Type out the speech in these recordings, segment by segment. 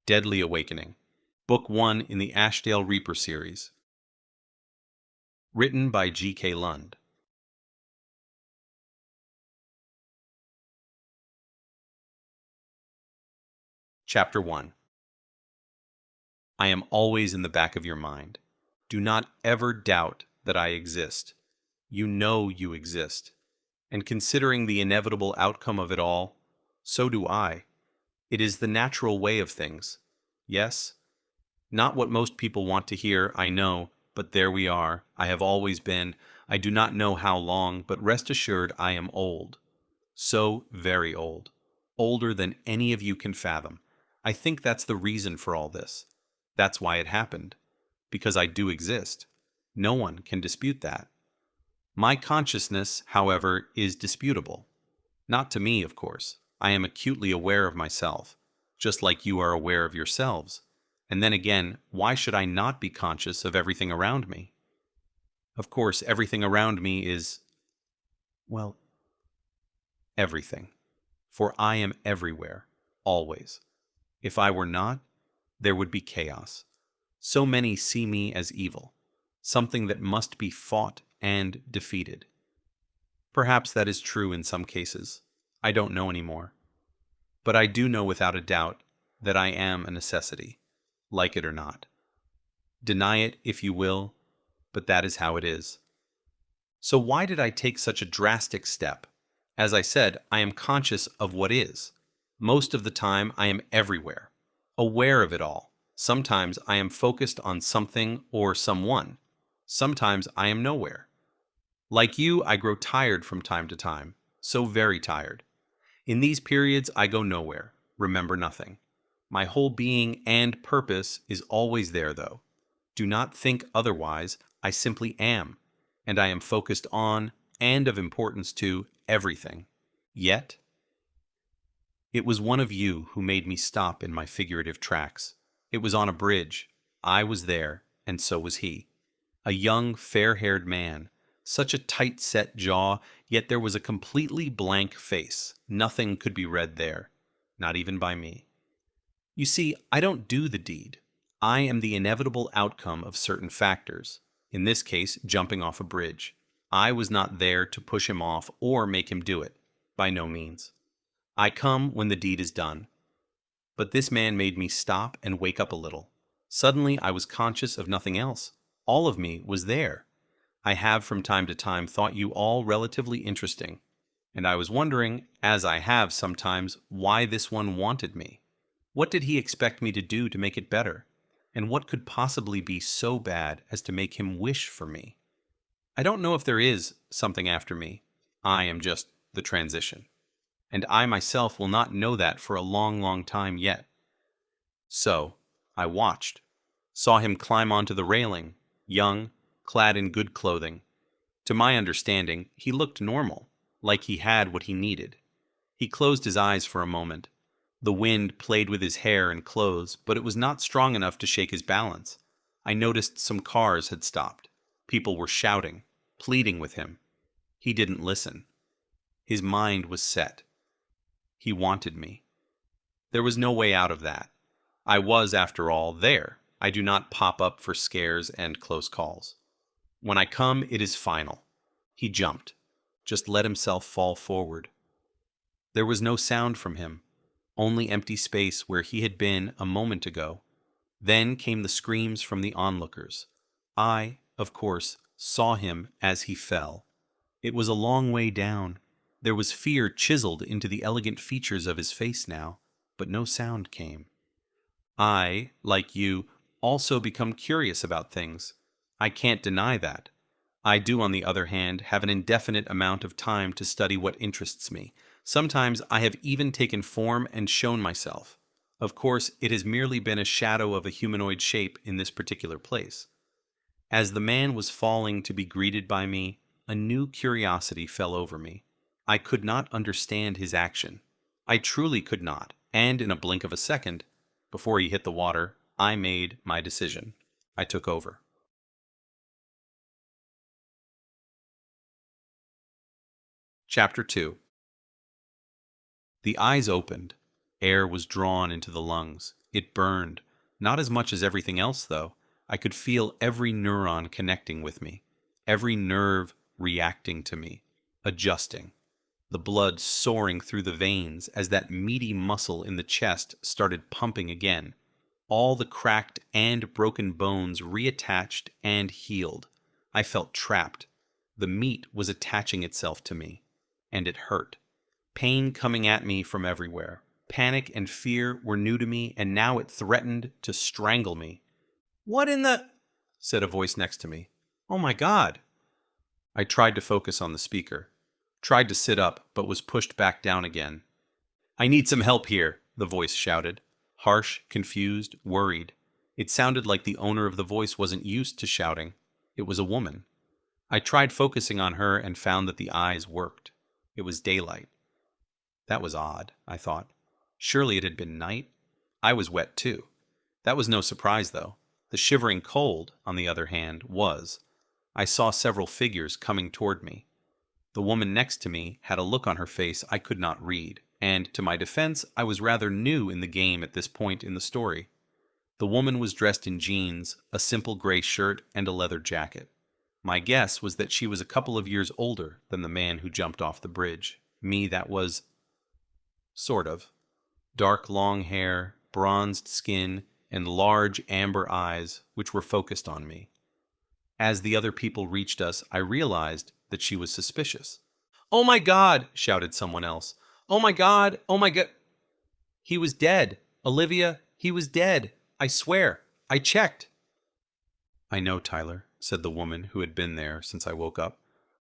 Deadly Awakening, Book 1 in the Ashdale River series. Written by G.K. Lund. Chapter 1. I am always in the back of your mind. Do not ever doubt that I exist. You know you exist. And considering the inevitable outcome of it all, so do I. It is the natural way of things. Yes? Not what most people want to hear, I know, but there we are. I have always been. I do not know how long, but rest assured I am old. So very old. Older than any of you can fathom. I think that's the reason for all this. That's why it happened. Because I do exist. No one can dispute that. My consciousness, however, is disputable. Not to me, of course. I am acutely aware of myself, just like you are aware of yourselves. And then again, why should I not be conscious of everything around me? Of course, everything around me is, well, everything. For I am everywhere, always. If I were not, there would be chaos. So many see me as evil, something that must be fought and defeated. Perhaps that is true in some cases. I don't know anymore. But I do know without a doubt that I am a necessity, like it or not. Deny it if you will, but that is how it is. So why did I take such a drastic step? As I said, I am conscious of what is. Most of the time, I am everywhere, aware of it all. Sometimes I am focused on something or someone. Sometimes I am nowhere. Like you, I grow tired from time to time, so very tired. In these periods, I go nowhere, remember nothing. My whole being and purpose is always there, though. Do not think otherwise, I simply am, and I am focused on, and of importance to, everything. Yet, it was one of you who made me stop in my figurative tracks. It was on a bridge. I was there, and so was he. A young, fair-haired man. Such a tight-set jaw, yet there was a completely blank face. Nothing could be read there, not even by me. You see, I don't do the deed. I am the inevitable outcome of certain factors. In this case, jumping off a bridge. I was not there to push him off or make him do it. By no means. I come when the deed is done. But this man made me stop and wake up a little. Suddenly I was conscious of nothing else. All of me was there. I have from time to time thought you all relatively interesting, and I was wondering, as I have sometimes, why this one wanted me. What did he expect me to do to make it better? And what could possibly be so bad as to make him wish for me? I don't know if there is something after me. I am just the transition. And I myself will not know that for a long, long time yet. So, I watched. Saw him climb onto the railing, young, clad in good clothing. To my understanding, he looked normal, like he had what he needed. He closed his eyes for a moment. The wind played with his hair and clothes, but it was not strong enough to shake his balance. I noticed some cars had stopped. People were shouting, pleading with him. He didn't listen. His mind was set. He wanted me. There was no way out of that. I was, after all, there. I do not pop up for scares and close calls. When I come, it is final. He jumped. Just let himself fall forward. There was no sound from him. Only empty space where he had been a moment ago. Then came the screams from the onlookers. I, of course, saw him as he fell. It was a long way down. There was fear chiseled into the elegant features of his face now, but no sound came. I, like you, also become curious about things. I can't deny that. I do, on the other hand, have an indefinite amount of time to study what interests me. Sometimes I have even taken form and shown myself. Of course, it has merely been a shadow of a humanoid shape in this particular place. As the man was falling to be greeted by me, a new curiosity fell over me. I could not understand his action. I truly could not, and in a blink of a second, before he hit the water, I made my decision. I took over. Chapter 2. The eyes opened. Air was drawn into the lungs. It burned. Not as much as everything else, though. I could feel every neuron connecting with me, every nerve reacting to me, adjusting. The blood soaring through the veins as that meaty muscle in the chest started pumping again. All the cracked and broken bones reattached and healed. I felt trapped. The meat was attaching itself to me, and it hurt. Pain coming at me from everywhere. Panic and fear were new to me, and now it threatened to strangle me. "What in the—" said a voice next to me. "Oh my God." I tried to focus on the speaker. Tried to sit up, but was pushed back down again. "I need some help here," the voice shouted. Harsh, confused, worried. It sounded like the owner of the voice wasn't used to shouting. It was a woman. I tried focusing on her and found that the eyes worked. It was daylight. That was odd, I thought. Surely it had been night? I was wet too. That was no surprise, though. The shivering cold, on the other hand, was. I saw several figures coming toward me. The woman next to me had a look on her face I could not read, and, to my defense, I was rather new in the game at this point in the story. The woman was dressed in jeans, a simple gray shirt, and a leather jacket. My guess was that she was a couple of years older than the man who jumped off the bridge. Me, that was... sort of. Dark long hair, bronzed skin, and large amber eyes which were focused on me. As the other people reached us, I realized that she was suspicious. "Oh my God!" shouted someone else. "Oh my God! Oh my God!" "He was dead! Olivia, he was dead! I swear! I checked!" "I know, Tyler," said the woman who had been there since I woke up.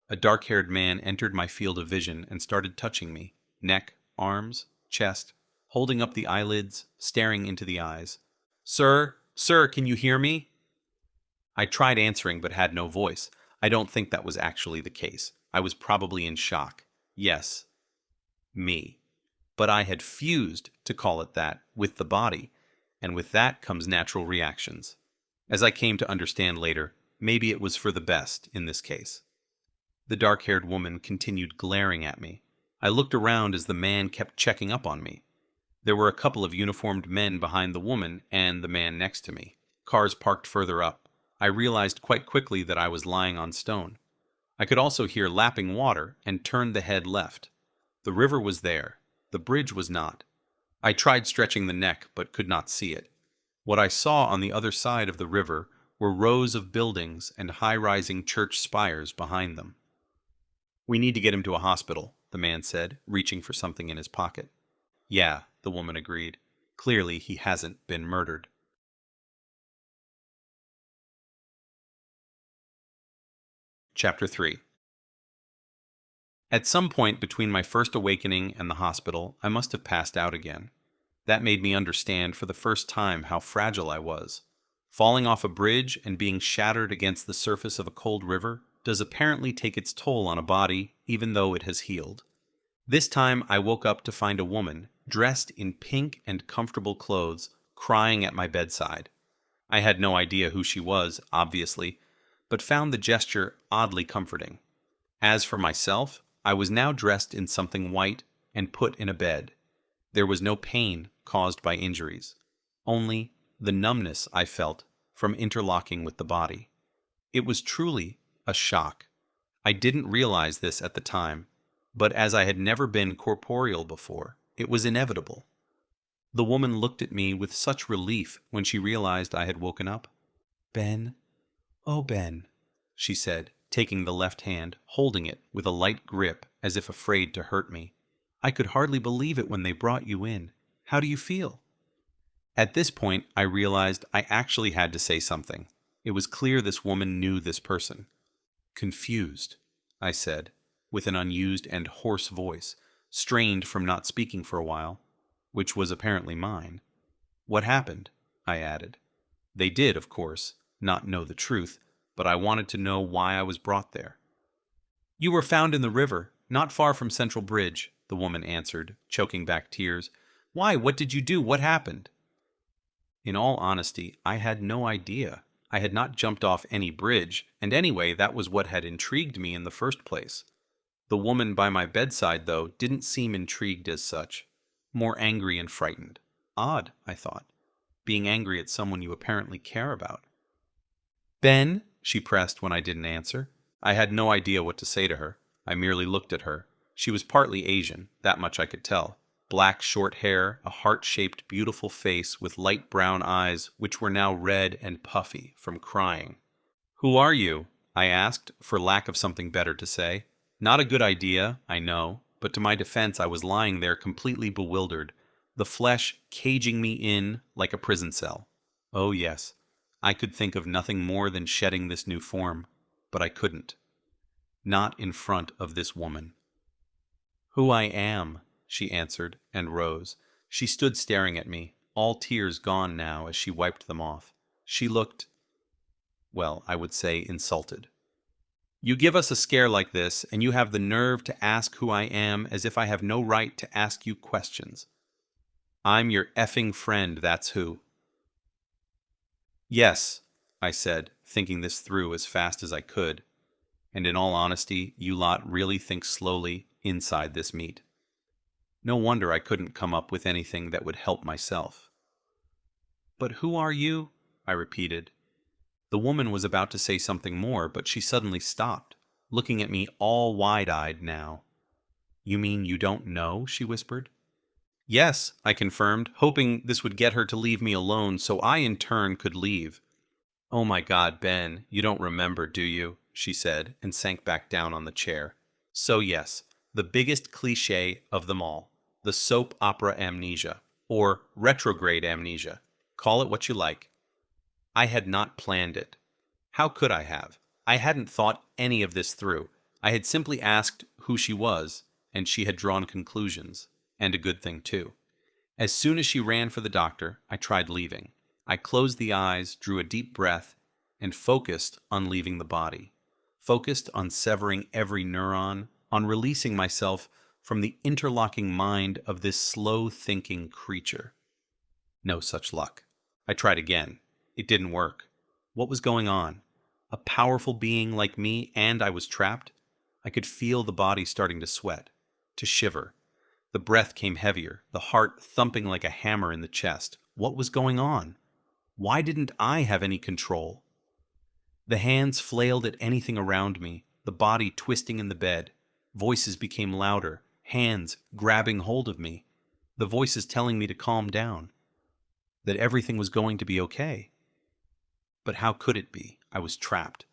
A dark-haired man entered my field of vision and started touching me. Neck, arms, chest, holding up the eyelids, staring into the eyes. "Sir, sir, can you hear me?" I tried answering but had no voice. I don't think that was actually the case. I was probably in shock. Yes. Me. But I had fused, to call it that, with the body, and with that comes natural reactions. As I came to understand later, maybe it was for the best in this case. The dark-haired woman continued glaring at me. I looked around as the man kept checking up on me. There were a couple of uniformed men behind the woman and the man next to me. Cars parked further up. I realized quite quickly that I was lying on stone. I could also hear lapping water and turned the head left. The river was there. The bridge was not. I tried stretching the neck but could not see it. What I saw on the other side of the river were rows of buildings and high-rising church spires behind them. "We need to get him to a hospital," the man said, reaching for something in his pocket. "Yeah," the woman agreed. "Clearly he hasn't been murdered." Chapter 3. At some point between my first awakening and the hospital, I must have passed out again. That made me understand for the first time how fragile I was. Falling off a bridge and being shattered against the surface of a cold river does apparently take its toll on a body, even though it has healed. This time I woke up to find a woman, dressed in pink and comfortable clothes, crying at my bedside. I had no idea who she was, obviously, but found the gesture oddly comforting. As for myself, I was now dressed in something white and put in a bed. There was no pain caused by injuries, only the numbness I felt from interlocking with the body. It was truly a shock. I didn't realize this at the time, but as I had never been corporeal before, it was inevitable. The woman looked at me with such relief when she realized I had woken up. "Ben, oh Ben," she said, taking the left hand, holding it with a light grip as if afraid to hurt me. "I could hardly believe it when they brought you in. How do you feel?" At this point, I realized I actually had to say something. It was clear this woman knew this person. "Confused," I said, with an unused and hoarse voice, strained from not speaking for a while, which was apparently mine. "What happened?" I added. They did, of course, not know the truth, but I wanted to know why I was brought there. "You were found in the river, not far from Central Bridge," the woman answered, choking back tears. "Why? What did you do? What happened?" In all honesty, I had no idea. I had not jumped off any bridge, and anyway, that was what had intrigued me in the first place. The woman by my bedside, though, didn't seem intrigued as such. More angry and frightened. Odd, I thought. being angry at someone you apparently care about. Ben, she pressed when I didn't answer. I had no idea what to say to her. I merely looked at her. She was partly Asian, that much I could tell. Black short hair, a heart-shaped beautiful face with light brown eyes which were now red and puffy from crying. "Who are you?" I asked, for lack of something better to say. Not a good idea, I know, but to my defense I was lying there completely bewildered, the flesh caging me in like a prison cell. Oh yes, I could think of nothing more than shedding this new form, but I couldn't. Not in front of this woman. "Who I am," she answered, and rose. She stood staring at me, all tears gone now as she wiped them off. She looked, well, I would say insulted. "You give us a scare like this, and you have the nerve to ask who I am as if I have no right to ask you questions. I'm your effing friend, that's who." "Yes," I said, thinking this through as fast as I could. And in all honesty, you lot really think slowly inside this meat. No wonder I couldn't come up with anything that would help myself. "But who are you?" I repeated. The woman was about to say something more, but she suddenly stopped, looking at me all wide-eyed now. "You mean you don't know?" she whispered. "Yes," I confirmed, hoping this would get her to leave me alone so I in turn could leave. "Oh my God, Ben, you don't remember, do you?" she said, and sank back down on the chair. "So yes, the biggest cliché of them all, the soap opera amnesia, or retrograde amnesia. Call it what you like. I had not planned it. How could I have? I hadn't thought any of this through. I had simply asked who she was, and she had drawn conclusions, and a good thing too. As soon as she ran for the doctor, I tried leaving. I closed the eyes, drew a deep breath, and focused on leaving the body. Focused on severing every neuron, on releasing myself from the interlocking mind of this slow-thinking creature. No such luck. I tried again. It didn't work. What was going on? A powerful being like me, and I was trapped? I could feel the body starting to sweat, to shiver. The breath came heavier, the heart thumping like a hammer in the chest. What was going on? Why didn't I have any control? The hands flailed at anything around me, the body twisting in the bed. Voices became louder, hands grabbing hold of me. The voices telling me to calm down, that everything was going to be okay. But how could it be? I was trapped.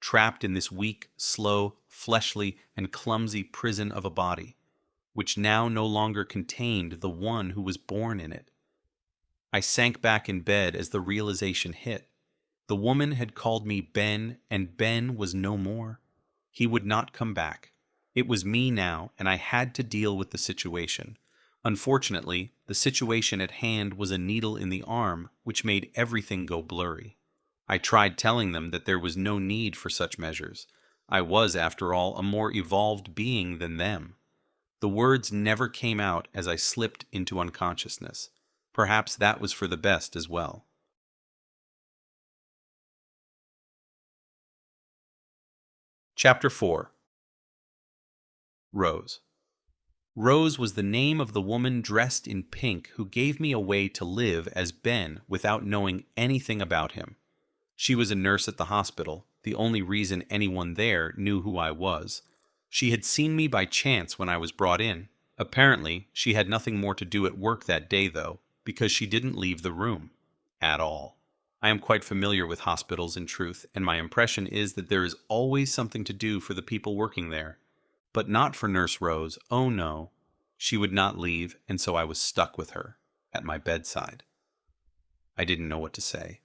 Trapped in this weak, slow, fleshly, and clumsy prison of a body, which now no longer contained the one who was born in it. I sank back in bed as the realization hit. The woman had called me Ben, and Ben was no more. He would not come back. It was me now, and I had to deal with the situation. Unfortunately, the situation at hand was a needle in the arm, which made everything go blurry. I tried telling them that there was no need for such measures. I was, after all, a more evolved being than them. The words never came out as I slipped into unconsciousness. Perhaps that was for the best as well. Chapter 4. Rose. Rose was the name of the woman dressed in pink who gave me a way to live as Ben without knowing anything about him. She was a nurse at the hospital, the only reason anyone there knew who I was. She had seen me by chance when I was brought in. Apparently, she had nothing more to do at work that day, though, because she didn't leave the room. At all. I am quite familiar with hospitals, in truth, and my impression is that there is always something to do for the people working there. But not for Nurse Rose. Oh no. She would not leave, and so I was stuck with her, at my bedside. I didn't know what to say.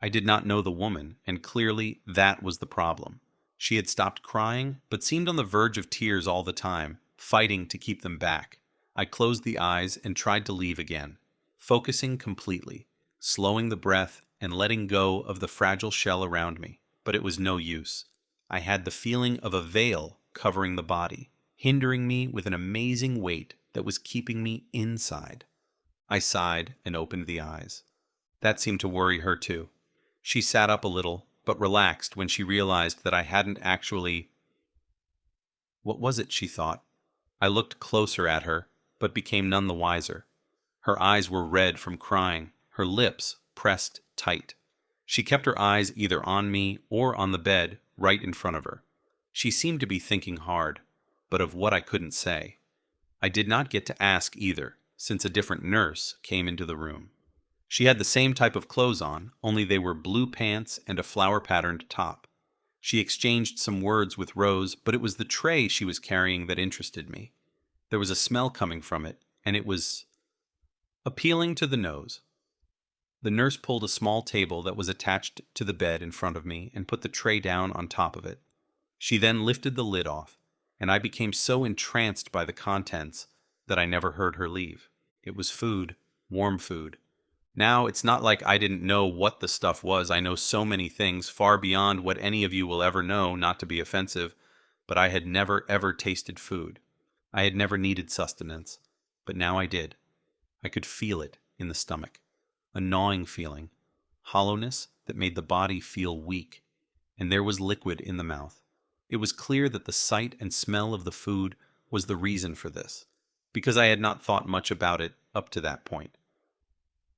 I did not know the woman, and clearly that was the problem. She had stopped crying, but seemed on the verge of tears all the time, fighting to keep them back. I closed the eyes and tried to leave again, focusing completely, slowing the breath and letting go of the fragile shell around me. But it was no use. I had the feeling of a veil covering the body, hindering me with an amazing weight that was keeping me inside. I sighed and opened the eyes. That seemed to worry her too. She sat up a little, but relaxed when she realized that I hadn't actually... What was it, she thought? I looked closer at her, but became none the wiser. Her eyes were red from crying. her lips pressed tight. She kept her eyes either on me or on the bed right in front of her. She seemed to be thinking hard, but of what I couldn't say. I did not get to ask either, since a different nurse came into the room. She had the same type of clothes on, only they were blue pants and a flower-patterned top. She exchanged some words with Rose, but it was the tray she was carrying that interested me. There was a smell coming from it, and it was appealing to the nose. The nurse pulled a small table that was attached to the bed in front of me and put the tray down on top of it. She then lifted the lid off, and I became so entranced by the contents that I never heard her leave. It was food, warm food. Now, it's not like I didn't know what the stuff was. I know so many things, far beyond what any of you will ever know, not to be offensive, but I had never ever tasted food. I had never needed sustenance, but now I did. I could feel it in the stomach. A gnawing feeling, hollowness that made the body feel weak, and there was liquid in the mouth. It was clear that the sight and smell of the food was the reason for this, because I had not thought much about it up to that point.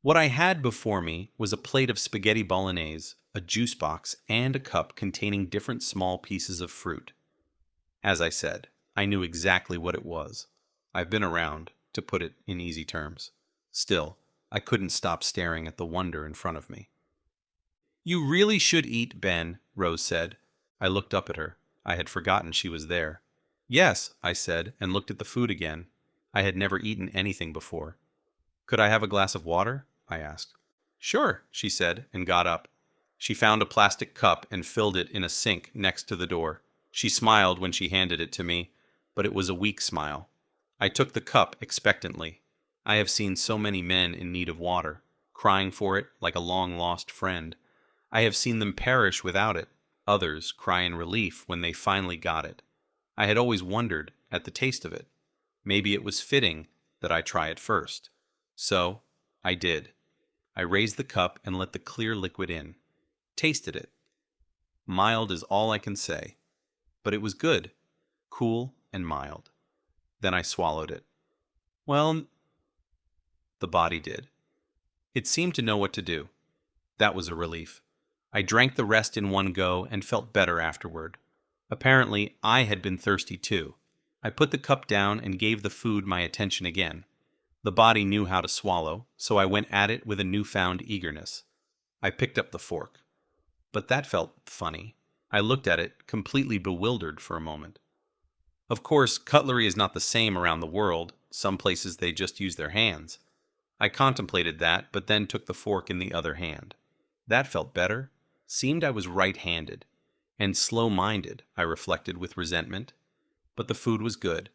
What I had before me was a plate of spaghetti bolognese, a juice box, and a cup containing different small pieces of fruit. As I said, I knew exactly what it was. I've been around, to put it in easy terms. Still, I couldn't stop staring at the wonder in front of me. "You really should eat, Ben," Rose said. I looked up at her. I had forgotten she was there. "Yes," I said, and looked at the food again. I had never eaten anything before. "Could I have a glass of water?" I asked. "Sure," she said, and got up. She found a plastic cup and filled it in a sink next to the door. She smiled when she handed it to me, but it was a weak smile. I took the cup expectantly. I have seen so many men in need of water, crying for it like a long-lost friend. I have seen them perish without it, others cry in relief when they finally got it. I had always wondered at the taste of it. Maybe it was fitting that I try it first. So, I did. I raised the cup and let the clear liquid in. Tasted it. Mild is all I can say. But it was good. Cool and mild. Then I swallowed it. Well, the body did. It seemed to know what to do. That was a relief. I drank the rest in one go and felt better afterward. Apparently, I had been thirsty too. I put the cup down and gave the food my attention again. The body knew how to swallow, so I went at it with a newfound eagerness. I picked up the fork. But that felt funny. I looked at it, completely bewildered for a moment. Of course, cutlery is not the same around the world. Some places they just use their hands. I contemplated that, but then took the fork in the other hand. That felt better. Seemed I was right-handed. And slow-minded, I reflected with resentment. But the food was good.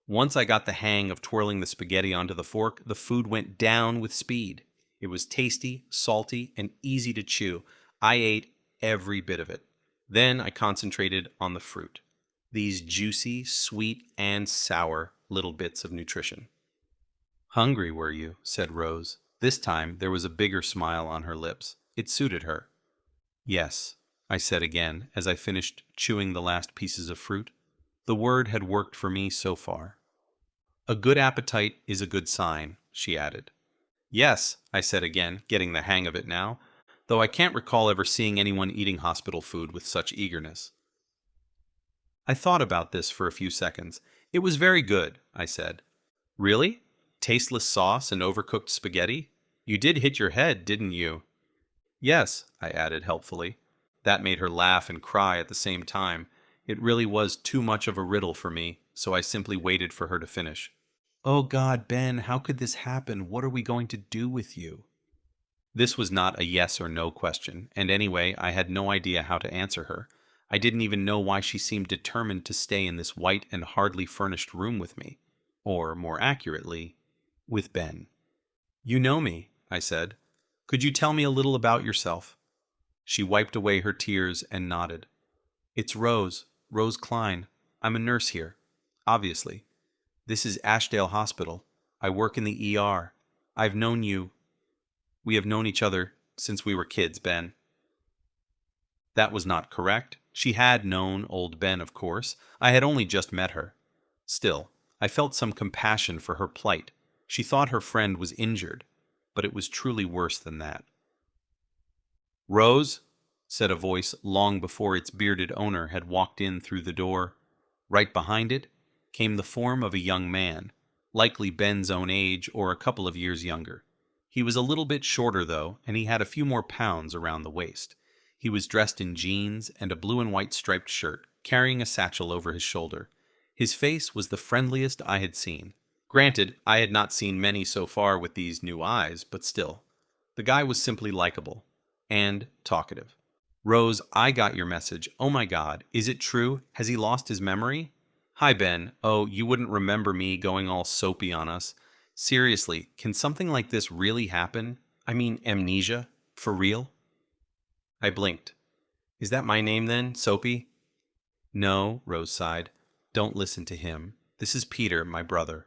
Once I got the hang of twirling the spaghetti onto the fork, the food went down with speed. It was tasty, salty, and easy to chew. I ate every bit of it. Then I concentrated on the fruit. These juicy, sweet, and sour little bits of nutrition. "Hungry, were you?" said Rose. This time there was a bigger smile on her lips. It suited her. "Yes," I said again as I finished chewing the last pieces of fruit. The word had worked for me so far. "A good appetite is a good sign," she added. "Yes," I said again, getting the hang of it now, though I can't recall ever seeing anyone eating hospital food with such eagerness. I thought about this for a few seconds. "It was very good," I said. "Really? Tasteless sauce and overcooked spaghetti? You did hit your head, didn't you?" "Yes," I added helpfully. That made her laugh and cry at the same time. It really was too much of a riddle for me, so I simply waited for her to finish. "Oh God, Ben, how could this happen? What are we going to do with you?" This was not a yes or no question, and anyway, I had no idea how to answer her. I didn't even know why she seemed determined to stay in this white and hardly furnished room with me. Or, more accurately, with Ben. "You know me," I said. "Could you tell me a little about yourself?" She wiped away her tears and nodded. "It's Rose Klein. I'm a nurse here. Obviously. This is Ashdale Hospital. I work in the ER. I've known you. We have known each other since we were kids, Ben." That was not correct. She had known old Ben, of course. I had only just met her. Still, I felt some compassion for her plight. She thought her friend was injured. but it was truly worse than that. "Rose," said a voice long before its bearded owner had walked in through the door. Right behind it came the form of a young man, likely Ben's own age or a couple of years younger. He was a little bit shorter, though, and he had a few more pounds around the waist. He was dressed in jeans and a blue and white striped shirt, carrying a satchel over his shoulder. His face was the friendliest I had seen. Granted, I had not seen many so far with these new eyes, but still. The guy was simply likable and talkative. "Rose, I got your message. Oh my God, is it true? Has he lost his memory?" "Hi, Ben. Oh, you wouldn't remember me going all soapy on us. Seriously, can something like this really happen? I mean, amnesia? For real?" I blinked. "Is that my name then, Soapy?" "No," Rose sighed. "Don't listen to him. This is Peter, my brother."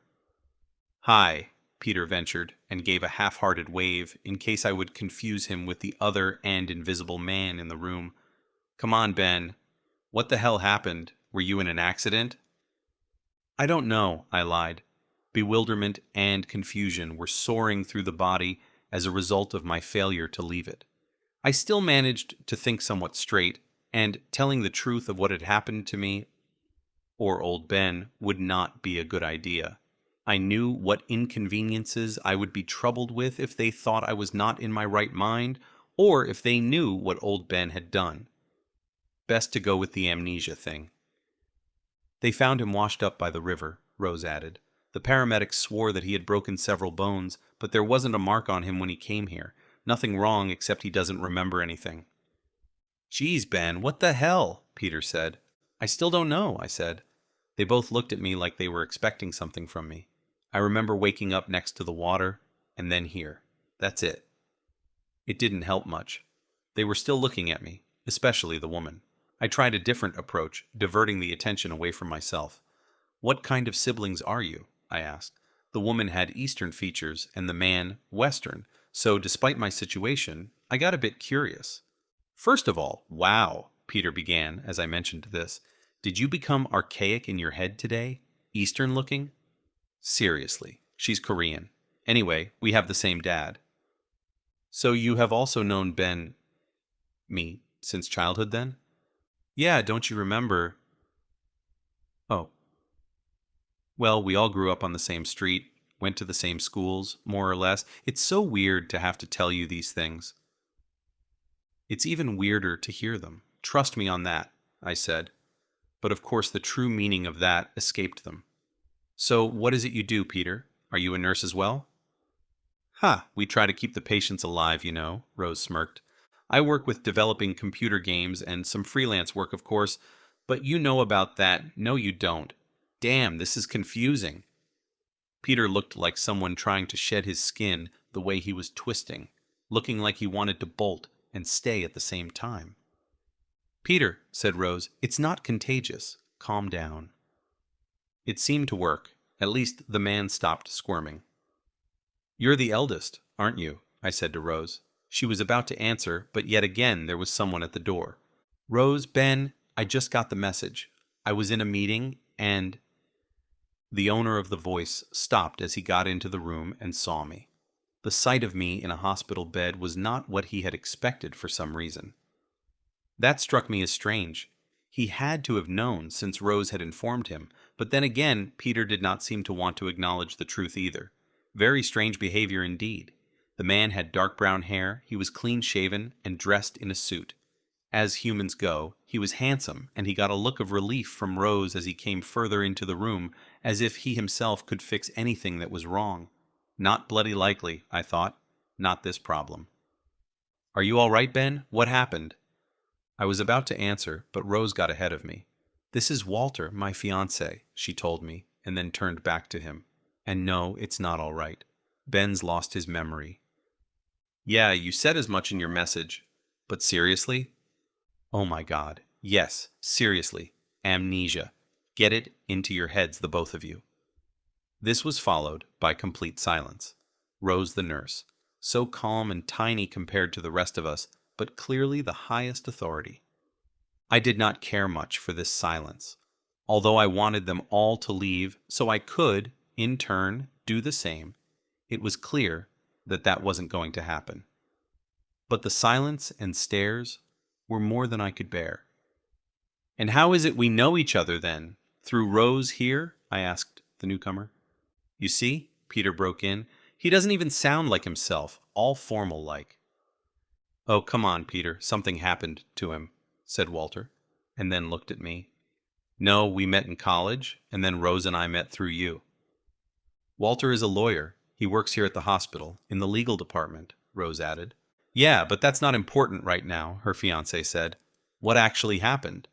"Hi," Peter ventured, and gave a half-hearted wave in case I would confuse him with the other and invisible man in the room. "Come on, Ben. What the hell happened? Were you in an accident?" "I don't know," I lied. Bewilderment and confusion were soaring through the body as a result of my failure to leave it. I still managed to think somewhat straight, and telling the truth of what had happened to me or old Ben would not be a good idea. I knew what inconveniences I would be troubled with if they thought I was not in my right mind, or if they knew what old Ben had done. Best to go with the amnesia thing. "They found him washed up by the river," Rose added. "The paramedics swore that he had broken several bones, but there wasn't a mark on him when he came here. Nothing wrong except he doesn't remember anything." "Geez, Ben, what the hell?" Peter said. "I still don't know," I said. They both looked at me like they were expecting something from me. I remember waking up next to the water, and then here. That's it. It didn't help much. They were still looking at me, especially the woman. I tried a different approach, diverting the attention away from myself. "What kind of siblings are you?" I asked. The woman had Eastern features and the man Western, so despite my situation, I got a bit curious. "First of all, wow," Peter began as I mentioned this. "Did you become archaic in your head today? Eastern looking?" "Seriously, she's Korean. Anyway, we have the same dad." "So you have also known me, since childhood then?" "Yeah, don't you remember?" "Oh. Well, we all grew up on the same street, went to the same schools, more or less. It's so weird to have to tell you these things." "It's even weirder to hear them. Trust me on that," I said. But of course the true meaning of that escaped them. "So what is it you do, Peter? Are you a nurse as well?" "Ha, we try to keep the patients alive, you know," Rose smirked. "I work with developing computer games and some freelance work, of course, but you know about that. No, you don't. Damn, this is confusing." Peter looked like someone trying to shed his skin the way he was twisting, looking like he wanted to bolt and stay at the same time. "Peter," said Rose, "it's not contagious. Calm down." It seemed to work. At least the man stopped squirming. "You're the eldest, aren't you?" I said to Rose. She was about to answer, but yet again there was someone at the door. "Rose, Ben, I just got the message. I was in a meeting, and—" The owner of the voice stopped as he got into the room and saw me. The sight of me in a hospital bed was not what he had expected for some reason. That struck me as strange. He had to have known since Rose had informed him, but then again, Peter did not seem to want to acknowledge the truth either. Very strange behavior indeed. The man had dark brown hair, he was clean-shaven, and dressed in a suit. As humans go, he was handsome, and he got a look of relief from Rose as he came further into the room, as if he himself could fix anything that was wrong. Not bloody likely, I thought. Not this problem. "Are you all right, Ben? What happened?" I was about to answer, but Rose got ahead of me. "This is Walter, my fiancé," she told me, and then turned back to him. "And no, it's not all right. Ben's lost his memory." "Yeah, you said as much in your message. But seriously?" "Oh my God. Yes, seriously. Amnesia. Get it into your heads, the both of you." This was followed by complete silence. Rose the nurse, so calm and tiny compared to the rest of us, but clearly the highest authority. I did not care much for this silence, although I wanted them all to leave so I could, in turn, do the same. It was clear that that wasn't going to happen. But the silence and stares were more than I could bear. "And how is it we know each other, then? Through Rose here?" I asked the newcomer. "You see," Peter broke in, "he doesn't even sound like himself, all formal-like." "Oh, come on, Peter, something happened to him," said Walter, and then looked at me. "No, we met in college, and then Rose and I met through you." "Walter is a lawyer. He works here at the hospital, in the legal department," Rose added. "Yeah, but that's not important right now," her fiancé said. "What actually happened?"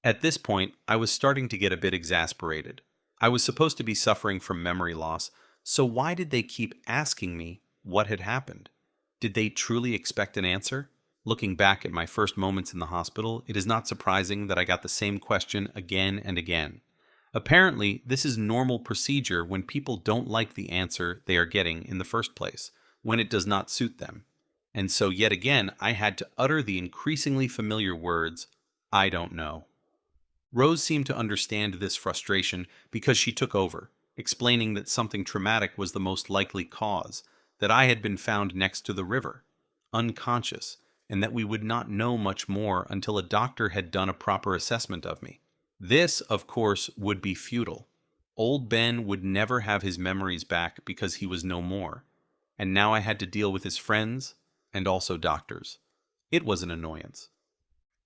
At this point, I was starting to get a bit exasperated. I was supposed to be suffering from memory loss, so why did they keep asking me what had happened? Did they truly expect an answer? Looking back at my first moments in the hospital, it is not surprising that I got the same question again and again. Apparently, this is normal procedure when people don't like the answer they are getting in the first place, when it does not suit them. And so yet again, I had to utter the increasingly familiar words, "I don't know." Rose seemed to understand this frustration because she took over, explaining that something traumatic was the most likely cause, that I had been found next to the river, unconscious, and that we would not know much more until a doctor had done a proper assessment of me. This, of course, would be futile. Old Ben would never have his memories back because he was no more, and now I had to deal with his friends and also doctors. It was an annoyance.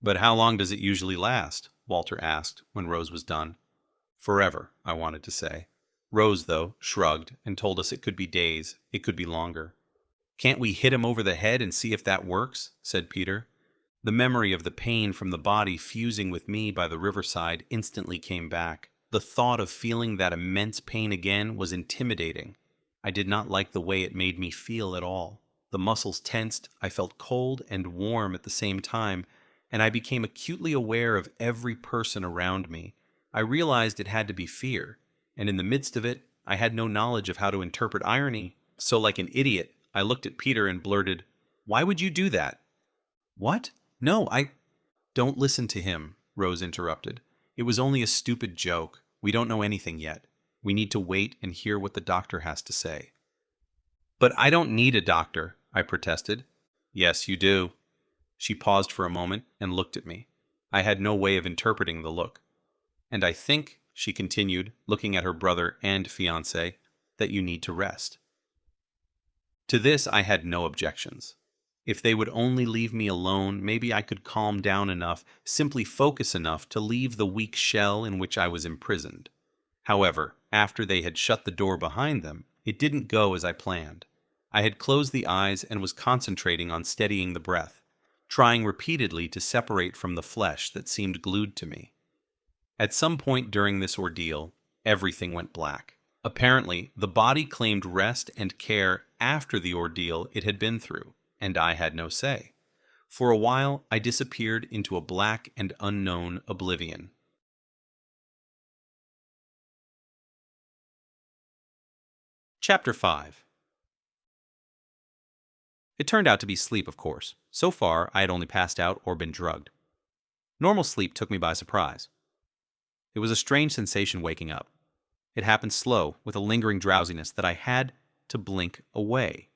"But how long does it usually last?" Walter asked when Rose was done. "Forever," I wanted to say. Rose, though, shrugged and told us it could be days, it could be longer. "Can't we hit him over the head and see if that works?" said Peter. The memory of the pain from the body fusing with me by the riverside instantly came back. The thought of feeling that immense pain again was intimidating. I did not like the way it made me feel at all. The muscles tensed, I felt cold and warm at the same time, and I became acutely aware of every person around me. I realized it had to be fear, and in the midst of it, I had no knowledge of how to interpret irony, so like an idiot, I looked at Peter and blurted, "Why would you do that?" "What? No, I—" "Don't listen to him," Rose interrupted. "It was only a stupid joke. We don't know anything yet. We need to wait and hear what the doctor has to say." "But I don't need a doctor," I protested. "Yes, you do." She paused for a moment and looked at me. I had no way of interpreting the look. "And I think," she continued, looking at her brother and fiancé, "that you need to rest." To this I had no objections. If they would only leave me alone, maybe I could calm down enough, simply focus enough to leave the weak shell in which I was imprisoned. However, after they had shut the door behind them, it didn't go as I planned. I had closed the eyes and was concentrating on steadying the breath, trying repeatedly to separate from the flesh that seemed glued to me. At some point during this ordeal, everything went black. Apparently, the body claimed rest and care after the ordeal it had been through, and I had no say. For a while, I disappeared into a black and unknown oblivion. Chapter 5. It turned out to be sleep, of course. So far, I had only passed out or been drugged. Normal sleep took me by surprise. It was a strange sensation waking up. It happened slow, with a lingering drowsiness that I had to blink away.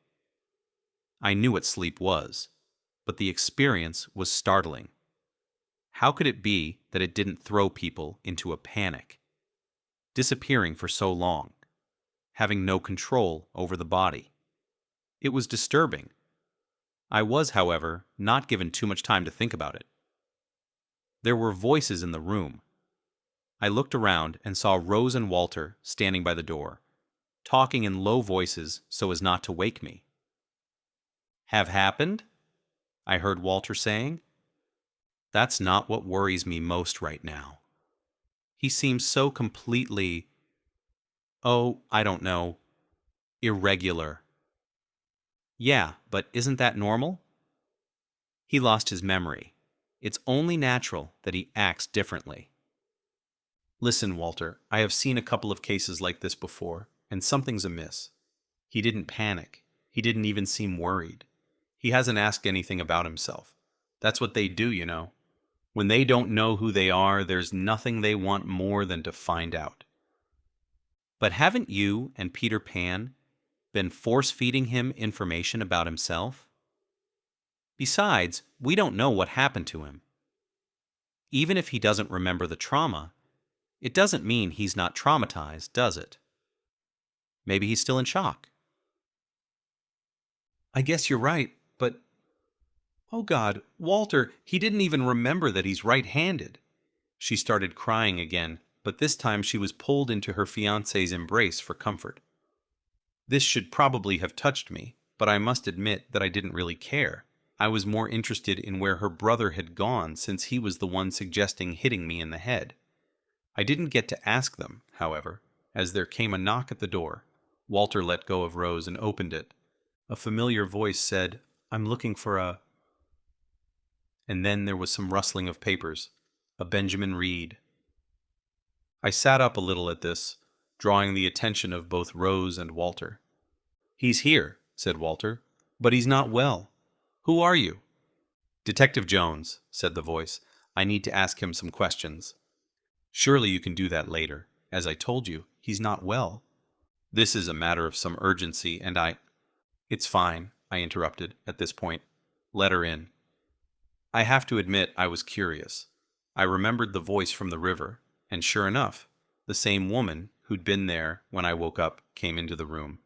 I knew what sleep was, but the experience was startling. How could it be that it didn't throw people into a panic? Disappearing for so long, having no control over the body. It was disturbing. I was, however, not given too much time to think about it. There were voices in the room. I looked around and saw Rose and Walter standing by the door, talking in low voices so as not to wake me. "Have happened?" I heard Walter saying. "That's not what worries me most right now." He seems so completely, I don't know, irregular. "Yeah, but isn't that normal?" "He lost his memory. It's only natural that he acts differently." "Listen, Walter, I have seen a couple of cases like this before, and something's amiss. He didn't panic. He didn't even seem worried. He hasn't asked anything about himself. That's what they do, you know. When they don't know who they are, there's nothing they want more than to find out." "But haven't you and Peter Pan Been force-feeding him information about himself? Besides, we don't know what happened to him. Even if he doesn't remember the trauma, it doesn't mean he's not traumatized, does it? Maybe he's still in shock. I guess you're right, but... Oh God, Walter, he didn't even remember that he's right-handed. She started crying again, but this time she was pulled into her fiancé's embrace for comfort. This should probably have touched me, but I must admit that I didn't really care. I was more interested in where her brother had gone since he was the one suggesting hitting me in the head. I didn't get to ask them, however, as there came a knock at the door. Walter let go of Rose and opened it. A familiar voice said, "I'm looking for a..." And then there was some rustling of papers. A Benjamin Reed. I sat up a little at this, drawing the attention of both Rose and Walter. "He's here," said Walter, "but he's not well. Who are you?" "Detective Jones," said the voice. "I need to ask him some questions." "Surely you can do that later. As I told you, he's not well. This is a matter of some urgency, and I..." "It's fine," I interrupted at this point. "Let her in." I have to admit I was curious. I remembered the voice from the river, and sure enough, the same woman who'd been there when I woke up came into the room.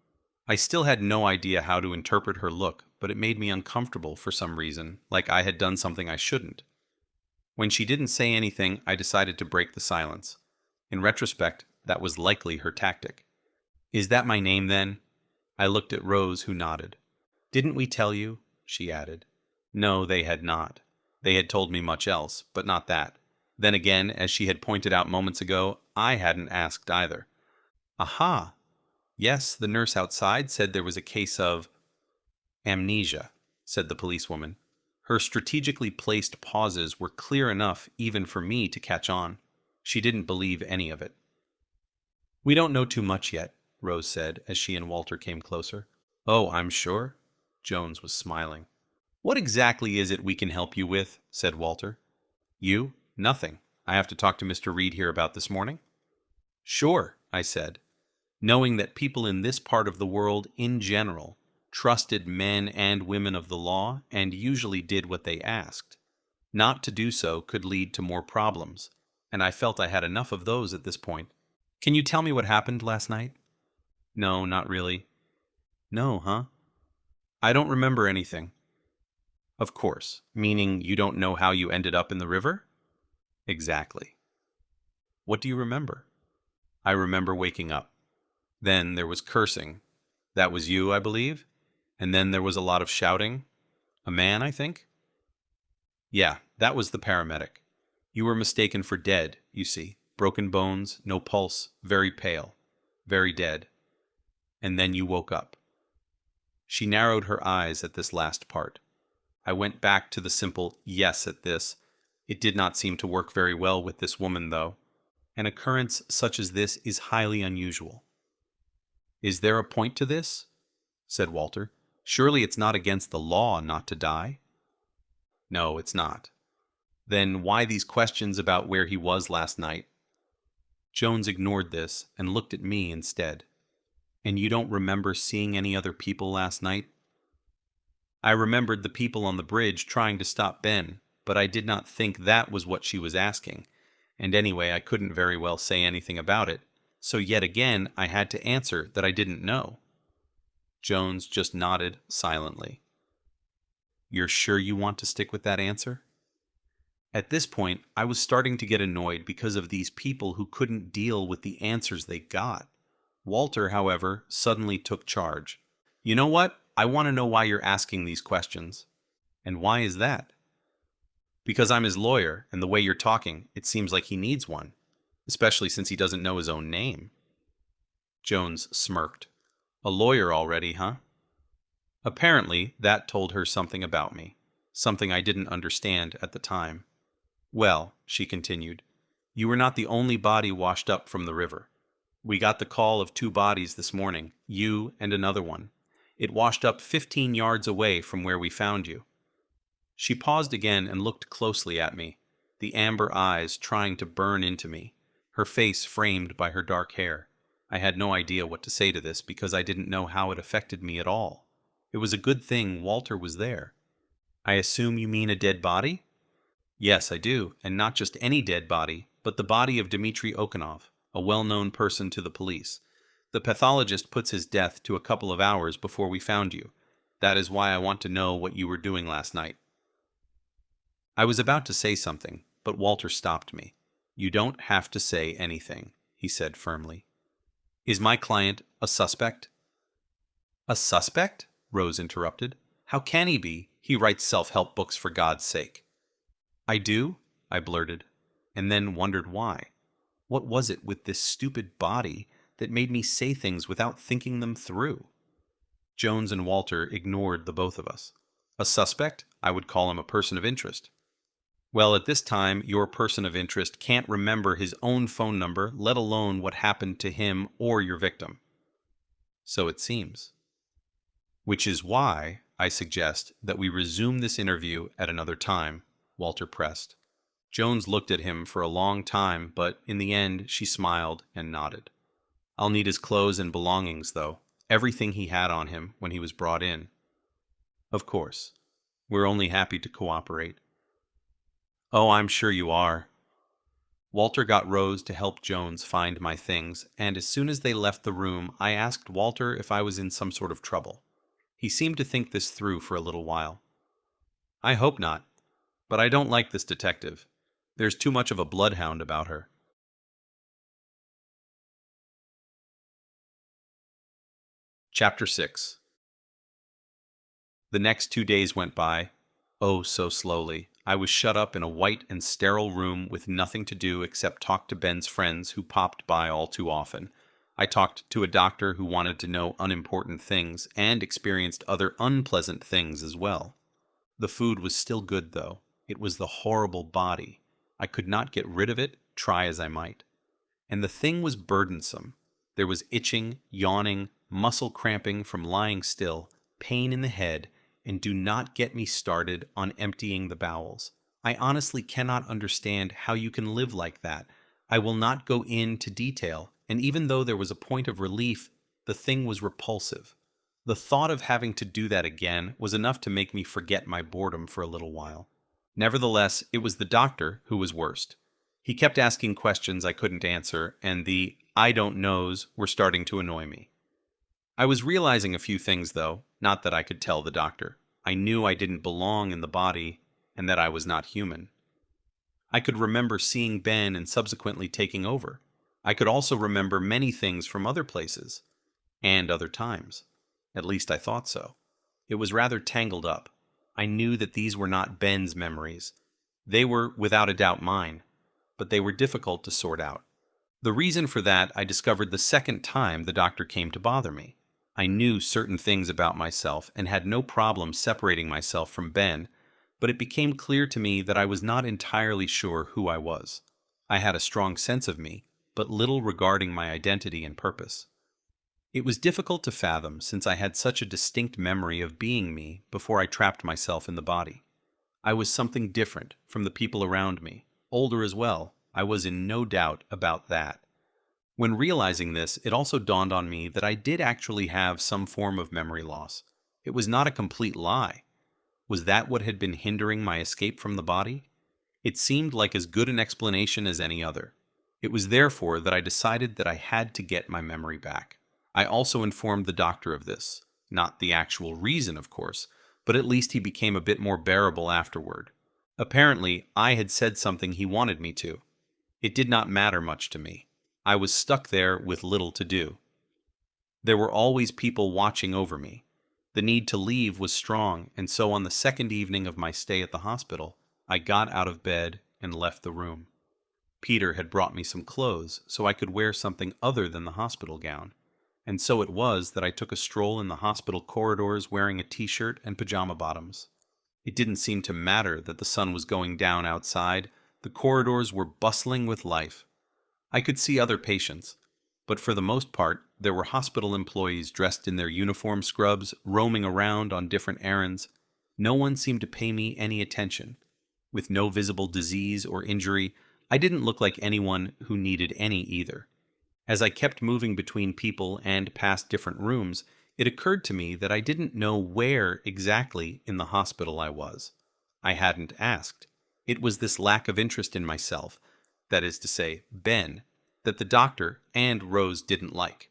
I still had no idea how to interpret her look, but it made me uncomfortable for some reason, like I had done something I shouldn't. When she didn't say anything, I decided to break the silence. In retrospect, that was likely her tactic. "Is that my name, then?" I looked at Rose, who nodded. "Didn't we tell you?" she added. No, they had not. They had told me much else, but not that. Then again, as she had pointed out moments ago, I hadn't asked either. "Aha! Yes, the nurse outside said there was a case of..." "Amnesia," said the policewoman. Her strategically placed pauses were clear enough even for me to catch on. She didn't believe any of it. "We don't know too much yet," Rose said as she and Walter came closer. "Oh, I'm sure?" Jones was smiling. "What exactly is it we can help you with?" said Walter. "You? Nothing. I have to talk to Mr. Reed here about this morning." "Sure," I said, knowing that people in this part of the world in general trusted men and women of the law and usually did what they asked. Not to do so could lead to more problems, and I felt I had enough of those at this point. "Can you tell me what happened last night?" "No, not really." "No, huh?" "I don't remember anything." "Of course. Meaning you don't know how you ended up in the river?" "Exactly." "What do you remember?" "I remember waking up. Then there was cursing. That was you, I believe? And then there was a lot of shouting. A man, I think?" "Yeah, that was the paramedic. You were mistaken for dead, you see. Broken bones, no pulse, very pale. Very dead. And then you woke up." She narrowed her eyes at this last part. I went back to the simple yes at this. It did not seem to work very well with this woman, though. An occurrence such as this is highly unusual. "Is there a point to this?" said Walter. "Surely it's not against the law not to die?" "No, it's not." "Then why these questions about where he was last night?" Jones ignored this and looked at me instead. "And you don't remember seeing any other people last night?" I remembered the people on the bridge trying to stop Ben, but I did not think that was what she was asking, and anyway I couldn't very well say anything about it, so yet again I had to answer that I didn't know. Jones just nodded silently. "You're sure you want to stick with that answer?" At this point, I was starting to get annoyed because of these people who couldn't deal with the answers they got. Walter, however, suddenly took charge. "You know what? I want to know why you're asking these questions." "And why is that?" "Because I'm his lawyer, and the way you're talking, it seems like he needs one, especially since he doesn't know his own name." Jones smirked. "A lawyer already, huh?" Apparently, that told her something about me, something I didn't understand at the time. "Well," she continued, "you were not the only body washed up from the river. We got the call of 2 bodies this morning, you and another one. It washed up 15 yards away from where we found you." She paused again and looked closely at me, the amber eyes trying to burn into me, her face framed by her dark hair. I had no idea what to say to this because I didn't know how it affected me at all. It was a good thing Walter was there. I assume you mean a dead body? Yes, I do, and not just any dead body, but the body of Dmitry Okanov, a well-known person to the police. The pathologist puts his death to a couple of hours before we found you. That is why I want to know what you were doing last night. I was about to say something, but Walter stopped me. You don't have to say anything, he said firmly. Is my client a suspect? A suspect? Rose interrupted. How can he be? He writes self-help books for God's sake. I do, I blurted, and then wondered why. What was it with this stupid body that made me say things without thinking them through? Jones and Walter ignored the both of us. A suspect? I would call him a person of interest. Well, at this time, your person of interest can't remember his own phone number, let alone what happened to him or your victim. So it seems. Which is why I suggest that we resume this interview at another time, Walter pressed. Jones looked at him for a long time, but in the end she smiled and nodded. I'll need his clothes and belongings, though. Everything he had on him when he was brought in. Of course. We're only happy to cooperate. Oh, I'm sure you are. Walter got Rose to help Jones find my things, and as soon as they left the room, I asked Walter if I was in some sort of trouble. He seemed to think this through for a little while. I hope not, but I don't like this detective. There's too much of a bloodhound about her. Chapter 6. The next 2 days went by. Oh, so slowly. I was shut up in a white and sterile room with nothing to do except talk to Ben's friends who popped by all too often. I talked to a doctor who wanted to know unimportant things and experienced other unpleasant things as well. The food was still good, though. It was the horrible body. I could not get rid of it, try as I might. And the thing was burdensome. There was itching, yawning, muscle cramping from lying still, pain in the head, and do not get me started on emptying the bowels. I honestly cannot understand how you can live like that. I will not go into detail, and even though there was a point of relief, the thing was repulsive. The thought of having to do that again was enough to make me forget my boredom for a little while. Nevertheless, it was the doctor who was worst. He kept asking questions I couldn't answer, and the I don't knows were starting to annoy me. I was realizing a few things, though, not that I could tell the doctor. I knew I didn't belong in the body, and that I was not human. I could remember seeing Ben and subsequently taking over. I could also remember many things from other places, and other times. At least I thought so. It was rather tangled up. I knew that these were not Ben's memories. They were, without a doubt, mine, but they were difficult to sort out. The reason for that I discovered the second time the doctor came to bother me. I knew certain things about myself and had no problem separating myself from Ben, but it became clear to me that I was not entirely sure who I was. I had a strong sense of me, but little regarding my identity and purpose. It was difficult to fathom since I had such a distinct memory of being me before I trapped myself in the body. I was something different from the people around me, older as well. I was in no doubt about that. When realizing this, it also dawned on me that I did actually have some form of memory loss. It was not a complete lie. Was that what had been hindering my escape from the body? It seemed like as good an explanation as any other. It was therefore that I decided that I had to get my memory back. I also informed the doctor of this. Not the actual reason, of course, but at least he became a bit more bearable afterward. Apparently, I had said something he wanted me to. It did not matter much to me. I was stuck there with little to do. There were always people watching over me. The need to leave was strong, and so on the second evening of my stay at the hospital, I got out of bed and left the room. Peter had brought me some clothes so I could wear something other than the hospital gown, and so it was that I took a stroll in the hospital corridors wearing a t-shirt and pajama bottoms. It didn't seem to matter that the sun was going down outside. The corridors were bustling with life. I could see other patients, but for the most part, there were hospital employees dressed in their uniform scrubs, roaming around on different errands. No one seemed to pay me any attention. With no visible disease or injury, I didn't look like anyone who needed any either. As I kept moving between people and past different rooms, it occurred to me that I didn't know where exactly in the hospital I was. I hadn't asked. It was this lack of interest in myself, that is to say, Ben, that the doctor and Rose didn't like.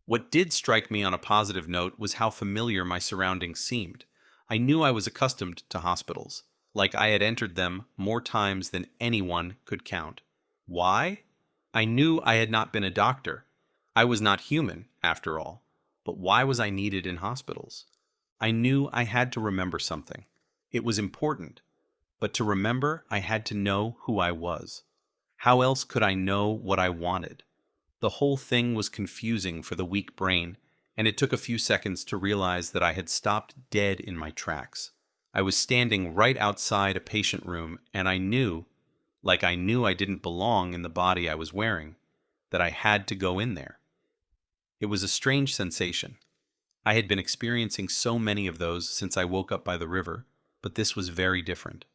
What did strike me on a positive note was how familiar my surroundings seemed. I knew I was accustomed to hospitals, like I had entered them more times than anyone could count. Why? I knew I had not been a doctor. I was not human, after all. But why was I needed in hospitals? I knew I had to remember something. It was important. But to remember, I had to know who I was. How else could I know what I wanted? The whole thing was confusing for the weak brain, and it took a few seconds to realize that I had stopped dead in my tracks. I was standing right outside a patient room, and I knew, like I knew I didn't belong in the body I was wearing, that I had to go in there. It was a strange sensation. I had been experiencing so many of those since I woke up by the river, but this was very different.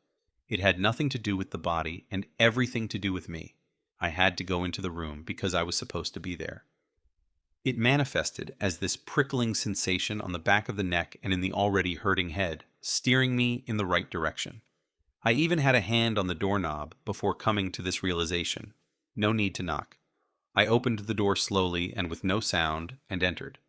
It had nothing to do with the body and everything to do with me. I had to go into the room because I was supposed to be there. It manifested as this prickling sensation on the back of the neck and in the already hurting head, steering me in the right direction. I even had a hand on the doorknob before coming to this realization. No need to knock. I opened the door slowly and with no sound and entered.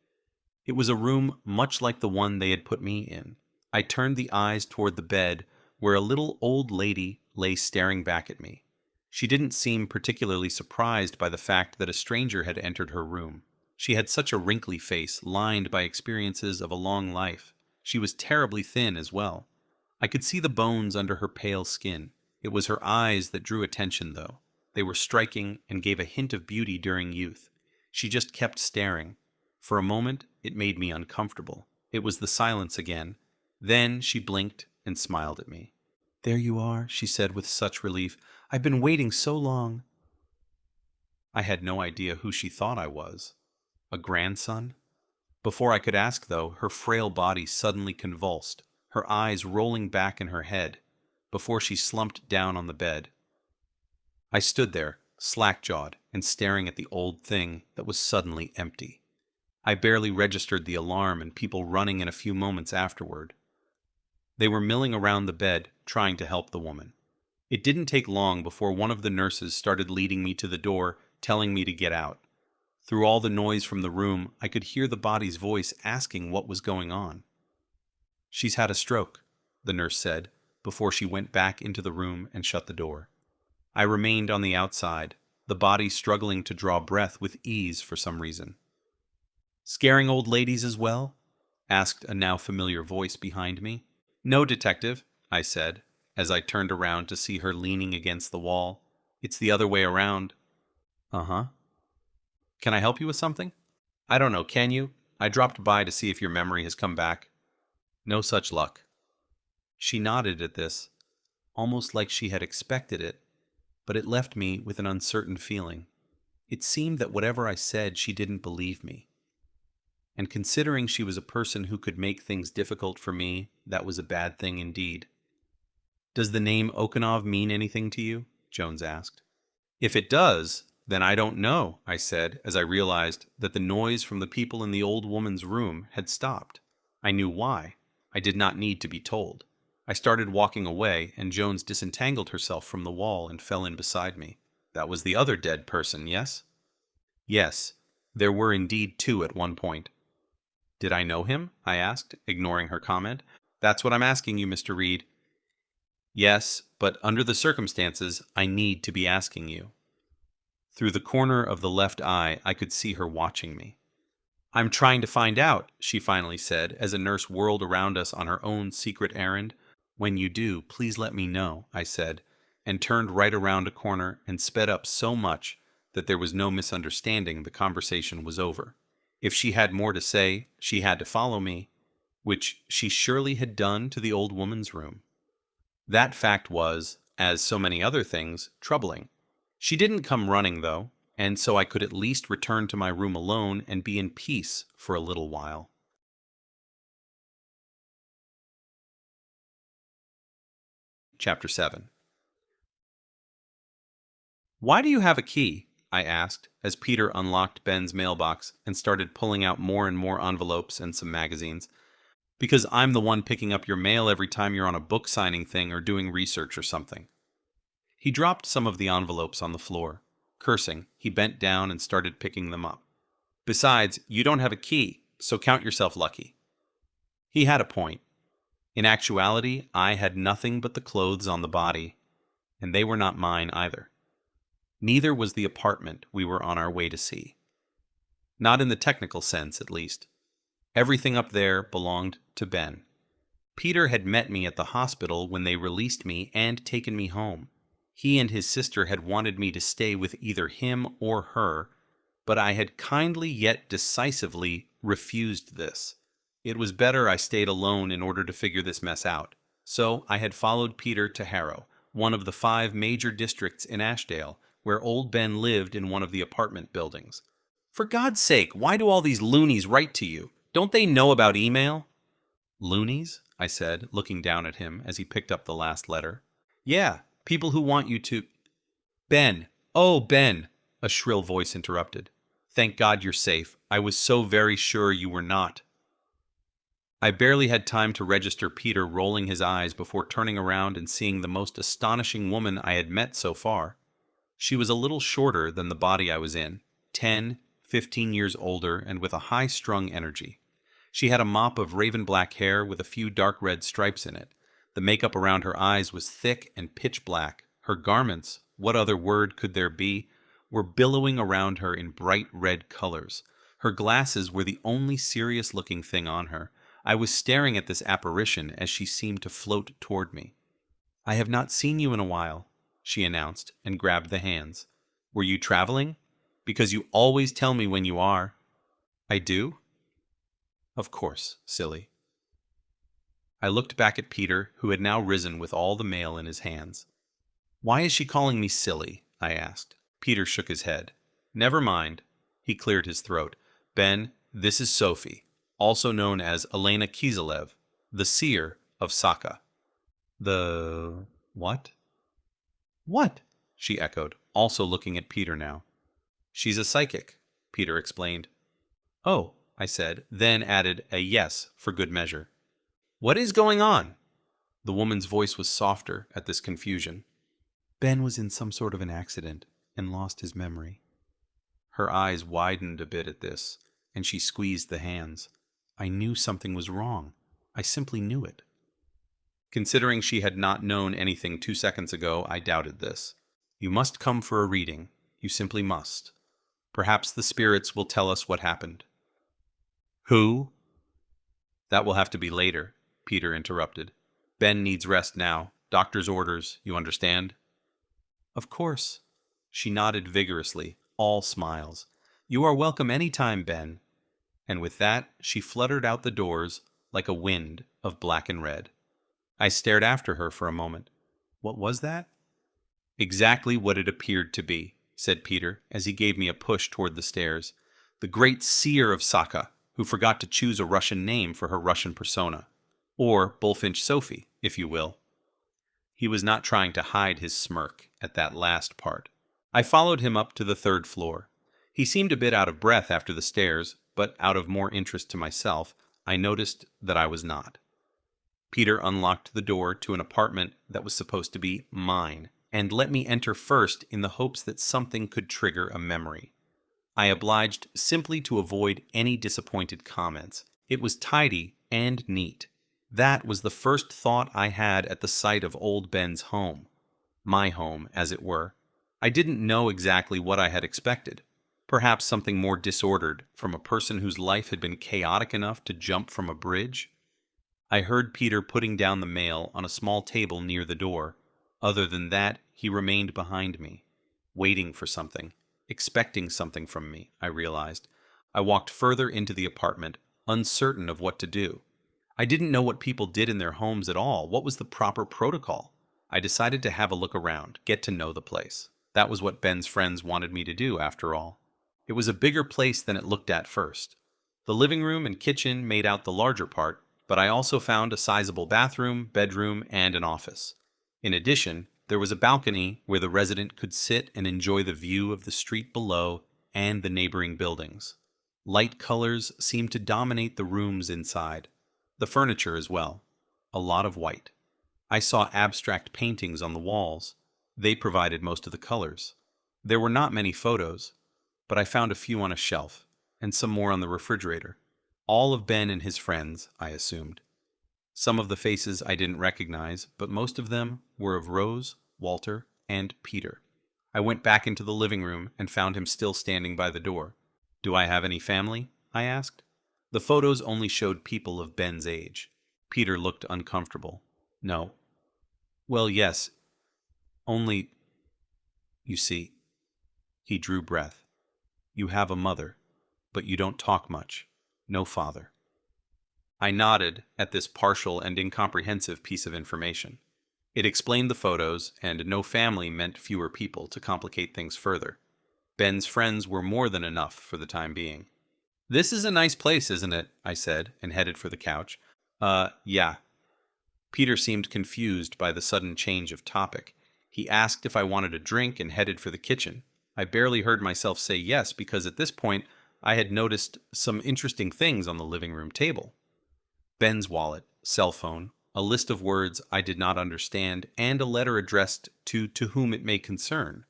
It was a room much like the one they had put me in. I turned the eyes toward the bed where a little old lady lay staring back at me. She didn't seem particularly surprised by the fact that a stranger had entered her room. She had such a wrinkly face, lined by experiences of a long life. She was terribly thin as well. I could see the bones under her pale skin. It was her eyes that drew attention, though. They were striking and gave a hint of beauty during youth. She just kept staring. For a moment, it made me uncomfortable. It was the silence again. Then she blinked and smiled at me. "There you are," she said with such relief. "I've been waiting so long." I had no idea who she thought I was. A grandson? Before I could ask, though, her frail body suddenly convulsed, her eyes rolling back in her head, before she slumped down on the bed. I stood there, slack-jawed, and staring at the old thing that was suddenly empty. I barely registered the alarm and people running in a few moments afterward. They were milling around the bed, trying to help the woman. It didn't take long before one of the nurses started leading me to the door, telling me to get out. Through all the noise from the room, I could hear the body's voice asking what was going on. "She's had a stroke," the nurse said, before she went back into the room and shut the door. I remained on the outside, the body struggling to draw breath with ease for some reason. "Scaring old ladies as well?" asked a now familiar voice behind me. "No, detective," I said, as I turned around to see her leaning against the wall. "It's the other way around." "Uh-huh. Can I help you with something?" "I don't know, can you? I dropped by to see if your memory has come back." "No such luck." She nodded at this, almost like she had expected it, but it left me with an uncertain feeling. It seemed that whatever I said, she didn't believe me. And considering she was a person who could make things difficult for me, that was a bad thing indeed. "Does the name Okanov mean anything to you?" Jones asked. "If it does, then I don't know," I said, as I realized that the noise from the people in the old woman's room had stopped. I knew why. I did not need to be told. I started walking away, and Jones disentangled herself from the wall and fell in beside me. "That was the other dead person, yes?" "Yes, there were indeed two at one point." "Did I know him?" I asked, ignoring her comment. "That's what I'm asking you, Mr. Reed." "Yes, but under the circumstances, I need to be asking you." Through the corner of the left eye, I could see her watching me. "I'm trying to find out," she finally said, as a nurse whirled around us on her own secret errand. "When you do, please let me know," I said, and turned right around a corner and sped up so much that there was no misunderstanding the conversation was over. If she had more to say, she had to follow me, which she surely had done to the old woman's room. That fact was, as so many other things, troubling. She didn't come running, though, and so I could at least return to my room alone and be in peace for a little while. Chapter 7. "Why do you have a key?" I asked, as Peter unlocked Ben's mailbox and started pulling out more and more envelopes and some magazines. Because I'm the one picking up your mail every time you're on a book signing thing or doing research or something. He dropped some of the envelopes on the floor. Cursing, he bent down and started picking them up. Besides, you don't have a key, so count yourself lucky. He had a point. In actuality, I had nothing but the clothes on the body, and they were not mine either. Neither was the apartment we were on our way to see. Not in the technical sense, at least. Everything up there belonged to Ben. Peter had met me at the hospital when they released me and taken me home. He and his sister had wanted me to stay with either him or her, but I had kindly yet decisively refused this. It was better I stayed alone in order to figure this mess out. So I had followed Peter to Harrow, one of the 5 major districts in Ashdale, where old Ben lived in one of the apartment buildings. For God's sake, why do all these loonies write to you? Don't they know about email? Loonies? I said, looking down at him as he picked up the last letter. Yeah, people who want you to... Ben! Oh, Ben! A shrill voice interrupted. Thank God you're safe. I was so very sure you were not. I barely had time to register Peter rolling his eyes before turning around and seeing the most astonishing woman I had met so far. She was a little shorter than the body I was in, 10, 15 years older, and with a high-strung energy. She had a mop of raven-black hair with a few dark red stripes in it. The makeup around her eyes was thick and pitch black. Her garments, what other word could there be, were billowing around her in bright red colors. Her glasses were the only serious-looking thing on her. I was staring at this apparition as she seemed to float toward me. I have not seen you in a while, she announced, and grabbed the hands. Were you traveling? Because you always tell me when you are. I do? Of course, silly. I looked back at Peter, who had now risen with all the mail in his hands. Why is she calling me silly? I asked. Peter shook his head. Never mind. He cleared his throat. Ben, this is Sophie, also known as Elena Kiselev, the seer of Saka. The... what? What? She echoed, also looking at Peter now. She's a psychic, Peter explained. Oh, I said, then added a yes for good measure. What is going on? The woman's voice was softer at this confusion. Ben was in some sort of an accident and lost his memory. Her eyes widened a bit at this, and she squeezed the hands. I knew something was wrong. I simply knew it. Considering she had not known anything 2 seconds ago, I doubted this. You must come for a reading. You simply must. Perhaps the spirits will tell us what happened. Who? That will have to be later, Peter interrupted. Ben needs rest now. Doctor's orders, you understand? Of course. She nodded vigorously, all smiles. You are welcome any time, Ben. And with that, she fluttered out the doors like a wind of black and red. I stared after her for a moment. What was that? Exactly what it appeared to be, said Peter, as he gave me a push toward the stairs. The great seer of Saka, who forgot to choose a Russian name for her Russian persona. Or Bullfinch Sophie, if you will. He was not trying to hide his smirk at that last part. I followed him up to the 3rd floor. He seemed a bit out of breath after the stairs, but out of more interest to myself, I noticed that I was not. Peter unlocked the door to an apartment that was supposed to be mine, and let me enter first in the hopes that something could trigger a memory. I obliged simply to avoid any disappointed comments. It was tidy and neat. That was the first thought I had at the sight of old Ben's home. My home, as it were. I didn't know exactly what I had expected. Perhaps something more disordered from a person whose life had been chaotic enough to jump from a bridge. I heard Peter putting down the mail on a small table near the door. Other than that, he remained behind me, waiting for something, expecting something from me, I realized. I walked further into the apartment, uncertain of what to do. I didn't know what people did in their homes at all. What was the proper protocol? I decided to have a look around, get to know the place. That was what Ben's friends wanted me to do, after all. It was a bigger place than it looked at first. The living room and kitchen made out the larger part, but I also found a sizable bathroom, bedroom, and an office. In addition, There was a balcony where the resident could sit and enjoy the view of the street below and the neighboring buildings. Light colors seemed to dominate the rooms inside, the furniture as well, a lot of white. I saw abstract paintings on the walls. They provided most of the colors. There were not many photos, but I found a few on a shelf, and some more on the refrigerator. All of Ben and his friends, I assumed. Some of the faces I didn't recognize, but most of them were of Rose, Walter, and Peter. I went back into the living room and found him still standing by the door. "Do I have any family?" I asked. The photos only showed people of Ben's age. Peter looked uncomfortable. "No." "Well, yes. Only, you see." He drew breath. "You have a mother, but you don't talk much. No father." I nodded at this partial and incomprehensive piece of information. It explained the photos, and no family meant fewer people to complicate things further. Ben's friends were more than enough for the time being. "This is a nice place, isn't it?" I said, and headed for the couch. Yeah." Peter seemed confused by the sudden change of topic. He asked if I wanted a drink and headed for the kitchen. I barely heard myself say yes, because at this point I had noticed some interesting things on the living room table. Ben's wallet, cell phone, a list of words I did not understand, and a letter addressed to whom it may concern.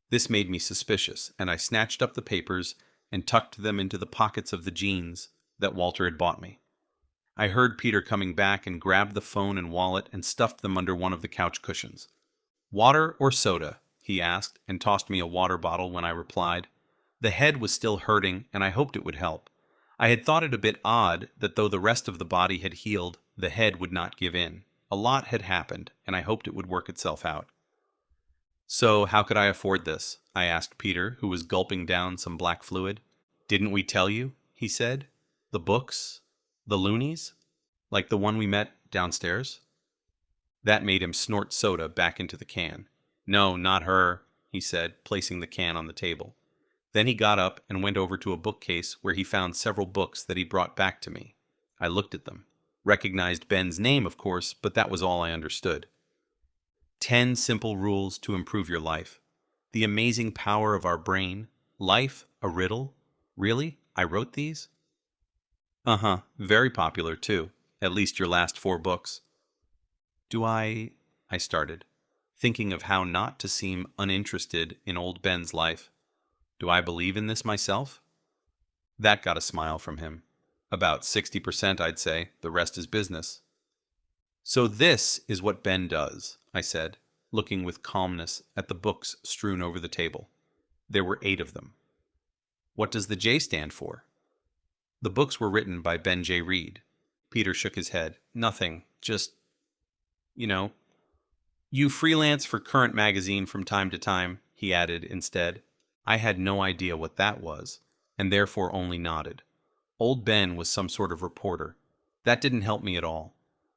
This made me suspicious, and I snatched up the papers and tucked them into the pockets of the jeans that Walter had bought me. I heard Peter coming back and grabbed the phone and wallet and stuffed them under one of the couch cushions. "Water or soda?" he asked, and tossed me a water bottle when I replied. The head was still hurting, and I hoped it would help. I had thought it a bit odd that though the rest of the body had healed, the head would not give in. A lot had happened, and I hoped it would work itself out. "So, how could I afford this?" I asked Peter, who was gulping down some black fluid. "Didn't we tell you?" he said. "The books? The loonies? Like the one we met downstairs?" That made him snort soda back into the can. "No, not her," he said, placing the can on the table. Then he got up and went over to a bookcase where he found several books that he brought back to me. I looked at them. Recognized Ben's name, of course, but that was all I understood. 10 Simple Rules to Improve Your Life. The Amazing Power of Our Brain. Life, a Riddle. Really? I wrote these? Uh-huh. Very popular, too. At least your last 4 books. I started, thinking of how not to seem uninterested in old Ben's life. Do I believe in this myself? That got a smile from him. About 60%, I'd say. The rest is business. "So this is what Ben does," I said, looking with calmness at the books strewn over the table. There were 8 of them. "What does the J stand for?" "The books were written by Ben J. Reed." Peter shook his head. "Nothing. Just, you freelance for Current magazine from time to time," he added instead. I had no idea what that was, and therefore only nodded. Old Ben was some sort of reporter. That didn't help me at all.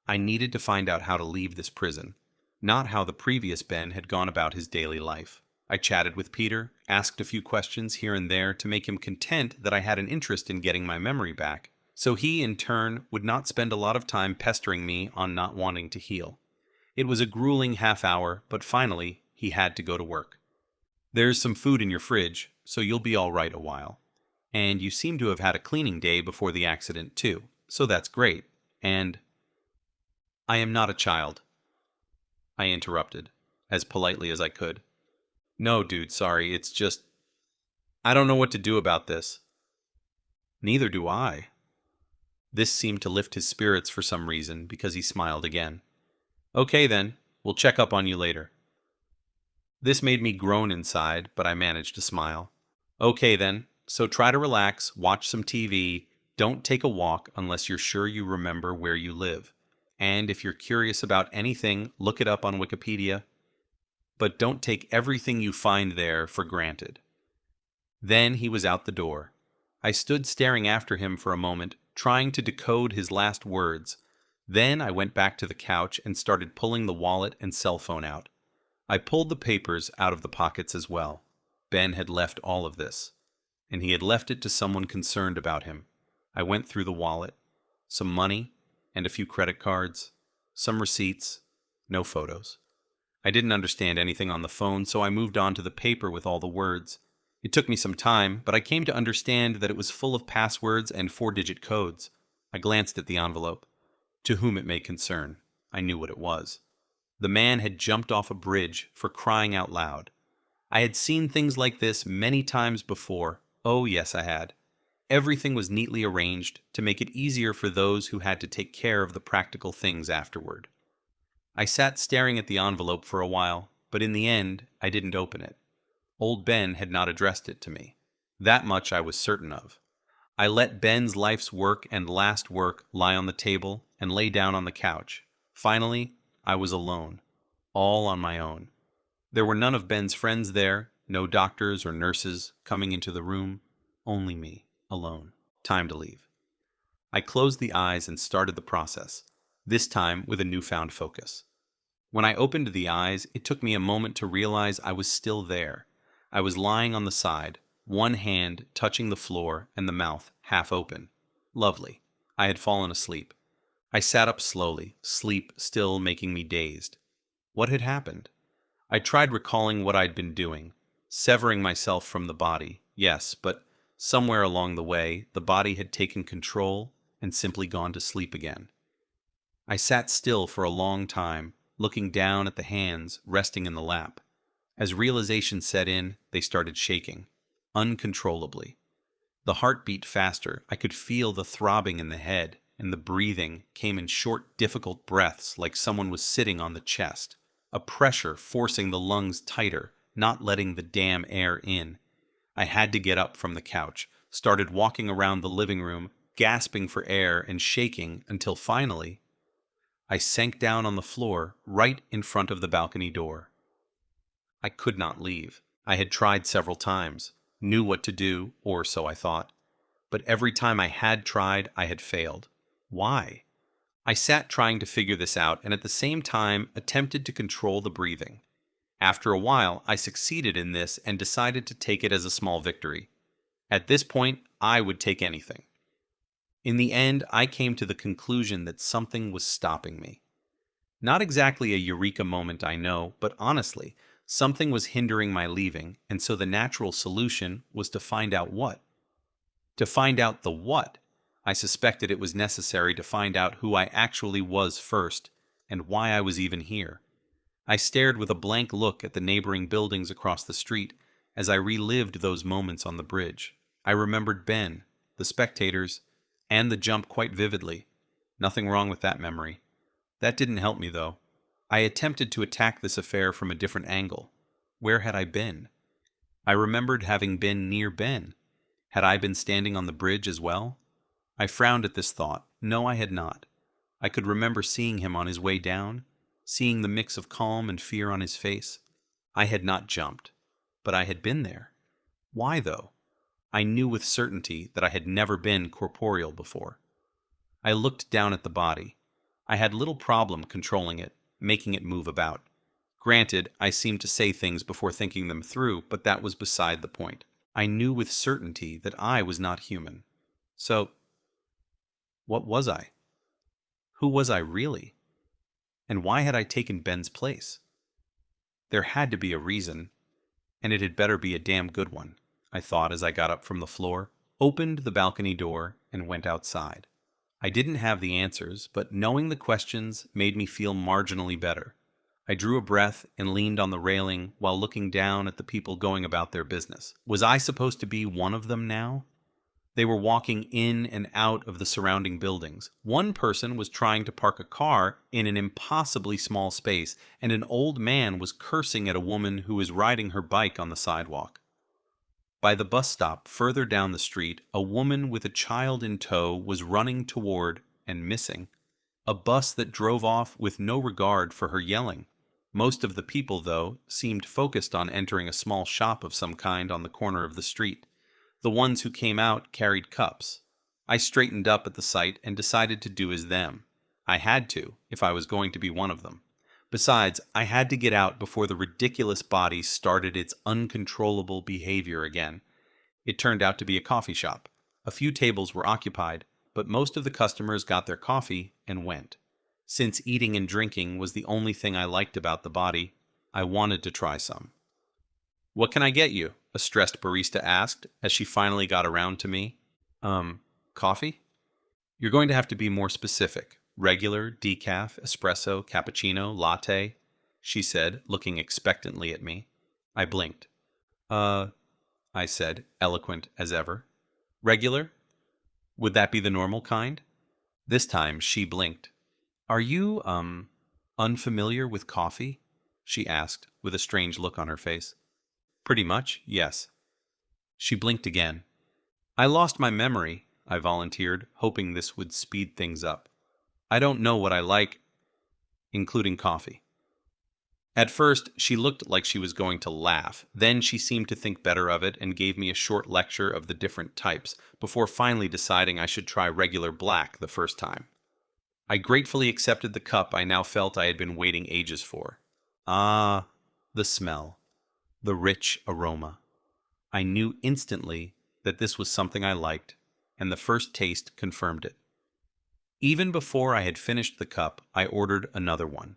I needed to find out how to leave this prison, not how the previous Ben had gone about his daily life. I chatted with Peter, asked a few questions here and there to make him content that I had an interest in getting my memory back, so he, in turn, would not spend a lot of time pestering me on not wanting to heal. It was a grueling half hour, but finally, he had to go to work. "There's some food in your fridge, so you'll be all right a while. And you seem to have had a cleaning day before the accident, too, so that's great. And—" "I am not a child," I interrupted, as politely as I could. "No, dude, sorry, it's just... I don't know what to do about this." "Neither do I." This seemed to lift his spirits for some reason, because he smiled again. "Okay then, we'll check up on you later." This made me groan inside, but I managed to smile. "Okay then, so try to relax, watch some TV, don't take a walk unless you're sure you remember where you live. And if you're curious about anything, look it up on Wikipedia. But don't take everything you find there for granted." Then he was out the door. I stood staring after him for a moment, trying to decode his last words. Then I went back to the couch and started pulling the wallet and cell phone out. I pulled the papers out of the pockets as well. Ben had left all of this, and he had left it to someone concerned about him. I went through the wallet. Some money and a few credit cards, some receipts, no photos. I didn't understand anything on the phone, so I moved on to the paper with all the words. It took me some time, but I came to understand that it was full of passwords and four-digit codes. I glanced at the envelope. To whom it may concern. I knew what it was. The man had jumped off a bridge, for crying out loud. I had seen things like this many times before. Oh, yes, I had. Everything was neatly arranged to make it easier for those who had to take care of the practical things afterward. I sat staring at the envelope for a while, but in the end, I didn't open it. Old Ben had not addressed it to me. That much I was certain of. I let Ben's life's work and last work lie on the table and lay down on the couch. Finally, I was alone. All on my own. There were none of Ben's friends there, no doctors or nurses coming into the room. Only me, alone. Time to leave. I closed the eyes and started the process, this time with a newfound focus. When I opened the eyes, it took me a moment to realize I was still there. I was lying on the side, one hand touching the floor and the mouth half open. Lovely. I had fallen asleep. I sat up slowly, sleep still making me dazed. What had happened? I tried recalling what I'd been doing, severing myself from the body, yes, but somewhere along the way, the body had taken control and simply gone to sleep again. I sat still for a long time, looking down at the hands resting in the lap. As realization set in, they started shaking, uncontrollably. The heart beat faster. I could feel the throbbing in the head, and the breathing came in short, difficult breaths like someone was sitting on the chest, a pressure forcing the lungs tighter, not letting the damn air in. I had to get up from the couch, started walking around the living room, gasping for air and shaking until finally, I sank down on the floor right in front of the balcony door. I could not leave. I had tried several times, knew what to do, or so I thought. But every time I had tried, I had failed. Why? I sat trying to figure this out and at the same time attempted to control the breathing. After a while, I succeeded in this and decided to take it as a small victory. At this point, I would take anything. In the end, I came to the conclusion that something was stopping me. Not exactly a eureka moment, I know, but honestly, something was hindering my leaving, and so the natural solution was to find out what. To find out the what, I suspected it was necessary to find out who I actually was first, and why I was even here. I stared with a blank look at the neighboring buildings across the street as I relived those moments on the bridge. I remembered Ben, the spectators, and the jump quite vividly. Nothing wrong with that memory. That didn't help me, though. I attempted to attack this affair from a different angle. Where had I been? I remembered having been near Ben. Had I been standing on the bridge as well? I frowned at this thought. No, I had not. I could remember seeing him on his way down, seeing the mix of calm and fear on his face. I had not jumped, but I had been there. Why, though? I knew with certainty that I had never been corporeal before. I looked down at the body. I had little problem controlling it, making it move about. Granted, I seemed to say things before thinking them through, but that was beside the point. I knew with certainty that I was not human. So, what was I? Who was I really? And why had I taken Ben's place? There had to be a reason, and it had better be a damn good one, I thought as I got up from the floor, opened the balcony door, and went outside. I didn't have the answers, but knowing the questions made me feel marginally better. I drew a breath and leaned on the railing while looking down at the people going about their business. Was I supposed to be one of them now? They were walking in and out of the surrounding buildings. One person was trying to park a car in an impossibly small space, and an old man was cursing at a woman who was riding her bike on the sidewalk. By the bus stop further down the street, a woman with a child in tow was running toward and missing a bus that drove off with no regard for her yelling. Most of the people, though, seemed focused on entering a small shop of some kind on the corner of the street. The ones who came out carried cups. I straightened up at the sight and decided to do as them. I had to, if I was going to be one of them. Besides, I had to get out before the ridiculous body started its uncontrollable behavior again. It turned out to be a coffee shop. A few tables were occupied, but most of the customers got their coffee and went. Since eating and drinking was the only thing I liked about the body, I wanted to try some. "What can I get you?" a stressed barista asked as she finally got around to me. Coffee?" "You're going to have to be more specific. Regular, decaf, espresso, cappuccino, latte," she said, looking expectantly at me. I blinked. I said, eloquent as ever. "Regular? Would that be the normal kind?" This time she blinked. "Are you, unfamiliar with coffee?" she asked, with a strange look on her face. "Pretty much, yes." She blinked again. "I lost my memory," I volunteered, hoping this would speed things up. "I don't know what I like, including coffee." At first, she looked like she was going to laugh. Then she seemed to think better of it and gave me a short lecture of the different types, before finally deciding I should try regular black the first time. I gratefully accepted the cup I now felt I had been waiting ages for. Ah, the smell. The rich aroma. I knew instantly that this was something I liked, and the first taste confirmed it. Even before I had finished the cup, I ordered another one,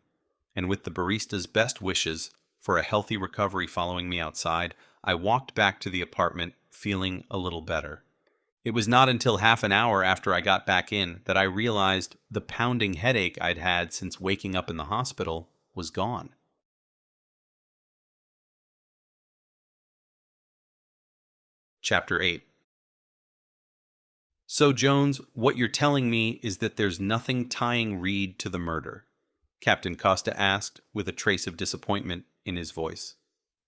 and with the barista's best wishes for a healthy recovery following me outside, I walked back to the apartment feeling a little better. It was not until half an hour after I got back in that I realized the pounding headache I'd had since waking up in the hospital was gone. Chapter 8. "So, Jones, what you're telling me is that there's nothing tying Reed to the murder?" Captain Costa asked, with a trace of disappointment in his voice.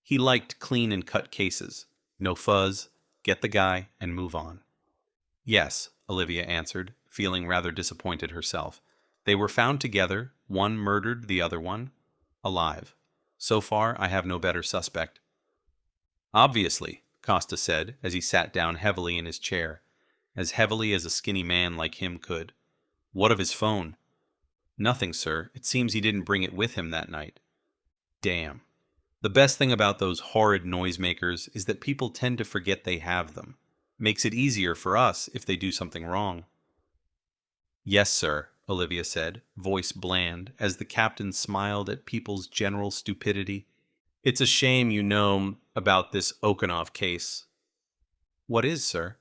He liked clean and cut cases. No fuzz, get the guy, and move on. "Yes," Olivia answered, feeling rather disappointed herself. "They were found together, one murdered the other one, alive. So far, I have no better suspect." "Obviously," Costa said, as he sat down heavily in his chair, as heavily as a skinny man like him could. "What of his phone?" "Nothing, sir. It seems he didn't bring it with him that night." "Damn. The best thing about those horrid noisemakers is that people tend to forget they have them. Makes it easier for us if they do something wrong." "Yes, sir," Olivia said, voice bland, as the captain smiled at people's general stupidity. "It's a shame you know about this Okanov case." "What is, sir?"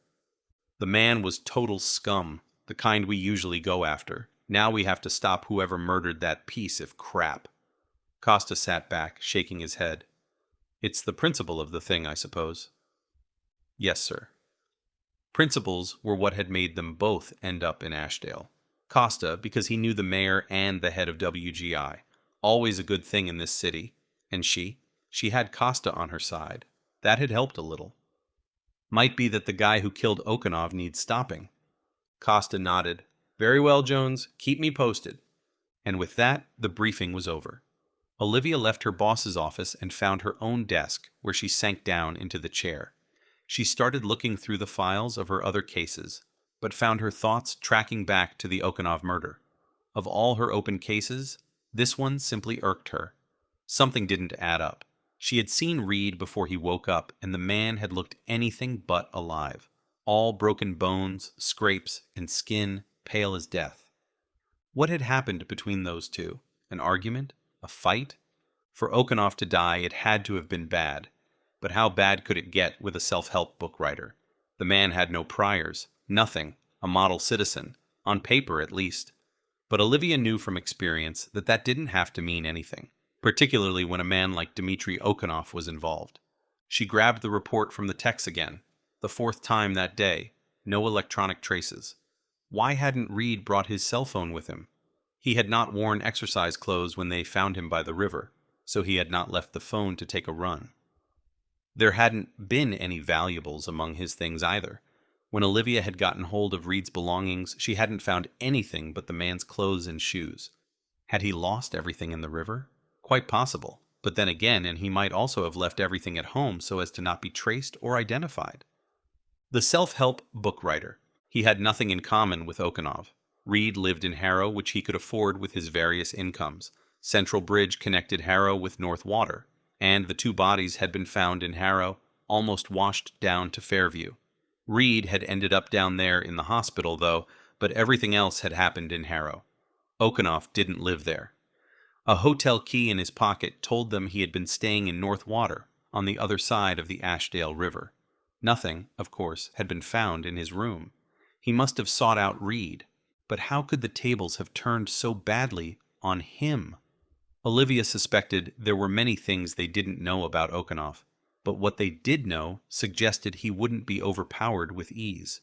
"The man was total scum, the kind we usually go after. Now we have to stop whoever murdered that piece of crap." Costa sat back, shaking his head. "It's the principle of the thing, I suppose." "Yes, sir." Principles were what had made them both end up in Ashdale. Costa, because he knew the mayor and the head of WGI. Always a good thing in this city. And she had Costa on her side. That had helped a little. "Might be that the guy who killed Okanov needs stopping." Costa nodded. "Very well, Jones. Keep me posted." And with that, the briefing was over. Olivia left her boss's office and found her own desk, where she sank down into the chair. She started looking through the files of her other cases, but found her thoughts tracking back to the Okanov murder. Of all her open cases, this one simply irked her. Something didn't add up. She had seen Reed before he woke up, and the man had looked anything but alive. All broken bones, scrapes, and skin pale as death. What had happened between those two? An argument? A fight? For Okanov to die, it had to have been bad. But how bad could it get with a self-help book writer? The man had no priors, nothing, a model citizen, on paper at least. But Olivia knew from experience that that didn't have to mean anything, particularly when a man like Dmitry Okanov was involved. She grabbed the report from the techs again. The fourth time that day. No electronic traces. Why hadn't Reed brought his cell phone with him? He had not worn exercise clothes when they found him by the river, so he had not left the phone to take a run. There hadn't been any valuables among his things either. When Olivia had gotten hold of Reed's belongings, she hadn't found anything but the man's clothes and shoes. Had he lost everything in the river? Quite possible. But then again, and he might also have left everything at home so as to not be traced or identified. The self-help book writer. He had nothing in common with Okanov. Reed lived in Harrow, which he could afford with his various incomes. Central Bridge connected Harrow with North Water, and the two bodies had been found in Harrow, almost washed down to Fairview. Reed had ended up down there in the hospital, though, but everything else had happened in Harrow. Okanov didn't live there. A hotel key in his pocket told them he had been staying in North Water, on the other side of the Ashdale River. Nothing, of course, had been found in his room. He must have sought out Reed. But how could the tables have turned so badly on him? Olivia suspected there were many things they didn't know about Okanoff, but what they did know suggested he wouldn't be overpowered with ease.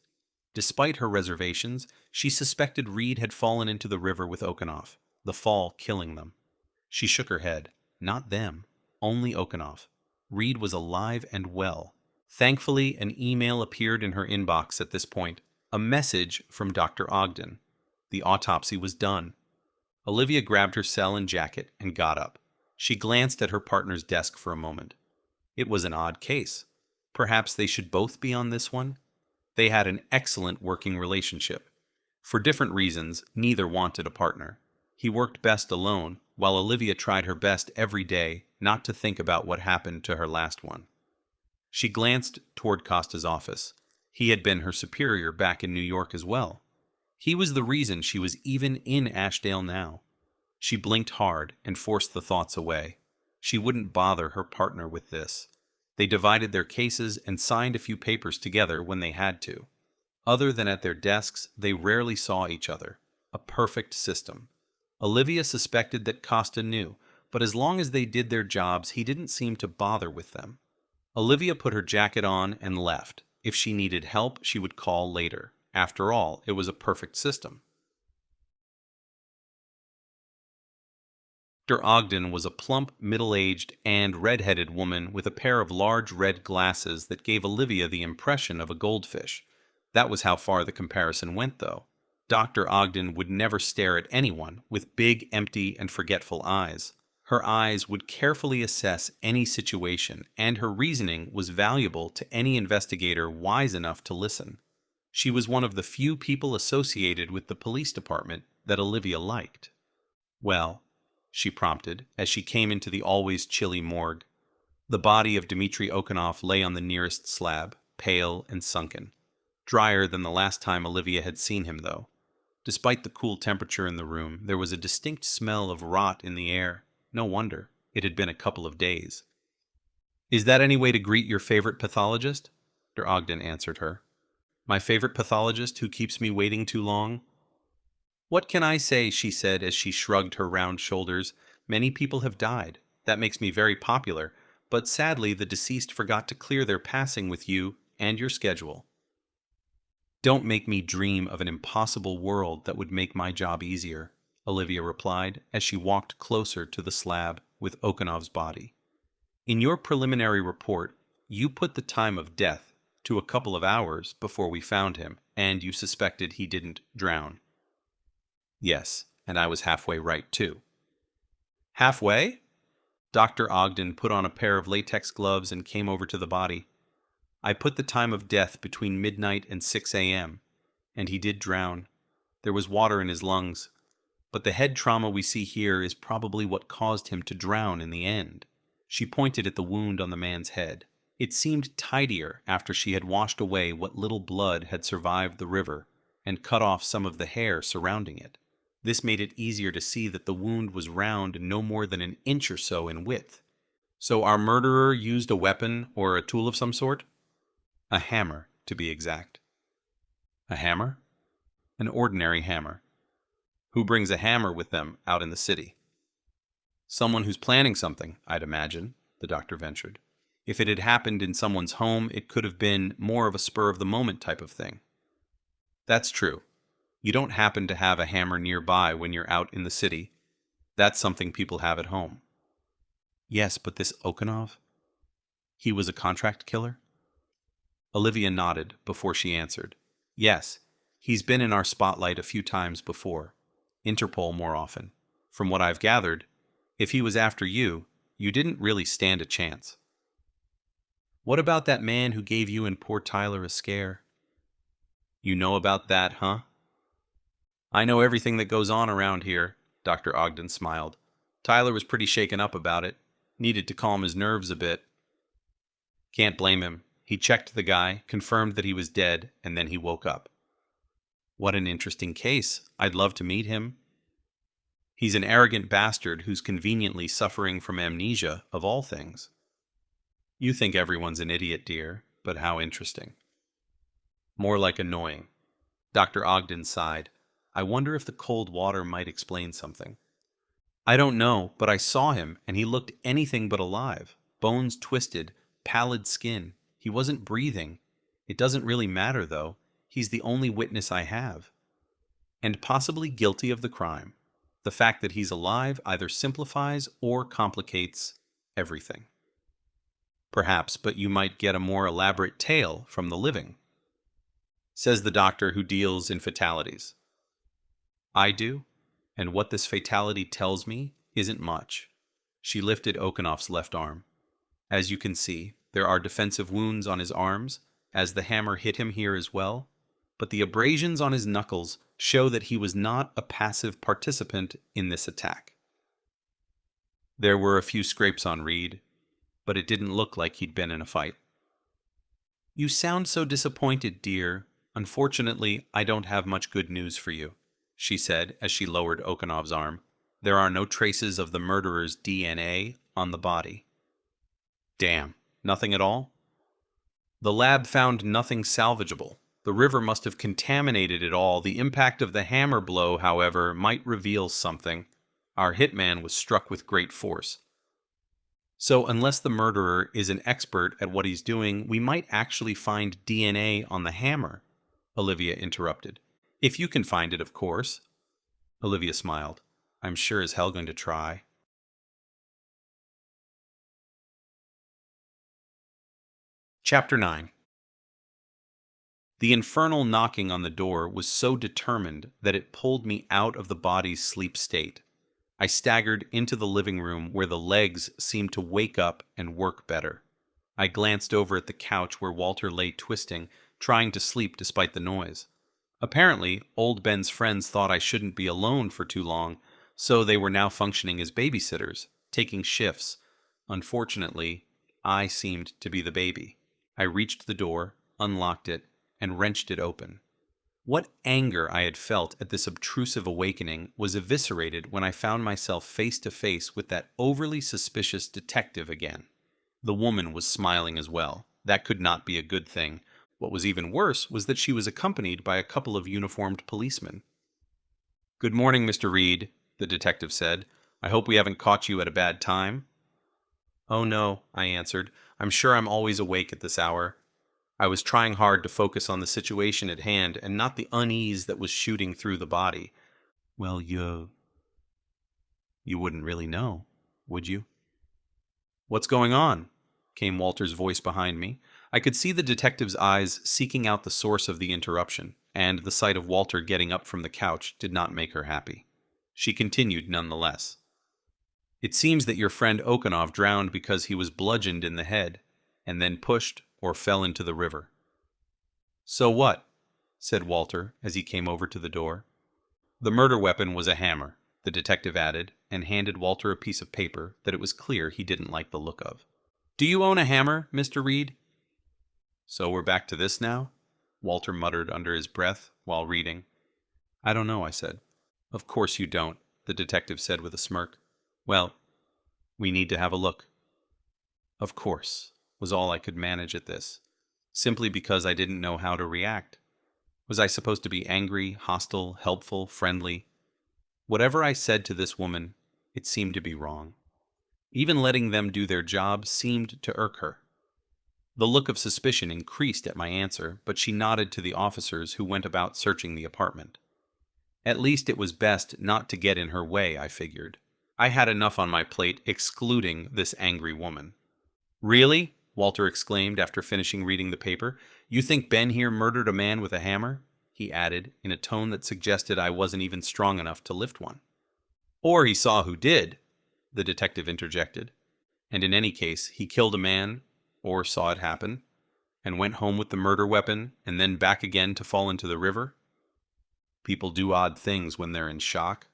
Despite her reservations, she suspected Reed had fallen into the river with Okanoff, the fall killing them. She shook her head. Not them. Only Okanoff. Reed was alive and well. Thankfully, an email appeared in her inbox at this point. A message from Dr. Ogden. The autopsy was done. Olivia grabbed her cell and jacket and got up. She glanced at her partner's desk for a moment. It was an odd case. Perhaps they should both be on this one? They had an excellent working relationship. For different reasons, neither wanted a partner. He worked best alone, while Olivia tried her best every day not to think about what happened to her last one. She glanced toward Costa's office. He had been her superior back in New York as well. He was the reason she was even in Ashdale now. She blinked hard and forced the thoughts away. She wouldn't bother her partner with this. They divided their cases and signed a few papers together when they had to. Other than at their desks, they rarely saw each other. A perfect system. Olivia suspected that Costa knew, but as long as they did their jobs, he didn't seem to bother with them. Olivia put her jacket on and left. If she needed help, she would call later. After all, it was a perfect system. Dr. Ogden was a plump, middle-aged, and red-headed woman with a pair of large red glasses that gave Olivia the impression of a goldfish. That was how far the comparison went, though. Dr. Ogden would never stare at anyone with big, empty, and forgetful eyes. Her eyes would carefully assess any situation, and her reasoning was valuable to any investigator wise enough to listen. She was one of the few people associated with the police department that Olivia liked. "Well," she prompted, as she came into the always chilly morgue. The body of Dmitri Okanoff lay on the nearest slab, pale and sunken. Drier than the last time Olivia had seen him, though. Despite the cool temperature in the room, there was a distinct smell of rot in the air. No wonder. It had been a couple of days. "Is that any way to greet your favorite pathologist?" Dr. Ogden answered her. "My favorite pathologist who keeps me waiting too long?" "What can I say?" she said as she shrugged her round shoulders. "Many people have died. That makes me very popular, but sadly the deceased forgot to clear their passing with you and your schedule." "Don't make me dream of an impossible world that would make my job easier," Olivia replied as she walked closer to the slab with Okanoff's body. "In your preliminary report, you put the time of death to a couple of hours before we found him, and you suspected he didn't drown." "Yes, and I was halfway right, too." "Halfway?" Dr. Ogden put on a pair of latex gloves and came over to the body. "I put the time of death between midnight and 6 a.m., and he did drown. There was water in his lungs. But the head trauma we see here is probably what caused him to drown in the end." She pointed at the wound on the man's head. It seemed tidier after she had washed away what little blood had survived the river and cut off some of the hair surrounding it. This made it easier to see that the wound was round no more than an inch or so in width. "So our murderer used a weapon or a tool of some sort?" "A hammer, to be exact." "A hammer?" "An ordinary hammer." "Who brings a hammer with them out in the city?" "Someone who's planning something, I'd imagine," the doctor ventured. "If it had happened in someone's home, it could have been more of a spur-of-the-moment type of thing." "That's true. You don't happen to have a hammer nearby when you're out in the city. That's something people have at home." "Yes, but this Okanoff? He was a contract killer?" Olivia nodded before she answered. "Yes, he's been in our spotlight a few times before. Interpol more often. From what I've gathered, if he was after you, you didn't really stand a chance." "What about that man who gave you and poor Tyler a scare?" "You know about that, huh?" "I know everything that goes on around here," Dr. Ogden smiled. "Tyler was pretty shaken up about it. Needed to calm his nerves a bit." "Can't blame him. He checked the guy, confirmed that he was dead, and then he woke up." "What an interesting case. I'd love to meet him." He's an arrogant bastard who's conveniently suffering from amnesia, of all things. You think everyone's an idiot, dear, but how interesting. More like annoying. Dr. Ogden sighed. I wonder if the cold water might explain something. I don't know, but I saw him, and he looked anything but alive. Bones twisted, pallid skin. He wasn't breathing. It doesn't really matter, though. He's the only witness I have. And possibly guilty of the crime. The fact that he's alive either simplifies or complicates everything. Perhaps, but you might get a more elaborate tale from the living, says the doctor who deals in fatalities. I do, and what this fatality tells me isn't much. She lifted Okanoff's left arm. As you can see, there are defensive wounds on his arms, as the hammer hit him here as well, but the abrasions on his knuckles show that he was not a passive participant in this attack. There were a few scrapes on Reed, but it didn't look like he'd been in a fight. You sound so disappointed, dear. Unfortunately, I don't have much good news for you, she said as she lowered Okanoff's arm. There are no traces of the murderer's DNA on the body. Damn, nothing at all? The lab found nothing salvageable. The river must have contaminated it all. The impact of the hammer blow, however, might reveal something. Our hitman was struck with great force. So unless the murderer is an expert at what he's doing, we might actually find DNA on the hammer, Olivia interrupted. If you can find it, of course. Olivia smiled. I'm sure as hell going to try. Chapter 9. The infernal knocking on the door was so determined that it pulled me out of the body's sleep state. I staggered into the living room where the legs seemed to wake up and work better. I glanced over at the couch where Walter lay twisting, trying to sleep despite the noise. Apparently, old Ben's friends thought I shouldn't be alone for too long, so they were now functioning as babysitters, taking shifts. Unfortunately, I seemed to be the baby. I reached the door, unlocked it, and wrenched it open. What anger I had felt at this obtrusive awakening was eviscerated when I found myself face to face with that overly suspicious detective again. The woman was smiling as well. That could not be a good thing. What was even worse was that she was accompanied by a couple of uniformed policemen. Good morning, Mr. Reed, the detective said. I hope we haven't caught you at a bad time. Oh no, I answered. I'm sure I'm always awake at this hour. I was trying hard to focus on the situation at hand and not the unease that was shooting through the body. Well, you wouldn't really know, would you? What's going on? Came Walter's voice behind me. I could see the detective's eyes seeking out the source of the interruption, and the sight of Walter getting up from the couch did not make her happy. She continued nonetheless. It seems that your friend Okanoff drowned because he was bludgeoned in the head, and then pushed or fell into the river. So what? Said Walter as he came over to the door. The murder weapon was a hammer, the detective added, and handed Walter a piece of paper that it was clear he didn't like the look of. Do you own a hammer, Mr. Reed? So we're back to this now? Walter muttered under his breath while reading. I don't know, I said. Of course you don't, the detective said with a smirk. Well, we need to have a look. Of course, was all I could manage at this, simply because I didn't know how to react. Was I supposed to be angry, hostile, helpful, friendly? Whatever I said to this woman, it seemed to be wrong. Even letting them do their job seemed to irk her. The look of suspicion increased at my answer, but she nodded to the officers who went about searching the apartment. At least it was best not to get in her way, I figured. I had enough on my plate excluding this angry woman. Really? Walter exclaimed after finishing reading the paper. You think Ben here murdered a man with a hammer? He added, in a tone that suggested I wasn't even strong enough to lift one. Or he saw who did, the detective interjected. And in any case, he killed a man, or saw it happen, and went home with the murder weapon, and then back again to fall into the river? People do odd things when they're in shock.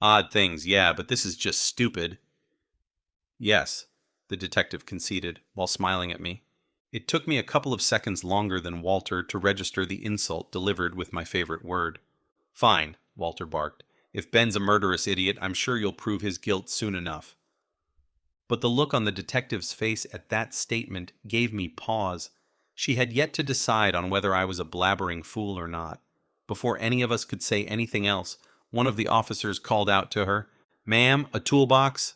Odd things, yeah, but this is just stupid. Yes, the detective conceded, while smiling at me. It took me a couple of seconds longer than Walter to register the insult delivered with my favorite word. Fine, Walter barked. If Ben's a murderous idiot, I'm sure you'll prove his guilt soon enough. But the look on the detective's face at that statement gave me pause. She had yet to decide on whether I was a blabbering fool or not. Before any of us could say anything else, one of the officers called out to her, "Ma'am, a toolbox?"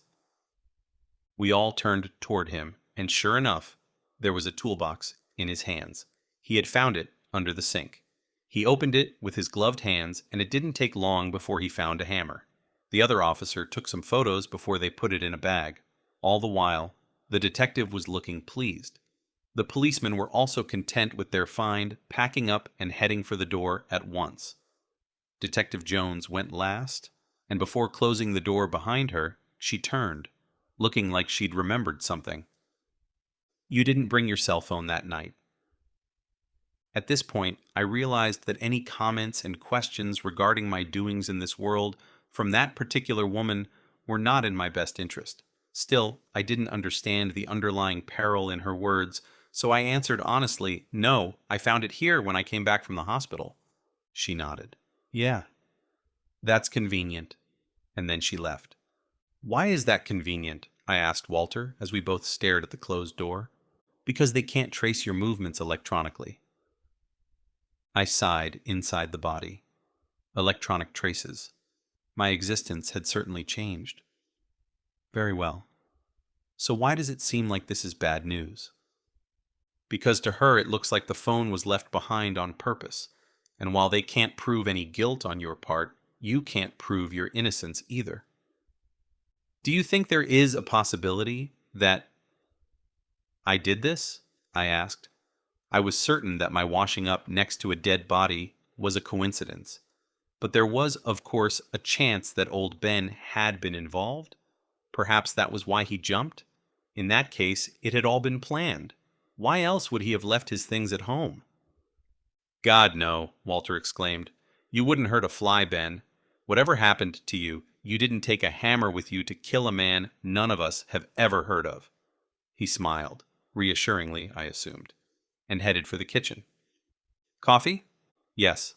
We all turned toward him, and sure enough, there was a toolbox in his hands. He had found it under the sink. He opened it with his gloved hands, and it didn't take long before he found a hammer. The other officer took some photos before they put it in a bag. All the while, the detective was looking pleased. The policemen were also content with their find, packing up and heading for the door at once. Detective Jones went last, and before closing the door behind her, she turned, looking like she'd remembered something. "You didn't bring your cell phone that night." At this point, I realized that any comments and questions regarding my doings in this world from that particular woman were not in my best interest. Still, I didn't understand the underlying peril in her words, so I answered honestly, "No, I found it here when I came back from the hospital." She nodded. "Yeah, that's convenient." And then she left. "Why is that convenient?" I asked Walter as we both stared at the closed door. "Because they can't trace your movements electronically." I sighed inside the body. Electronic traces. My existence had certainly changed. Very well. So why does it seem like this is bad news? Because to her it looks like the phone was left behind on purpose, and while they can't prove any guilt on your part, you can't prove your innocence either. Do you think there is a possibility that I did this? I asked. I was certain that my washing up next to a dead body was a coincidence, but there was, of course, a chance that old Ben had been involved. Perhaps that was why he jumped? In that case, it had all been planned. Why else would he have left his things at home? "God, no," Walter exclaimed. "You wouldn't hurt a fly, Ben. Whatever happened to you, you didn't take a hammer with you to kill a man none of us have ever heard of." He smiled, reassuringly, I assumed, and headed for the kitchen. "Coffee?" "Yes."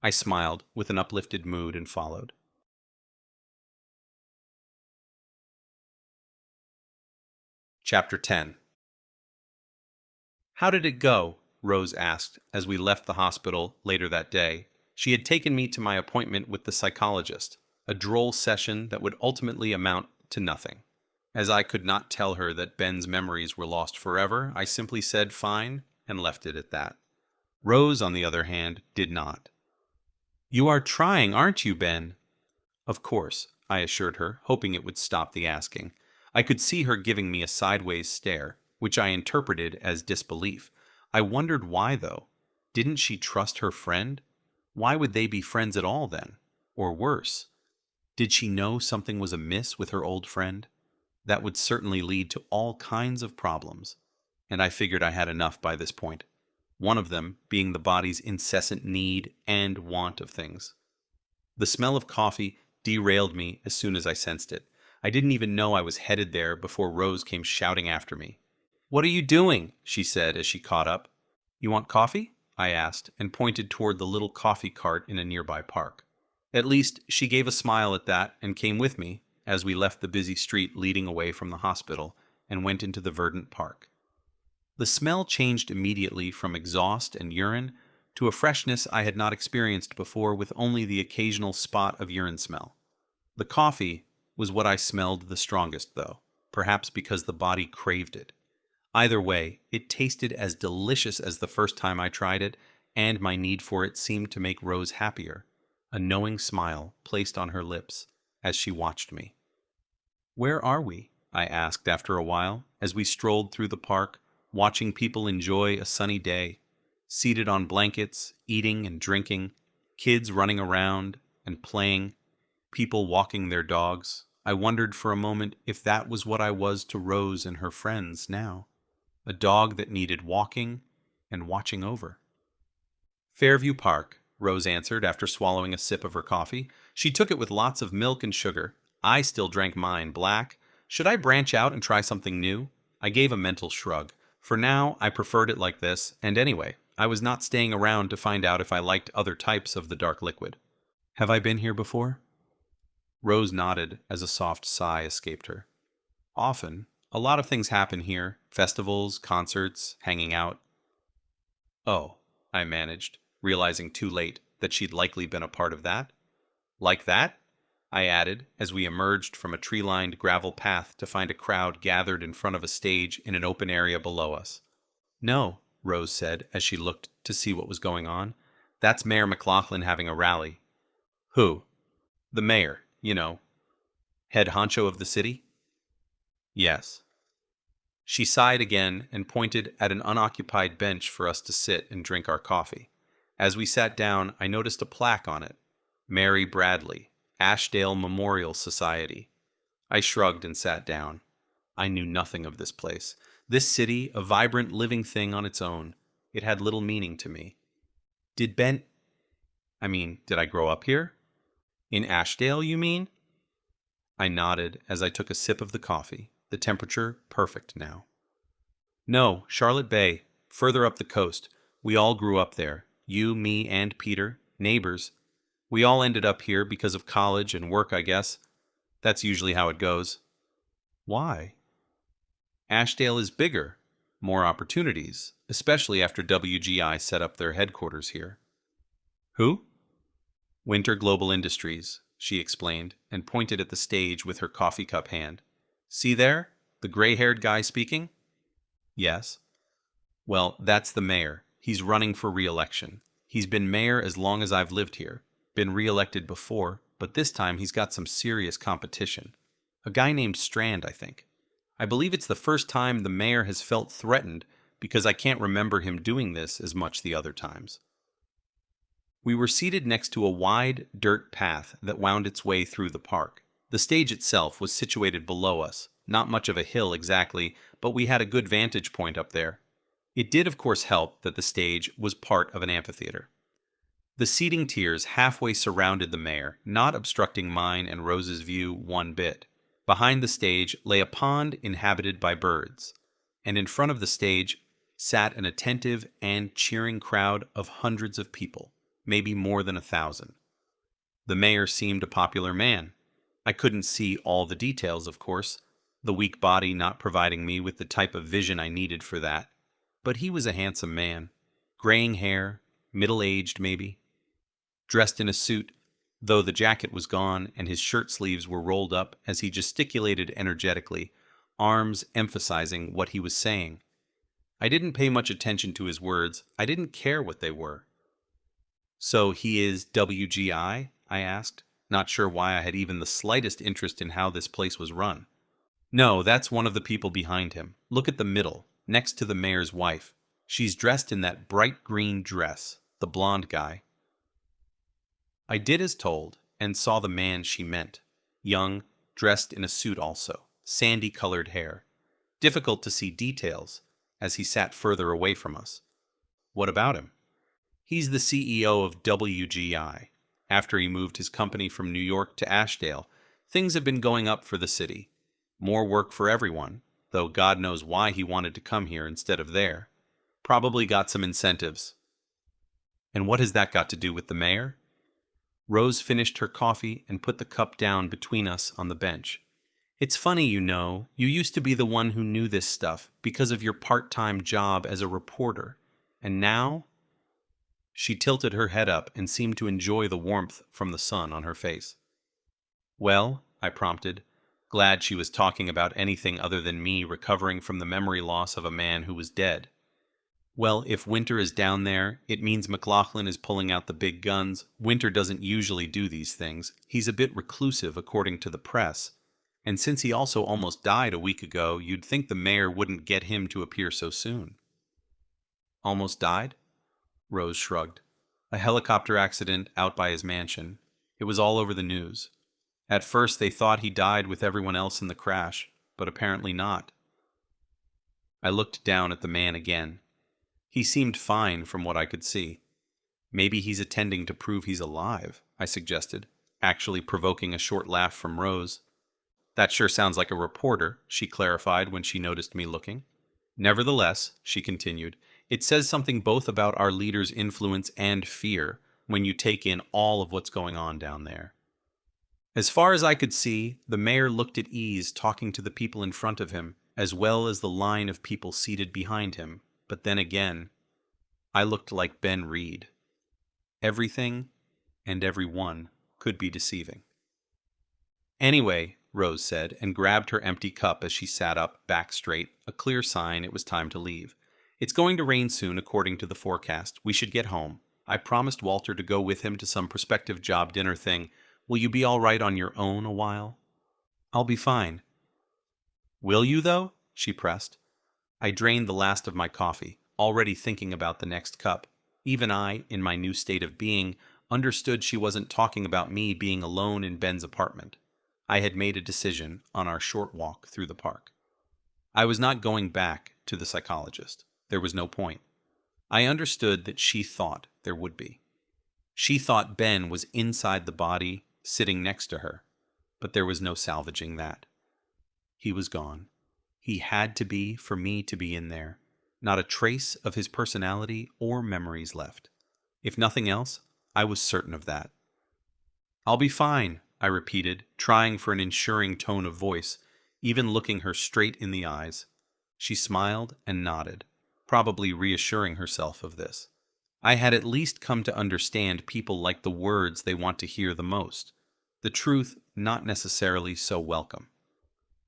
I smiled with an uplifted mood and followed. Chapter 10. "How did it go?" Rose asked as we left the hospital later that day. She had taken me to my appointment with the psychologist, a droll session that would ultimately amount to nothing. As I could not tell her that Ben's memories were lost forever, I simply said fine and left it at that. Rose, on the other hand, did not. "You are trying, aren't you, Ben?" "Of course," I assured her, hoping it would stop the asking. I could see her giving me a sideways stare, which I interpreted as disbelief. I wondered why, though. Didn't she trust her friend? Why would they be friends at all, then? Or worse, did she know something was amiss with her old friend? That would certainly lead to all kinds of problems, and I figured I had enough by this point. One of them being the body's incessant need and want of things. The smell of coffee derailed me as soon as I sensed it. I didn't even know I was headed there before Rose came shouting after me. "What are you doing?" she said as she caught up. "You want coffee?" I asked, and pointed toward the little coffee cart in a nearby park. At least, she gave a smile at that and came with me as we left the busy street leading away from the hospital and went into the verdant park. The smell changed immediately from exhaust and urine to a freshness I had not experienced before, with only the occasional spot of urine smell. The coffee was what I smelled the strongest, though, perhaps because the body craved it. Either way, it tasted as delicious as the first time I tried it, and my need for it seemed to make Rose happier. A knowing smile placed on her lips as she watched me. "Where are we?" I asked after a while, as we strolled through the park, watching people enjoy a sunny day, seated on blankets, eating and drinking, kids running around and playing, people walking their dogs. I wondered for a moment if that was what I was to Rose and her friends now. A dog that needed walking and watching over. "Fairview Park," Rose answered after swallowing a sip of her coffee. She took it with lots of milk and sugar. I still drank mine black. Should I branch out and try something new? I gave a mental shrug. For now, I preferred it like this, and anyway, I was not staying around to find out if I liked other types of the dark liquid. Have I been here before? Rose nodded as a soft sigh escaped her. Often. A lot of things happen here. Festivals, concerts, hanging out. Oh, I managed, realizing too late that she'd likely been a part of that. Like that? I added, as we emerged from a tree-lined gravel path to find a crowd gathered in front of a stage in an open area below us. No, Rose said as she looked to see what was going on. That's Mayor McLaughlin having a rally. Who? The mayor, head honcho of the city? Yes. She sighed again and pointed at an unoccupied bench for us to sit and drink our coffee. As we sat down, I noticed a plaque on it. Mary Bradley, Ashdale Memorial Society. I shrugged and sat down. I knew nothing of this place. This city, a vibrant living thing on its own. It had little meaning to me. Did I grow up here? In Ashdale, you mean? I nodded as I took a sip of the coffee, the temperature perfect now. No, Charlotte Bay, further up the coast. We all grew up there. You, me, and Peter, neighbors. We all ended up here because of college and work, I guess. That's usually how it goes. Why? Ashdale is bigger, more opportunities, especially after WGI set up their headquarters here. Who? Winter Global Industries, she explained, and pointed at the stage with her coffee cup hand. See there? The gray-haired guy speaking? Yes. Well, that's the mayor. He's running for re-election. He's been mayor as long as I've lived here. Been re-elected before, but this time he's got some serious competition. A guy named Strand, I think. I believe it's the first time the mayor has felt threatened because I can't remember him doing this as much the other times. We were seated next to a wide dirt path that wound its way through the park. The stage itself was situated below us, not much of a hill exactly, but we had a good vantage point up there. It did of course help that the stage was part of an amphitheater. The seating tiers halfway surrounded the mayor, not obstructing mine and Rose's view one bit. Behind the stage lay a pond inhabited by birds, and in front of the stage sat an attentive and cheering crowd of hundreds of people, maybe more than 1,000. The mayor seemed a popular man. I couldn't see all the details, of course, the weak body not providing me with the type of vision I needed for that. But he was a handsome man, graying hair, middle-aged maybe, dressed in a suit, though the jacket was gone and his shirt sleeves were rolled up as he gesticulated energetically, arms emphasizing what he was saying. I didn't pay much attention to his words. I didn't care what they were. So he is WGI? I asked, not sure why I had even the slightest interest in how this place was run. No, that's one of the people behind him. Look at the middle, next to the mayor's wife. She's dressed in that bright green dress, the blonde guy. I did as told, and saw the man she meant. Young, dressed in a suit also, sandy-colored hair. Difficult to see details, as he sat further away from us. What about him? He's the CEO of WGI. After he moved his company from New York to Ashdale, things have been going up for the city. More work for everyone, though God knows why he wanted to come here instead of there. Probably got some incentives. And what has that got to do with the mayor? Rose finished her coffee and put the cup down between us on the bench. It's funny, you used to be the one who knew this stuff because of your part-time job as a reporter. And now? She tilted her head up and seemed to enjoy the warmth from the sun on her face. Well, I prompted, glad she was talking about anything other than me recovering from the memory loss of a man who was dead. Well, if Winter is down there, it means McLaughlin is pulling out the big guns. Winter doesn't usually do these things. He's a bit reclusive, according to the press. And since he also almost died a week ago, you'd think the mayor wouldn't get him to appear so soon. Almost died? Rose shrugged. A helicopter accident out by his mansion. It was all over the news. At first they thought he died with everyone else in the crash, but apparently not. I looked down at the man again. He seemed fine from what I could see. Maybe he's attending to prove he's alive, I suggested, actually provoking a short laugh from Rose. That sure sounds like a reporter, she clarified when she noticed me looking. Nevertheless, she continued, it says something both about our leader's influence and fear. when you take in all of what's going on down there. As far as I could see, the mayor looked at ease talking to the people in front of him, as well as the line of people seated behind him. But then again, I looked like Ben Reed. Everything and everyone could be deceiving. Anyway, Rose said, and grabbed her empty cup as she sat up, back straight, a clear sign it was time to leave. It's going to rain soon, according to the forecast. We should get home. I promised Walter to go with him to some prospective job dinner thing. Will you be all right on your own a while? I'll be fine. Will you, though? She pressed. I drained the last of my coffee, already thinking about the next cup. Even I, in my new state of being, understood she wasn't talking about me being alone in Ben's apartment. I had made a decision on our short walk through the park. I was not going back to the psychologist. There was no point. I understood that she thought there would be. She thought Ben was inside the body, sitting next to her, but there was no salvaging that. He was gone. He had to be for me to be in there. Not a trace of his personality or memories left. If nothing else, I was certain of that. I'll be fine, I repeated, trying for an ensuring tone of voice, even looking her straight in the eyes. She smiled and nodded, probably reassuring herself of this. I had at least come to understand people like the words they want to hear the most, the truth not necessarily so welcome.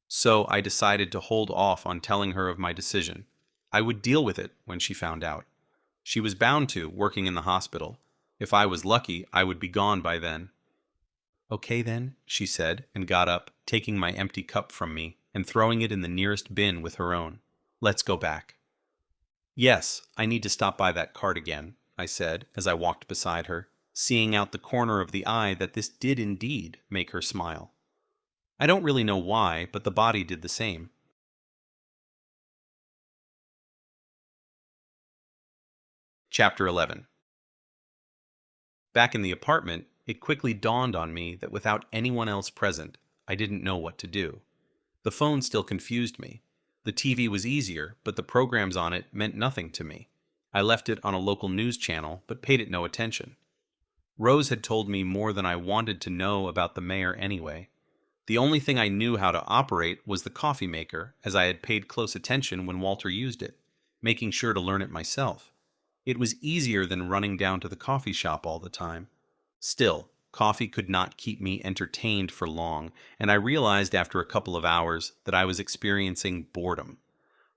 So I decided to hold off on telling her of my decision. I would deal with it when she found out. She was bound to, working in the hospital. If I was lucky, I would be gone by then. Okay then, she said, and got up, taking my empty cup from me and throwing it in the nearest bin with her own. Let's go back. Yes, I need to stop by that cart again, I said as I walked beside her, seeing out the corner of the eye that this did indeed make her smile. I don't really know why, but the body did the same. Chapter 11. Back in the apartment, it quickly dawned on me that without anyone else present, I didn't know what to do. The phone still confused me. The TV was easier, but the programs on it meant nothing to me. I left it on a local news channel, but paid it no attention. Rose had told me more than I wanted to know about the mayor anyway. The only thing I knew how to operate was the coffee maker, as I had paid close attention when Walter used it, making sure to learn it myself. It was easier than running down to the coffee shop all the time. Still, coffee could not keep me entertained for long, and I realized after a couple of hours that I was experiencing boredom.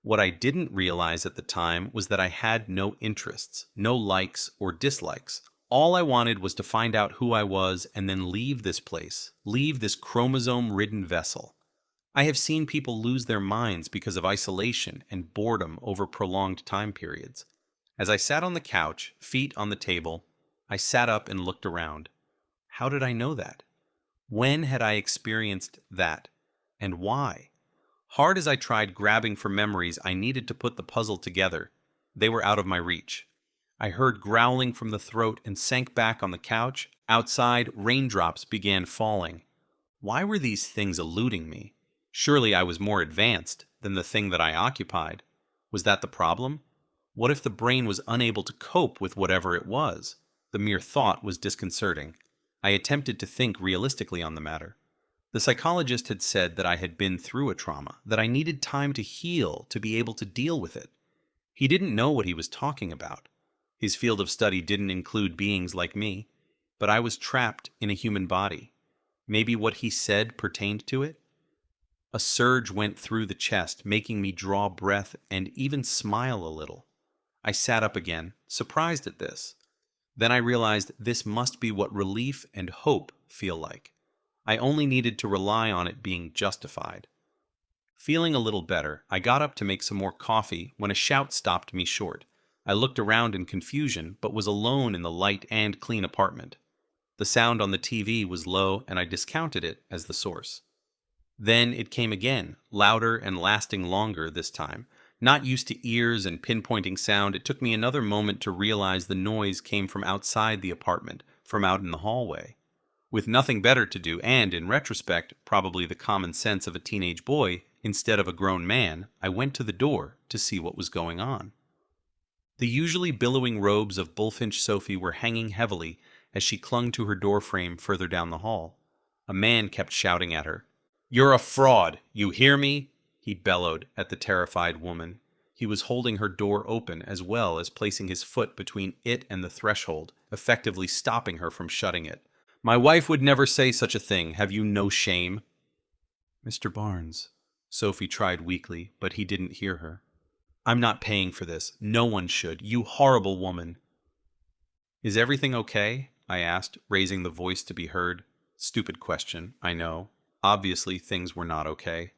What I didn't realize at the time was that I had no interests, no likes or dislikes. All I wanted was to find out who I was and then leave this place, leave this chromosome-ridden vessel. I have seen people lose their minds because of isolation and boredom over prolonged time periods. As I sat on the couch, feet on the table, I sat up and looked around. How did I know that? When had I experienced that? And why? Hard as I tried grabbing for memories, I needed to put the puzzle together. They were out of my reach. I heard growling from the throat and sank back on the couch. Outside, raindrops began falling. Why were these things eluding me? Surely I was more advanced than the thing that I occupied. Was that the problem? What if the brain was unable to cope with whatever it was? The mere thought was disconcerting. I attempted to think realistically on the matter. The psychologist had said that I had been through a trauma, that I needed time to heal to be able to deal with it. He didn't know what he was talking about. His field of study didn't include beings like me, but I was trapped in a human body. Maybe what he said pertained to it? A surge went through the chest, making me draw breath and even smile a little. I sat up again, surprised at this. Then I realized this must be what relief and hope feel like. I only needed to rely on it being justified. Feeling a little better, I got up to make some more coffee when a shout stopped me short. I looked around in confusion, but was alone in the light and clean apartment. The sound on the TV was low, and I discounted it as the source. Then it came again, louder and lasting longer this time. Not used to ears and pinpointing sound, it took me another moment to realize the noise came from outside the apartment, from out in the hallway. With nothing better to do, and, in retrospect, probably the common sense of a teenage boy instead of a grown man, I went to the door to see what was going on. The usually billowing robes of Bullfinch Sophie were hanging heavily, as she clung to her door frame further down the hall. A man kept shouting at her. "You're a fraud! You hear me?" he bellowed at the terrified woman. He was holding her door open as well as placing his foot between it and the threshold, effectively stopping her from shutting it. "My wife would never say such a thing. Have you no shame?" "Mr. Barnes," Sophie tried weakly, but he didn't hear her. "I'm not paying for this. No one should. You horrible woman." "Is everything okay?" I asked, raising the voice to be heard. Stupid question, I know. Obviously, things were not okay.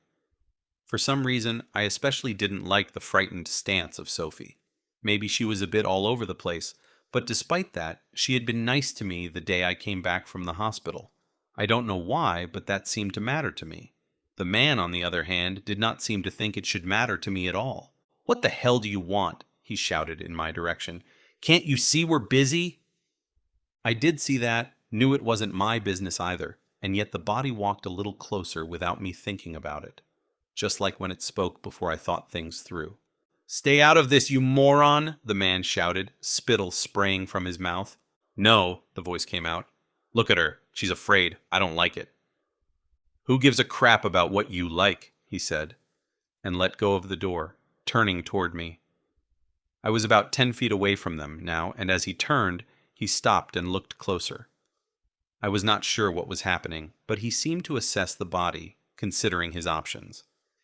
For some reason, I especially didn't like the frightened stance of Sophie. Maybe she was a bit all over the place, but despite that, she had been nice to me the day I came back from the hospital. I don't know why, but that seemed to matter to me. The man, on the other hand, did not seem to think it should matter to me at all. "What the hell do you want?" he shouted in my direction. "Can't you see we're busy?" I did see that, knew it wasn't my business either, and yet the body walked a little closer without me thinking about it. Just like when it spoke before I thought things through. "Stay out of this, you moron!" the man shouted, spittle spraying from his mouth. "No," the voice came out. "Look at her. She's afraid. I don't like it." "Who gives a crap about what you like?" he said, and let go of the door, turning toward me. I was about 10 feet away from them now, and as he turned, he stopped and looked closer. I was not sure what was happening, but he seemed to assess the body, considering his options.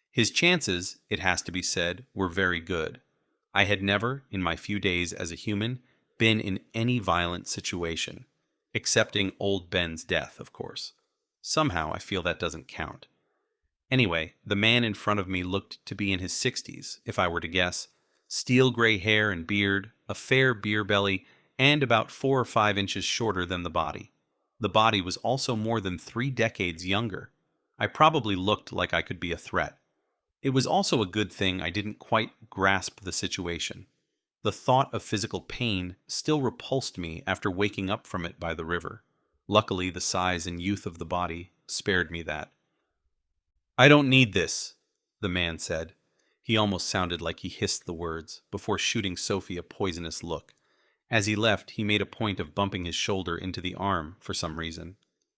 His chances, it has to be said, were very good. I had never, in my few days as a human, been in any violent situation, excepting old Ben's death, of course. Somehow I feel that doesn't count. Anyway, the man in front of me looked to be in his 60s, if I were to guess. Steel gray hair and beard, a fair beer belly, and about 4 or 5 inches shorter than the body. The body was also more than 3 decades younger. I probably looked like I could be a threat. It was also a good thing I didn't quite grasp the situation. The thought of physical pain still repulsed me after waking up from it by the river. Luckily, the size and youth of the body spared me that. "I don't need this," the man said. He almost sounded like he hissed the words, before shooting Sophie a poisonous look. As he left, he made a point of bumping his shoulder into the arm for some reason,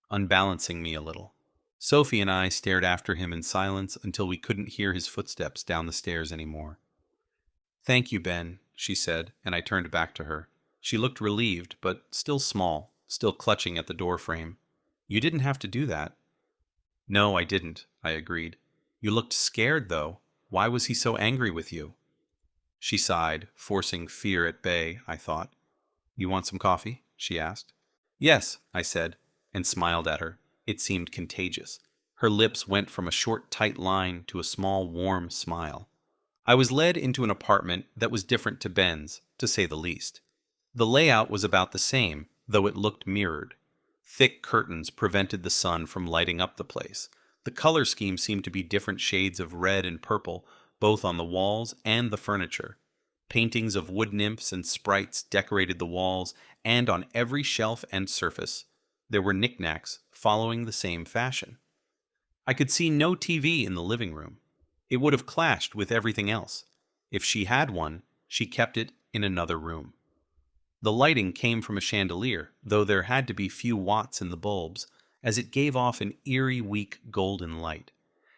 unbalancing me a little. Sophie and I stared after him in silence until we couldn't hear his footsteps down the stairs anymore. "Thank you, Ben," she said, and I turned back to her. She looked relieved, but still small, still clutching at the door frame. "You didn't have to do that." "No, I didn't," I agreed. "You looked scared, though. Why was he so angry with you?" She sighed, forcing fear at bay, I thought. "You want some coffee?" she asked. "Yes," I said, and smiled at her. It seemed contagious. Her lips went from a short, tight line to a small, warm smile. I was led into an apartment that was different to Ben's, to say the least. The layout was about the same, though it looked mirrored. Thick curtains prevented the sun from lighting up the place. The color scheme seemed to be different shades of red and purple, both on the walls and the furniture. Paintings of wood nymphs and sprites decorated the walls and on every shelf and surface. There were knickknacks following the same fashion. I could see no TV in the living room. It would have clashed with everything else. If she had one, she kept it in another room. The lighting came from a chandelier, though there had to be few watts in the bulbs, as it gave off an eerie, weak golden light.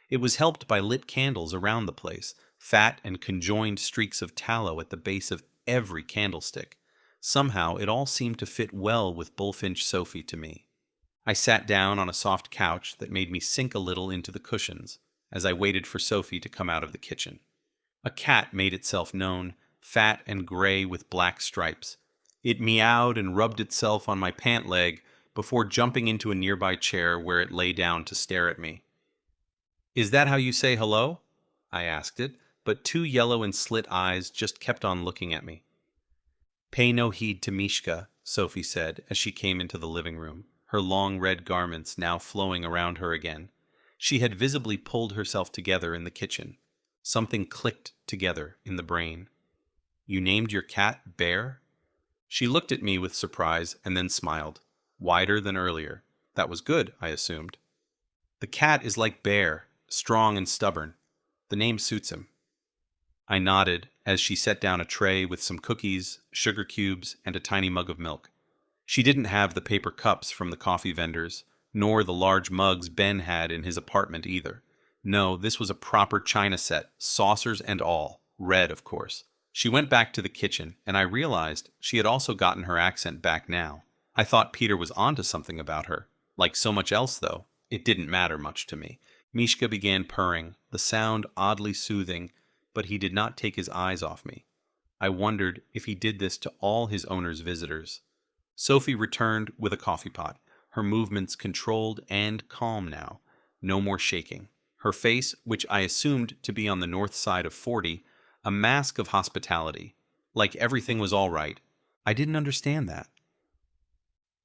It was helped by lit candles around the place, fat and conjoined streaks of tallow at the base of every candlestick. Somehow it all seemed to fit well with Bullfinch Sophie to me. I sat down on a soft couch that made me sink a little into the cushions as I waited for Sophie to come out of the kitchen. A cat made itself known, fat and gray with black stripes. It meowed and rubbed itself on my pant leg before jumping into a nearby chair where it lay down to stare at me. "Is that how you say hello?" I asked it, but 2 yellow and slit eyes just kept on looking at me. "Pay no heed to Mishka," Sophie said as she came into the living room, her long red garments now flowing around her again. She had visibly pulled herself together in the kitchen. Something clicked together in the brain. "You named your cat Bear?" She looked at me with surprise and then smiled, wider than earlier. That was good, I assumed. "The cat is like Bear, strong and stubborn. The name suits him." I nodded as she set down a tray with some cookies, sugar cubes, and a tiny mug of milk. She didn't have the paper cups from the coffee vendors, nor the large mugs Ben had in his apartment either. No, this was a proper china set, saucers and all, red, of course. She went back to the kitchen, and I realized she had also gotten her accent back now. I thought Peter was onto something about her. Like so much else, though, it didn't matter much to me. Mishka began purring, the sound oddly soothing, but he did not take his eyes off me. I wondered if he did this to all his owner's visitors. Sophie returned with a coffee pot, her movements controlled and calm now. No more shaking. Her face, which I assumed to be on the north side of 40, a mask of hospitality. Like everything was all right. I didn't understand that.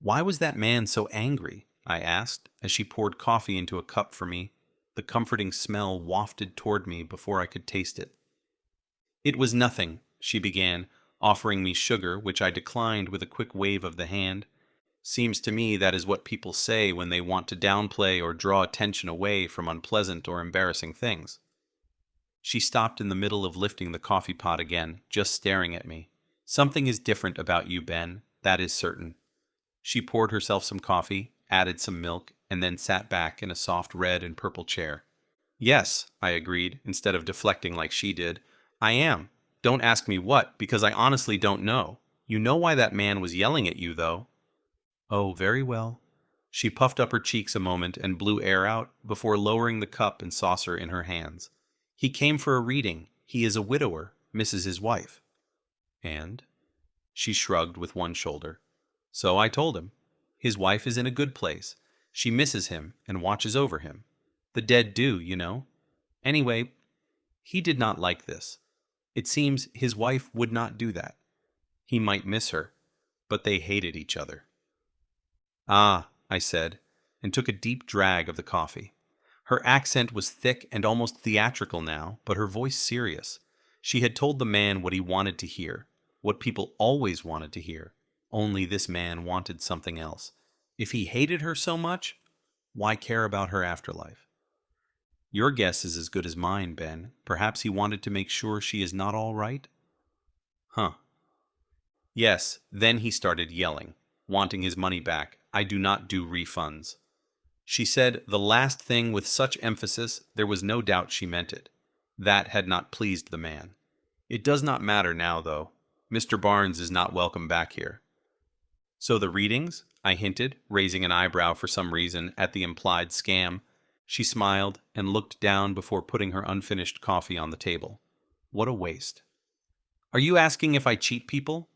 "Why was that man so angry?" I asked, as she poured coffee into a cup for me. The comforting smell wafted toward me before I could taste it. "It was nothing," she began, offering me sugar, which I declined with a quick wave of the hand. Seems to me that is what people say when they want to downplay or draw attention away from unpleasant or embarrassing things. She stopped in the middle of lifting the coffee pot again, just staring at me. "Something is different about you, Ben, that is certain." She poured herself some coffee, added some milk, and then sat back in a soft red and purple chair. "Yes," I agreed, instead of deflecting like she did. "I am. Don't ask me what, because I honestly don't know. You know why that man was yelling at you, though." "Oh, very well." She puffed up her cheeks a moment and blew air out before lowering the cup and saucer in her hands. "He came for a reading. He is a widower, misses his wife." "And?" She shrugged with one shoulder. "So I told him. His wife is in a good place. She misses him and watches over him. The dead do, you know. Anyway, he did not like this. It seems his wife would not do that. He might miss her, but they hated each other." "Ah," I said, and took a deep drag of the coffee. Her accent was thick and almost theatrical now, but her voice serious. She had told the man what he wanted to hear, what people always wanted to hear. Only this man wanted something else. If he hated her so much, why care about her afterlife? "Your guess is as good as mine, Ben. Perhaps he wanted to make sure she is not all right?" "Huh." "Yes, then he started yelling, wanting his money back. I do not do refunds." She said the last thing with such emphasis there was no doubt she meant it. That had not pleased the man. "It does not matter now, though. Mr. Barnes is not welcome back here." "So the readings?" I hinted, raising an eyebrow for some reason at the implied scam. She smiled and looked down before putting her unfinished coffee on the table. What a waste. "Are you asking if I cheat people?"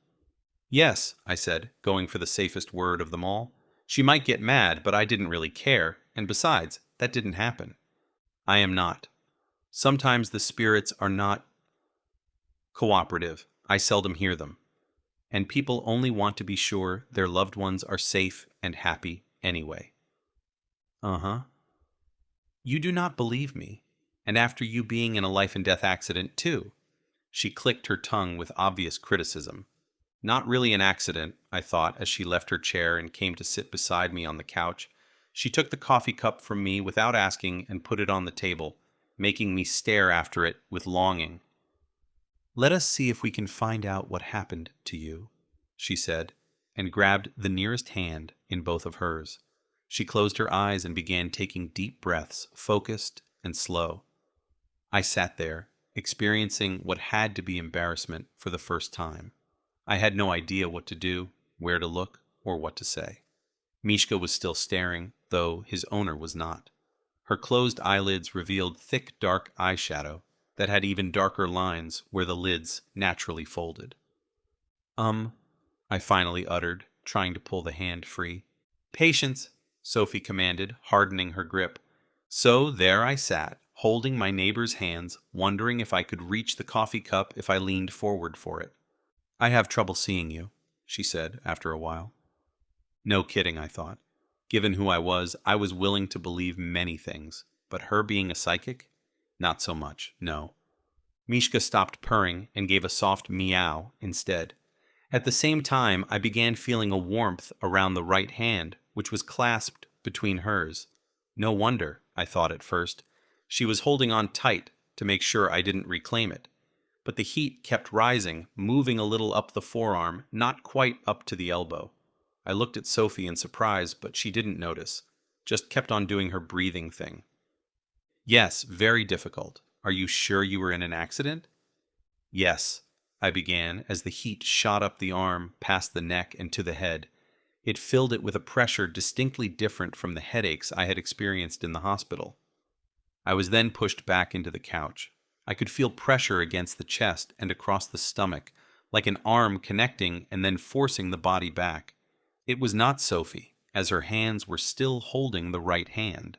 "Yes," I said, going for the safest word of them all. She might get mad, but I didn't really care, and besides, that didn't happen. "I am not. Sometimes the spirits are not cooperative. I seldom hear them. And people only want to be sure their loved ones are safe and happy anyway." "Uh-huh." "You do not believe me. And after you being in a life-and-death accident, too." She clicked her tongue with obvious criticism. Not really an accident, I thought, as she left her chair and came to sit beside me on the couch. She took the coffee cup from me without asking and put it on the table, making me stare after it with longing. "Let us see if we can find out what happened to you," she said, and grabbed the nearest hand in both of hers. She closed her eyes and began taking deep breaths, focused and slow. I sat there, experiencing what had to be embarrassment for the first time. I had no idea what to do, where to look, or what to say. Mishka was still staring, though his owner was not. Her closed eyelids revealed thick, dark eyeshadow that had even darker lines where the lids naturally folded. I finally uttered, trying to pull the hand free. "Patience," Sophie commanded, hardening her grip. So there I sat, holding my neighbor's hands, wondering if I could reach the coffee cup if I leaned forward for it. "I have trouble seeing you," she said after a while. No kidding, I thought. Given who I was willing to believe many things, but her being a psychic? Not so much, no. Mishka stopped purring and gave a soft meow instead. At the same time, I began feeling a warmth around the right hand, which was clasped between hers. No wonder, I thought at first. She was holding on tight to make sure I didn't reclaim it. But the heat kept rising, moving a little up the forearm, not quite up to the elbow. I looked at Sophie in surprise, but she didn't notice, just kept on doing her breathing thing. Yes, very difficult. Are you sure you were in an accident? Yes, I began as the heat shot up the arm, past the neck, and to the head. It filled it with a pressure distinctly different from the headaches I had experienced in the hospital. I was then pushed back into the couch. I could feel pressure against the chest and across the stomach, like an arm connecting and then forcing the body back. It was not Sophie, as her hands were still holding the right hand.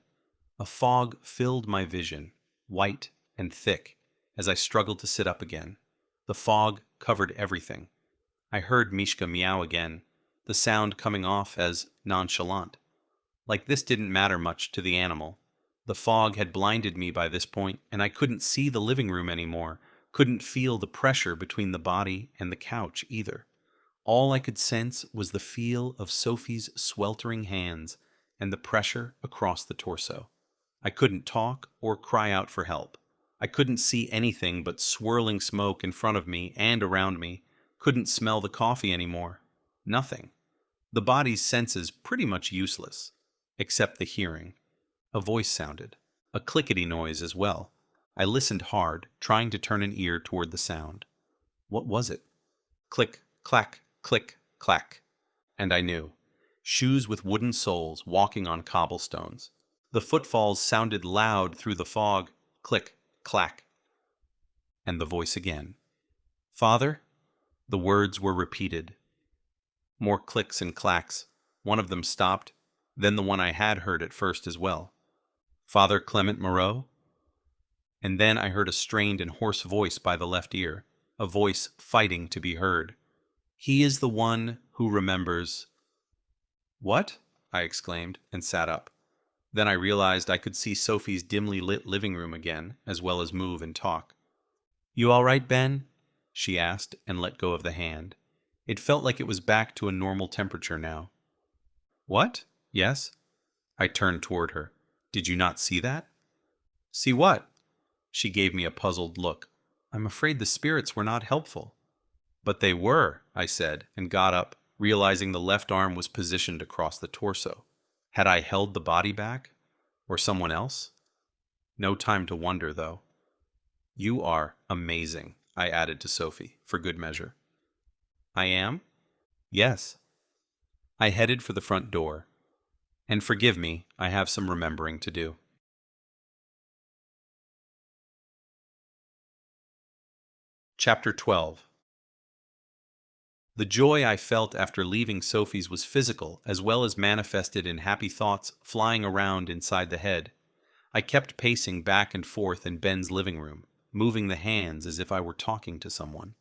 A fog filled my vision, white and thick, as I struggled to sit up again. The fog covered everything. I heard Mishka meow again, the sound coming off as nonchalant. Like this didn't matter much to the animal. The fog had blinded me by this point, and I couldn't see the living room anymore, couldn't feel the pressure between the body and the couch either. All I could sense was the feel of Sophie's sweltering hands and the pressure across the torso. I couldn't talk or cry out for help. I couldn't see anything but swirling smoke in front of me and around me, couldn't smell the coffee anymore. Nothing. The body's senses pretty much useless, except the hearing. A voice sounded, a clickety noise as well. I listened hard, trying to turn an ear toward the sound. What was it? Click, clack, click, clack. And I knew. Shoes with wooden soles walking on cobblestones. The footfalls sounded loud through the fog. Click, clack. And the voice again. Father? The words were repeated. More clicks and clacks. One of them stopped, then the one I had heard at first as well. Father Clement Moreau? And then I heard a strained and hoarse voice by the left ear, a voice fighting to be heard. He is the one who remembers. What? I exclaimed and sat up. Then I realized I could see Sophie's dimly lit living room again, as well as move and talk. You all right, Ben? She asked and let go of the hand. It felt like it was back to a normal temperature now. What? Yes? I turned toward her. Did you not see that? See what? She gave me a puzzled look. I'm afraid the spirits were not helpful. But they were, I said, and got up, realizing the left arm was positioned across the torso. Had I held the body back? Or someone else? No time to wonder, though. You are amazing, I added to Sophie, for good measure. I am? Yes. I headed for the front door. And forgive me, I have some remembering to do. Chapter 12. The joy I felt after leaving Sophie's was physical, as well as manifested in happy thoughts flying around inside the head. I kept pacing back and forth in Ben's living room, moving the hands as if I were talking to someone.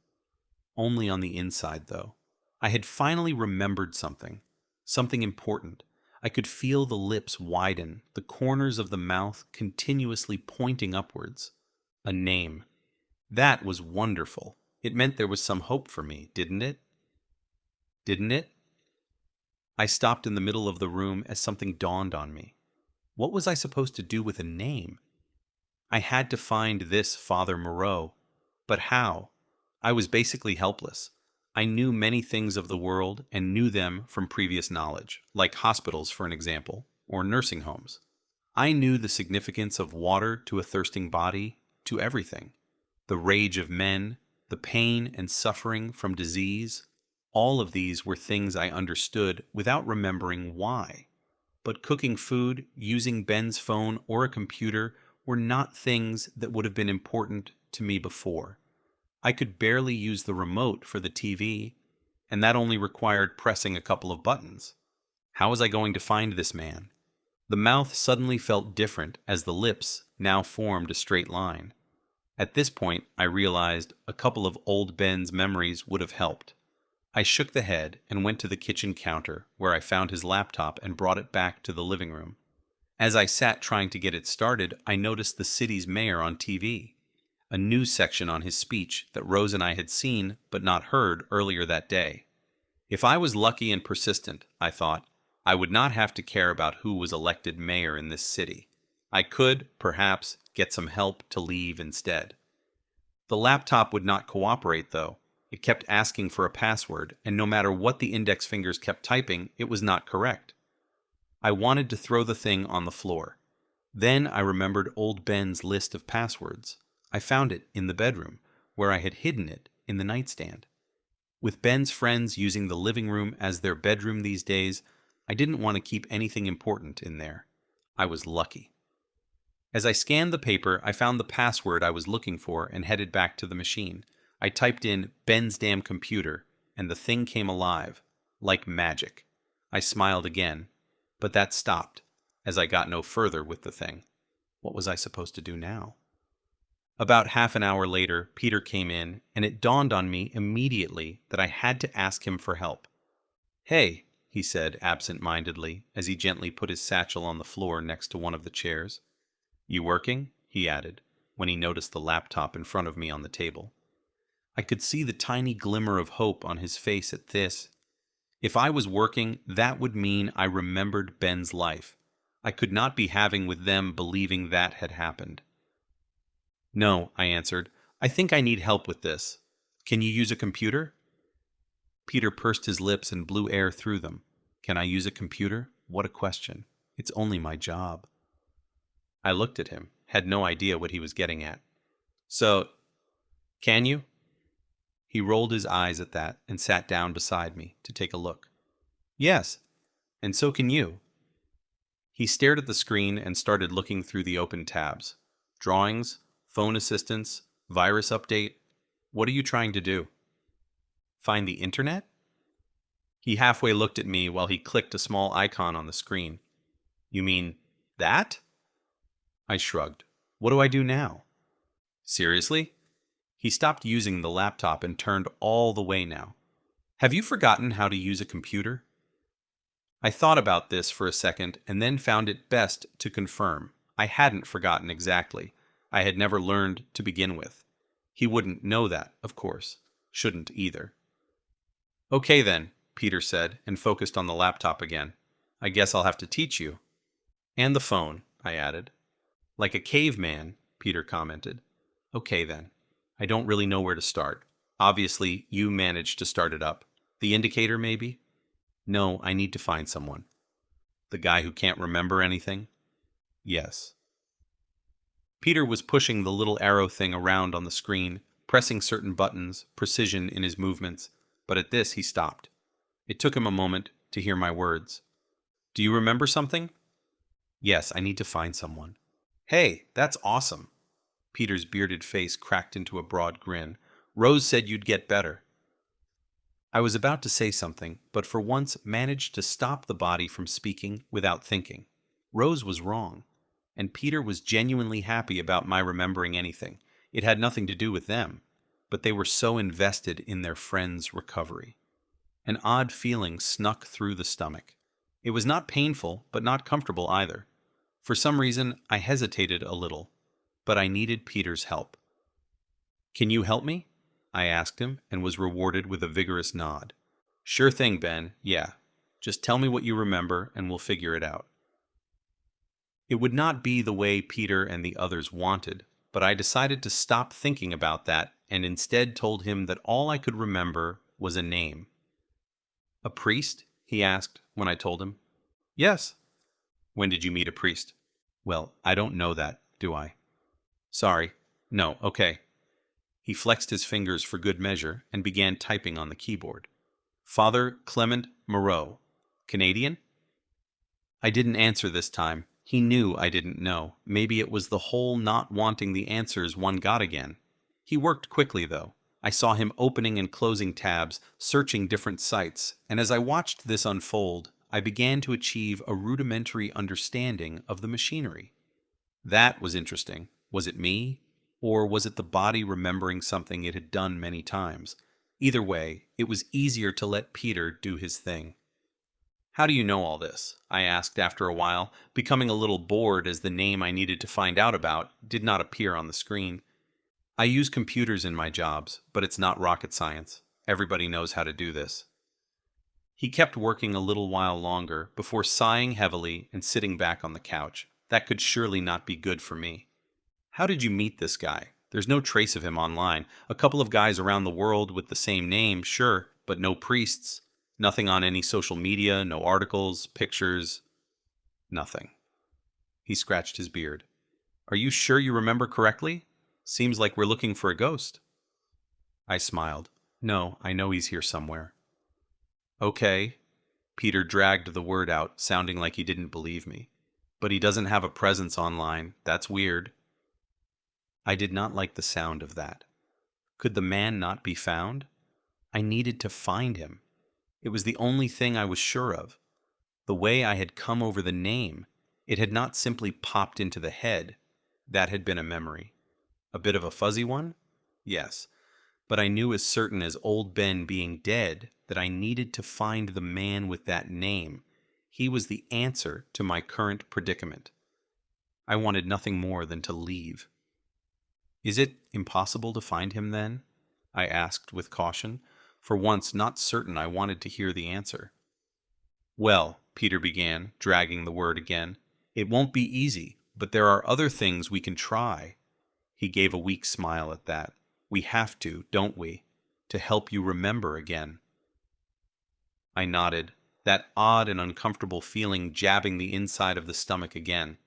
Only on the inside, though. I had finally remembered something important. I could feel the lips widen, the corners of the mouth continuously pointing upwards. A name. That was wonderful. It meant there was some hope for me, didn't it? Didn't it? I stopped in the middle of the room as something dawned on me. What was I supposed to do with a name? I had to find this Father Moreau. But how? I was basically helpless. I knew many things of the world and knew them from previous knowledge, like hospitals, for an example, or nursing homes. I knew the significance of water to a thirsting body, to everything. The rage of men, the pain and suffering from disease. All of these were things I understood without remembering why. But cooking food, using Ben's phone or a computer were not things that would have been important to me before. I could barely use the remote for the TV, and that only required pressing a couple of buttons. How was I going to find this man? The mouth suddenly felt different as the lips now formed a straight line. At this point, I realized a couple of old Ben's memories would have helped. I shook the head and went to the kitchen counter, where I found his laptop and brought it back to the living room. As I sat trying to get it started, I noticed the city's mayor on TV. A news section on his speech that Rose and I had seen but not heard earlier that day. If I was lucky and persistent, I thought, I would not have to care about who was elected mayor in this city. I could, perhaps, get some help to leave instead. The laptop would not cooperate, though. It kept asking for a password, and no matter what the index fingers kept typing, it was not correct. I wanted to throw the thing on the floor. Then I remembered old Ben's list of passwords. I found it in the bedroom, where I had hidden it in the nightstand. With Ben's friends using the living room as their bedroom these days, I didn't want to keep anything important in there. I was lucky. As I scanned the paper, I found the password I was looking for and headed back to the machine. I typed in Ben's damn computer, and the thing came alive, like magic. I smiled again, but that stopped, as I got no further with the thing. What was I supposed to do now? About half an hour later, Peter came in, and it dawned on me immediately that I had to ask him for help. "Hey," he said absent-mindedly, as he gently put his satchel on the floor next to one of the chairs. "You working?" he added, when he noticed the laptop in front of me on the table. I could see the tiny glimmer of hope on his face at this. If I was working, that would mean I remembered Ben's life. I could not be having with them believing that had happened. "No," I answered. "I think I need help with this. Can you use a computer?" Peter pursed his lips and blew air through them. Can I use a computer? What a question. It's only my job. I looked at him, had no idea what he was getting at. "So, can you?" He rolled his eyes at that and sat down beside me to take a look. "Yes, and so can you." He stared at the screen and started looking through the open tabs. Drawings, phone assistance, virus update. What are you trying to do? Find the internet? He halfway looked at me while he clicked a small icon on the screen. "You mean that?" I shrugged. "What do I do now?" "Seriously?" He stopped using the laptop and turned all the way now. "Have you forgotten how to use a computer?" I thought about this for a second and then found it best to confirm. I hadn't forgotten exactly. I had never learned to begin with. He wouldn't know that, of course. Shouldn't either. "Okay then," Peter said, and focused on the laptop again. "I guess I'll have to teach you." "And the phone," I added. "Like a caveman," Peter commented. "Okay then. I don't really know where to start. Obviously, you managed to start it up. The indicator, maybe?" "No, I need to find someone." "The guy who can't remember anything?" "Yes." Peter was pushing the little arrow thing around on the screen, pressing certain buttons, precision in his movements, but at this he stopped. It took him a moment to hear my words. "Do you remember something?" "Yes, I need to find someone." "Hey, that's awesome." Peter's bearded face cracked into a broad grin. "Rose said you'd get better." I was about to say something, but for once managed to stop the body from speaking without thinking. Rose was wrong, and Peter was genuinely happy about my remembering anything. It had nothing to do with them, but they were so invested in their friend's recovery. An odd feeling snuck through the stomach. It was not painful, but not comfortable either. For some reason, I hesitated a little, but I needed Peter's help. "Can you help me?" I asked him, and was rewarded with a vigorous nod. "Sure thing, Ben. Yeah. Just tell me what you remember, and we'll figure it out." It would not be the way Peter and the others wanted, but I decided to stop thinking about that and instead told him that all I could remember was a name. "A priest?" he asked when I told him. "Yes." "When did you meet a priest?" "Well, I don't know that, do I?" "Sorry. No, okay." He flexed his fingers for good measure and began typing on the keyboard. "Father Clement Moreau. Canadian?" I didn't answer this time. He knew I didn't know. Maybe it was the whole not wanting the answers one got again. He worked quickly, though. I saw him opening and closing tabs, searching different sites, and as I watched this unfold, I began to achieve a rudimentary understanding of the machinery. That was interesting. Was it me? Or was it the body remembering something it had done many times? Either way, it was easier to let Peter do his thing. "How do you know all this?" I asked after a while, becoming a little bored as the name I needed to find out about did not appear on the screen. "I use computers in my jobs, but it's not rocket science. Everybody knows how to do this." He kept working a little while longer before sighing heavily and sitting back on the couch. That could surely not be good for me. "How did you meet this guy?" There's no trace of him online. A couple of guys around the world with the same name, sure, but no priests. Nothing on any social media, no articles, pictures, nothing. He scratched his beard. Are you sure you remember correctly? Seems like we're looking for a ghost. I smiled. No, I know he's here somewhere. Okay. Peter dragged the word out, sounding like he didn't believe me. But he doesn't have a presence online. That's weird. I did not like the sound of that. Could the man not be found? I needed to find him. It was the only thing I was sure of. The way I had come over the name, it had not simply popped into the head. That had been a memory. A bit of a fuzzy one? Yes. But I knew as certain as old Ben being dead that I needed to find the man with that name. He was the answer to my current predicament. I wanted nothing more than to leave. Is it impossible to find him then? I asked with caution, for once not certain I wanted to hear the answer. Well, Peter began, dragging the word again, it won't be easy, but there are other things we can try. He gave a weak smile at that. We have to, don't we? To help you remember again. I nodded, that odd and uncomfortable feeling jabbing the inside of the stomach again.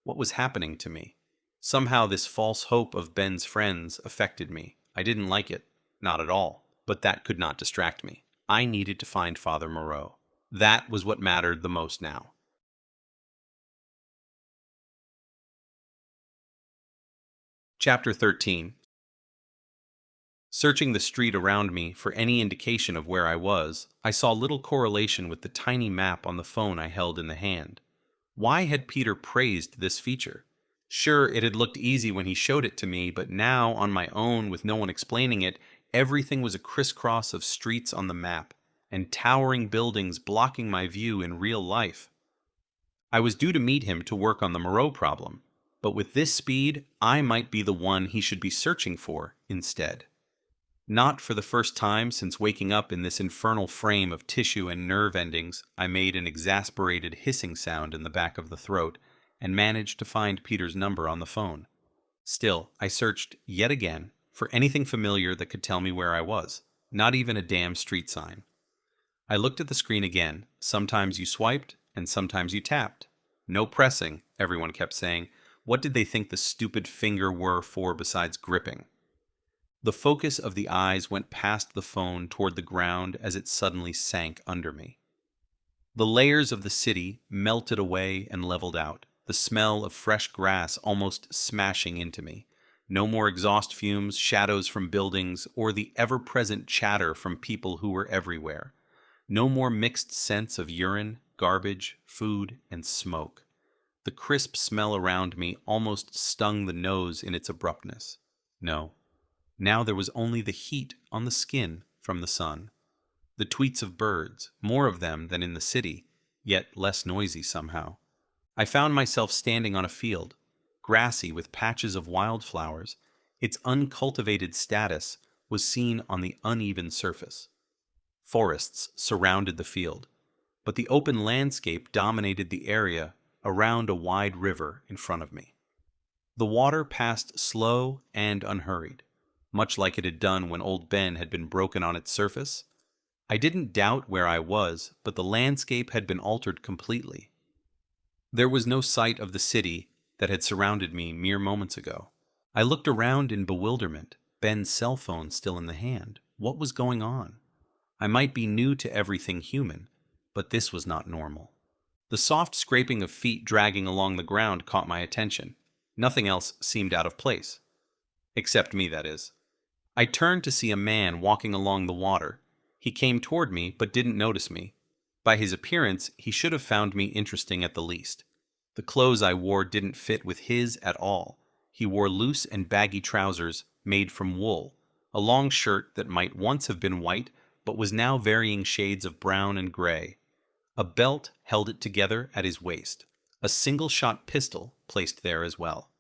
What was happening to me? Somehow this false hope of Ben's friends affected me. I didn't like it. Not at all. But that could not distract me. I needed to find Father Moreau. That was what mattered the most now. Chapter 13. Searching the street around me for any indication of where I was, I saw little correlation with the tiny map on the phone I held in the hand. Why had Peter praised this feature? Sure, it had looked easy when he showed it to me, but now, on my own, with no one explaining it, everything was a crisscross of streets on the map, and towering buildings blocking my view in real life. I was due to meet him to work on the Moreau problem, but with this speed, I might be the one he should be searching for instead. Not for the first time since waking up in this infernal frame of tissue and nerve endings, I made an exasperated hissing sound in the back of the throat, and managed to find Peter's number on the phone. Still, I searched yet again for anything familiar that could tell me where I was. Not even a damn street sign. I looked at the screen again. Sometimes you swiped, and sometimes you tapped. No pressing, everyone kept saying. What did they think the stupid finger were for besides gripping? The focus of the eyes went past the phone toward the ground as it suddenly sank under me. The layers of the city melted away and leveled out, the smell of fresh grass almost smashing into me. No more exhaust fumes, shadows from buildings, or the ever-present chatter from people who were everywhere. No more mixed scents of urine, garbage, food, and smoke. The crisp smell around me almost stung the nose in its abruptness. No. Now there was only the heat on the skin from the sun. The tweets of birds, more of them than in the city, yet less noisy somehow. I found myself standing on a field, grassy with patches of wildflowers. Its uncultivated status was seen on the uneven surface. Forests surrounded the field, but the open landscape dominated the area around a wide river in front of me. The water passed slow and unhurried, much like it had done when old Ben had been broken on its surface. I didn't doubt where I was, but the landscape had been altered completely. There was no sight of the city that had surrounded me mere moments ago. I looked around in bewilderment, Ben's cell phone still in the hand. What was going on? I might be new to everything human, but this was not normal. The soft scraping of feet dragging along the ground caught my attention. Nothing else seemed out of place. Except me, that is. I turned to see a man walking along the water. He came toward me, but didn't notice me. By his appearance, he should have found me interesting at the least. The clothes I wore didn't fit with his at all. He wore loose and baggy trousers made from wool, a long shirt that might once have been white, but was now varying shades of brown and gray. A belt held it together at his waist. A single-shot pistol placed there as well.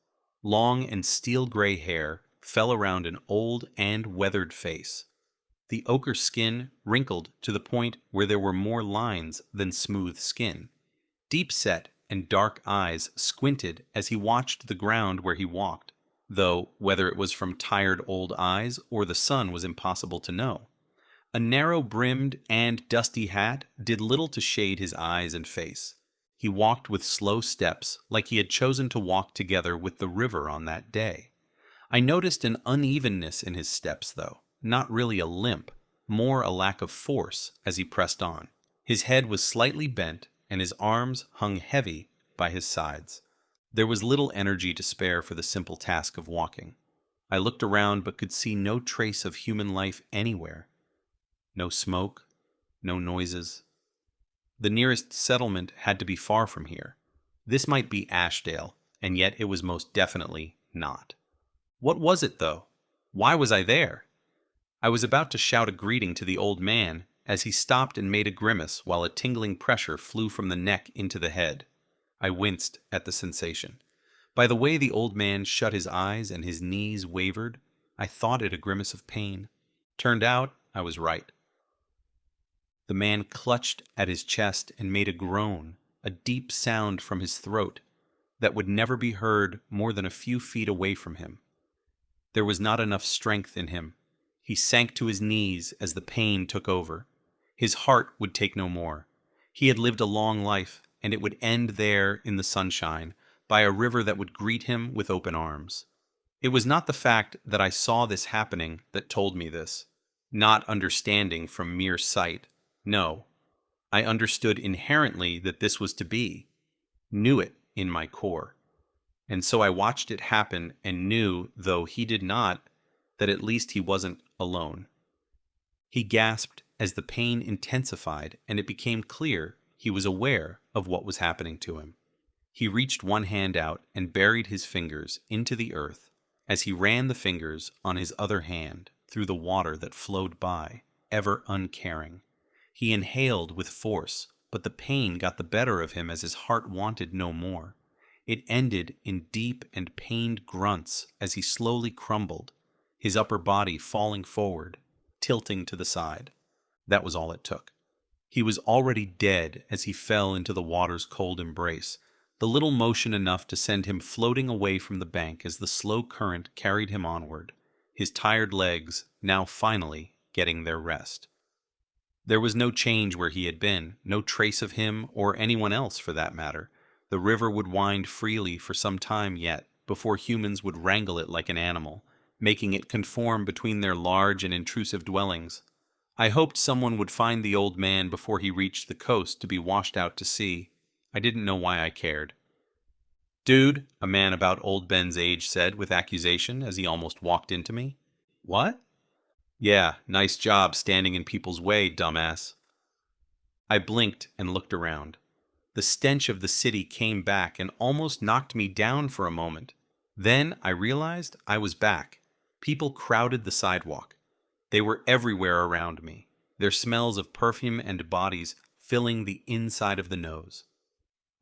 Long and steel-gray hair fell around an old and weathered face. The ochre skin wrinkled to the point where there were more lines than smooth skin. Deep-set and dark eyes squinted as he watched the ground where he walked. though whether it was from tired old eyes or the sun was impossible to know. A narrow-brimmed and dusty hat did little to shade his eyes and face. He walked with slow steps, like he had chosen to walk together with the river on that day. I noticed an unevenness in his steps, though, not really a limp, more a lack of force as he pressed on. His head was slightly bent, and his arms hung heavy by his sides. There was little energy to spare for the simple task of walking. I looked around but could see no trace of human life anywhere. No smoke, no noises. The nearest settlement had to be far from here. This might be Ashdale, and yet it was most definitely not. What was it, though? Why was I there? I was about to shout a greeting to the old man as he stopped and made a grimace while a tingling pressure flew from the neck into the head. I winced at the sensation. By the way the old man shut his eyes and his knees wavered, I thought it a grimace of pain. Turned out I was right. The man clutched at his chest and made a groan, a deep sound from his throat that would never be heard more than a few feet away from him. There was not enough strength in him. He sank to his knees as the pain took over. His heart would take no more. He had lived a long life, and it would end there in the sunshine, by a river that would greet him with open arms. It was not the fact that I saw this happening that told me this, not understanding from mere sight. No, I understood inherently that this was to be, knew it in my core. And so I watched it happen and knew, though he did not, that at least he wasn't alone. He gasped as the pain intensified, and it became clear he was aware of what was happening to him. He reached one hand out and buried his fingers into the earth as he ran the fingers on his other hand through the water that flowed by, ever uncaring. He inhaled with force, but the pain got the better of him as his heart wanted no more. It ended in deep and pained grunts as he slowly crumbled, his upper body falling forward, tilting to the side. That was all it took. He was already dead as he fell into the water's cold embrace, the little motion enough to send him floating away from the bank as the slow current carried him onward, his tired legs now finally getting their rest. There was no change where he had been, no trace of him or anyone else for that matter. The river would wind freely for some time yet, before humans would wrangle it like an animal, making it conform between their large and intrusive dwellings. I hoped someone would find the old man before he reached the coast to be washed out to sea. I didn't know why I cared. "Dude," a man about old Ben's age said with accusation as he almost walked into me. "What?" "Yeah, nice job standing in people's way, dumbass." I blinked and looked around. The stench of the city came back and almost knocked me down for a moment. Then I realized I was back. People crowded the sidewalk. They were everywhere around me, their smells of perfume and bodies filling the inside of the nose.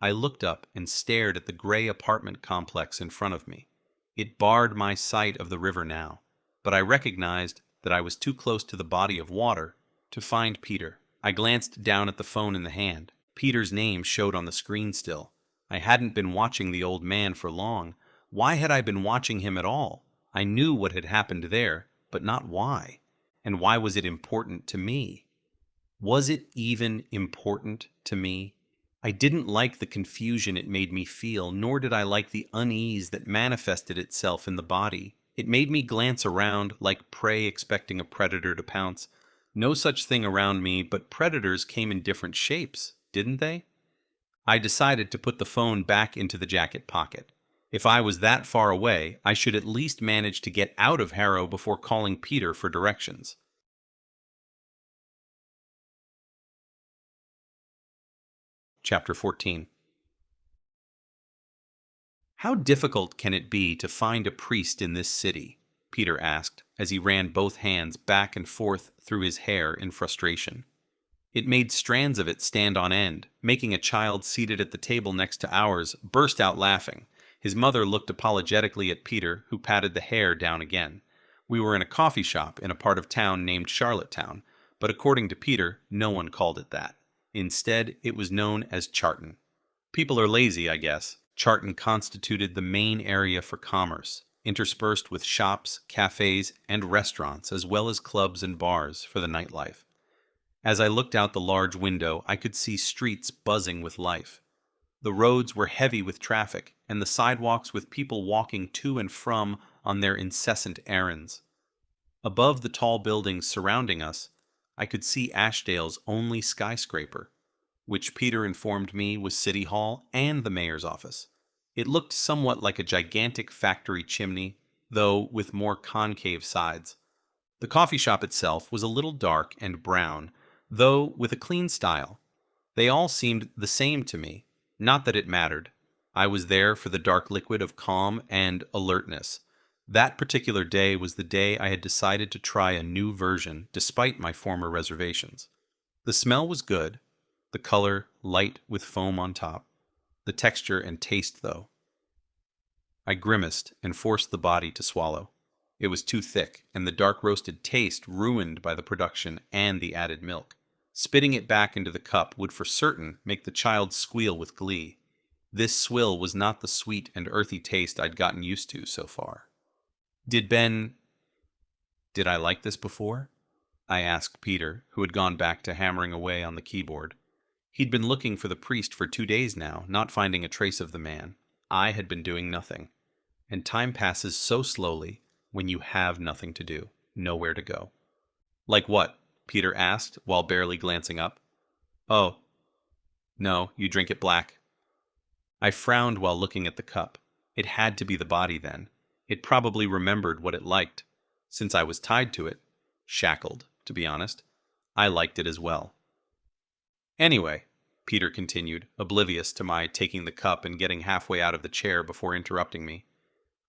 I looked up and stared at the gray apartment complex in front of me. It barred my sight of the river now, but I recognized that I was too close to the body of water to find Peter. I glanced down at the phone in the hand. Peter's name showed on the screen still. I hadn't been watching the old man for long. Why had I been watching him at all? I knew what had happened there, but not why. And why was it important to me? Was it even important to me? I didn't like the confusion it made me feel, nor did I like the unease that manifested itself in the body. It made me glance around like prey expecting a predator to pounce. No such thing around me, but predators came in different shapes, didn't they? I decided to put the phone back into the jacket pocket. If I was that far away, I should at least manage to get out of Harrow before calling Peter for directions. Chapter 14. "How difficult can it be to find a priest in this city?" Peter asked, as he ran both hands back and forth through his hair in frustration. It made strands of it stand on end, making a child seated at the table next to ours burst out laughing. His mother looked apologetically at Peter, who patted the hair down again. We were in a coffee shop in a part of town named Charlottetown, but according to Peter, no one called it that. Instead, it was known as Charton. People are lazy, I guess. Charton constituted the main area for commerce. interspersed with shops, cafes, and restaurants, as well as clubs and bars for the nightlife. As I looked out the large window, I could see streets buzzing with life. The roads were heavy with traffic, and the sidewalks with people walking to and from on their incessant errands. Above the tall buildings surrounding us, I could see Ashdale's only skyscraper, which Peter informed me was City Hall and the mayor's office. It looked somewhat like a gigantic factory chimney, though with more concave sides. The coffee shop itself was a little dark and brown, though with a clean style. They all seemed the same to me, not that it mattered. I was there for the dark liquid of calm and alertness. That particular day was the day I had decided to try a new version despite my former reservations. The smell was good, the color light with foam on top, the texture and taste though. I grimaced and forced the body to swallow. It was too thick, and the dark roasted taste ruined by the production and the added milk. Spitting it back into the cup would for certain make the child squeal with glee. This swill was not the sweet and earthy taste I'd gotten used to so far. Did I like this before? I asked Peter, who had gone back to hammering away on the keyboard. He'd been looking for the priest for 2 days now, not finding a trace of the man. I had been doing nothing. And time passes so slowly when you have nothing to do, nowhere to go. Like what? Peter asked, while barely glancing up. Oh, no, you drink it black. I frowned while looking at the cup. It had to be the body then. It probably remembered what it liked. Since I was tied to it, shackled, to be honest, I liked it as well. Anyway, Peter continued, oblivious to my taking the cup and getting halfway out of the chair before interrupting me.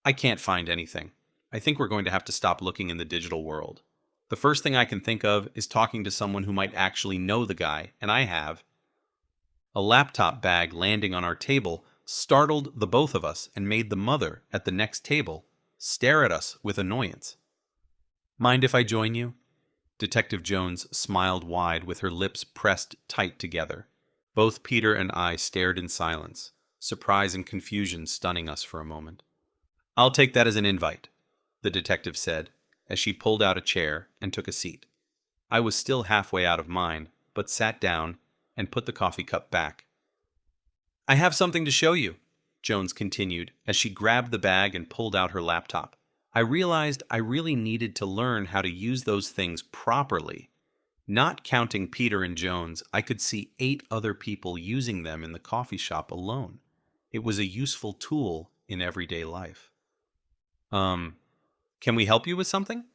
I can't find anything. I think we're going to have to stop looking in the digital world. The first thing I can think of is talking to someone who might actually know the guy, and I have. A laptop bag landing on our table startled the both of us and made the mother at the next table stare at us with annoyance. Mind if I join you? Detective Jones smiled wide with her lips pressed tight together. Both Peter and I stared in silence, surprise and confusion stunning us for a moment. I'll take that as an invite, the detective said, as she pulled out a chair and took a seat. I was still halfway out of mine, but sat down and put the coffee cup back. I have something to show you, Jones continued as she grabbed the bag and pulled out her laptop. I realized I really needed to learn how to use those things properly. Not counting Peter and Jones, I could see 8 other people using them in the coffee shop alone. It was a useful tool in everyday life. Can we help you with something?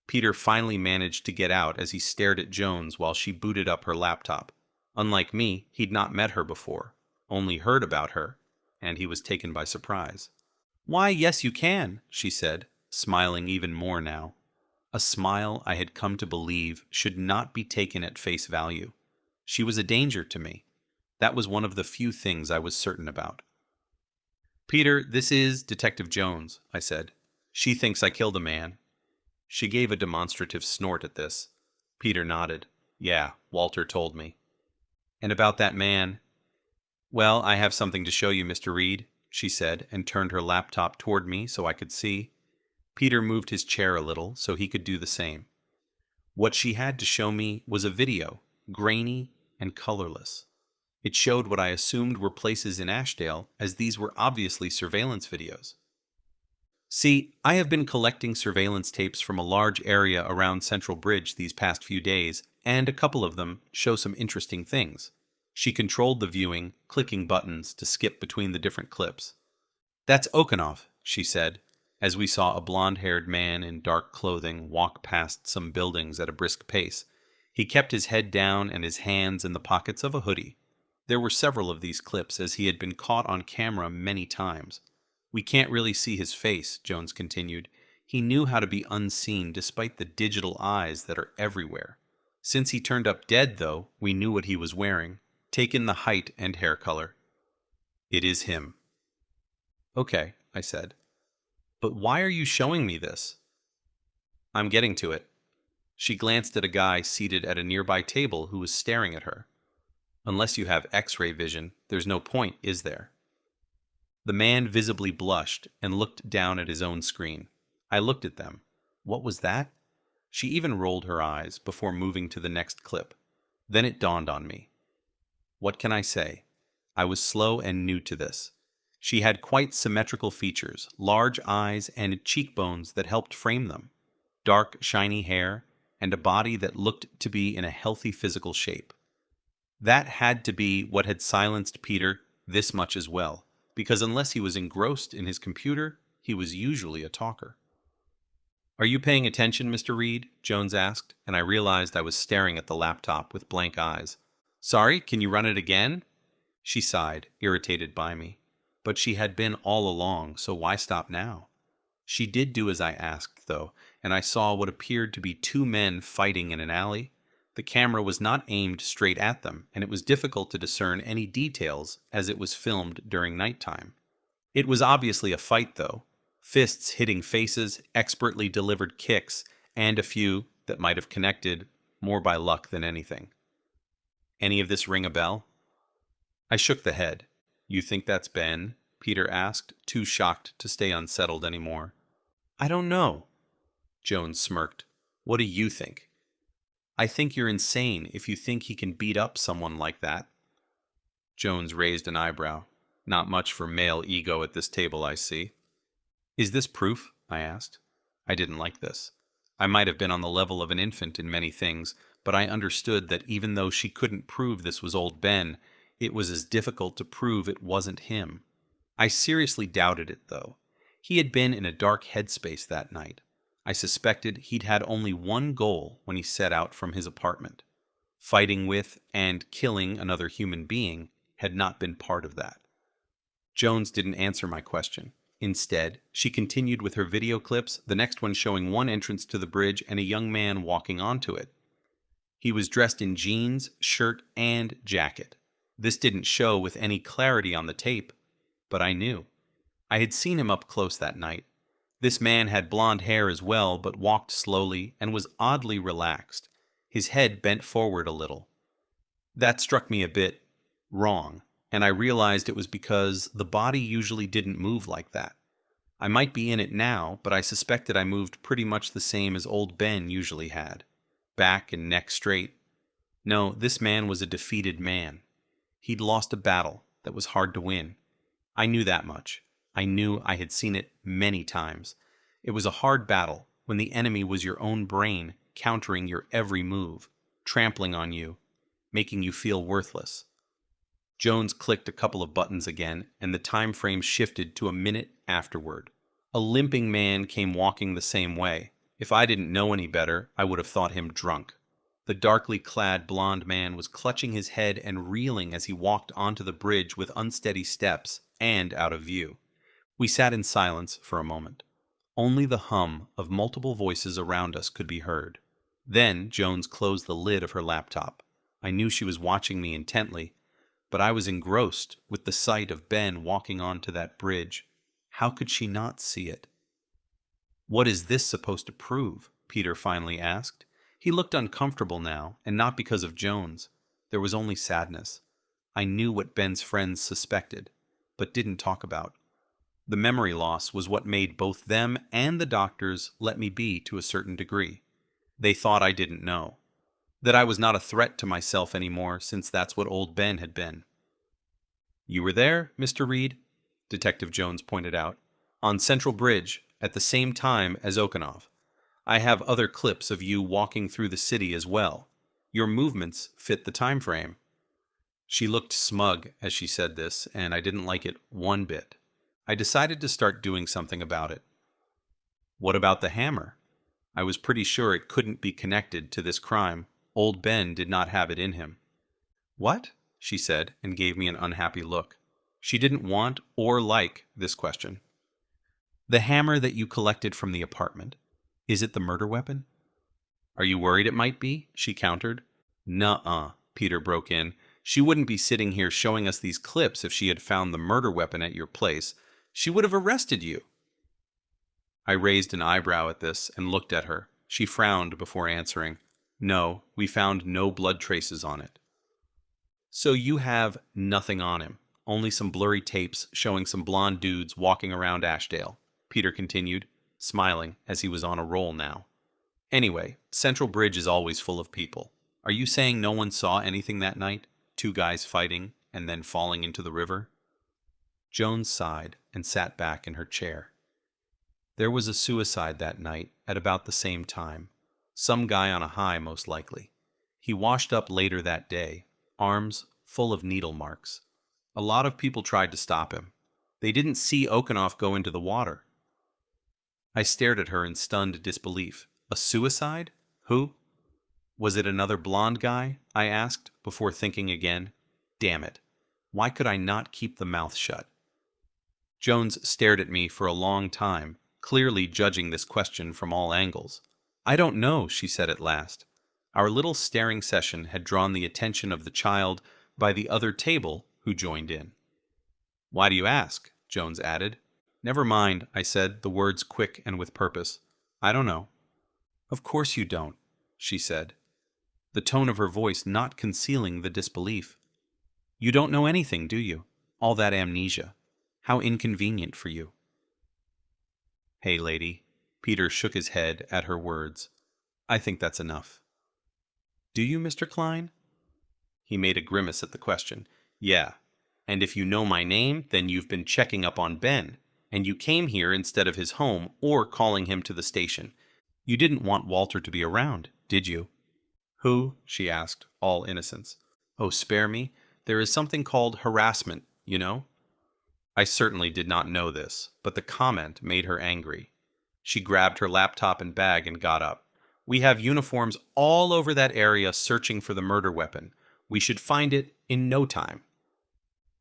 Peter finally managed to get out as he stared at Jones while she booted up her laptop. Unlike me, he'd not met her before, only heard about her, and he was taken by surprise. Why, yes you can, she said, smiling even more now. A smile I had come to believe should not be taken at face value. She was a danger to me. That was one of the few things I was certain about. Peter, this is Detective Jones, I said. She thinks I killed a man. She gave a demonstrative snort at this. Peter nodded. Yeah, Walter told me. And about that man? Well, I have something to show you, Mr. Reed, she said, and turned her laptop toward me so I could see. Peter moved his chair a little so he could do the same. What she had to show me was a video, grainy and colorless. It showed what I assumed were places in Ashdale, as these were obviously surveillance videos. See, I have been collecting surveillance tapes from a large area around Central Bridge these past few days, and a couple of them show some interesting things. She controlled the viewing, clicking buttons to skip between the different clips. That's Okanoff, she said, as we saw a blonde-haired man in dark clothing walk past some buildings at a brisk pace. He kept his head down and his hands in the pockets of a hoodie. There were several of these clips, as he had been caught on camera many times. We can't really see his face, Jones continued. He knew how to be unseen despite the digital eyes that are everywhere. Since he turned up dead, though, we knew what he was wearing. Take in the height and hair color. It is him. Okay, I said. But why are you showing me this? I'm getting to it. She glanced at a guy seated at a nearby table who was staring at her. Unless you have X-ray vision, there's no point, is there? The man visibly blushed and looked down at his own screen. I looked at them. What was that? She even rolled her eyes before moving to the next clip. Then it dawned on me. What can I say? I was slow and new to this. She had quite symmetrical features, large eyes and cheekbones that helped frame them, dark, shiny hair, and a body that looked to be in a healthy physical shape. That had to be what had silenced Peter this much as well, because unless he was engrossed in his computer, he was usually a talker. "Are you paying attention, Mr. Reed?" Jones asked, and I realized I was staring at the laptop with blank eyes. "Sorry, can you run it again?" She sighed, irritated by me. But she had been all along, so why stop now? She did do as I asked, though, and I saw what appeared to be two men fighting in an alley. The camera was not aimed straight at them, and it was difficult to discern any details as it was filmed during nighttime. It was obviously a fight, though. Fists hitting faces, expertly delivered kicks, and a few that might have connected, more by luck than anything. Any of this ring a bell? I shook the head. "You think that's Ben?" Peter asked, too shocked to stay unsettled anymore. "I don't know." Jones smirked. "What do you think?" "I think you're insane if you think he can beat up someone like that." Jones raised an eyebrow. "Not much for male ego at this table, I see." "Is this proof?" I asked. I didn't like this. I might have been on the level of an infant in many things, but I understood that even though she couldn't prove this was old Ben, it was as difficult to prove it wasn't him. I seriously doubted it, though. He had been in a dark headspace that night. I suspected he'd had only one goal when he set out from his apartment. Fighting with and killing another human being had not been part of that. Jones didn't answer my question. Instead, she continued with her video clips, the next one showing one entrance to the bridge and a young man walking onto it. He was dressed in jeans, shirt, and jacket. This didn't show with any clarity on the tape, but I knew. I had seen him up close that night. This man had blonde hair as well, but walked slowly and was oddly relaxed, his head bent forward a little. That struck me a bit wrong, and I realized it was because the body usually didn't move like that. I might be in it now, but I suspected I moved pretty much the same as old Ben usually had. Back and neck straight. No, this man was a defeated man. He'd lost a battle that was hard to win. I knew that much. I knew I had seen it many times. It was a hard battle when the enemy was your own brain countering your every move, trampling on you, making you feel worthless. Jones clicked a couple of buttons again, and the time frame shifted to a minute afterward. A limping man came walking the same way. If I didn't know any better, I would have thought him drunk. The darkly clad blond man was clutching his head and reeling as he walked onto the bridge with unsteady steps and out of view. We sat in silence for a moment. Only the hum of multiple voices around us could be heard. Then Jones closed the lid of her laptop. I knew she was watching me intently, but I was engrossed with the sight of Ben walking onto that bridge. How could she not see it? "What is this supposed to prove?" Peter finally asked. He looked uncomfortable now, and not because of Jones. There was only sadness. I knew what Ben's friends suspected, but didn't talk about. The memory loss was what made both them and the doctors let me be to a certain degree. They thought I didn't know. That I was not a threat to myself anymore, since that's what old Ben had been. "You were there, Mr. Reed," Detective Jones pointed out, "on Central Bridge, at the same time as Okanov. I have other clips of you walking through the city as well. Your movements fit the time frame." She looked smug as she said this, and I didn't like it one bit. I decided to start doing something about it. "What about the hammer?" I was pretty sure it couldn't be connected to this crime. Old Ben did not have it in him. "What?" she said, and gave me an unhappy look. She didn't want or like this question. "The hammer that you collected from the apartment. Is it the murder weapon?" "Are you worried it might be?" she countered. "Nuh-uh," Peter broke in. "She wouldn't be sitting here showing us these clips if she had found the murder weapon at your place. She would have arrested you." I raised an eyebrow at this and looked at her. She frowned before answering. "No, we found no blood traces on it." "So you have nothing on him. Only some blurry tapes showing some blonde dudes walking around Ashdale, Peter continued, smiling as he was on a roll now. Anyway, Central Bridge is always full of people. Are you saying no one saw anything that night? Two guys fighting and then falling into the river? Jones sighed and sat back in her chair. There was a suicide that night at about the same time. Some guy on a high, most likely. He washed up later that day, arms full of needle marks. A lot of people tried to stop him. They didn't see Okanoff go into the water. I stared at her in stunned disbelief. A suicide? Who? Was it another blonde guy? I asked, before thinking again. Damn it. Why could I not keep the mouth shut? Jones stared at me for a long time, clearly judging this question from all angles. I don't know, she said at last. Our little staring session had drawn the attention of the child by the other table, who joined in. Why do you ask? Jones added. Never mind, I said, the words quick and with purpose. I don't know. Of course you don't, she said, the tone of her voice not concealing the disbelief. You don't know anything, do you? All that amnesia. How inconvenient for you. Hey, lady. Peter shook his head at her words. I think that's enough. Do you, Mr. Klein? He made a grimace at the question. Yeah. And if you know my name, then you've been checking up on Ben, and you came here instead of his home or calling him to the station. You didn't want Walter to be around, did you? Who? She asked, all innocence. Oh, spare me. There is something called harassment, you know? I certainly did not know this, but the comment made her angry. She grabbed her laptop and bag and got up. We have uniforms all over that area searching for the murder weapon. We should find it in no time.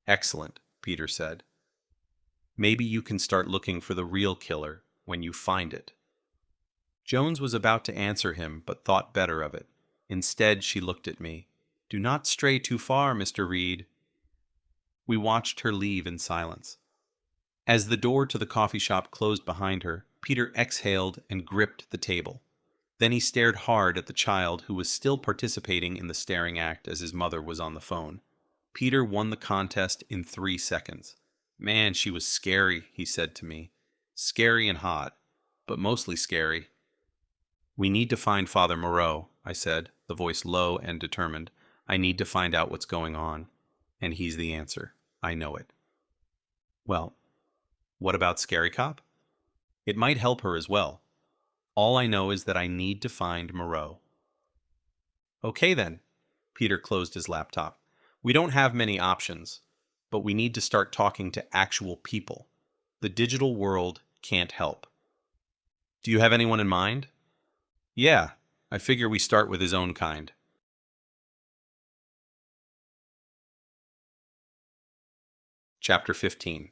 Excellent, Peter said. Maybe you can start looking for the real killer when you find it. Jones was about to answer him, but thought better of it. Instead, she looked at me. Do not stray too far, Mr. Reed. We watched her leave in silence. As the door to the coffee shop closed behind her, Peter exhaled and gripped the table. Then he stared hard at the child who was still participating in the staring act as his mother was on the phone. Peter won the contest in 3 seconds. Man, she was scary, he said to me. Scary and hot, but mostly scary. We need to find Father Moreau, I said, the voice low and determined. I need to find out what's going on. And he's the answer. I know it. Well, what about Scary Cop? It might help her as well. All I know is that I need to find Moreau. Okay then. Peter closed his laptop. We don't have many options, but we need to start talking to actual people. The digital world can't help. Do you have anyone in mind? Yeah, I figure we start with his own kind. Chapter 15.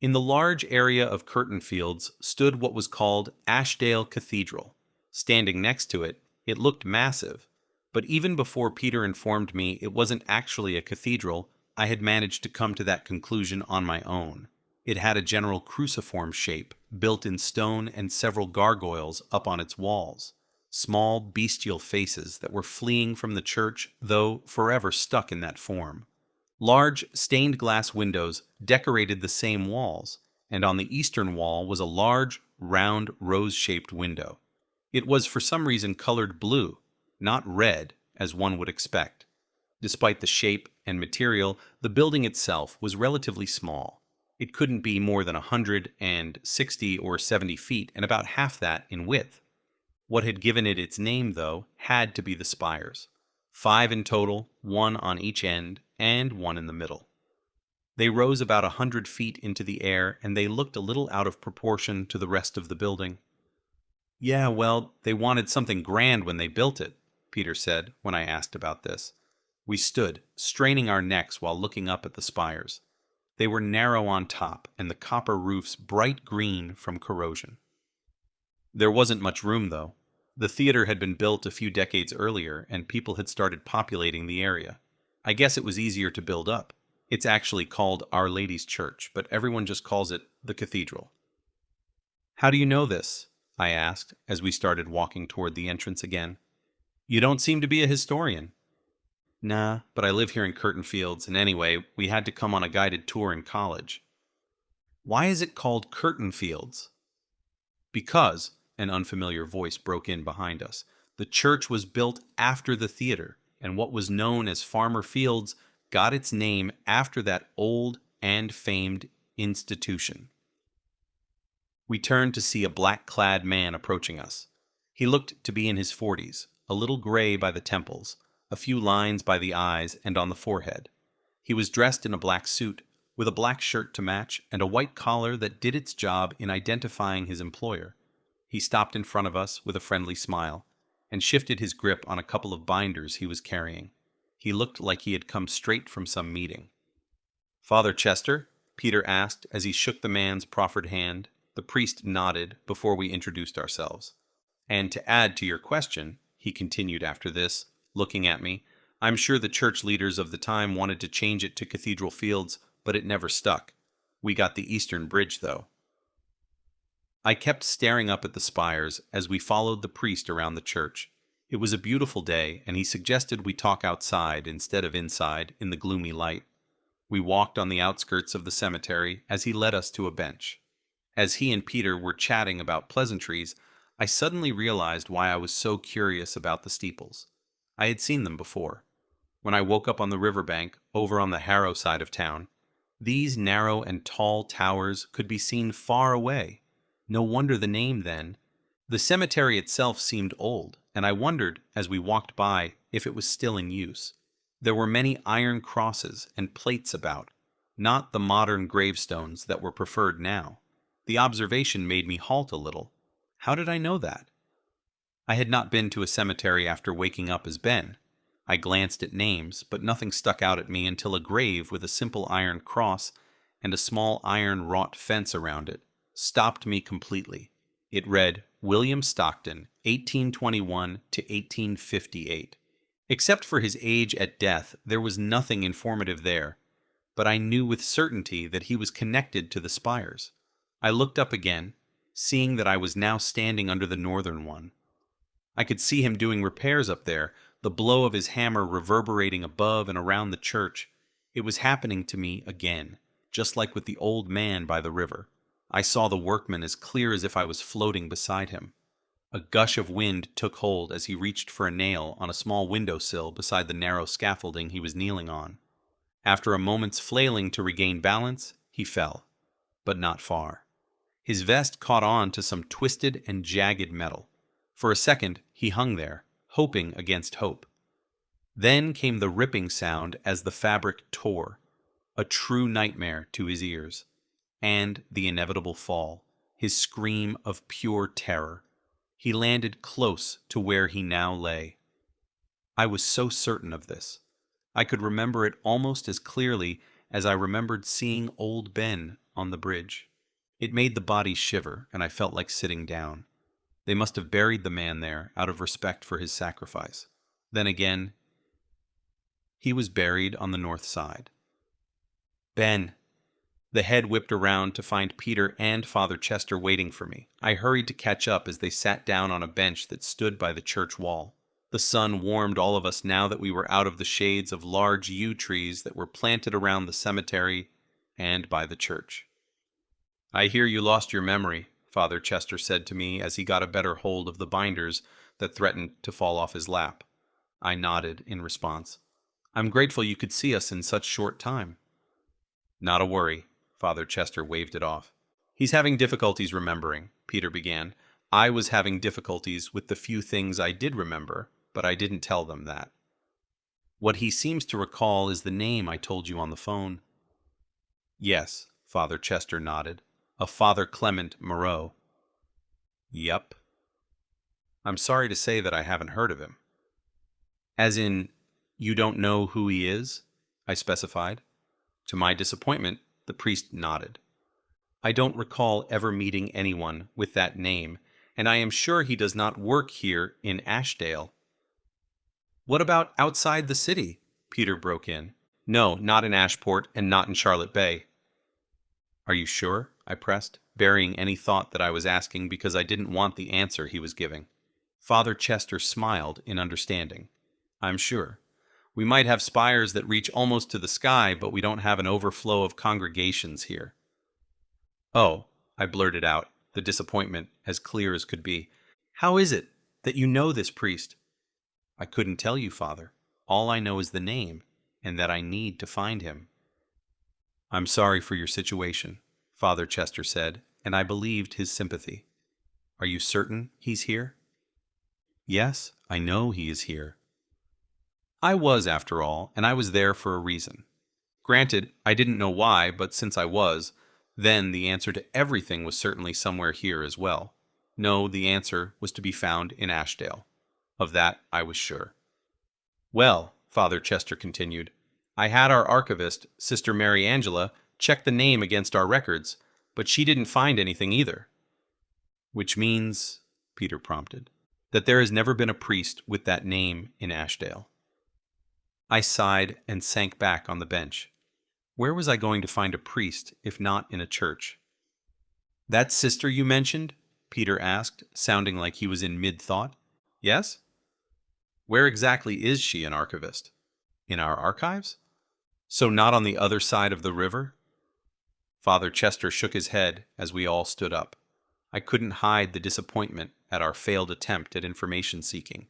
In the large area of curtain fields stood what was called Ashdale Cathedral. Standing next to it, it looked massive, but even before Peter informed me it wasn't actually a cathedral, I had managed to come to that conclusion on my own. It had a general cruciform shape, built in stone, and several gargoyles up on its walls. Small, bestial faces that were fleeing from the church, though forever stuck in that form. Large, stained glass windows decorated the same walls, and on the eastern wall was a large, round, rose-shaped window. It was for some reason colored blue, not red, as one would expect. Despite the shape and material, the building itself was relatively small. It couldn't be more than 160 or 70 feet, and about half that in width. What had given it its name, though, had to be the spires. 5 in total, 1 on each end, and 1 in the middle. They rose about 100 feet into the air, and they looked a little out of proportion to the rest of the building. Yeah, well, they wanted something grand when they built it, Peter said when I asked about this. We stood, straining our necks while looking up at the spires. They were narrow on top, and the copper roofs bright green from corrosion. There wasn't much room, though. The theater had been built a few decades earlier, and people had started populating the area. I guess it was easier to build up. It's actually called Our Lady's Church, but everyone just calls it the Cathedral. How do you know this? I asked, as we started walking toward the entrance again. You don't seem to be a historian. Nah, but I live here in Curtin Fields, and anyway, we had to come on a guided tour in college. Why is it called Curtin Fields? Because, an unfamiliar voice broke in behind us, the church was built after the theater, and what was known as Farmer Fields got its name after that old and famed institution. We turned to see a black-clad man approaching us. He looked to be in his 40s, a little gray by the temples, a few lines by the eyes and on the forehead. He was dressed in a black suit, with a black shirt to match and a white collar that did its job in identifying his employer. He stopped in front of us with a friendly smile, and shifted his grip on a couple of binders he was carrying. He looked like he had come straight from some meeting. "Father Chester?" Peter asked as he shook the man's proffered hand. The priest nodded before we introduced ourselves. "And to add to your question," he continued after this, looking at me, "I'm sure the church leaders of the time wanted to change it to Cathedral Fields, but it never stuck. We got the Eastern Bridge, though." I kept staring up at the spires as we followed the priest around the church. It was a beautiful day, and he suggested we talk outside instead of inside in the gloomy light. We walked on the outskirts of the cemetery as he led us to a bench. As he and Peter were chatting about pleasantries, I suddenly realized why I was so curious about the steeples. I had seen them before. When I woke up on the riverbank, over on the Harrow side of town, these narrow and tall towers could be seen far away. No wonder the name then. The cemetery itself seemed old, and I wondered, as we walked by, if it was still in use. There were many iron crosses and plates about, not the modern gravestones that were preferred now. The observation made me halt a little. How did I know that? I had not been to a cemetery after waking up as Ben. I glanced at names, but nothing stuck out at me until a grave with a simple iron cross and a small iron wrought fence around it stopped me completely. It read, William Stockton, 1821 to 1858. Except for his age at death, there was nothing informative there, but I knew with certainty that he was connected to the spires. I looked up again, seeing that I was now standing under the northern one. I could see him doing repairs up there, the blow of his hammer reverberating above and around the church. It was happening to me again, just like with the old man by the river. I saw the workman as clear as if I was floating beside him. A gush of wind took hold as he reached for a nail on a small windowsill beside the narrow scaffolding he was kneeling on. After a moment's flailing to regain balance, he fell, but not far. His vest caught on to some twisted and jagged metal. For a second, he hung there, hoping against hope. Then came the ripping sound as the fabric tore, a true nightmare to his ears. And the inevitable fall, his scream of pure terror. He landed close to where he now lay. I was so certain of this. I could remember it almost as clearly as I remembered seeing old Ben on the bridge. It made the body shiver, and I felt like sitting down. They must have buried the man there out of respect for his sacrifice. Then again, he was buried on the north side. Ben! The head whipped around to find Peter and Father Chester waiting for me. I hurried to catch up as they sat down on a bench that stood by the church wall. The sun warmed all of us now that we were out of the shades of large yew trees that were planted around the cemetery and by the church. "I hear you lost your memory," Father Chester said to me as he got a better hold of the binders that threatened to fall off his lap. I nodded in response. "I'm grateful you could see us in such short time." "Not a worry." Father Chester waved it off. "He's having difficulties remembering," Peter began. "I was having difficulties with the few things I did remember, but I didn't tell them that. What he seems to recall is the name I told you on the phone." "Yes," Father Chester nodded. "A Father Clement Moreau." "Yup." "I'm sorry to say that I haven't heard of him." "As in, you don't know who he is?" I specified. To my disappointment, the priest nodded. "I don't recall ever meeting anyone with that name, and I am sure he does not work here in Ashdale." "What about outside the city?" Peter broke in. "No, not in Ashport and not in Charlotte Bay." "Are you sure?" I pressed, burying any thought that I was asking because I didn't want the answer he was giving. Father Chester smiled in understanding. "I'm sure. We might have spires that reach almost to the sky, but we don't have an overflow of congregations here." "Oh," I blurted out, the disappointment as clear as could be. "How is it that you know this priest?" "I couldn't tell you, Father. All I know is the name, and that I need to find him." "I'm sorry for your situation," Father Chester said, and I believed his sympathy. "Are you certain he's here?" "Yes, I know he is here." I was, after all, and I was there for a reason. Granted, I didn't know why, but since I was, then the answer to everything was certainly somewhere here as well. No, the answer was to be found in Ashdale. Of that I was sure. "Well," Father Chester continued, "I had our archivist, Sister Mary Angela, check the name against our records, but she didn't find anything either." "Which means," Peter prompted, "that there has never been a priest with that name in Ashdale." I sighed and sank back on the bench. Where was I going to find a priest if not in a church? "That sister you mentioned?" Peter asked, sounding like he was in mid-thought. "Yes? Where exactly is she an archivist? In our archives? So not on the other side of the river?" Father Chester shook his head as we all stood up. I couldn't hide the disappointment at our failed attempt at information seeking.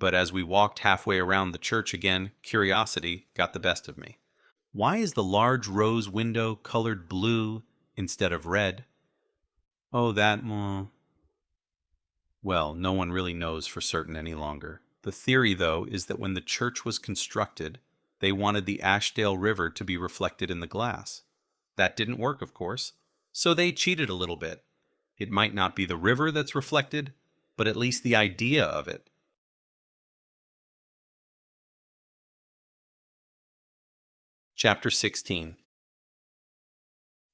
But as we walked halfway around the church again, curiosity got the best of me. Why is the large rose window colored blue instead of red? Oh, that... Well, no one really knows for certain any longer. The theory, though, is that when the church was constructed, they wanted the Ashdale River to be reflected in the glass. That didn't work, of course, so they cheated a little bit. It might not be the river that's reflected, but at least the idea of it. Chapter 16.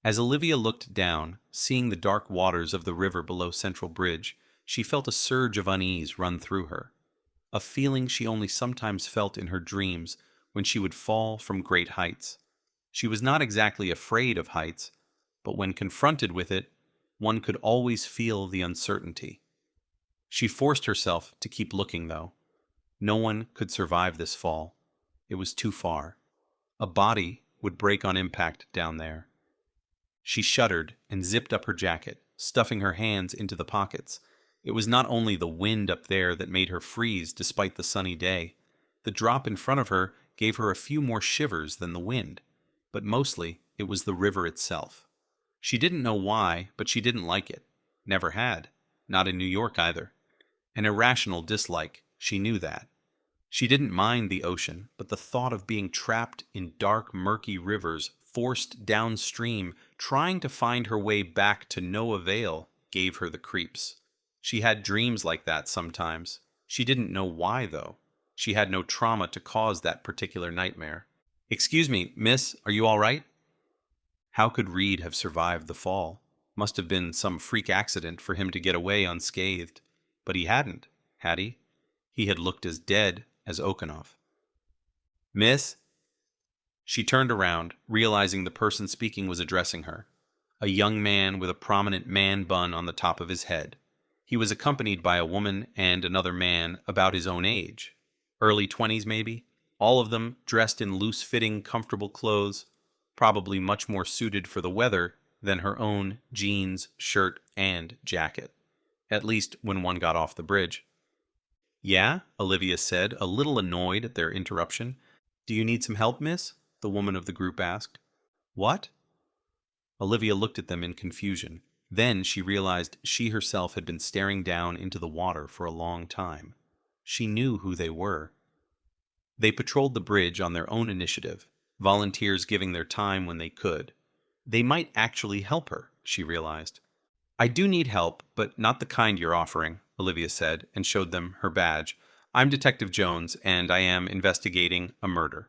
As Olivia looked down, seeing the dark waters of the river below Central Bridge, she felt a surge of unease run through her, a feeling she only sometimes felt in her dreams when she would fall from great heights. She was not exactly afraid of heights, but when confronted with it, one could always feel the uncertainty. She forced herself to keep looking, though. No one could survive this fall. It was too far. A body would break on impact down there. She shuddered and zipped up her jacket, stuffing her hands into the pockets. It was not only the wind up there that made her freeze despite the sunny day. The drop in front of her gave her a few more shivers than the wind, but mostly it was the river itself. She didn't know why, but she didn't like it. Never had. Not in New York either. An irrational dislike, she knew that. She didn't mind the ocean, but the thought of being trapped in dark, murky rivers, forced downstream, trying to find her way back to no avail, gave her the creeps. She had dreams like that sometimes. She didn't know why, though. She had no trauma to cause that particular nightmare. "Excuse me, miss, are you all right?" How could Reed have survived the fall? Must have been some freak accident for him to get away unscathed. But he hadn't, had he? He had looked as dead as Okanoff. "Miss?" She turned around, realizing the person speaking was addressing her. A young man with a prominent man bun on the top of his head. He was accompanied by a woman and another man about his own age. Early 20s, maybe? All of them dressed in loose-fitting, comfortable clothes, probably much more suited for the weather than her own jeans, shirt, and jacket. At least when one got off the bridge. "Yeah?" Olivia said, a little annoyed at their interruption. "Do you need some help, miss?" the woman of the group asked. "What?" Olivia looked at them in confusion. Then she realized she herself had been staring down into the water for a long time. She knew who they were. They patrolled the bridge on their own initiative, volunteers giving their time when they could. They might actually help her, she realized. "I do need help, but not the kind you're offering," Olivia said, and showed them her badge. "I'm Detective Jones, and I am investigating a murder."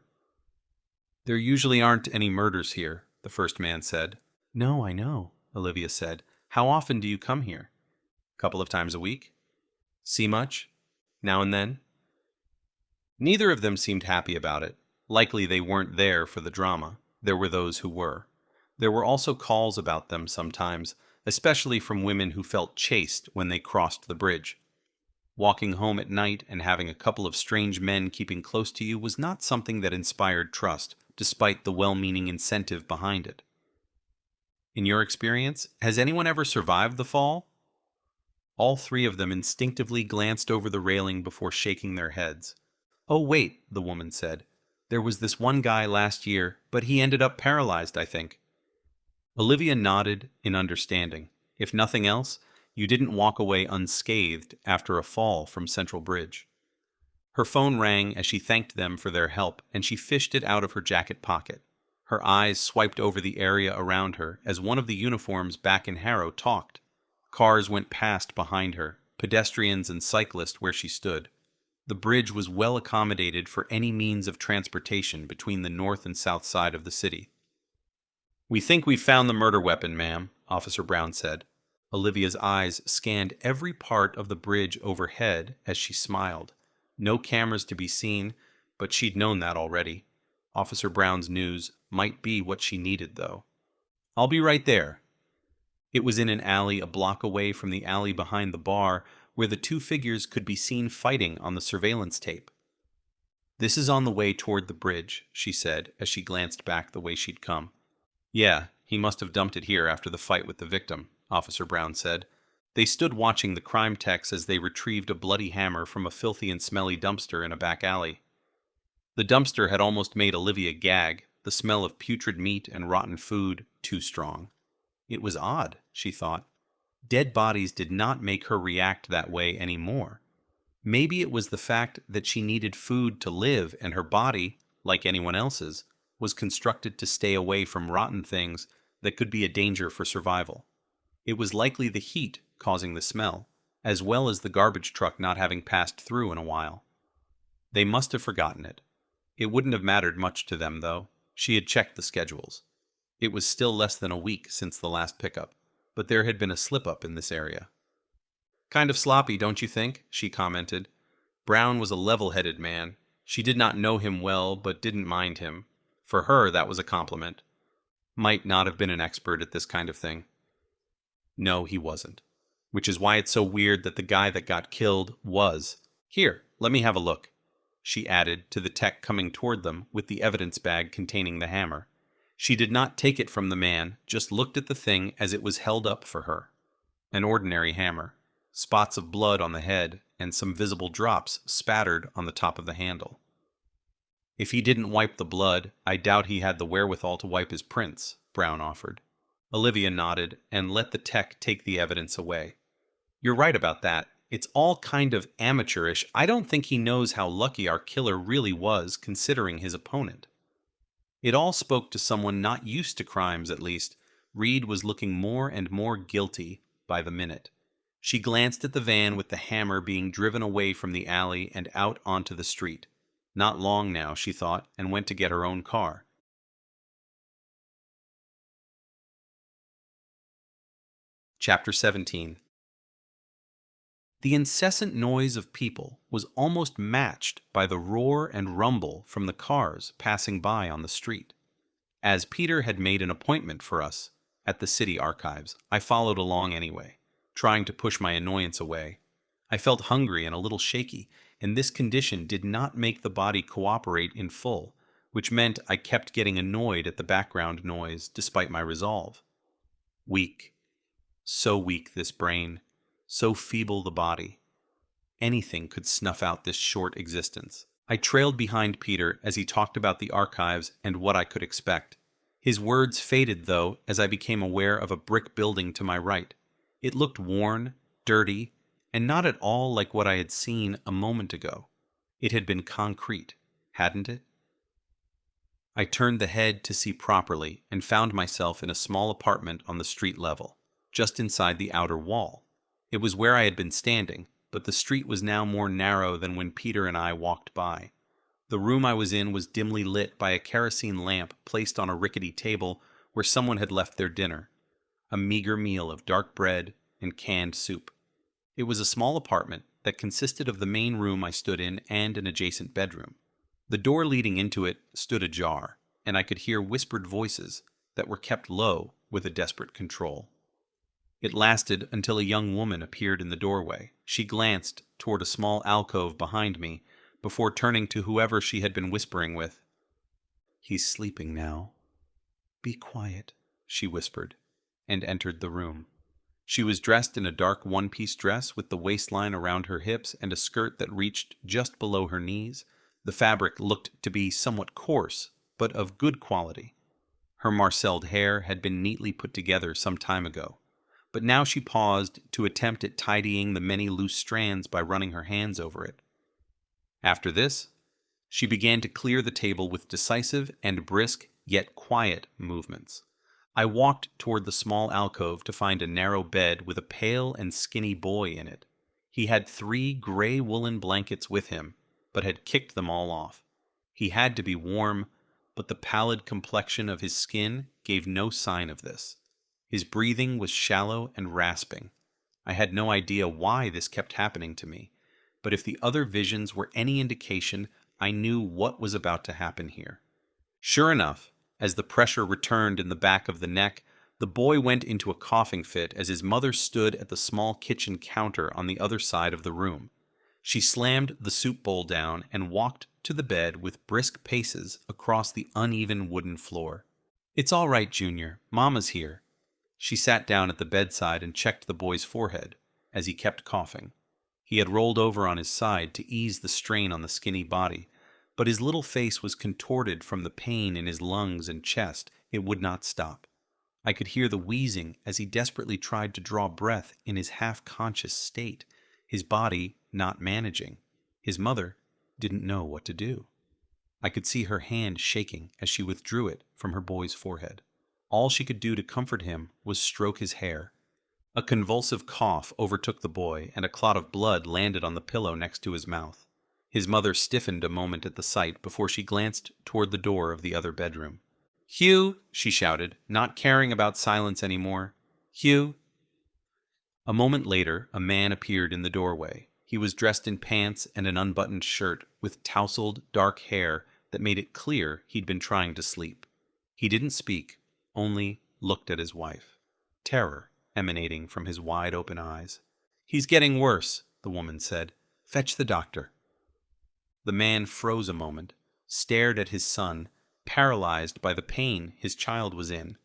"There usually aren't any murders here," the first man said. "No, I know," Olivia said. "How often do you come here?" "Couple of times a week." "See much? Now and then?" Neither of them seemed happy about it. Likely they weren't there for the drama. There were those who were. There were also calls about them sometimes, especially from women who felt chased when they crossed the bridge. Walking home at night and having a couple of strange men keeping close to you was not something that inspired trust, despite the well-meaning incentive behind it. In your experience, has anyone ever survived the fall? All three of them instinctively glanced over the railing before shaking their heads. "Oh, wait," the woman said. "There was this one guy last year, but he ended up paralyzed, I think." Olivia nodded in understanding. If nothing else, you didn't walk away unscathed after a fall from Central Bridge. Her phone rang as she thanked them for their help, and she fished it out of her jacket pocket. Her eyes swiped over the area around her as one of the uniforms back in Harrow talked. Cars went past behind her, pedestrians and cyclists where she stood. The bridge was well accommodated for any means of transportation between the north and south side of the city. "We think we've found the murder weapon, ma'am," Officer Brown said. Olivia's eyes scanned every part of the bridge overhead as she smiled. No cameras to be seen, but she'd known that already. Officer Brown's news might be what she needed, though. "I'll be right there." It was in an alley a block away from the alley behind the bar, where the two figures could be seen fighting on the surveillance tape. "This is on the way toward the bridge," she said as she glanced back the way she'd come. "Yeah, he must have dumped it here after the fight with the victim," Officer Brown said. They stood watching the crime techs as they retrieved a bloody hammer from a filthy and smelly dumpster in a back alley. The dumpster had almost made Olivia gag, the smell of putrid meat and rotten food too strong. It was odd, she thought. Dead bodies did not make her react that way anymore. Maybe it was the fact that she needed food to live, and her body, like anyone else's, was constructed to stay away from rotten things that could be a danger for survival. It was likely the heat causing the smell, as well as the garbage truck not having passed through in a while. They must have forgotten it. It wouldn't have mattered much to them, though. She had checked the schedules. It was still less than a week since the last pickup, but there had been a slip-up in this area. "Kind of sloppy, don't you think?" she commented. Brown was a level-headed man. She did not know him well, but didn't mind him. For her, that was a compliment. Might not have been an expert at this kind of thing. No, he wasn't. Which is why it's so weird that the guy that got killed was. "Here, let me have a look," she added to the tech coming toward them with the evidence bag containing the hammer. She did not take it from the man, just looked at the thing as it was held up for her. An ordinary hammer. Spots of blood on the head, and some visible drops spattered on the top of the handle. "If he didn't wipe the blood, I doubt he had the wherewithal to wipe his prints," Brown offered. Olivia nodded and let the tech take the evidence away. "You're right about that. It's all kind of amateurish. I don't think he knows how lucky our killer really was, considering his opponent." It all spoke to someone not used to crimes, at least. Reed was looking more and more guilty by the minute. She glanced at the van with the hammer being driven away from the alley and out onto the street. Not long now, she thought, and went to get her own car. Chapter 17. The incessant noise of people was almost matched by the roar and rumble from the cars passing by on the street. As Peter had made an appointment for us at the city archives, I followed along anyway, trying to push my annoyance away. I felt hungry and a little shaky, and this condition did not make the body cooperate in full, which meant I kept getting annoyed at the background noise despite my resolve. Weak. So weak, this brain. So feeble the body. Anything could snuff out this short existence. I trailed behind Peter as he talked about the archives and what I could expect. His words faded, though, as I became aware of a brick building to my right. It looked worn, dirty, and not at all like what I had seen a moment ago. It had been concrete, hadn't it? I turned the head to see properly and found myself in a small apartment on the street level, just inside the outer wall. It was where I had been standing, but the street was now more narrow than when Peter and I walked by. The room I was in was dimly lit by a kerosene lamp placed on a rickety table where someone had left their dinner, a meager meal of dark bread and canned soup. It was a small apartment that consisted of the main room I stood in and an adjacent bedroom. The door leading into it stood ajar, and I could hear whispered voices that were kept low with a desperate control. It lasted until a young woman appeared in the doorway. She glanced toward a small alcove behind me before turning to whoever she had been whispering with. "He's sleeping now. Be quiet," she whispered, and entered the room. She was dressed in a dark one-piece dress with the waistline around her hips and a skirt that reached just below her knees. The fabric looked to be somewhat coarse, but of good quality. Her marcelled hair had been neatly put together some time ago, but now she paused to attempt at tidying the many loose strands by running her hands over it. After this, she began to clear the table with decisive and brisk yet quiet movements. I walked toward the small alcove to find a narrow bed with a pale and skinny boy in it. He had 3 gray woolen blankets with him, but had kicked them all off. He had to be warm, but the pallid complexion of his skin gave no sign of this. His breathing was shallow and rasping. I had no idea why this kept happening to me, but if the other visions were any indication, I knew what was about to happen here. Sure enough, as the pressure returned in the back of the neck, the boy went into a coughing fit as his mother stood at the small kitchen counter on the other side of the room. She slammed the soup bowl down and walked to the bed with brisk paces across the uneven wooden floor. "It's all right, Junior. Mama's here." She sat down at the bedside and checked the boy's forehead, as he kept coughing. He had rolled over on his side to ease the strain on the skinny body, but his little face was contorted from the pain in his lungs and chest. It would not stop. I could hear the wheezing as he desperately tried to draw breath in his half-conscious state, his body not managing. His mother didn't know what to do. I could see her hand shaking as she withdrew it from her boy's forehead. All she could do to comfort him was stroke his hair. A convulsive cough overtook the boy, and a clot of blood landed on the pillow next to his mouth. His mother stiffened a moment at the sight before she glanced toward the door of the other bedroom. "Hugh!" she shouted, not caring about silence anymore. "Hugh!" A moment later, a man appeared in the doorway. He was dressed in pants and an unbuttoned shirt with tousled, dark hair that made it clear he'd been trying to sleep. He didn't speak, only looked at his wife, terror emanating from his wide-open eyes. "He's getting worse," the woman said. "Fetch the doctor." The man froze a moment, stared at his son, paralyzed by the pain his child was in.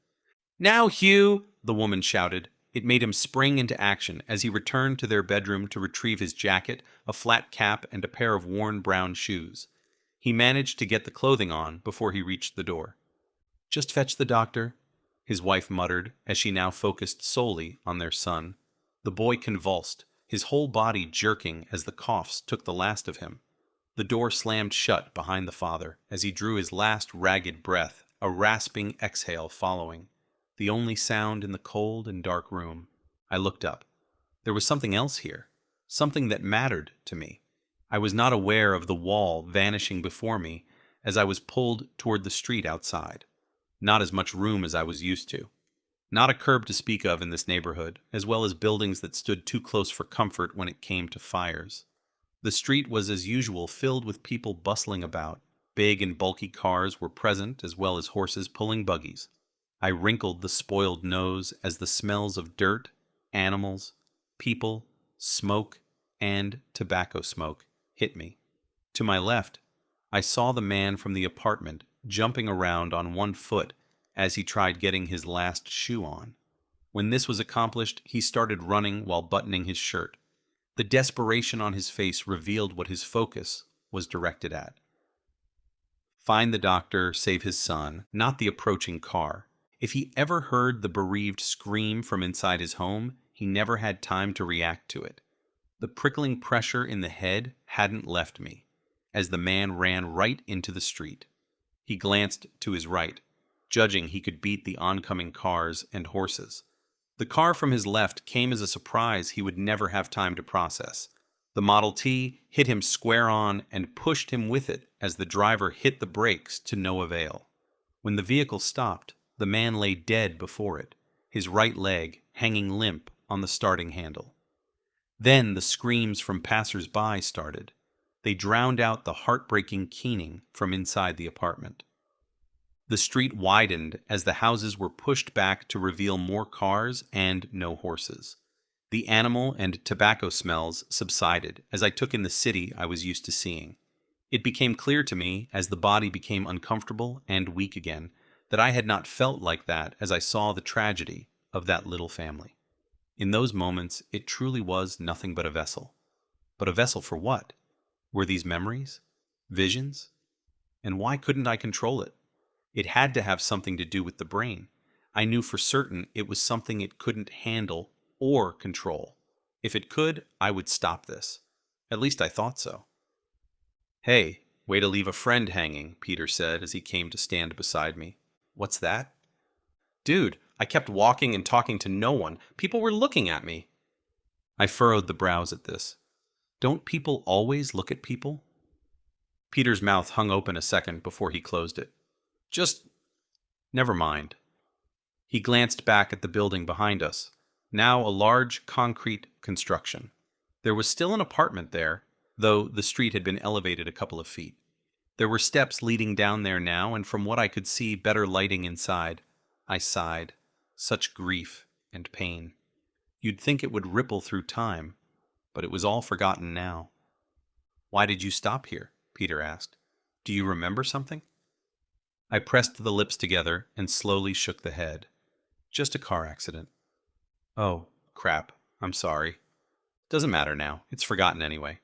"Now, Hugh!" the woman shouted. It made him spring into action as he returned to their bedroom to retrieve his jacket, a flat cap, and a pair of worn brown shoes. He managed to get the clothing on before he reached the door. "Just fetch the doctor," his wife muttered as she now focused solely on their son. The boy convulsed, his whole body jerking as the coughs took the last of him. The door slammed shut behind the father as he drew his last ragged breath, a rasping exhale following, the only sound in the cold and dark room. I looked up. There was something else here, something that mattered to me. I was not aware of the wall vanishing before me as I was pulled toward the street outside. Not as much room as I was used to. Not a curb to speak of in this neighborhood, as well as buildings that stood too close for comfort when it came to fires. The street was as usual filled with people bustling about. Big and bulky cars were present, as well as horses pulling buggies. I wrinkled the spoiled nose as the smells of dirt, animals, people, smoke, and tobacco smoke hit me. To my left, I saw the man from the apartment jumping around on one foot as he tried getting his last shoe on. When this was accomplished, he started running while buttoning his shirt. The desperation on his face revealed what his focus was directed at. Find the doctor, save his son, not the approaching car. If he ever heard the bereaved scream from inside his home, he never had time to react to it. The prickling pressure in the head hadn't left me, as the man ran right into the street. He glanced to his right, judging he could beat the oncoming cars and horses. The car from his left came as a surprise he would never have time to process. The Model T hit him square on and pushed him with it as the driver hit the brakes to no avail. When the vehicle stopped, the man lay dead before it, his right leg hanging limp on the starting handle. Then the screams from passers-by started. They drowned out the heartbreaking keening from inside the apartment. The street widened as the houses were pushed back to reveal more cars and no horses. The animal and tobacco smells subsided as I took in the city I was used to seeing. It became clear to me, as the body became uncomfortable and weak again, that I had not felt like that as I saw the tragedy of that little family. In those moments, it truly was nothing but a vessel. But a vessel for what? Were these memories? Visions? And why couldn't I control it? It had to have something to do with the brain. I knew for certain it was something it couldn't handle or control. If it could, I would stop this. At least I thought so. "Hey, way to leave a friend hanging," Peter said as he came to stand beside me. "What's that?" "Dude, I kept walking and talking to no one. People were looking at me." I furrowed the brows at this. Don't people always look at people? Peter's mouth hung open a second before he closed it. Just... never mind. He glanced back at the building behind us, now a large concrete construction. There was still an apartment there, though the street had been elevated a couple of feet. There were steps leading down there now, and from what I could see, better lighting inside. I sighed. Such grief and pain. You'd think it would ripple through time, but it was all forgotten now. "Why did you stop here?" Peter asked. "Do you remember something?" I pressed the lips together and slowly shook the head. "Just a car accident." "Oh, crap. I'm sorry." "Doesn't matter now. It's forgotten anyway."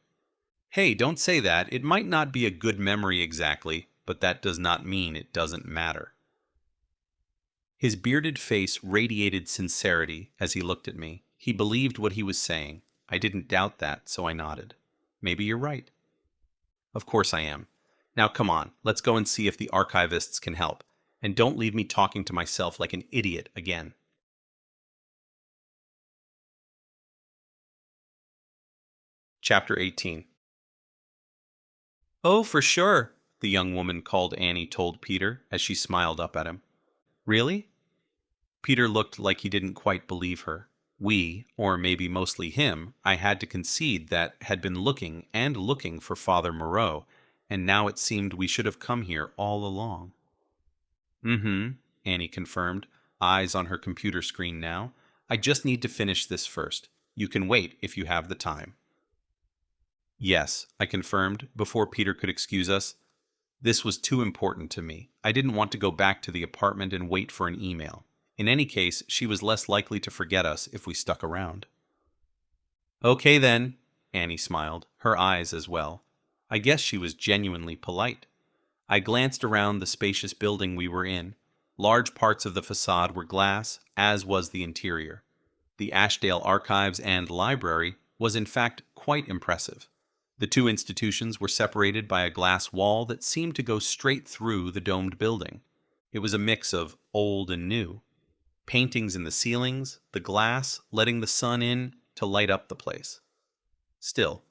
"Hey, don't say that. It might not be a good memory exactly, but that does not mean it doesn't matter." His bearded face radiated sincerity as he looked at me. He believed what he was saying. I didn't doubt that, so I nodded. "Maybe you're right." "Of course I am. Now come on, let's go and see if the archivists can help. And don't leave me talking to myself like an idiot again." Chapter 18. "Oh, for sure," the young woman called Annie told Peter as she smiled up at him. "Really?" Peter looked like he didn't quite believe her. We, or maybe mostly him, I had to concede that had been looking and looking for Father Moreau, and now it seemed we should have come here all along. "Mm-hmm," Annie confirmed, eyes on her computer screen now. "I just need to finish this first. You can wait if you have the time." "Yes," I confirmed, before Peter could excuse us. This was too important to me. I didn't want to go back to the apartment and wait for an email. In any case, she was less likely to forget us if we stuck around. "Okay then," Annie smiled, her eyes as well. I guess she was genuinely polite. I glanced around the spacious building we were in. Large parts of the facade were glass, as was the interior. The Ashdale Archives and Library was in fact quite impressive. The two institutions were separated by a glass wall that seemed to go straight through the domed building. It was a mix of old and new. Paintings in the ceilings, the glass letting the sun in to light up the place. Still,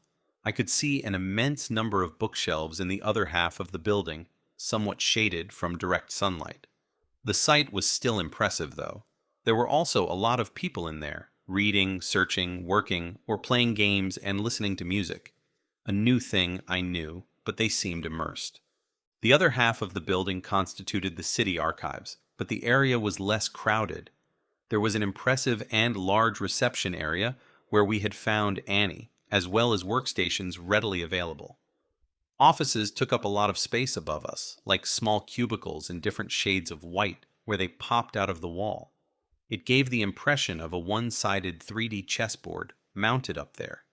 I could see an immense number of bookshelves in the other half of the building, somewhat shaded from direct sunlight. The sight was still impressive, though. There were also a lot of people in there, reading, searching, working, or playing games and listening to music. A new thing, I knew, but they seemed immersed. The other half of the building constituted the city archives, but the area was less crowded. There was an impressive and large reception area where we had found Annie, as well as workstations readily available. Offices took up a lot of space above us, like small cubicles in different shades of white where they popped out of the wall. It gave the impression of a one-sided 3D chessboard mounted up there.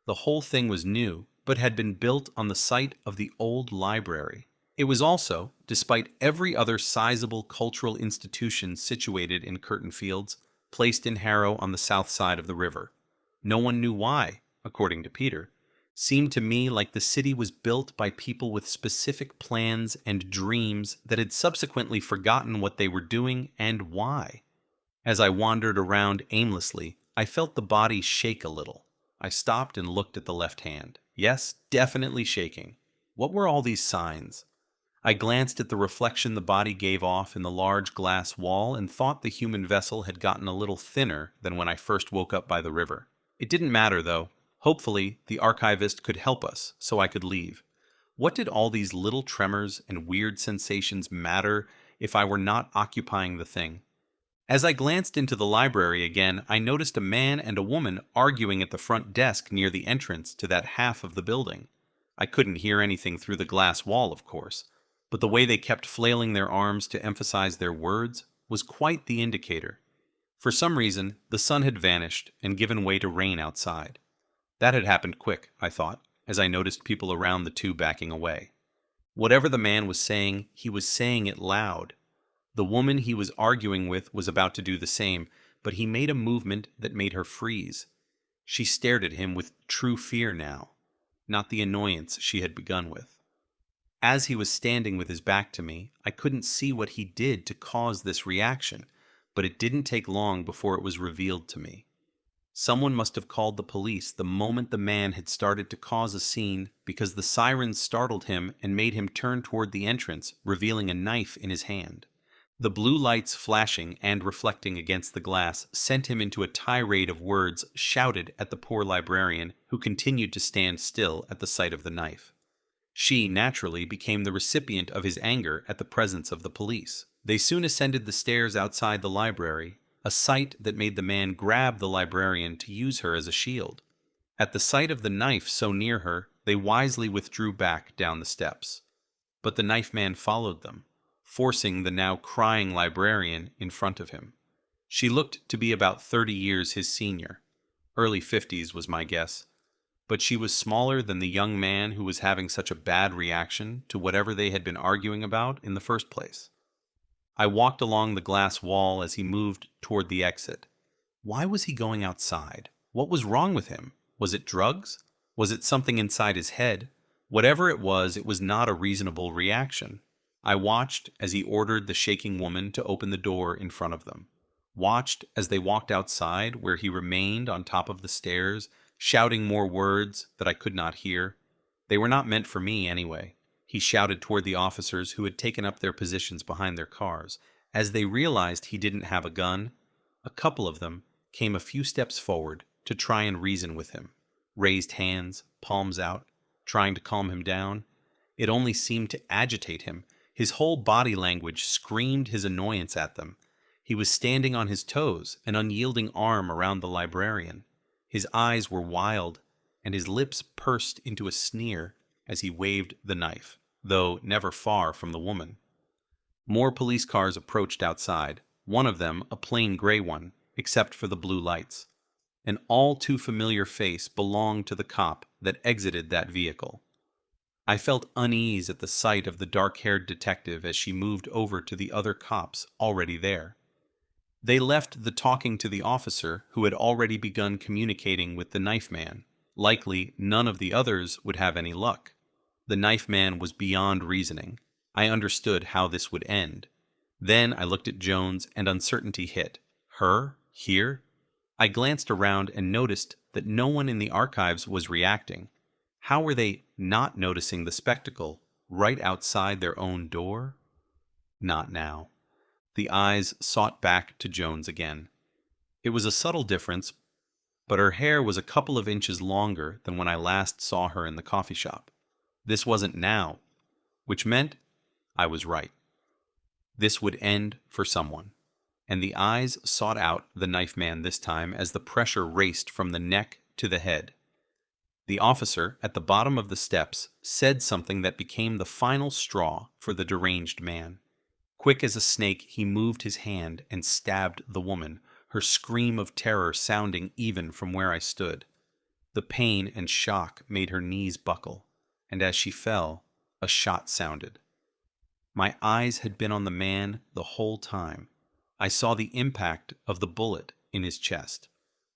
The whole thing was new, but had been built on the site of the old library. It was also, despite every other sizable cultural institution situated in Curtin Fields, placed in Harrow on the south side of the river. No one knew why, according to Peter. Seemed to me like the city was built by people with specific plans and dreams that had subsequently forgotten what they were doing and why. As I wandered around aimlessly, I felt the body shake a little. I stopped and looked at the left hand. Yes, definitely shaking. What were all these signs? I glanced at the reflection the body gave off in the large glass wall and thought the human vessel had gotten a little thinner than when I first woke up by the river. It didn't matter, though. Hopefully, the archivist could help us, so I could leave. What did all these little tremors and weird sensations matter if I were not occupying the thing. As I glanced into the library again, I noticed a man and a woman arguing at the front desk near the entrance to that half of the building. I couldn't hear anything through the glass wall, of course, but the way they kept flailing their arms to emphasize their words was quite the indicator. For some reason, the sun had vanished and given way to rain outside. That had happened quick, I thought, as I noticed people around the two backing away. Whatever the man was saying, he was saying it loud. The woman he was arguing with was about to do the same, but he made a movement that made her freeze. She stared at him with true fear now, not the annoyance she had begun with. As he was standing with his back to me, I couldn't see what he did to cause this reaction, but it didn't take long before it was revealed to me. Someone must have called the police the moment the man had started to cause a scene, because the sirens startled him and made him turn toward the entrance, revealing a knife in his hand. The blue lights flashing and reflecting against the glass sent him into a tirade of words shouted at the poor librarian, who continued to stand still at the sight of the knife. She, naturally, became the recipient of his anger at the presence of the police. They soon ascended the stairs outside the library, a sight that made the man grab the librarian to use her as a shield. At the sight of the knife so near her, they wisely withdrew back down the steps. But the knife man followed them, forcing the now crying librarian in front of him. She looked to be about 30 years his senior. Early 50s was my guess. But she was smaller than the young man who was having such a bad reaction to whatever they had been arguing about in the first place. I walked along the glass wall as he moved toward the exit. Why was he going outside? What was wrong with him? Was it drugs? Was it something inside his head? Whatever it was not a reasonable reaction. I watched as he ordered the shaking woman to open the door in front of them. Watched as they walked outside, where he remained on top of the stairs, shouting more words that I could not hear. They were not meant for me anyway. He shouted toward the officers who had taken up their positions behind their cars. As they realized he didn't have a gun, a couple of them came a few steps forward to try and reason with him. Raised hands, palms out, trying to calm him down. It only seemed to agitate him. His whole body language screamed his annoyance at them. He was standing on his toes, an unyielding arm around the librarian. His eyes were wild, and his lips pursed into a sneer as he waved the knife, though never far from the woman. More police cars approached outside, one of them a plain gray one, except for the blue lights. An all too familiar face belonged to the cop that exited that vehicle. I felt unease at the sight of the dark-haired detective as she moved over to the other cops already there. They left the talking to the officer who had already begun communicating with the knife man. Likely, none of the others would have any luck. The knife man was beyond reasoning. I understood how this would end. Then I looked at Jones and uncertainty hit. Her? Here? I glanced around and noticed that no one in the archives was reacting. How were they not noticing the spectacle right outside their own door? Not now. The eyes sought back to Jones again. It was a subtle difference, but her hair was a couple of inches longer than when I last saw her in the coffee shop. This wasn't now, which meant I was right. This would end for someone, and the eyes sought out the knife man this time as the pressure raced from the neck to the head. The officer at the bottom of the steps said something that became the final straw for the deranged man. Quick as a snake, he moved his hand and stabbed the woman, her scream of terror sounding even from where I stood. The pain and shock made her knees buckle, and as she fell, a shot sounded. My eyes had been on the man the whole time. I saw the impact of the bullet in his chest,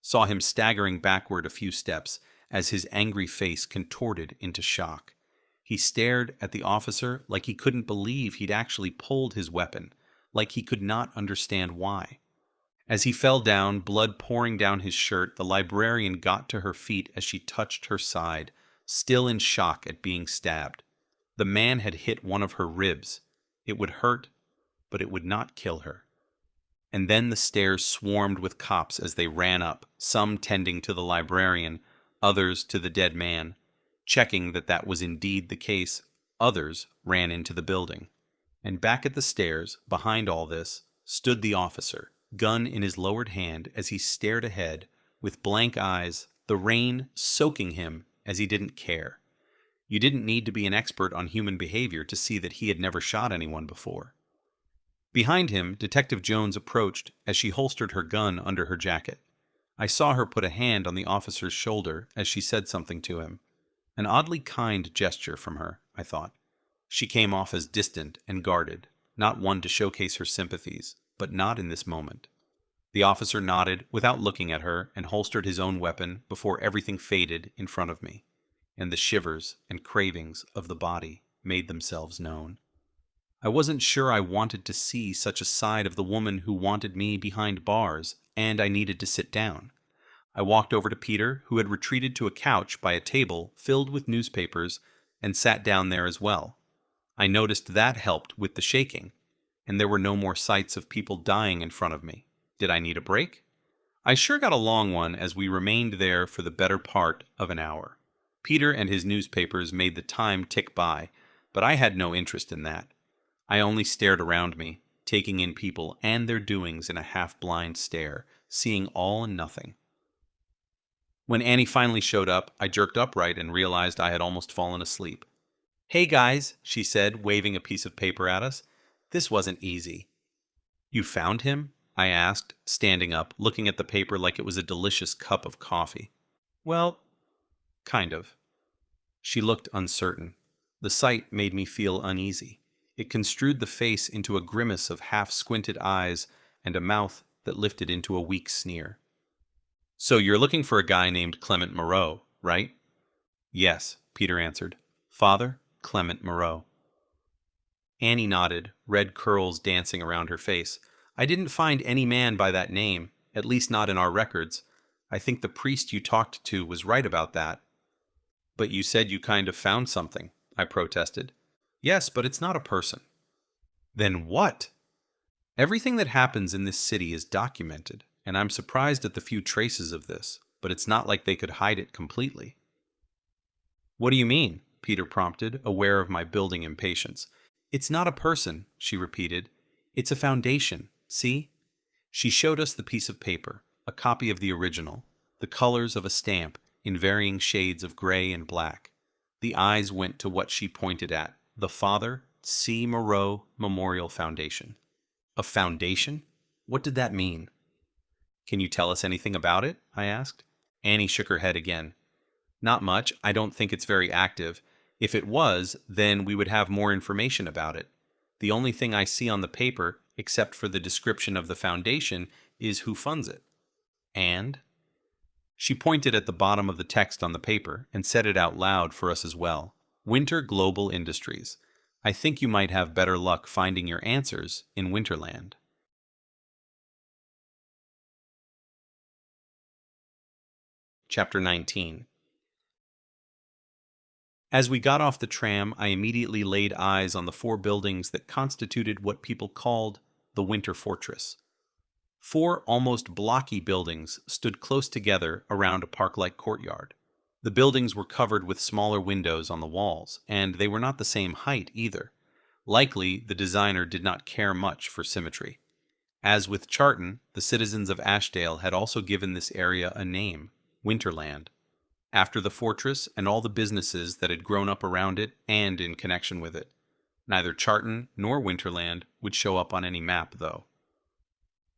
saw him staggering backward a few steps as his angry face contorted into shock. He stared at the officer like he couldn't believe he'd actually pulled his weapon, like he could not understand why. As he fell down, blood pouring down his shirt, the librarian got to her feet as she touched her side, still in shock at being stabbed. The man had hit one of her ribs. It would hurt, but it would not kill her. And then the stairs swarmed with cops as they ran up, some tending to the librarian, others to the dead man. Checking that was indeed the case, others ran into the building. And back at the stairs, behind all this, stood the officer, gun in his lowered hand as he stared ahead, with blank eyes, the rain soaking him as he didn't care. You didn't need to be an expert on human behavior to see that he had never shot anyone before. Behind him, Detective Jones approached as she holstered her gun under her jacket. I saw her put a hand on the officer's shoulder as she said something to him. An oddly kind gesture from her, I thought. She came off as distant and guarded, not one to showcase her sympathies, but not in this moment. The officer nodded without looking at her and holstered his own weapon before everything faded in front of me, and the shivers and cravings of the body made themselves known. I wasn't sure I wanted to see such a side of the woman who wanted me behind bars, and I needed to sit down. I walked over to Peter, who had retreated to a couch by a table filled with newspapers, and sat down there as well. I noticed that helped with the shaking, and there were no more sights of people dying in front of me. Did I need a break? I sure got a long one as we remained there for the better part of an hour. Peter and his newspapers made the time tick by, but I had no interest in that. I only stared around me, taking in people and their doings in a half-blind stare, seeing all and nothing. When Annie finally showed up, I jerked upright and realized I had almost fallen asleep. "Hey guys," she said, waving a piece of paper at us. "This wasn't easy." "You found him?" I asked, standing up, looking at the paper like it was a delicious cup of coffee. "Well, kind of." She looked uncertain. The sight made me feel uneasy. It construed the face into a grimace of half-squinted eyes and a mouth that lifted into a weak sneer. "So you're looking for a guy named Clement Moreau, right?" "Yes," Peter answered. "Father, Clement Moreau." Annie nodded, red curls dancing around her face. "I didn't find any man by that name, at least not in our records. I think the priest you talked to was right about that." "But you said you kind of found something," I protested. "Yes, but it's not a person." "Then what?" "Everything that happens in this city is documented, and I'm surprised at the few traces of this, but it's not like they could hide it completely." "What do you mean?" Peter prompted, aware of my building impatience. "It's not a person," she repeated. "It's a foundation. See?" She showed us the piece of paper, a copy of the original, the colors of a stamp in varying shades of gray and black. The eyes went to what she pointed at, the Father C. Moreau Memorial Foundation. A foundation? What did that mean? "Can you tell us anything about it?" I asked. Annie shook her head again. "Not much. I don't think it's very active. If it was, then we would have more information about it. The only thing I see on the paper, except for the description of the foundation, is who funds it." "And?" She pointed at the bottom of the text on the paper and said it out loud for us as well. "Winter Global Industries. I think you might have better luck finding your answers in Winterland." Chapter 19. As we got off the tram, I immediately laid eyes on the 4 buildings that constituted what people called the Winter Fortress. 4 almost blocky buildings stood close together around a park-like courtyard. The buildings were covered with smaller windows on the walls, and they were not the same height either. Likely, the designer did not care much for symmetry. As with Charton, the citizens of Ashdale had also given this area a name, Winterland, after the fortress and all the businesses that had grown up around it and in connection with it. Neither Charton nor Winterland would show up on any map, though.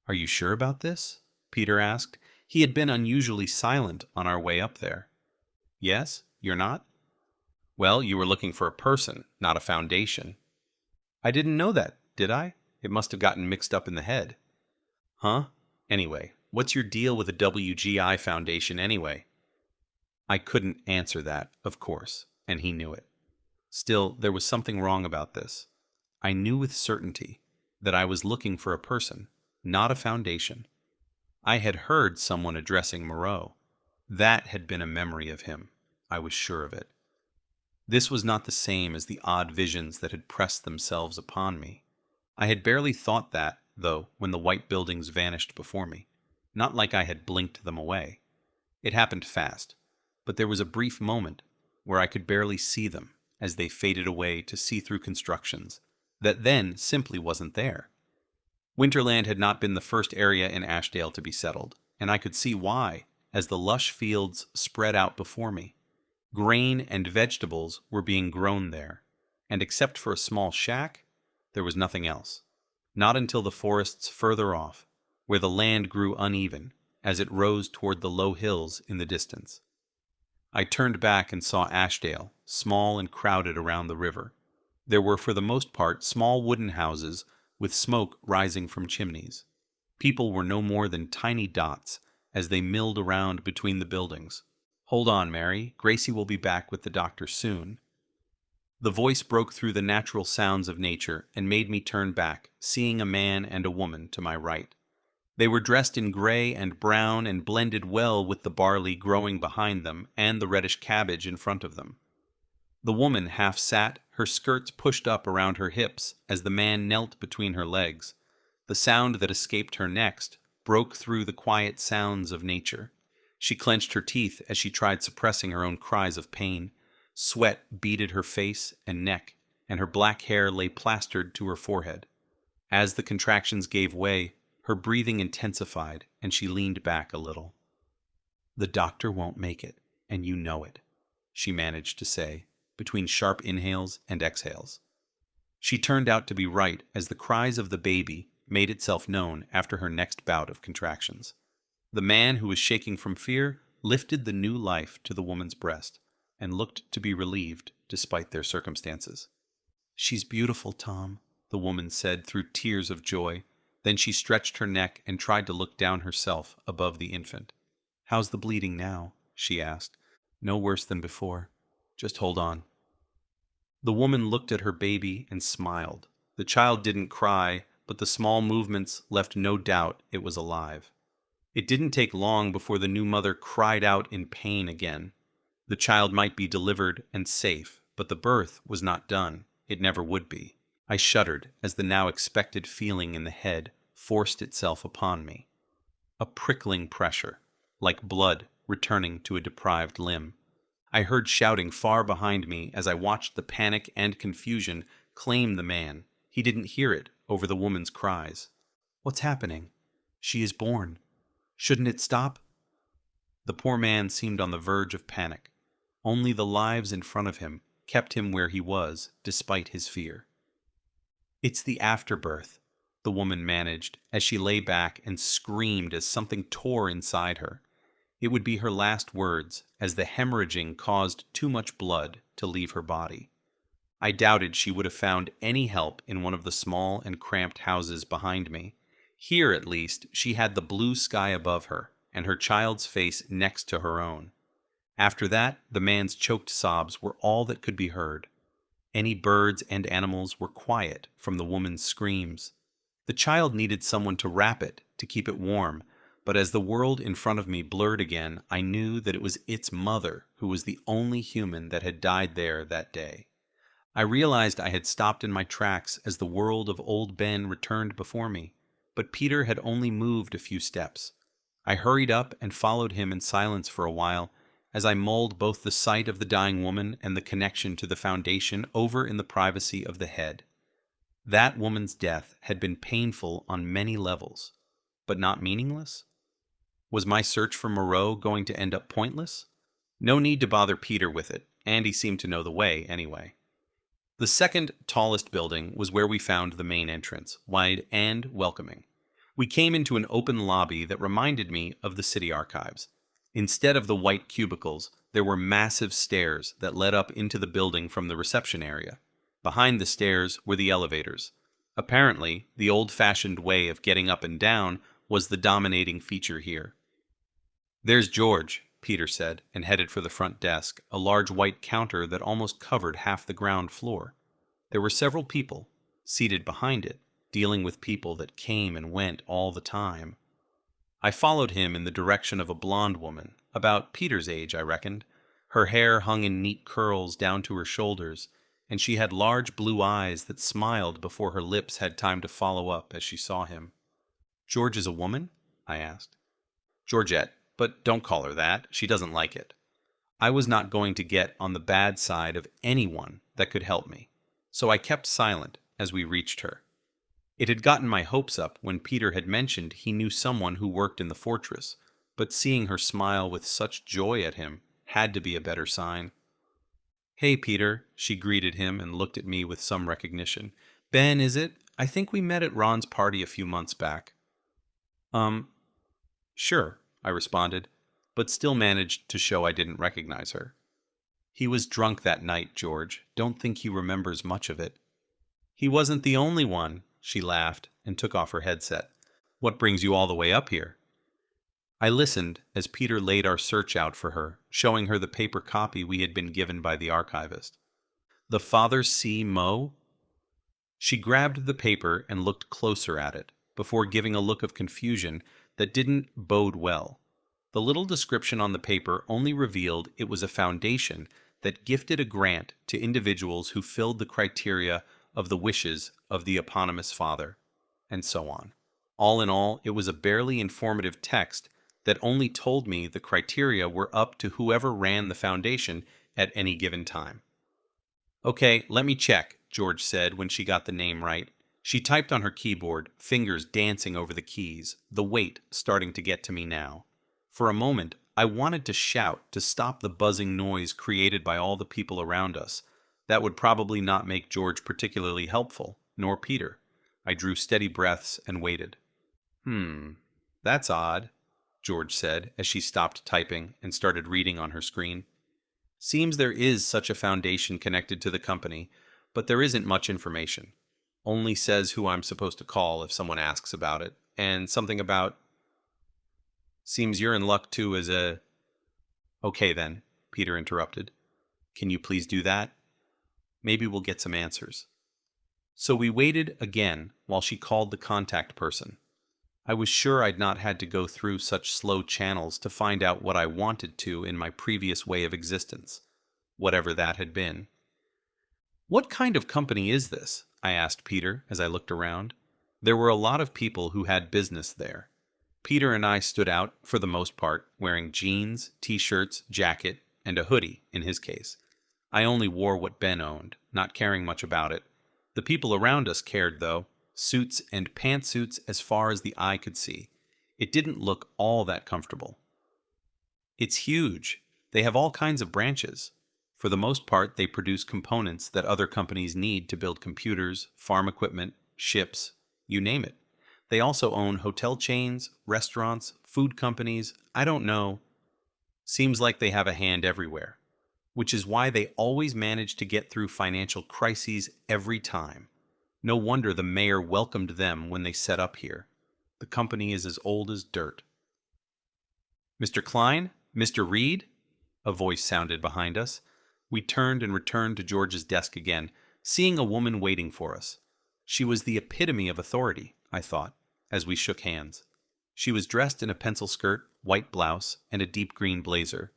"Are you sure about this?" Peter asked. He had been unusually silent on our way up there. "Yes? You're not?" "Well, you were looking for a person, not a foundation." "I didn't know that, did I? It must have gotten mixed up in the head." "Huh? Anyway, what's your deal with the WGI Foundation anyway?" I couldn't answer that, of course, and he knew it. Still, there was something wrong about this. I knew with certainty that I was looking for a person, not a foundation. I had heard someone addressing Moreau. That had been a memory of him. I was sure of it. This was not the same as the odd visions that had pressed themselves upon me. I had barely thought that, though, when the white buildings vanished before me. Not like I had blinked them away. It happened fast, but there was a brief moment where I could barely see them as they faded away to see-through constructions, that then simply wasn't there. Winterland had not been the first area in Ashdale to be settled, and I could see why, as the lush fields spread out before me. Grain and vegetables were being grown there, and except for a small shack, there was nothing else. Not until the forests further off, where the land grew uneven as it rose toward the low hills in the distance. I turned back and saw Ashdale, small and crowded around the river. There were for the most part small wooden houses with smoke rising from chimneys. People were no more than tiny dots as they milled around between the buildings. "Hold on, Mary. Gracie will be back with the doctor soon." The voice broke through the natural sounds of nature and made me turn back, seeing a man and a woman to my right. They were dressed in gray and brown and blended well with the barley growing behind them and the reddish cabbage in front of them. The woman half sat, her skirts pushed up around her hips as the man knelt between her legs. The sound that escaped her next broke through the quiet sounds of nature. She clenched her teeth as she tried suppressing her own cries of pain. Sweat beaded her face and neck, and her black hair lay plastered to her forehead. As the contractions gave way, her breathing intensified, and she leaned back a little. "The doctor won't make it, and you know it," she managed to say, between sharp inhales and exhales. She turned out to be right as the cries of the baby made itself known after her next bout of contractions. The man, who was shaking from fear, lifted the new life to the woman's breast and looked to be relieved despite their circumstances. "She's beautiful, Tom," the woman said through tears of joy. Then she stretched her neck and tried to look down herself above the infant. "How's the bleeding now?" she asked. "No worse than before. Just hold on." The woman looked at her baby and smiled. The child didn't cry, but the small movements left no doubt it was alive. It didn't take long before the new mother cried out in pain again. The child might be delivered and safe, but the birth was not done. It never would be. I shuddered as the now expected feeling in the head forced itself upon me. A prickling pressure, like blood returning to a deprived limb. I heard shouting far behind me as I watched the panic and confusion claim the man. He didn't hear it over the woman's cries. "What's happening?" "She is born. Shouldn't it stop?" The poor man seemed on the verge of panic. Only the lives in front of him kept him where he was, despite his fear. "It's the afterbirth," the woman managed as she lay back and screamed as something tore inside her. It would be her last words, as the hemorrhaging caused too much blood to leave her body. I doubted she would have found any help in one of the small and cramped houses behind me. Here, at least, she had the blue sky above her, and her child's face next to her own. After that, the man's choked sobs were all that could be heard. Any birds and animals were quiet from the woman's screams. The child needed someone to wrap it, to keep it warm, but as the world in front of me blurred again, I knew that it was its mother who was the only human that had died there that day. I realized I had stopped in my tracks as the world of old Ben returned before me, but Peter had only moved a few steps. I hurried up and followed him in silence for a while, as I mulled both the sight of the dying woman and the connection to the foundation over in the privacy of the head. That woman's death had been painful on many levels, but not meaningless? Was my search for Moreau going to end up pointless? No need to bother Peter with it, and he seemed to know the way anyway. The second tallest building was where we found the main entrance, wide and welcoming. We came into an open lobby that reminded me of the city archives. Instead of the white cubicles, there were massive stairs that led up into the building from the reception area. Behind the stairs were the elevators. Apparently, the old-fashioned way of getting up and down was the dominating feature here. "There's George," Peter said, and headed for the front desk, a large white counter that almost covered half the ground floor. There were several people, seated behind it, dealing with people that came and went all the time. I followed him in the direction of a blonde woman, about Peter's age, I reckoned. Her hair hung in neat curls down to her shoulders, and she had large blue eyes that smiled before her lips had time to follow up as she saw him. "George is a woman?" I asked. "Georgette, but don't call her that. She doesn't like it." I was not going to get on the bad side of anyone that could help me, so I kept silent, as we reached her. It had gotten my hopes up when Peter had mentioned he knew someone who worked in the fortress, but seeing her smile with such joy at him had to be a better sign. "Hey, Peter," she greeted him and looked at me with some recognition. "Ben, is it? I think we met at Ron's party a few months back." Um, sure, I responded, but still managed to show I didn't recognize her. "He was drunk that night, George. Don't think he remembers much of it." "He wasn't the only one," she laughed and took off her headset. "What brings you all the way up here?" I listened as Peter laid our search out for her, showing her the paper copy we had been given by the archivist. "The Father C. Moe?" She grabbed the paper and looked closer at it, before giving a look of confusion that didn't bode well. The little description on the paper only revealed it was a foundation that gifted a grant to individuals who filled the criteria of the wishes of the eponymous father, and so on. All in all, it was a barely informative text that only told me the criteria were up to whoever ran the foundation at any given time. "Okay, let me check," George said when she got the name right. She typed on her keyboard, fingers dancing over the keys, the weight starting to get to me now. For a moment, I wanted to shout to stop the buzzing noise created by all the people around us. That would probably not make George particularly helpful, nor Peter. I drew steady breaths and waited. That's odd," George said as she stopped typing and started reading on her screen. "Seems there is such a foundation connected to the company, but there isn't much information. Only says who I'm supposed to call if someone asks about it, and something about... Seems you're in luck too as a..." "Okay then," Peter interrupted. "Can you please do that? Maybe we'll get some answers." So we waited again while she called the contact person. I was sure I'd not had to go through such slow channels to find out what I wanted to in my previous way of existence, whatever that had been. "What kind of company is this?" I asked Peter as I looked around. There were a lot of people who had business there. Peter and I stood out, for the most part, wearing jeans, t-shirts, jacket, and a hoodie, in his case. I only wore what Ben owned, not caring much about it. The people around us cared, though. Suits and pantsuits as far as the eye could see. It didn't look all that comfortable. "It's huge. They have all kinds of branches. For the most part, they produce components that other companies need to build computers, farm equipment, ships, you name it. They also own hotel chains, restaurants, food companies, I don't know. Seems like they have a hand everywhere, which is why they always manage to get through financial crises every time. No wonder the mayor welcomed them when they set up here. The company is as old as dirt." "Mr. Klein? Mr. Reed?" a voice sounded behind us. We turned and returned to George's desk again, seeing a woman waiting for us. She was the epitome of authority, I thought, as we shook hands. She was dressed in a pencil skirt, white blouse, and a deep green blazer.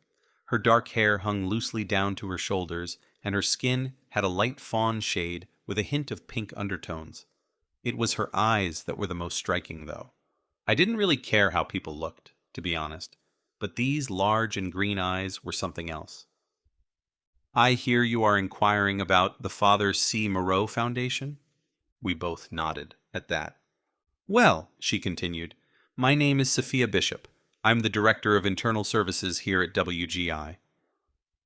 Her dark hair hung loosely down to her shoulders, and her skin had a light fawn shade with a hint of pink undertones. It was her eyes that were the most striking, though. I didn't really care how people looked, to be honest, but these large and green eyes were something else. "I hear you are inquiring about the Father C. Moreau Foundation?" We both nodded at that. "Well," she continued, "my name is Sophia Bishop. I'm the Director of Internal Services here at WGI.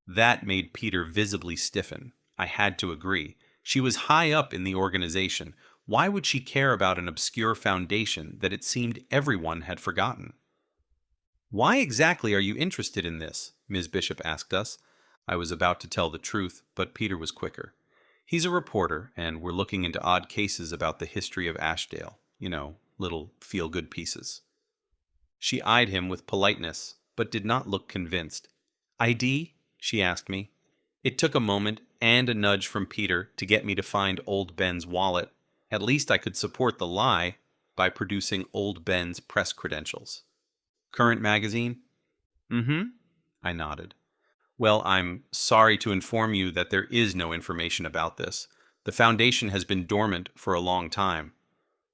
That made Peter visibly stiffen. I had to agree. She was high up in the organization. Why would she care about an obscure foundation that it seemed everyone had forgotten? "Why exactly are you interested in this?" Ms. Bishop asked us. I was about to tell the truth, but Peter was quicker. "He's a reporter, and we're looking into odd cases about the history of Ashdale. You know, little feel-good pieces." She eyed him with politeness, but did not look convinced. "ID?" she asked me. It took a moment and a nudge from Peter to get me to find old Ben's wallet. At least I could support the lie by producing old Ben's press credentials. "Current magazine?" "Mm-hmm," I nodded. "Well, I'm sorry to inform you that there is no information about this. The foundation has been dormant for a long time."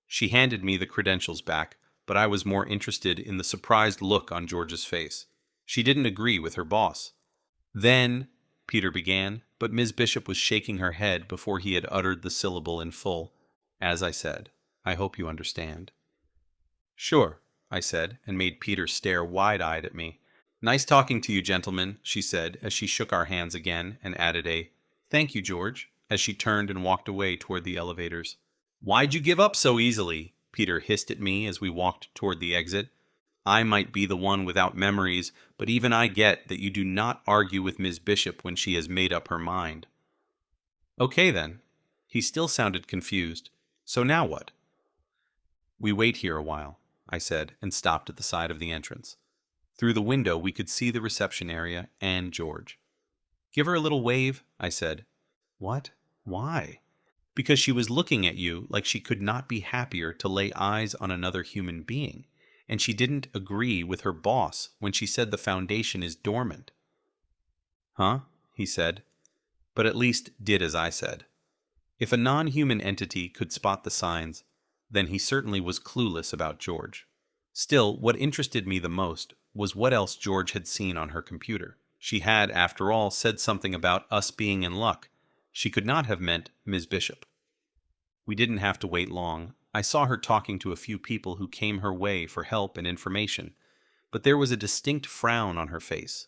She handed me the credentials back, but I was more interested in the surprised look on George's face. She didn't agree with her boss. Then Peter began, but Ms. Bishop was shaking her head before he had uttered the syllable in full. As I said, I hope you understand. Sure, I said, and made Peter stare wide-eyed at me. Nice talking to you, gentlemen, she said as she shook our hands again and added a, Thank you, George, as she turned and walked away toward the elevators. Why'd you give up so easily? Peter hissed at me as we walked toward the exit. I might be the one without memories, but even I get that you do not argue with Ms. Bishop when she has made up her mind. Okay, then. He still sounded confused. So now what? We wait here a while, I said, and stopped at the side of the entrance. Through the window we could see the reception area and George. Give her a little wave, I said. What? Why? Because she was looking at you like she could not be happier to lay eyes on another human being, and she didn't agree with her boss when she said the foundation is dormant. Huh? He said, but at least did as I said. If a non-human entity could spot the signs, then he certainly was clueless about George. Still, what interested me the most was what else George had seen on her computer. She had, after all, said something about us being in luck. She could not have meant Ms. Bishop. We didn't have to wait long. I saw her talking to a few people who came her way for help and information, but there was a distinct frown on her face.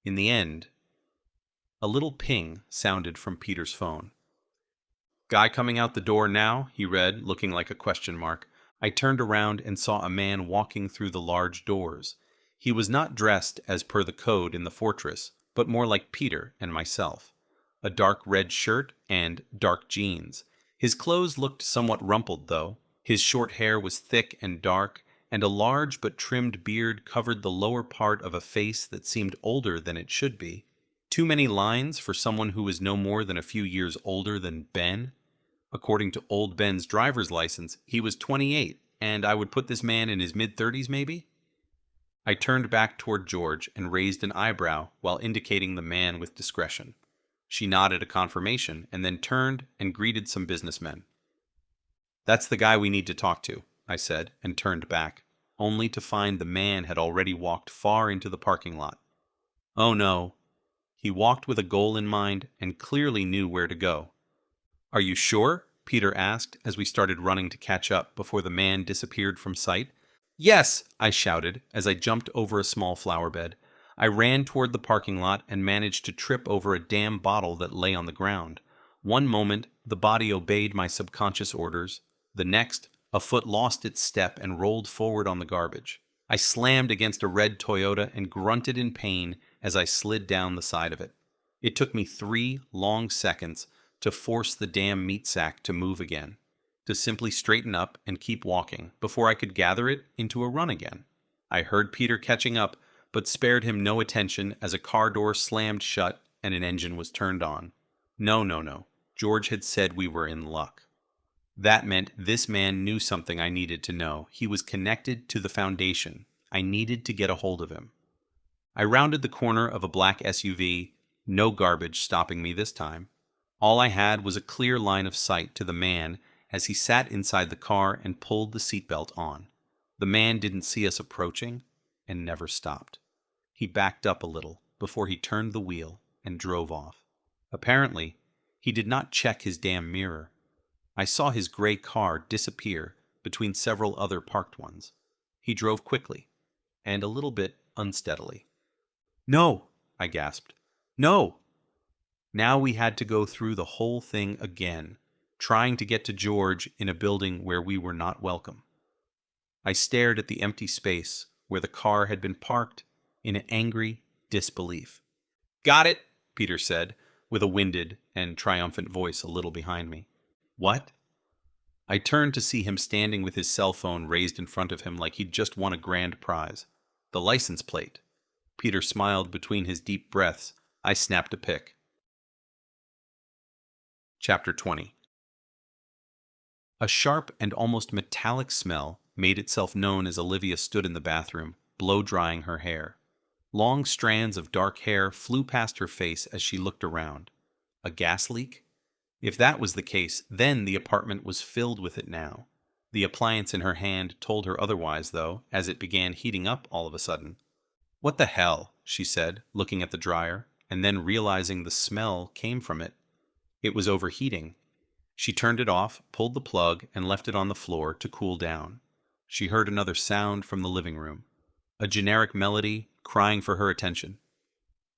In the end, a little ping sounded from Peter's phone. Guy coming out the door now, he read, looking like a question mark. I turned around and saw a man walking through the large doors. He was not dressed as per the code in the fortress, but more like Peter and myself. A dark red shirt and dark jeans. His clothes looked somewhat rumpled, though. His short hair was thick and dark, and a large but trimmed beard covered the lower part of a face that seemed older than it should be. Too many lines for someone who was no more than a few years older than Ben. According to old Ben's driver's license, he was 28, and I would put this man in his mid-30s maybe? I turned back toward George and raised an eyebrow while indicating the man with discretion. She nodded a confirmation and then turned and greeted some businessmen. That's the guy we need to talk to, I said, and turned back, only to find the man had already walked far into the parking lot. Oh no. He walked with a goal in mind and clearly knew where to go. Are you sure? Peter asked as we started running to catch up before the man disappeared from sight. Yes, I shouted as I jumped over a small flower bed. I ran toward the parking lot and managed to trip over a damn bottle that lay on the ground. One moment, the body obeyed my subconscious orders. The next, a foot lost its step and rolled forward on the garbage. I slammed against a red Toyota and grunted in pain as I slid down the side of it. It took me 3 long seconds to force the damn meat sack to move again, to simply straighten up and keep walking before I could gather it into a run again. I heard Peter catching up, but spared him no attention as a car door slammed shut and an engine was turned on. No. George had said we were in luck. That meant this man knew something I needed to know. He was connected to the foundation. I needed to get a hold of him. I rounded the corner of a black SUV, no garbage stopping me this time. All I had was a clear line of sight to the man as he sat inside the car and pulled the seatbelt on. The man didn't see us approaching and never stopped. He backed up a little before he turned the wheel and drove off. Apparently, he did not check his damn mirror. I saw his gray car disappear between several other parked ones. He drove quickly and a little bit unsteadily. No, I gasped. No! Now we had to go through the whole thing again, trying to get to George in a building where we were not welcome. I stared at the empty space where the car had been parked in an angry disbelief. Got it, Peter said, with a winded and triumphant voice a little behind me. What? I turned to see him standing with his cell phone raised in front of him like he'd just won a grand prize. The license plate. Peter smiled between his deep breaths. I snapped a pic. Chapter 20. A sharp and almost metallic smell made itself known as Olivia stood in the bathroom, blow-drying her hair. Long strands of dark hair flew past her face as she looked around. A gas leak? If that was the case, then the apartment was filled with it now. The appliance in her hand told her otherwise, though, as it began heating up all of a sudden. What the hell? She said, looking at the dryer. and then realizing the smell came from it. It was overheating. She turned it off, pulled the plug, and left it on the floor to cool down. She heard another sound from the living room. A generic melody crying for her attention.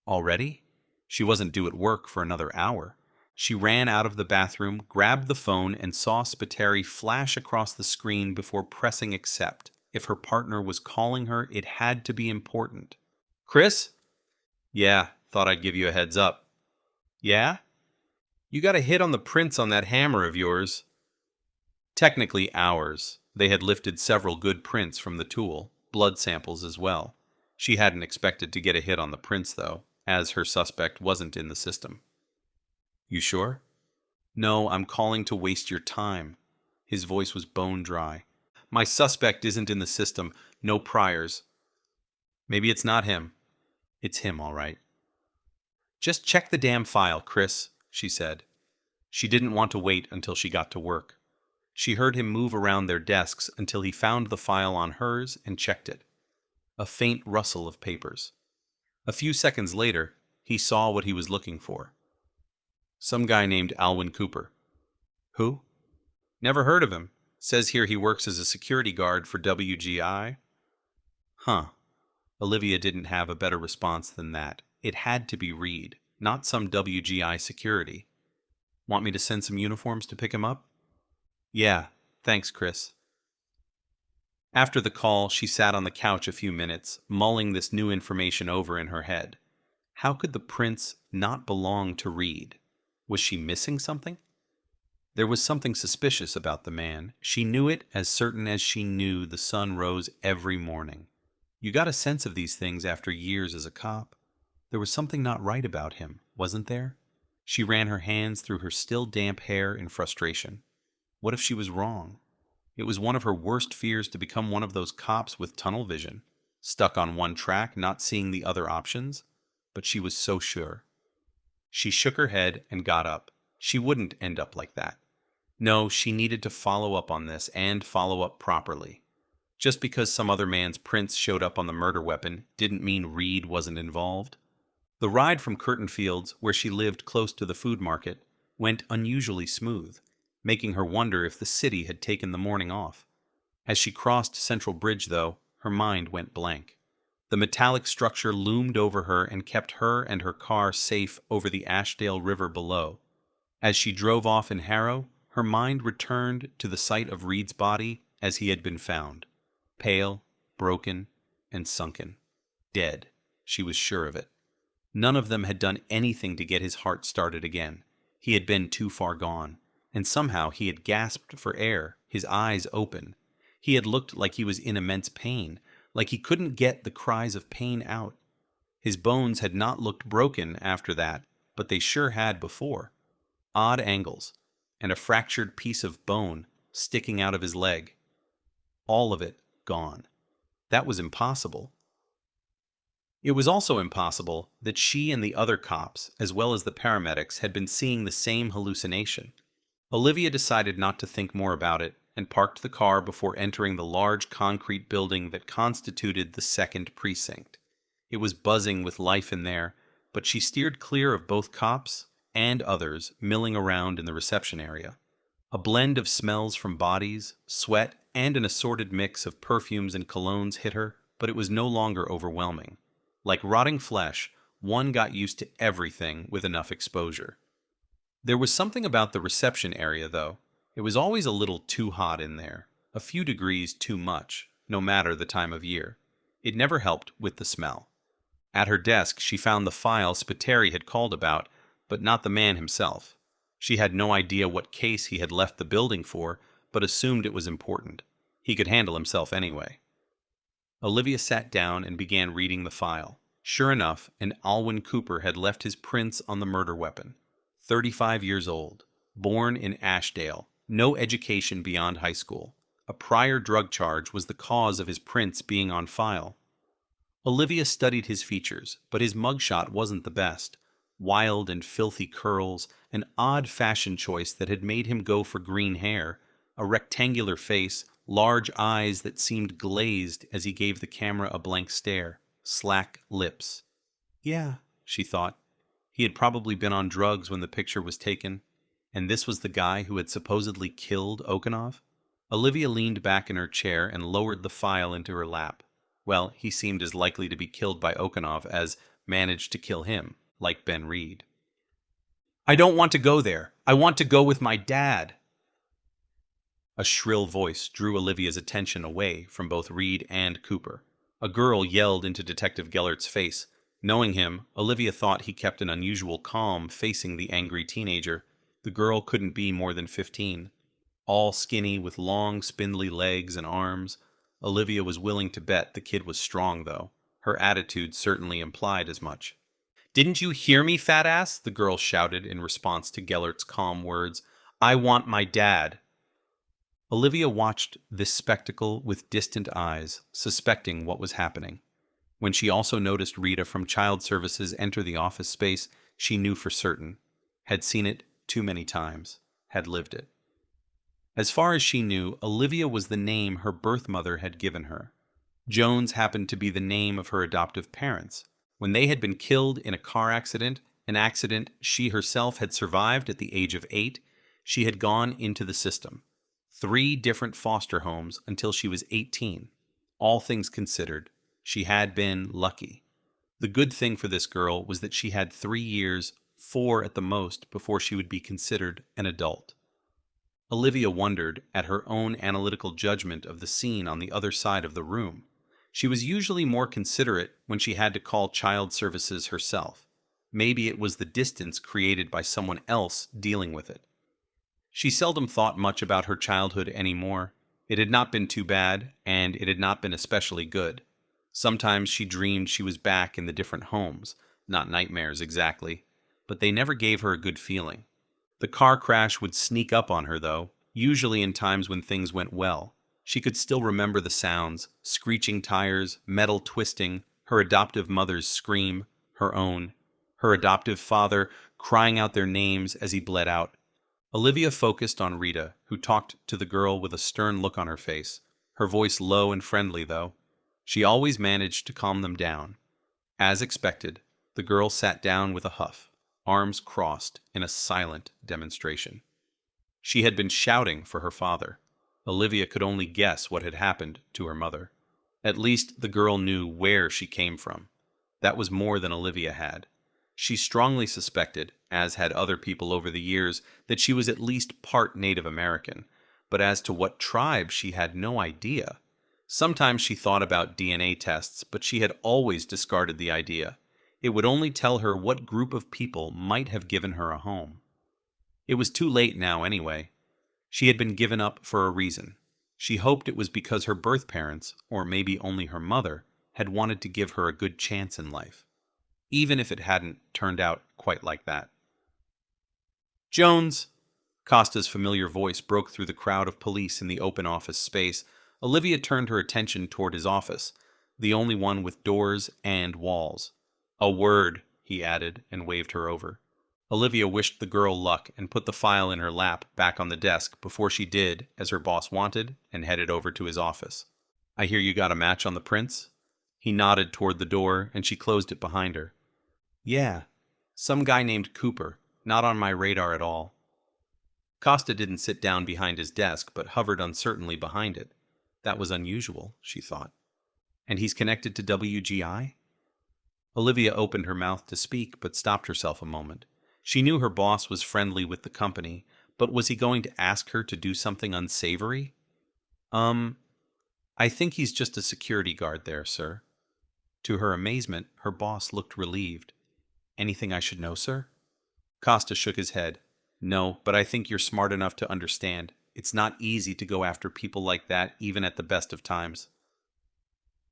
Already? She wasn't due at work for another hour. She ran out of the bathroom, grabbed the phone, and saw Spiteri flash across the screen before pressing accept. If her partner was calling her, it had to be important. Chris? Yeah, thought I'd give you a heads up. Yeah? You got a hit on the prints on that hammer of yours. Technically ours. They had lifted several good prints from the tool, blood samples as well. She hadn't expected to get a hit on the prints, though, as her suspect wasn't in the system. You sure? No, I'm calling to waste your time. His voice was bone dry. My suspect isn't in the system. No priors. Maybe it's not him. It's him, all right. Just check the damn file, Chris, she said. She didn't want to wait until she got to work. She heard him move around their desks until he found the file on hers and checked it. A faint rustle of papers. A few seconds later, he saw what he was looking for. Some guy named Alwyn Cooper. Who? Never heard of him. Says here he works as a security guard for WGI. Huh. Olivia didn't have a better response than that. It had to be Reed, not some WGI security. Want me to send some uniforms to pick him up? Yeah, thanks, Chris. After the call, she sat on the couch a few minutes, mulling this new information over in her head. How could the prints not belong to Reed? Was she missing something? There was something suspicious about the man. She knew it as certain as she knew the sun rose every morning. You got a sense of these things after years as a cop. There was something not right about him, wasn't there? She ran her hands through her still damp hair in frustration. What if she was wrong? It was one of her worst fears to become one of those cops with tunnel vision, stuck on one track, not seeing the other options. But she was so sure. She shook her head and got up. She wouldn't end up like that. No, she needed to follow up on this and follow up properly. Just because some other man's prints showed up on the murder weapon didn't mean Reed wasn't involved. The ride from Curtin Fields, where she lived close to the food market, went unusually smooth, making her wonder if the city had taken the morning off. As she crossed Central Bridge, though, her mind went blank. The metallic structure loomed over her and kept her and her car safe over the Ashdale River below. As she drove off in Harrow, her mind returned to the site of Reed's body as he had been found. Pale, broken, and sunken. Dead. She was sure of it. None of them had done anything to get his heart started again. He had been too far gone. And somehow he had gasped for air, his eyes open. He had looked like he was in immense pain, like he couldn't get the cries of pain out. His bones had not looked broken after that, but they sure had before. Odd angles, and a fractured piece of bone sticking out of his leg. All of it gone. That was impossible. It was also impossible that she and the other cops, as well as the paramedics, had been seeing the same hallucination. Olivia decided not to think more about it and parked the car before entering the large concrete building that constituted the second precinct. It was buzzing with life in there, but she steered clear of both cops and others milling around in the reception area. A blend of smells from bodies, sweat, and an assorted mix of perfumes and colognes hit her, but it was no longer overwhelming. Like rotting flesh, one got used to everything with enough exposure. There was something about the reception area, though. It was always a little too hot in there, a few degrees too much, no matter the time of year. It never helped with the smell. At her desk, she found the file Spiteri had called about, but not the man himself. She had no idea what case he had left the building for, but assumed it was important. He could handle himself anyway. Olivia sat down and began reading the file. Sure enough, an Alwyn Cooper had left his prints on the murder weapon. 35 years old, born in Ashdale, no education beyond high school. A prior drug charge was the cause of his prints being on file. Olivia studied his features, but his mugshot wasn't the best. Wild and filthy curls, an odd fashion choice that had made him go for green hair, a rectangular face, large eyes that seemed glazed as he gave the camera a blank stare, slack lips. Yeah, she thought, He had probably been on drugs when the picture was taken, and this was the guy who had supposedly killed Okanov? Olivia leaned back in her chair and lowered the file into her lap. Well, he seemed as likely to be killed by Okanov as managed to kill him, like Ben Reed. I don't want to go there. I want to go with my dad. A shrill voice drew Olivia's attention away from both Reed and Cooper. A girl yelled into Detective Gellert's face. Knowing him, Olivia thought he kept an unusual calm facing the angry teenager. The girl couldn't be more than 15. All skinny with long, spindly legs and arms. Olivia was willing to bet the kid was strong, though. Her attitude certainly implied as much. Didn't you hear me, fat ass? The girl shouted in response to Gellert's calm words. I want my dad. Olivia watched this spectacle with distant eyes, suspecting what was happening. When she also noticed Rita from Child Services enter the office space, she knew for certain. Had seen it too many times. Had lived it. As far as she knew, Olivia was the name her birth mother had given her. Jones happened to be the name of her adoptive parents. When they had been killed in a car accident, an accident she herself had survived at the age of 8, she had gone into the system. 3 different foster homes until she was 18. All things considered, she had been lucky. The good thing for this girl was that she had 3 years, 4 at the most, before she would be considered an adult. Olivia wondered at her own analytical judgment of the scene on the other side of the room. She was usually more considerate when she had to call Child Services herself. Maybe it was the distance created by someone else dealing with it. She seldom thought much about her childhood anymore. It had not been too bad, and it had not been especially good. Sometimes she dreamed she was back in the different homes, not nightmares exactly, but they never gave her a good feeling. The car crash would sneak up on her, though, usually in times when things went well. She could still remember the sounds, screeching tires, metal twisting, her adoptive mother's scream, her own, her adoptive father crying out their names as he bled out. Olivia focused on Rita, who talked to the girl with a stern look on her face, her voice low and friendly, though. She always managed to calm them down. As expected, the girl sat down with a huff, arms crossed in a silent demonstration. She had been shouting for her father. Olivia could only guess what had happened to her mother. At least the girl knew where she came from. That was more than Olivia had. She strongly suspected, as had other people over the years, that she was at least part Native American, but as to what tribe she had no idea. Sometimes she thought about DNA tests, but she had always discarded the idea. It would only tell her what group of people might have given her a home. It was too late now anyway. She had been given up for a reason. She hoped it was because her birth parents, or maybe only her mother, had wanted to give her a good chance in life. Even if it hadn't turned out quite like that. Jones! Costa's familiar voice broke through the crowd of police in the open office space. Olivia turned her attention toward his office, the only one with doors and walls. A word, he added, and waved her over. Olivia wished the girl luck and put the file in her lap back on the desk before she did as her boss wanted and headed over to his office. I hear you got a match on the prince? He nodded toward the door and she closed it behind her. Yeah, some guy named Cooper, not on my radar at all. Costa didn't sit down behind his desk but hovered uncertainly behind it. That was unusual, she thought. And he's connected to WGI? Olivia opened her mouth to speak but stopped herself a moment. She knew her boss was friendly with the company, but was he going to ask her to do something unsavory? I think he's just a security guard there, sir. To her amazement, her boss looked relieved. Anything I should know, sir? Costa shook his head. No, but I think you're smart enough to understand. It's not easy to go after people like that even at the best of times.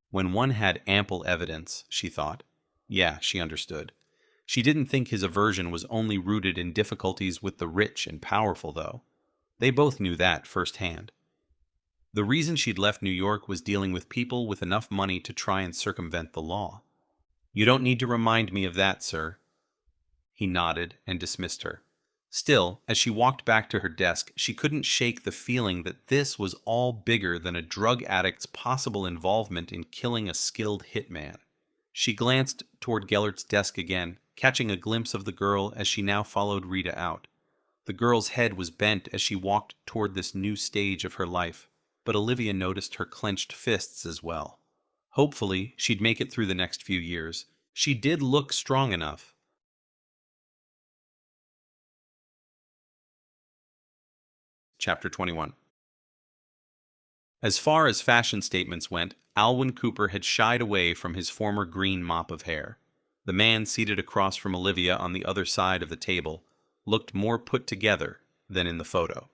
When one had ample evidence, she thought. Yeah, she understood. She didn't think his aversion was only rooted in difficulties with the rich and powerful, though. They both knew that firsthand. The reason she'd left New York was dealing with people with enough money to try and circumvent the law. You don't need to remind me of that, sir. He nodded and dismissed her. Still, as she walked back to her desk, she couldn't shake the feeling that this was all bigger than a drug addict's possible involvement in killing a skilled hitman. She glanced toward Gellert's desk again, catching a glimpse of the girl as she now followed Rita out. The girl's head was bent as she walked toward this new stage of her life, but Olivia noticed her clenched fists as well. Hopefully, she'd make it through the next few years. She did look strong enough. Chapter 21. As far as fashion statements went, Alwyn Cooper had shied away from his former green mop of hair. The man seated across from Olivia on the other side of the table looked more put together than in the photo.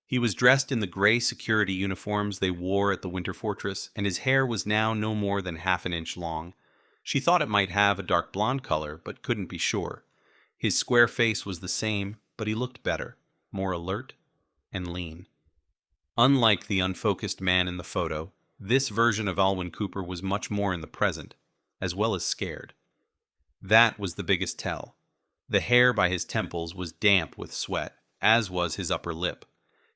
He was dressed in the gray security uniforms they wore at the Winter Fortress, and his hair was now no more than half an inch long. She thought it might have a dark blonde color, but couldn't be sure. His square face was the same, but he looked better, more alert and lean. Unlike the unfocused man in the photo, this version of Alwyn Cooper was much more in the present, as well as scared. That was the biggest tell. The hair by his temples was damp with sweat, as was his upper lip.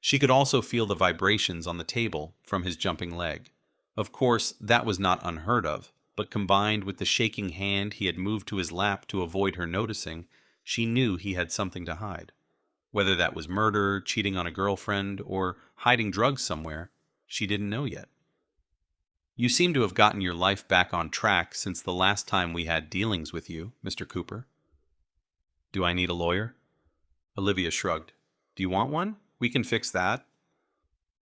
She could also feel the vibrations on the table from his jumping leg. Of course, that was not unheard of, but combined with the shaking hand he had moved to his lap to avoid her noticing, she knew he had something to hide. Whether that was murder, cheating on a girlfriend, or hiding drugs somewhere, she didn't know yet. "You seem to have gotten your life back on track since the last time we had dealings with you, Mr. Cooper." "Do I need a lawyer?" Olivia shrugged. "Do you want one? We can fix that."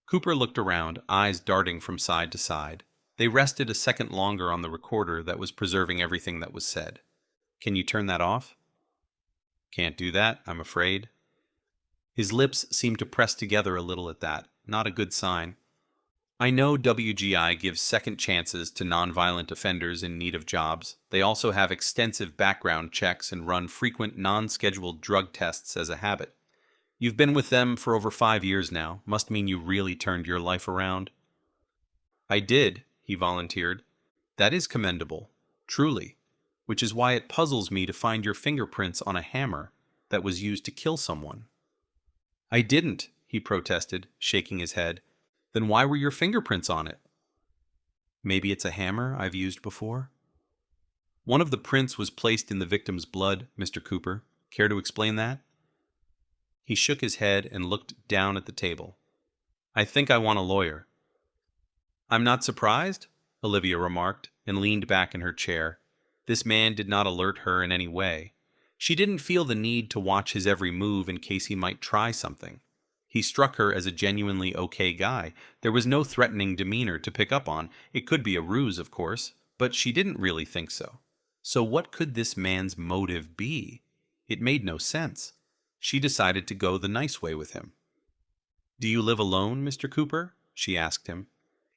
Cooper looked around, eyes darting from side to side. They rested a second longer on the recorder that was preserving everything that was said. "Can you turn that off?" "Can't do that, I'm afraid." His lips seemed to press together a little at that, not a good sign. "I know WGI gives second chances to nonviolent offenders in need of jobs. They also have extensive background checks and run frequent non-scheduled drug tests as a habit. You've been with them for over 5 years now. Must mean you really turned your life around." "I did," he volunteered. "That is commendable, truly, which is why it puzzles me to find your fingerprints on a hammer that was used to kill someone." "I didn't," he protested, shaking his head. "Then why were your fingerprints on it?" "Maybe it's a hammer I've used before." "One of the prints was placed in the victim's blood, Mr. Cooper. Care to explain that?" He shook his head and looked down at the table. "I think I want a lawyer." "I'm not surprised," Olivia remarked, and leaned back in her chair. This man did not alert her in any way. She didn't feel the need to watch his every move in case he might try something. He struck her as a genuinely okay guy. There was no threatening demeanor to pick up on. It could be a ruse, of course, but she didn't really think so. So what could this man's motive be? It made no sense. She decided to go the nice way with him. "Do you live alone, Mr. Cooper?" she asked him.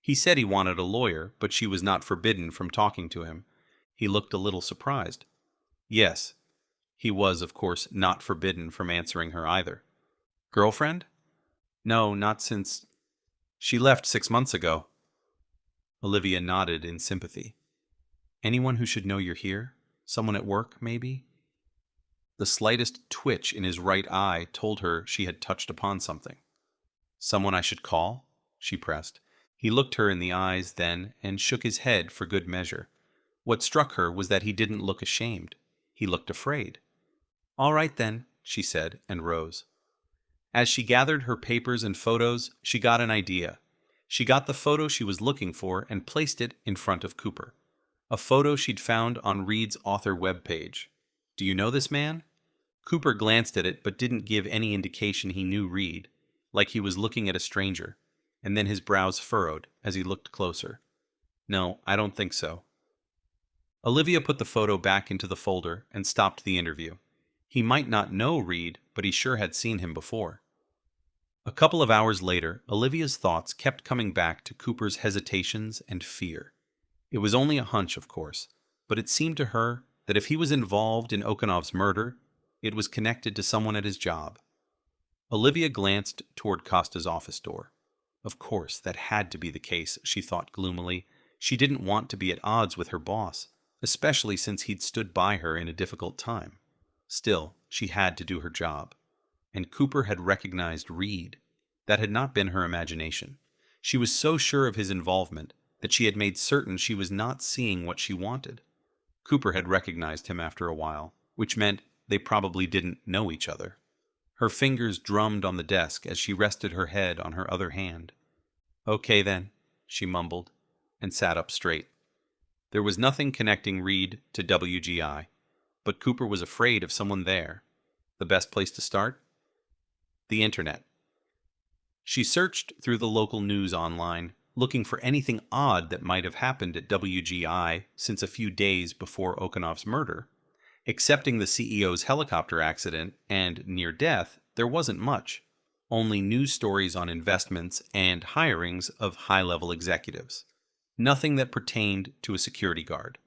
He said he wanted a lawyer, but she was not forbidden from talking to him. He looked a little surprised. Yes. He was, of course, not forbidden from answering her either. "Girlfriend?" "No, not since... She left 6 months ago." Olivia nodded in sympathy. "Anyone who should know you're here? Someone at work, maybe?" The slightest twitch in his right eye told her she had touched upon something. "Someone I should call?" she pressed. He looked her in the eyes then and shook his head for good measure. What struck her was that he didn't look ashamed. He looked afraid. "All right then," she said, and rose. As she gathered her papers and photos, she got an idea. She got the photo she was looking for and placed it in front of Cooper. A photo she'd found on Reed's author webpage. "Do you know this man?" Cooper glanced at it but didn't give any indication he knew Reed, like he was looking at a stranger, and then his brows furrowed as he looked closer. "No, I don't think so." Olivia put the photo back into the folder and stopped the interview. He might not know Reed, but he sure had seen him before. A couple of hours later, Olivia's thoughts kept coming back to Cooper's hesitations and fear. It was only a hunch, of course, but it seemed to her that if he was involved in Okanov's murder, it was connected to someone at his job. Olivia glanced toward Costa's office door. Of course, that had to be the case, she thought gloomily. She didn't want to be at odds with her boss, especially since he'd stood by her in a difficult time. Still, she had to do her job. And Cooper had recognized Reed. That had not been her imagination. She was so sure of his involvement that she had made certain she was not seeing what she wanted. Cooper had recognized him after a while. which meant they probably didn't know each other. Her fingers drummed on the desk as she rested her head on her other hand. "Okay then," she mumbled, and sat up straight. There was nothing connecting Reed to WGI, but Cooper was afraid of someone there. The best place to start? The internet. She searched through the local news online, looking for anything odd that might have happened at WGI since a few days before Okanov's murder. Excepting the CEO's helicopter accident and near death, there wasn't much. Only news stories on investments and hirings of high-level executives. Nothing that pertained to a security guard.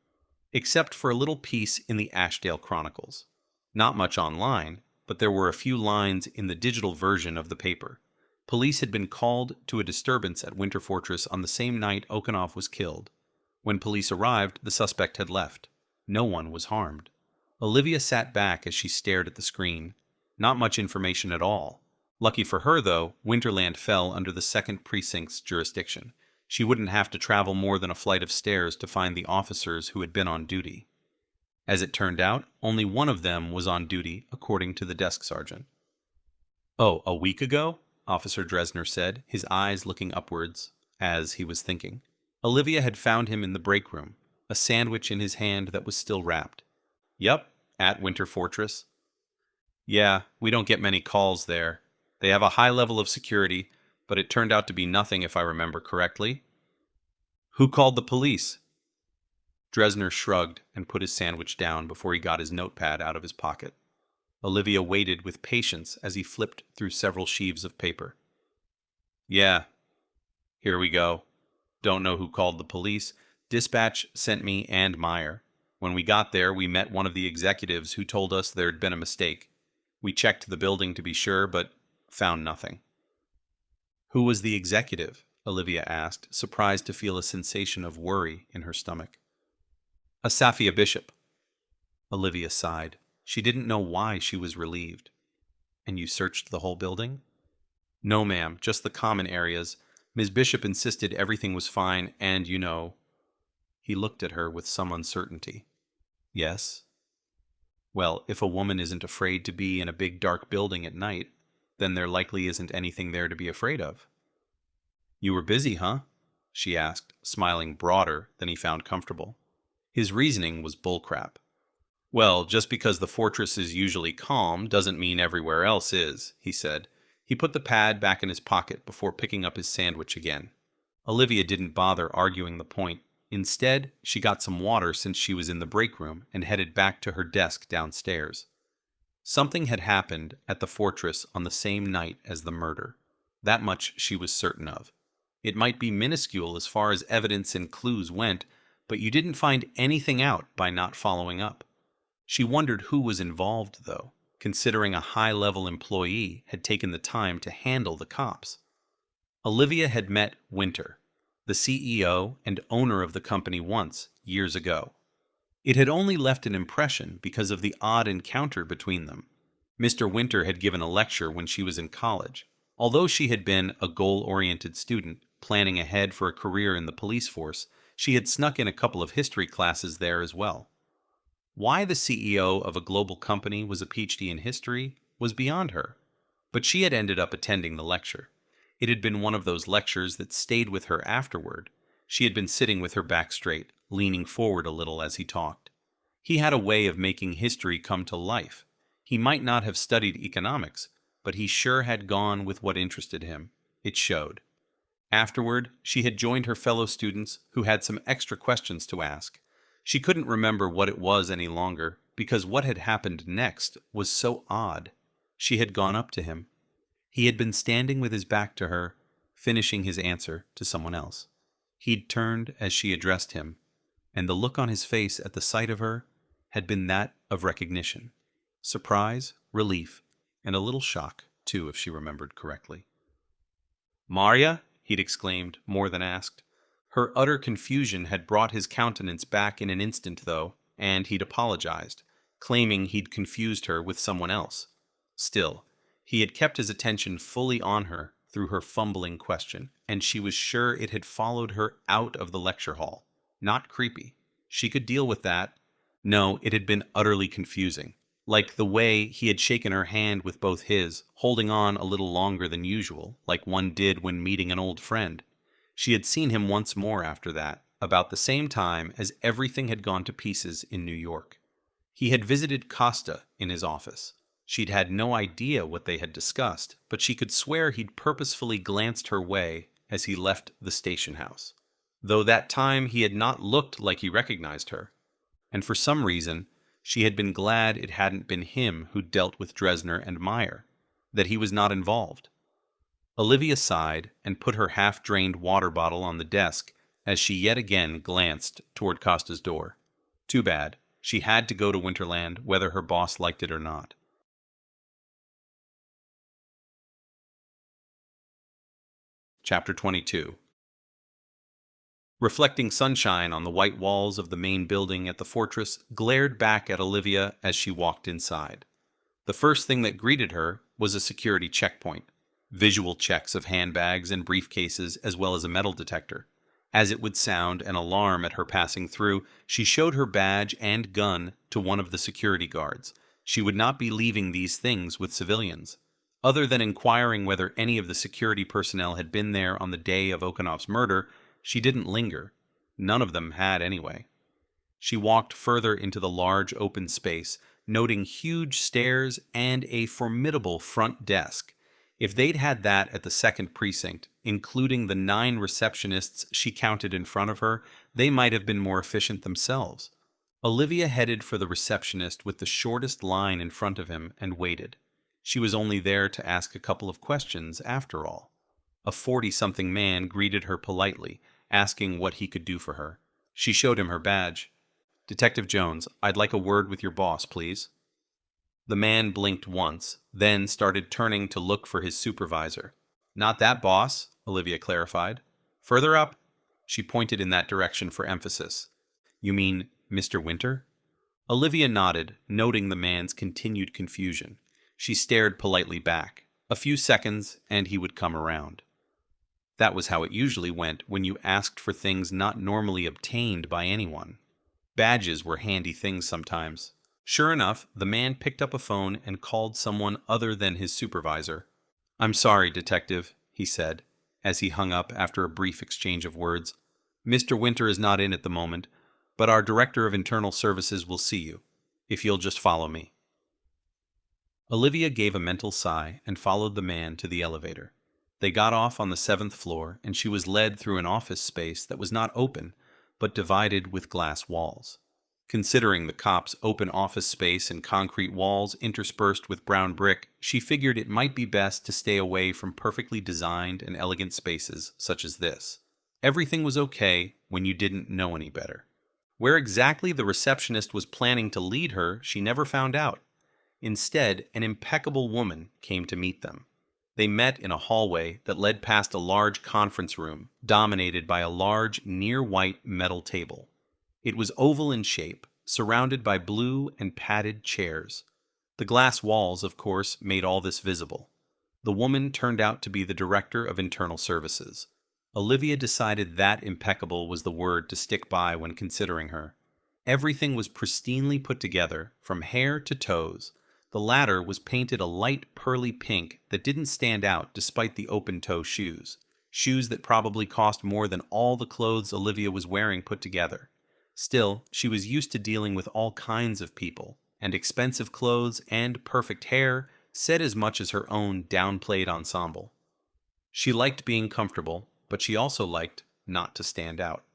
Except for a little piece in the Ashdale Chronicles. Not much online, but there were a few lines in the digital version of the paper. Police had been called to a disturbance at Winter Fortress on the same night Okanov was killed. When police arrived, the suspect had left. No one was harmed. Olivia sat back as she stared at the screen. Not much information at all. Lucky for her, though, Winterland fell under the 2nd Precinct's jurisdiction. She wouldn't have to travel more than a flight of stairs to find the officers who had been on duty. As it turned out, only one of them was on duty, according to the desk sergeant. "Oh, a week ago?" Officer Dresner said, his eyes looking upwards, as he was thinking. Olivia had found him in the break room, a sandwich in his hand that was still wrapped. "Yup, at Winter Fortress." "Yeah, we don't get many calls there. They have a high level of security, but it turned out to be nothing if I remember correctly." "Who called the police?" Dresner shrugged and put his sandwich down before he got his notepad out of his pocket. Olivia waited with patience as he flipped through several sheaves of paper. "Yeah, here we go. Don't know who called the police. Dispatch sent me and Meyer. When we got there, we met one of the executives who told us there'd been a mistake. We checked the building to be sure, but found nothing." "Who was the executive?" Olivia asked, surprised to feel a sensation of worry in her stomach. "Asafia Bishop." Olivia sighed. She didn't know why she was relieved. "And you searched the whole building?" "No, ma'am, just the common areas. Ms. Bishop insisted everything was fine, and, you know..." He looked at her with some uncertainty. "Yes?" "Well, if a woman isn't afraid to be in a big dark building at night, then there likely isn't anything there to be afraid of." "You were busy, huh?" she asked, smiling broader than he found comfortable. His reasoning was bullcrap. "Well, just because the fortress is usually calm doesn't mean everywhere else is," he said. He put the pad back in his pocket before picking up his sandwich again. Olivia didn't bother arguing the point. Instead, she got some water since she was in the break room and headed back to her desk downstairs. Something had happened at the fortress on the same night as the murder. That much she was certain of. It might be minuscule as far as evidence and clues went, but you didn't find anything out by not following up. She wondered who was involved, though, considering a high-level employee had taken the time to handle the cops. Olivia had met Winter, the CEO and owner of the company, once, years ago. It had only left an impression because of the odd encounter between them. Mr. Winter had given a lecture when she was in college. Although she had been a goal-oriented student, planning ahead for a career in the police force, she had snuck in a couple of history classes there as well. Why the CEO of a global company was a PhD in history was beyond her, but she had ended up attending the lecture. It had been one of those lectures that stayed with her afterward. She had been sitting with her back straight, leaning forward a little as he talked. He had a way of making history come to life. He might not have studied economics, but he sure had gone with what interested him. It showed. Afterward, she had joined her fellow students who had some extra questions to ask. She couldn't remember what it was any longer, because what had happened next was so odd. She had gone up to him. He had been standing with his back to her, finishing his answer to someone else. He'd turned as she addressed him, and the look on his face at the sight of her had been that of recognition. Surprise, relief, and a little shock, too, if she remembered correctly. "Marya?" he'd exclaimed, more than asked. Her utter confusion had brought his countenance back in an instant, though, and he'd apologized, claiming he'd confused her with someone else. Still, he had kept his attention fully on her through her fumbling question, and she was sure it had followed her out of the lecture hall. Not creepy. She could deal with that. No, it had been utterly confusing. like the way he had shaken her hand with both his, holding on a little longer than usual, like one did when meeting an old friend. She had seen him once more after that, about the same time as everything had gone to pieces in New York. He had visited Costa in his office. She'd had no idea what they had discussed, but she could swear he'd purposefully glanced her way as he left the station house, though that time he had not looked like he recognized her. And for some reason, she had been glad it hadn't been him who dealt with Dresner and Meyer, that he was not involved. Olivia sighed and put her half-drained water bottle on the desk as she yet again glanced toward Costa's door. Too bad. She had to go to Winterland whether her boss liked it or not. Chapter 22. Reflecting sunshine on the white walls of the main building at the fortress glared back at Olivia as she walked inside. The first thing that greeted her was a security checkpoint, visual checks of handbags and briefcases as well as a metal detector. As it would sound an alarm at her passing through, she showed her badge and gun to one of the security guards. She would not be leaving these things with civilians. Other than inquiring whether any of the security personnel had been there on the day of Okonov's murder, she didn't linger. None of them had anyway. She walked further into the large open space, noting huge stairs and a formidable front desk. If they'd had that at the second precinct, including the 9 receptionists she counted in front of her, they might have been more efficient themselves. Olivia headed for the receptionist with the shortest line in front of him and waited. She was only there to ask a couple of questions, after all. A 40-something man greeted her politely, asking what he could do for her. She showed him her badge. "Detective Jones, I'd like a word with your boss, please." The man blinked once, then started turning to look for his supervisor. "Not that boss," Olivia clarified. "Further up." She pointed in that direction for emphasis. "You mean Mr. Winter?" Olivia nodded, noting the man's continued confusion. She stared politely back. A few seconds, and he would come around. That was how it usually went when you asked for things not normally obtained by anyone. Badges were handy things sometimes. Sure enough, the man picked up a phone and called someone other than his supervisor. "I'm sorry, Detective," he said, as he hung up after a brief exchange of words. "Mr. Winter is not in at the moment, but our Director of Internal Services will see you, if you'll just follow me." Olivia gave a mental sigh and followed the man to the elevator. They got off on the 7th floor, and she was led through an office space that was not open, but divided with glass walls. Considering the cop's open office space and concrete walls interspersed with brown brick, she figured it might be best to stay away from perfectly designed and elegant spaces such as this. Everything was okay when you didn't know any better. Where exactly the receptionist was planning to lead her, she never found out. Instead, an impeccable woman came to meet them. They met in a hallway that led past a large conference room, dominated by a large, near-white metal table. It was oval in shape, surrounded by blue and padded chairs. The glass walls, of course, made all this visible. The woman turned out to be the Director of Internal Services. Olivia decided that impeccable was the word to stick by when considering her. Everything was pristinely put together, from hair to toes. The latter was painted a light pearly pink that didn't stand out despite the open-toe shoes. Shoes that probably cost more than all the clothes Olivia was wearing put together. Still, she was used to dealing with all kinds of people, and expensive clothes and perfect hair said as much as her own downplayed ensemble. She liked being comfortable, but she also liked not to stand out.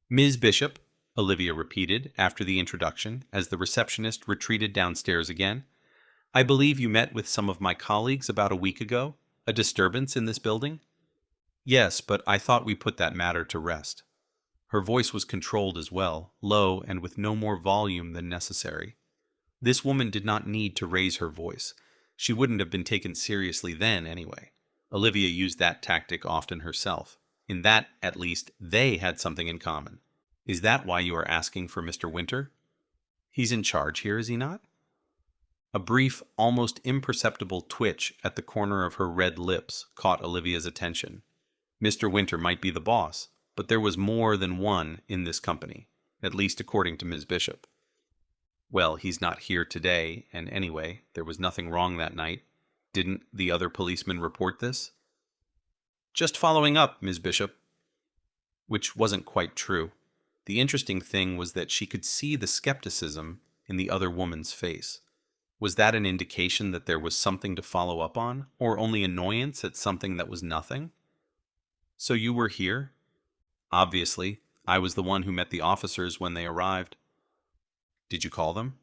"Ms. Bishop," Olivia repeated after the introduction as the receptionist retreated downstairs again. "I believe you met with some of my colleagues about a week ago? A disturbance in this building?" "Yes, but I thought we put that matter to rest." Her voice was controlled as well, low and with no more volume than necessary. This woman did not need to raise her voice. She wouldn't have been taken seriously then anyway. Olivia used that tactic often herself. In that, at least, they had something in common. "Is that why you are asking for Mr. Winter?" "He's in charge here, is he not?" A brief, almost imperceptible twitch at the corner of her red lips caught Olivia's attention. Mr. Winter might be the boss, but there was more than one in this company, at least according to Ms. Bishop. Well, he's not here today, and anyway, there was nothing wrong that night. Didn't the other policeman report this? Just following up, Ms. Bishop. Which wasn't quite true. The interesting thing was that she could see the skepticism in the other woman's face. Was that an indication that there was something to follow up on, or only annoyance at something that was nothing? So you were here? Obviously, I was the one who met the officers when they arrived. Did you call them?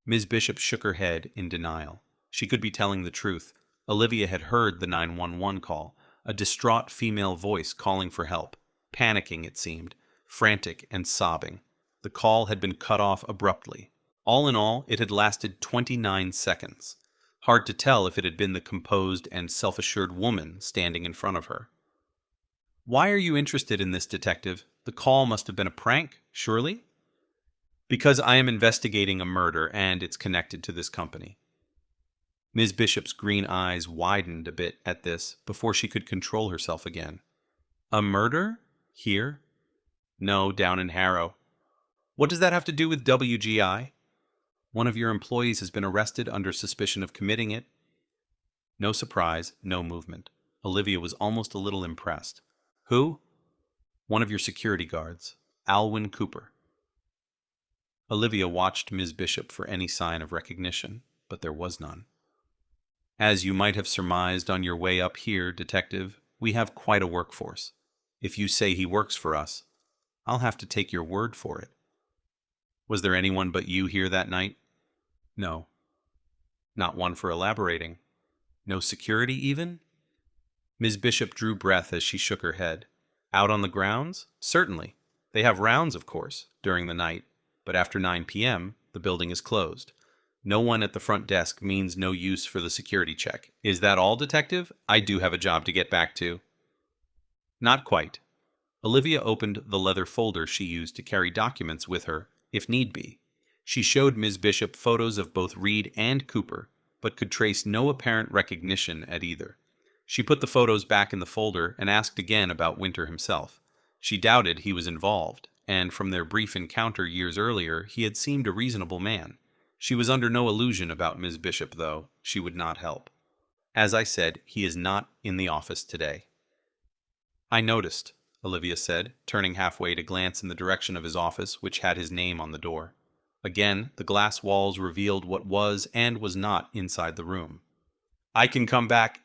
Ms. Bishop shook her head in denial. She could be telling the truth. Olivia had heard the 911 call, a distraught female voice calling for help. Panicking, it seemed, frantic and sobbing. The call had been cut off abruptly. All in all, it had lasted 29 seconds. Hard to tell if it had been the composed and self-assured woman standing in front of her. Why are you interested in this, detective? The call must have been a prank, surely? Because I am investigating a murder, and it's connected to this company. Ms. Bishop's green eyes widened a bit at this before she could control herself again. A murder? Here? No, down in Harrow. What does that have to do with WGI? One of your employees has been arrested under suspicion of committing it. No surprise, no movement. Olivia was almost a little impressed. Who? One of your security guards, Alwyn Cooper. Olivia watched Ms. Bishop for any sign of recognition, but there was none. As you might have surmised on your way up here, detective, we have quite a workforce. If you say he works for us, I'll have to take your word for it. Was there anyone but you here that night? No. Not one for elaborating. No security, even? Ms. Bishop drew breath as she shook her head. Out on the grounds? Certainly. They have rounds, of course, during the night, but after 9 p.m., the building is closed. No one at the front desk means no use for the security check. Is that all, detective? I do have a job to get back to. Not quite. Olivia opened the leather folder she used to carry documents with her, if need be. She showed Ms. Bishop photos of both Reed and Cooper, but could trace no apparent recognition at either. She put the photos back in the folder and asked again about Winter himself. She doubted he was involved, and from their brief encounter years earlier, he had seemed a reasonable man. She was under no illusion about Ms. Bishop, though. She would not help. As I said, he is not in the office today. I noticed, Olivia said, turning halfway to glance in the direction of his office, which had his name on the door. Again, the glass walls revealed what was and was not inside the room. I can come back.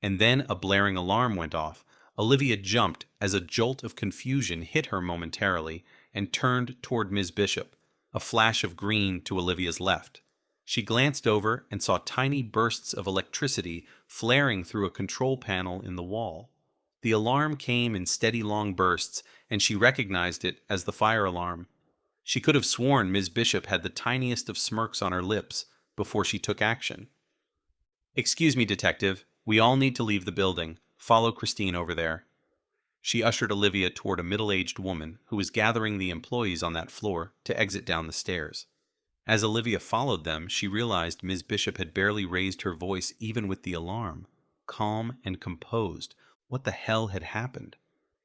And then a blaring alarm went off. Olivia jumped as a jolt of confusion hit her momentarily and turned toward Ms. Bishop, a flash of green to Olivia's left. She glanced over and saw tiny bursts of electricity flaring through a control panel in the wall. The alarm came in steady long bursts, and she recognized it as the fire alarm. She could have sworn Ms. Bishop had the tiniest of smirks on her lips before she took action. Excuse me, detective. We all need to leave the building. Follow Christine over there. She ushered Olivia toward a middle-aged woman who was gathering the employees on that floor to exit down the stairs. As Olivia followed them, she realized Ms. Bishop had barely raised her voice even with the alarm. Calm and composed. What the hell had happened?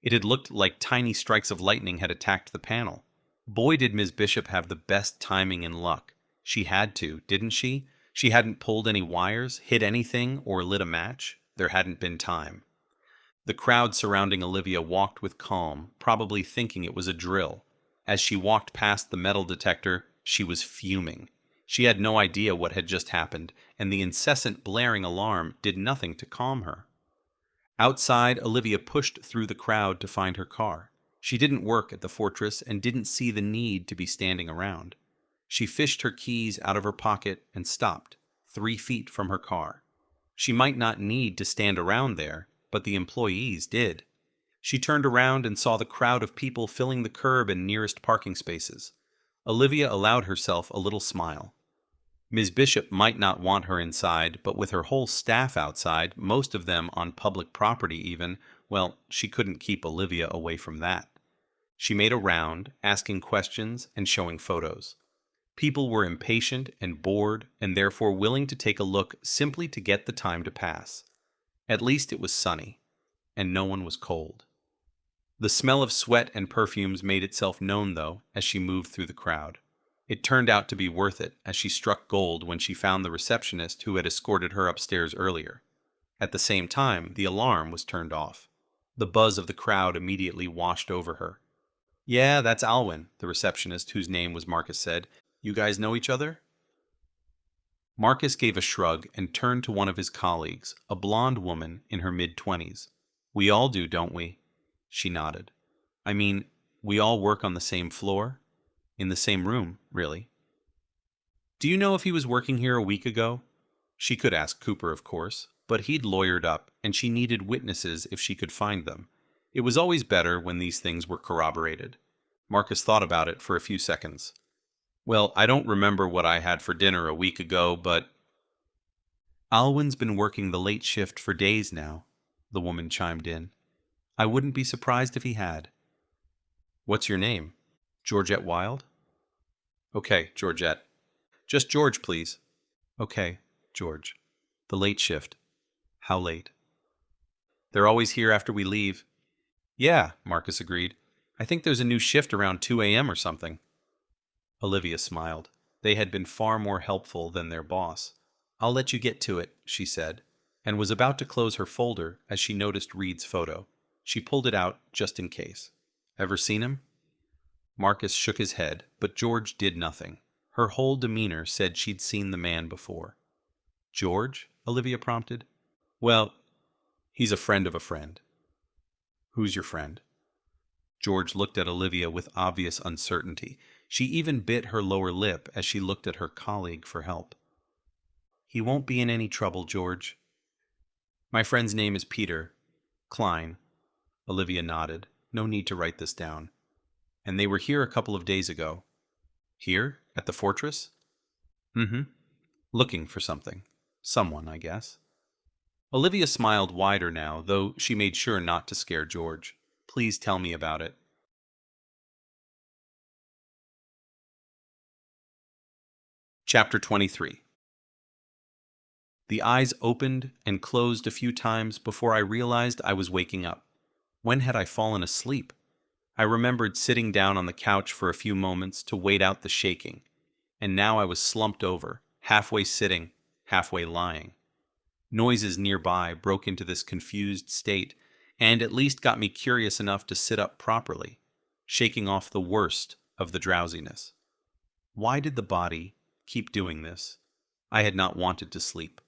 It had looked like tiny strikes of lightning had attacked the panel. Boy, did Ms. Bishop have the best timing and luck. She had to, didn't she? She hadn't pulled any wires, hit anything, or lit a match. There hadn't been time. The crowd surrounding Olivia walked with calm, probably thinking it was a drill. As she walked past the metal detector, she was fuming. She had no idea what had just happened, and the incessant blaring alarm did nothing to calm her. Outside, Olivia pushed through the crowd to find her car. She didn't work at the fortress and didn't see the need to be standing around. She fished her keys out of her pocket and stopped, 3 feet from her car. She might not need to stand around there, but the employees did. She turned around and saw the crowd of people filling the curb and nearest parking spaces. Olivia allowed herself a little smile. Ms. Bishop might not want her inside, but with her whole staff outside, most of them on public property even, well, she couldn't keep Olivia away from that. She made a round, asking questions and showing photos. People were impatient and bored, and therefore willing to take a look simply to get the time to pass. At least it was sunny, and no one was cold. The smell of sweat and perfumes made itself known, though, as she moved through the crowd. It turned out to be worth it, as she struck gold when she found the receptionist who had escorted her upstairs earlier. At the same time, the alarm was turned off. The buzz of the crowd immediately washed over her. "Yeah, that's Alwyn," the receptionist, whose name was Marcus, said. "You guys know each other?" Marcus gave a shrug and turned to one of his colleagues, a blonde woman in her mid-20s. "We all do, don't we?" She nodded. "I mean, we all work on the same floor? In the same room, really." "Do you know if he was working here a week ago?" She could ask Cooper, of course, but he'd lawyered up, and she needed witnesses if she could find them. It was always better when these things were corroborated. Marcus thought about it for a few seconds. "Well, I don't remember what I had for dinner a week ago, but—" "Alwyn's been working the late shift for days now," the woman chimed in. "I wouldn't be surprised if he had." "What's your name?" "Georgette Wilde?" "Okay, Georgette." "Just George, please." "Okay, George. The late shift. How late?" "They're always here after we leave." "Yeah," Marcus agreed. "I think there's a new shift around 2 a.m. or something." Olivia smiled. They had been far more helpful than their boss. "I'll let you get to it," she said, and was about to close her folder as she noticed Reed's photo. She pulled it out just in case. "Ever seen him?" Marcus shook his head, but George did nothing. Her whole demeanor said she'd seen the man before. "George?" Olivia prompted. "Well, he's a friend of a friend." "Who's your friend?" George looked at Olivia with obvious uncertainty. She even bit her lower lip as she looked at her colleague for help. "He won't be in any trouble, George." "My friend's name is Peter. Klein." Olivia nodded. "No need to write this down." "And they were here a couple of days ago." "Here? At the fortress?" "Mm-hmm. Looking for something. Someone, I guess." Olivia smiled wider now, though she made sure not to scare George. "Please tell me about it." Chapter 23. The eyes opened and closed a few times before I realized I was waking up. When had I fallen asleep? I remembered sitting down on the couch for a few moments to wait out the shaking, and now I was slumped over, halfway sitting, halfway lying. Noises nearby broke into this confused state, and at least got me curious enough to sit up properly, shaking off the worst of the drowsiness. Why did the body keep doing this? I had not wanted to sleep.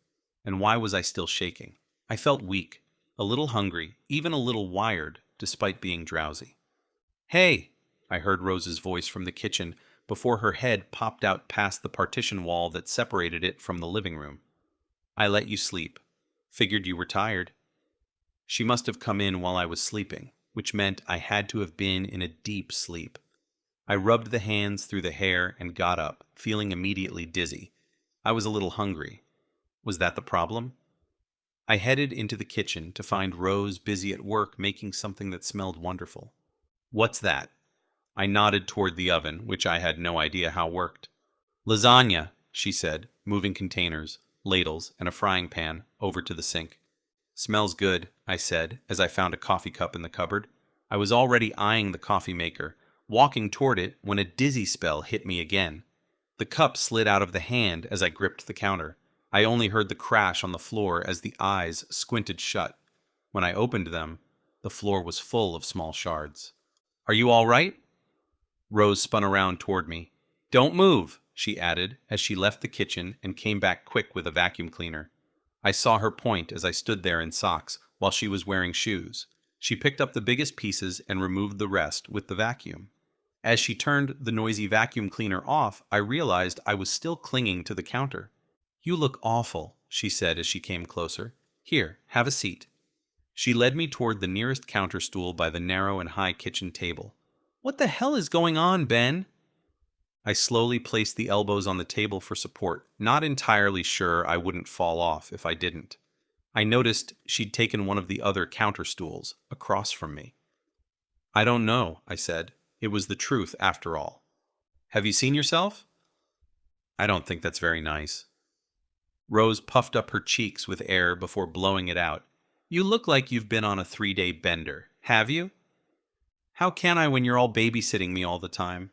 And why was I still shaking? I felt weak, a little hungry, even a little wired, despite being drowsy. "Hey!" I heard Rose's voice from the kitchen before her head popped out past the partition wall that separated it from the living room. "I let you sleep. Figured you were tired." She must have come in while I was sleeping, which meant I had to have been in a deep sleep. I rubbed the hands through the hair and got up, feeling immediately dizzy. I was a little hungry. Was that the problem? I headed into the kitchen to find Rose busy at work making something that smelled wonderful. "What's that?" I nodded toward the oven, which I had no idea how worked. "Lasagna," she said, moving containers, ladles, and a frying pan over to the sink. "Smells good," I said, as I found a coffee cup in the cupboard. I was already eyeing the coffee maker, walking toward it when a dizzy spell hit me again. The cup slid out of the hand as I gripped the counter. I only heard the crash on the floor as the eyes squinted shut. When I opened them, the floor was full of small shards. "Are you all right?" Rose spun around toward me. "Don't move," she added as she left the kitchen and came back quick with a vacuum cleaner. I saw her point as I stood there in socks while she was wearing shoes. She picked up the biggest pieces and removed the rest with the vacuum. As she turned the noisy vacuum cleaner off, I realized I was still clinging to the counter. "You look awful," she said as she came closer. "Here, have a seat." She led me toward the nearest counter stool by the narrow and high kitchen table. "What the hell is going on, Ben?" I slowly placed the elbows on the table for support, not entirely sure I wouldn't fall off if I didn't. I noticed she'd taken one of the other counter stools, across from me. "I don't know," I said. It was the truth, after all. "Have you seen yourself?" "I don't think that's very nice." Rose puffed up her cheeks with air before blowing it out. "You look like you've been on a 3-day bender. Have you?" "How can I when you're all babysitting me all the time?"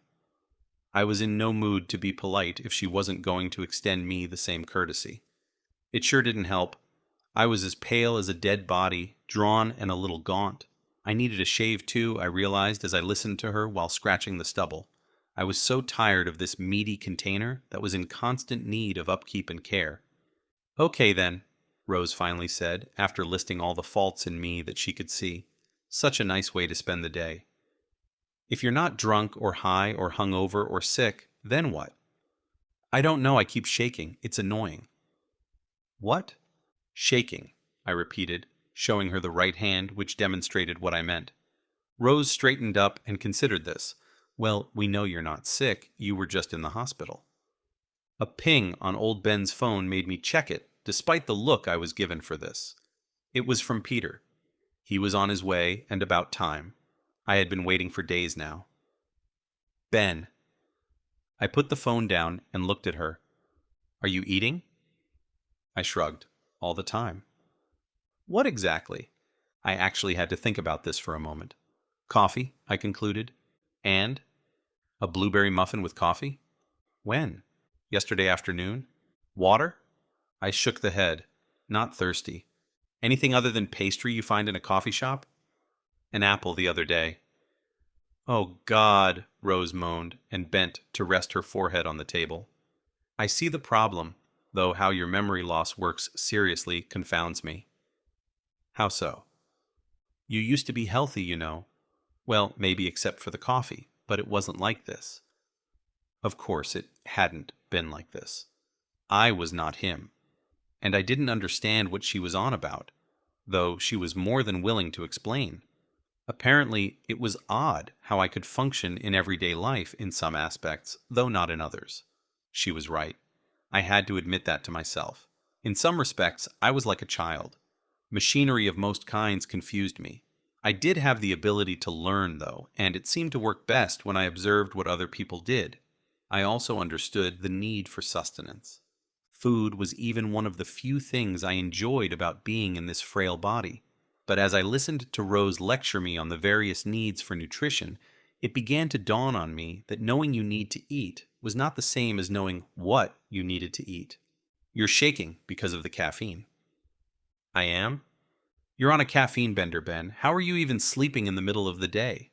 I was in no mood to be polite if she wasn't going to extend me the same courtesy. It sure didn't help. I was as pale as a dead body, drawn and a little gaunt. I needed a shave too, I realized as I listened to her while scratching the stubble. I was so tired of this meaty container that was in constant need of upkeep and care. "Okay then," Rose finally said, after listing all the faults in me that she could see. Such a nice way to spend the day. "If you're not drunk or high or hungover or sick, then what?" "I don't know, I keep shaking. It's annoying." "What?" "Shaking," I repeated, showing her the right hand, which demonstrated what I meant. Rose straightened up and considered this. "Well, we know you're not sick. You were just in the hospital." A ping on old Ben's phone made me check it, despite the look I was given for this. It was from Peter. He was on his way, and about time. I had been waiting for days now. "Ben." I put the phone down and looked at her. "Are you eating?" I shrugged. "All the time." "What exactly?" I actually had to think about this for a moment. "Coffee," I concluded. "And?" "A blueberry muffin with coffee." "When?" "Yesterday afternoon." "Water?" I shook the head. "Not thirsty." "Anything other than pastry you find in a coffee shop?" "An apple the other day." "Oh, God," Rose moaned, and bent to rest her forehead on the table. "I see the problem, though how your memory loss works seriously confounds me." "How so?" "You used to be healthy, you know. Well, maybe except for the coffee, but it wasn't like this." Of course, it hadn't been like this. I was not him, and I didn't understand what she was on about, though she was more than willing to explain. Apparently, it was odd how I could function in everyday life in some aspects, though not in others. She was right. I had to admit that to myself. In some respects, I was like a child. Machinery of most kinds confused me. I did have the ability to learn, though, and it seemed to work best when I observed what other people did. I also understood the need for sustenance. Food was even one of the few things I enjoyed about being in this frail body. But as I listened to Rose lecture me on the various needs for nutrition, it began to dawn on me that knowing you need to eat was not the same as knowing what you needed to eat. "You're shaking because of the caffeine." "I am?" "You're on a caffeine bender, Ben. How are you even sleeping in the middle of the day?"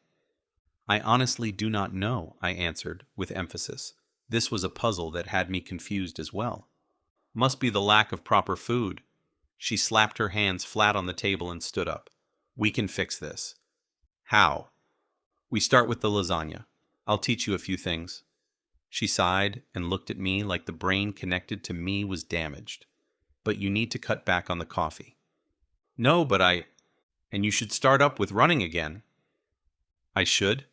"I honestly do not know," I answered, with emphasis. This was a puzzle that had me confused as well. "Must be the lack of proper food." She slapped her hands flat on the table and stood up. "We can fix this." "How?" "We start with the lasagna. I'll teach you a few things." She sighed and looked at me like the brain connected to me was damaged. "But you need to cut back on the coffee." "No, but and you should start up with running again." "I should?"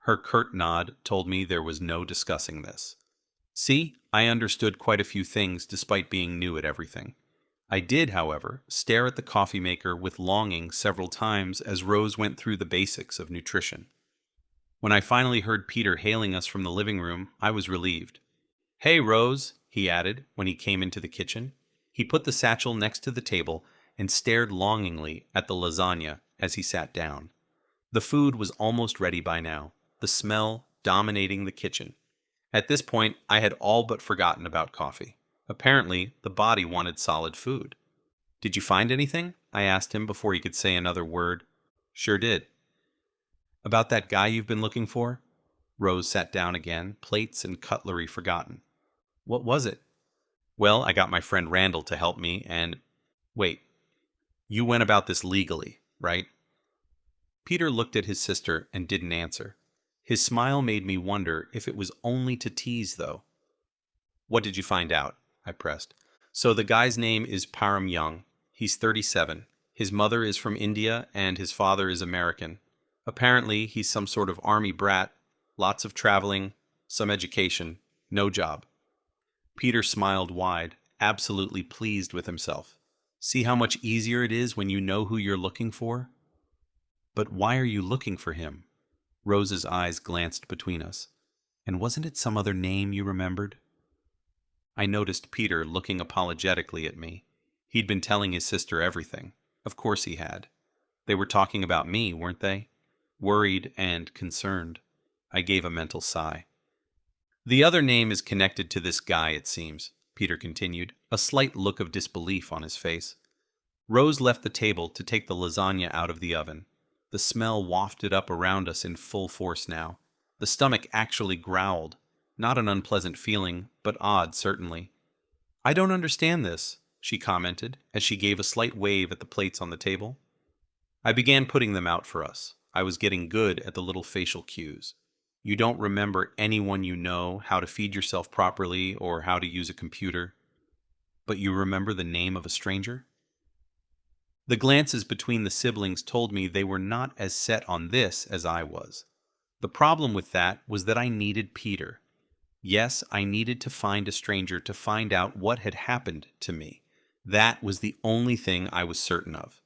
Her curt nod told me there was no discussing this. See, I understood quite a few things despite being new at everything. I did, however, stare at the coffee maker with longing several times as Rose went through the basics of nutrition. When I finally heard Peter hailing us from the living room, I was relieved. "Hey, Rose," he added when he came into the kitchen. He put the satchel next to the table and stared longingly at the lasagna as he sat down. The food was almost ready by now, the smell dominating the kitchen. At this point, I had all but forgotten about coffee. Apparently, the body wanted solid food. "Did you find anything?" I asked him before he could say another word. "Sure did." "About that guy you've been looking for?" Rose sat down again, plates and cutlery forgotten. "What was it?" "Well, I got my friend Randall to help me, and—" "Wait. You went about this legally, right?" Peter looked at his sister and didn't answer. His smile made me wonder if it was only to tease, though. "What did you find out?" I pressed. "So the guy's name is Param Young. He's 37. His mother is from India and his father is American. Apparently, he's some sort of army brat. Lots of traveling, some education, no job." Peter smiled wide, absolutely pleased with himself. "See how much easier it is when you know who you're looking for?" "But why are you looking for him?" Rose's eyes glanced between us. "And wasn't it some other name you remembered?" I noticed Peter looking apologetically at me. He'd been telling his sister everything. Of course he had. They were talking about me, weren't they? Worried and concerned. I gave a mental sigh. The other name is connected to this guy, it seems, Peter continued, a slight look of disbelief on his face. Rose left the table to take the lasagna out of the oven. The smell wafted up around us in full force now. The stomach actually growled. Not an unpleasant feeling, but odd, certainly. "I don't understand this," she commented, as she gave a slight wave at the plates on the table. I began putting them out for us. I was getting good at the little facial cues. You don't remember anyone you know, how to feed yourself properly, or how to use a computer. But you remember the name of a stranger? The glances between the siblings told me they were not as set on this as I was. The problem with that was that I needed Peter. Yes, I needed to find a stranger to find out what had happened to me. That was the only thing I was certain of.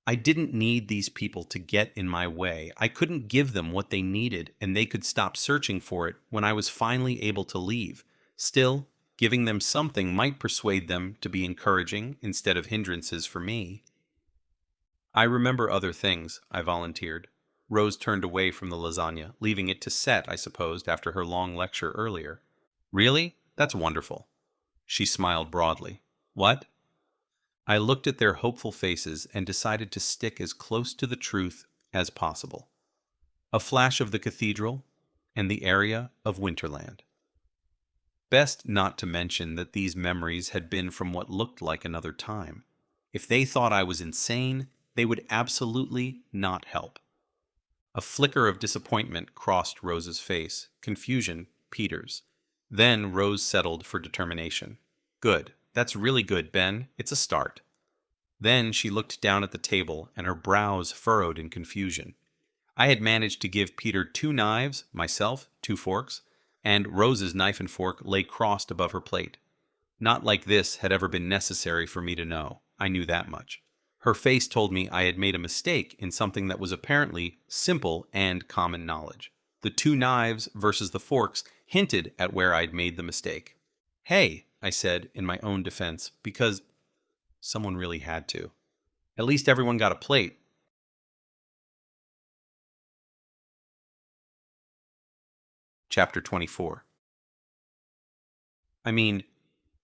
I didn't need these people to get in my way. I couldn't give them what they needed, and they could stop searching for it when I was finally able to leave. Still, giving them something might persuade them to be encouraging instead of hindrances for me. "I remember other things," I volunteered. Rose turned away from the lasagna, leaving it to set, I supposed, after her long lecture earlier. "Really? That's wonderful." She smiled broadly. "What?" I looked at their hopeful faces and decided to stick as close to the truth as possible. A flash of the cathedral and the area of Winterland. Best not to mention that these memories had been from what looked like another time. If they thought I was insane, they would absolutely not help. A flicker of disappointment crossed Rose's face, confusion Peter's. Then Rose settled for determination. "Good. That's really good, Ben. It's a start." Then she looked down at the table, and her brows furrowed in confusion. I had managed to give Peter 2 knives, myself 2 forks, and Rose's knife and fork lay crossed above her plate. Not like this had ever been necessary for me to know. I knew that much. Her face told me I had made a mistake in something that was apparently simple and common knowledge. The 2 knives versus the forks hinted at where I'd made the mistake. "Hey," I said in my own defense, because someone really had to. "At least everyone got a plate." Chapter 24. "I mean,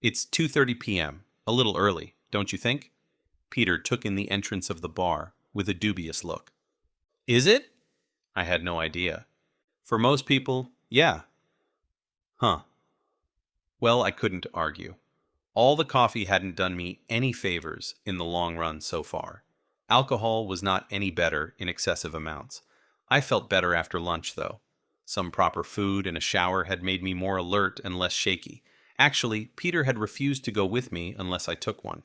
it's 2:30 p.m., a little early, don't you think?" Peter took in the entrance of the bar with a dubious look. "Is it?" I had no idea. "For most people, yeah." "Huh." Well, I couldn't argue. All the coffee hadn't done me any favors in the long run so far. Alcohol was not any better in excessive amounts. I felt better after lunch, though. Some proper food and a shower had made me more alert and less shaky. Actually, Peter had refused to go with me unless I took one.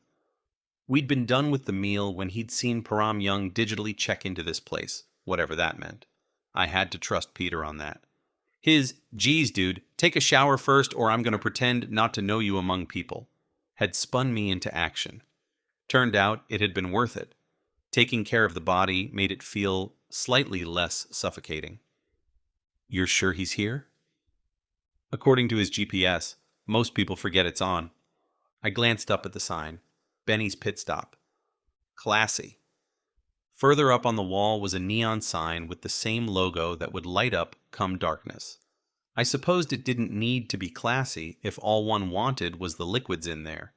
We'd been done with the meal when he'd seen Param Young digitally check into this place, whatever that meant. I had to trust Peter on that. His, "Geez, dude, take a shower first or I'm going to pretend not to know you among people," had spun me into action. Turned out it had been worth it. Taking care of the body made it feel slightly less suffocating. "You're sure he's here?" According to his GPS, most people forget it's on. I glanced up at the sign. Benny's Pit Stop. Classy. Further up on the wall was a neon sign with the same logo that would light up come darkness. I supposed it didn't need to be classy if all one wanted was the liquids in there.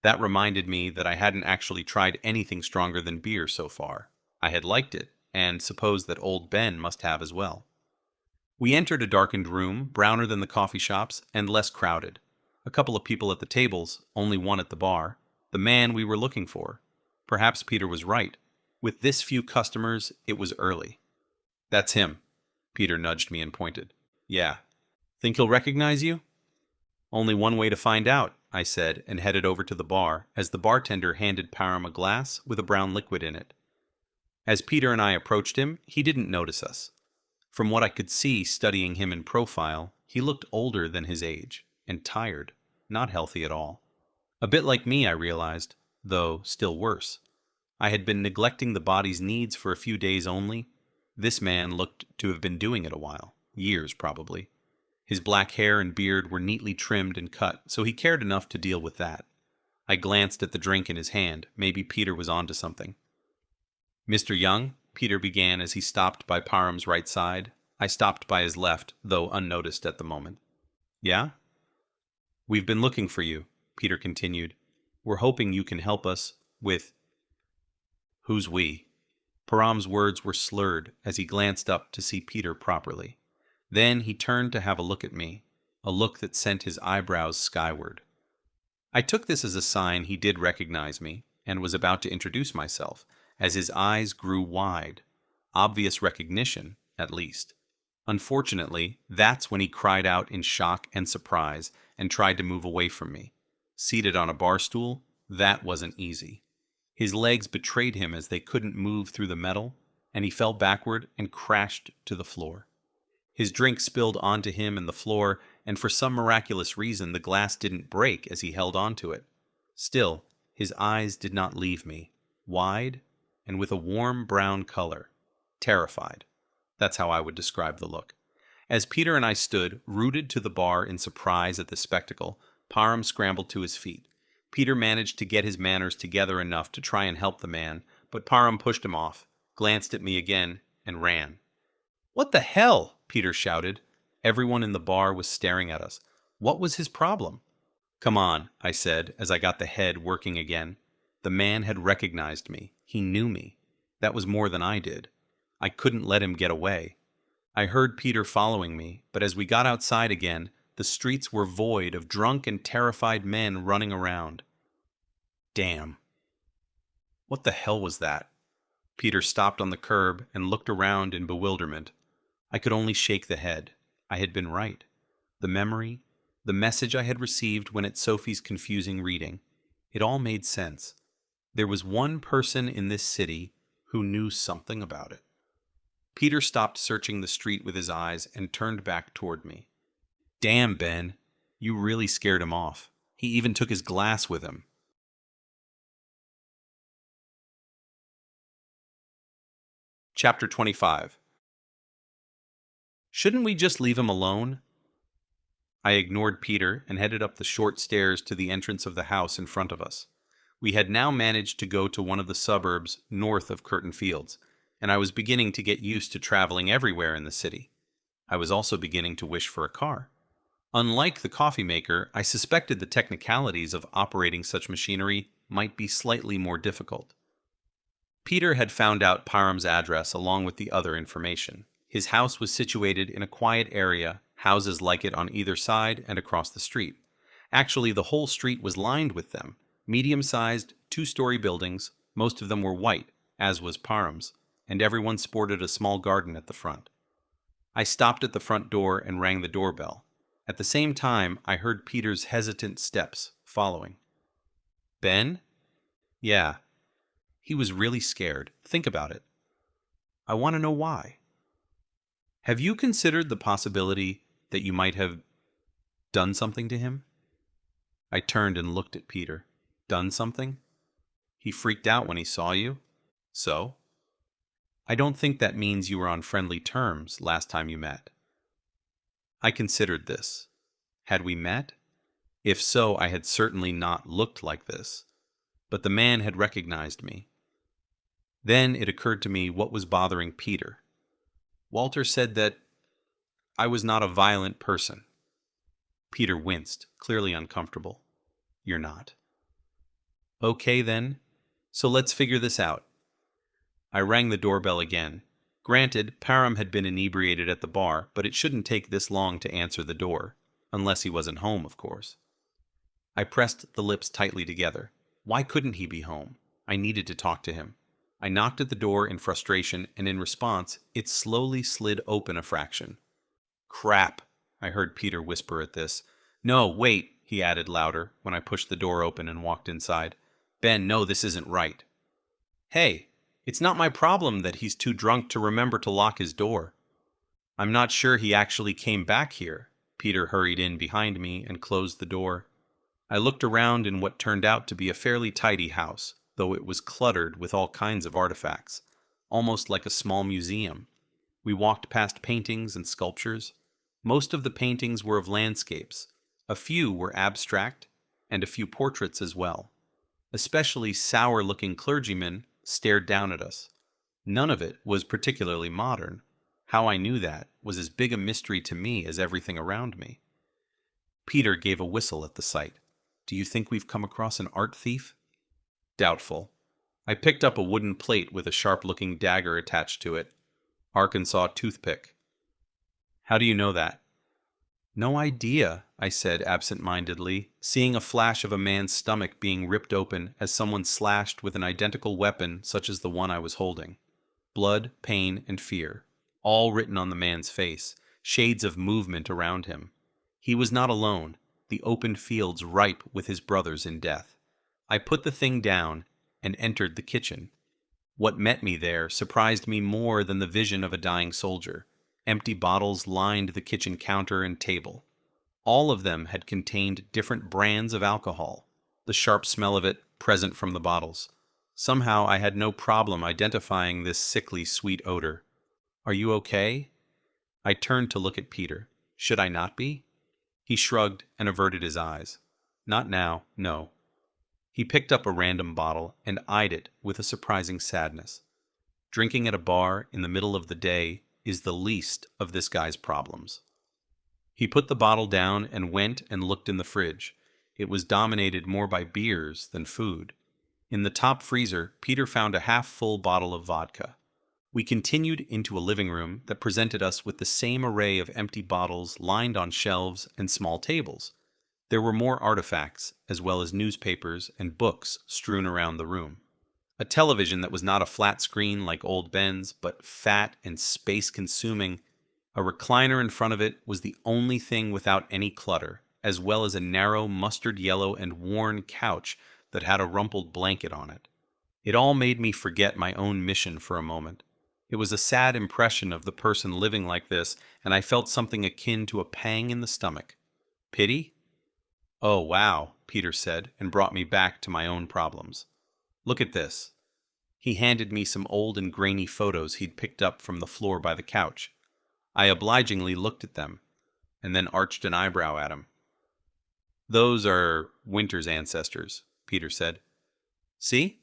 That reminded me that I hadn't actually tried anything stronger than beer so far. I had liked it, and supposed that old Ben must have as well. We entered a darkened room, browner than the coffee shops, and less crowded. A couple of people at the tables, only one at the bar. The man we were looking for. Perhaps Peter was right. With this few customers, it was early. "That's him." Peter nudged me and pointed. "Yeah. Think he'll recognize you?" "Only one way to find out," I said, and headed over to the bar as the bartender handed Param a glass with a brown liquid in it. As Peter and I approached him, he didn't notice us. From what I could see studying him in profile, he looked older than his age, and tired, not healthy at all. A bit like me, I realized, though still worse. I had been neglecting the body's needs for a few days only. This man looked to have been doing it a while, years probably. His black hair and beard were neatly trimmed and cut, so he cared enough to deal with that. I glanced at the drink in his hand. Maybe Peter was onto something. "Mr. Young," Peter began as he stopped by Param's right side. I stopped by his left, though unnoticed at the moment. Yeah? We've been looking for you, Peter continued. We're hoping you can help us with... Who's we? Param's words were slurred as he glanced up to see Peter properly. Then he turned to have a look at me, a look that sent his eyebrows skyward. I took this as a sign he did recognize me and was about to introduce myself, as his eyes grew wide. Obvious recognition, at least. Unfortunately, that's when he cried out in shock and surprise and tried to move away from me. Seated on a bar stool, that wasn't easy. His legs betrayed him as they couldn't move through the metal, and he fell backward and crashed to the floor. His drink spilled onto him and the floor, and for some miraculous reason the glass didn't break as he held onto it. Still, his eyes did not leave me, wide and with a warm brown color. Terrified. That's how I would describe the look. As Peter and I stood, rooted to the bar in surprise at the spectacle, Param scrambled to his feet. Peter managed to get his manners together enough to try and help the man, but Param pushed him off, glanced at me again, and ran. "What the hell?" Peter shouted. Everyone in the bar was staring at us. What was his problem? "Come on," I said as I got the head working again. The man had recognized me. He knew me. That was more than I did. I couldn't let him get away. I heard Peter following me, but as we got outside again, the streets were void of drunk and terrified men running around. Damn. What the hell was that? Peter stopped on the curb and looked around in bewilderment. I could only shake the head. I had been right. The memory, the message I had received when at Sophie's confusing reading, it all made sense. There was one person in this city who knew something about it. Peter stopped searching the street with his eyes and turned back toward me. "Damn, Ben, you really scared him off. He even took his glass with him." Chapter 25. Shouldn't we just leave him alone? I ignored Peter and headed up the short stairs to the entrance of the house in front of us. We had now managed to go to one of the suburbs north of Curtin Fields, and I was beginning to get used to traveling everywhere in the city. I was also beginning to wish for a car. Unlike the coffee maker, I suspected the technicalities of operating such machinery might be slightly more difficult. Peter had found out Param's address along with the other information. His house was situated in a quiet area, houses like it on either side and across the street. Actually, the whole street was lined with them, medium-sized, two-story buildings. Most of them were white, as was Param's, and everyone sported a small garden at the front. I stopped at the front door and rang the doorbell. At the same time, I heard Peter's hesitant steps following. "Ben?" "Yeah." He was really scared. Think about it. "I want to know why." "Have you considered the possibility that you might have done something to him?" I turned and looked at Peter. "Done something?" "He freaked out when he saw you." "So?" "I don't think that means you were on friendly terms last time you met." I considered this. Had we met? If so, I had certainly not looked like this. But the man had recognized me. Then it occurred to me what was bothering Peter. Walter said that I was not a violent person. Peter winced, clearly uncomfortable. "You're not." "Okay, then. So let's figure this out." I rang the doorbell again. Granted, Param had been inebriated at the bar, but it shouldn't take this long to answer the door. Unless he wasn't home, of course. I pressed the lips tightly together. Why couldn't he be home? I needed to talk to him. I knocked at the door in frustration, and in response, it slowly slid open a fraction. "Crap," I heard Peter whisper at this. "No, wait," he added louder when I pushed the door open and walked inside. "Ben, no, this isn't right." "Hey, it's not my problem that he's too drunk to remember to lock his door." "I'm not sure he actually came back here." Peter hurried in behind me and closed the door. I looked around in what turned out to be a fairly tidy house, though it was cluttered with all kinds of artifacts, almost like a small museum. We walked past paintings and sculptures. Most of the paintings were of landscapes. A few were abstract, and a few portraits as well. Especially sour-looking clergymen stared down at us. None of it was particularly modern. How I knew that was as big a mystery to me as everything around me. Peter gave a whistle at the sight. Do you think we've come across an art thief? Doubtful. I picked up a wooden plate with a sharp-looking dagger attached to it. Arkansas toothpick. How do you know that? No idea, I said absent-mindedly, seeing a flash of a man's stomach being ripped open as someone slashed with an identical weapon such as the one I was holding. Blood, pain, and fear, all written on the man's face, shades of movement around him. He was not alone, the open fields ripe with his brothers in death. I put the thing down and entered the kitchen. What met me there surprised me more than the vision of a dying soldier. Empty bottles lined the kitchen counter and table. All of them had contained different brands of alcohol, the sharp smell of it present from the bottles. Somehow I had no problem identifying this sickly sweet odor. Are you okay? I turned to look at Peter. Should I not be? He shrugged and averted his eyes. Not now, no. He picked up a random bottle and eyed it with a surprising sadness. Drinking at a bar in the middle of the day is the least of this guy's problems. He put the bottle down and went and looked in the fridge. It was dominated more by beers than food. In the top freezer, Peter found a half-full bottle of vodka. We continued into a living room that presented us with the same array of empty bottles lined on shelves and small tables. There were more artifacts, as well as newspapers and books strewn around the room. A television that was not a flat screen like old Ben's, but fat and space-consuming. A recliner in front of it was the only thing without any clutter, as well as a narrow mustard yellow and worn couch that had a rumpled blanket on it. It all made me forget my own mission for a moment. It was a sad impression of the person living like this, and I felt something akin to a pang in the stomach. Pity? Oh, wow, Peter said, and brought me back to my own problems. Look at this. He handed me some old and grainy photos he'd picked up from the floor by the couch. I obligingly looked at them, and then arched an eyebrow at him. Those are Winter's ancestors, Peter said. See?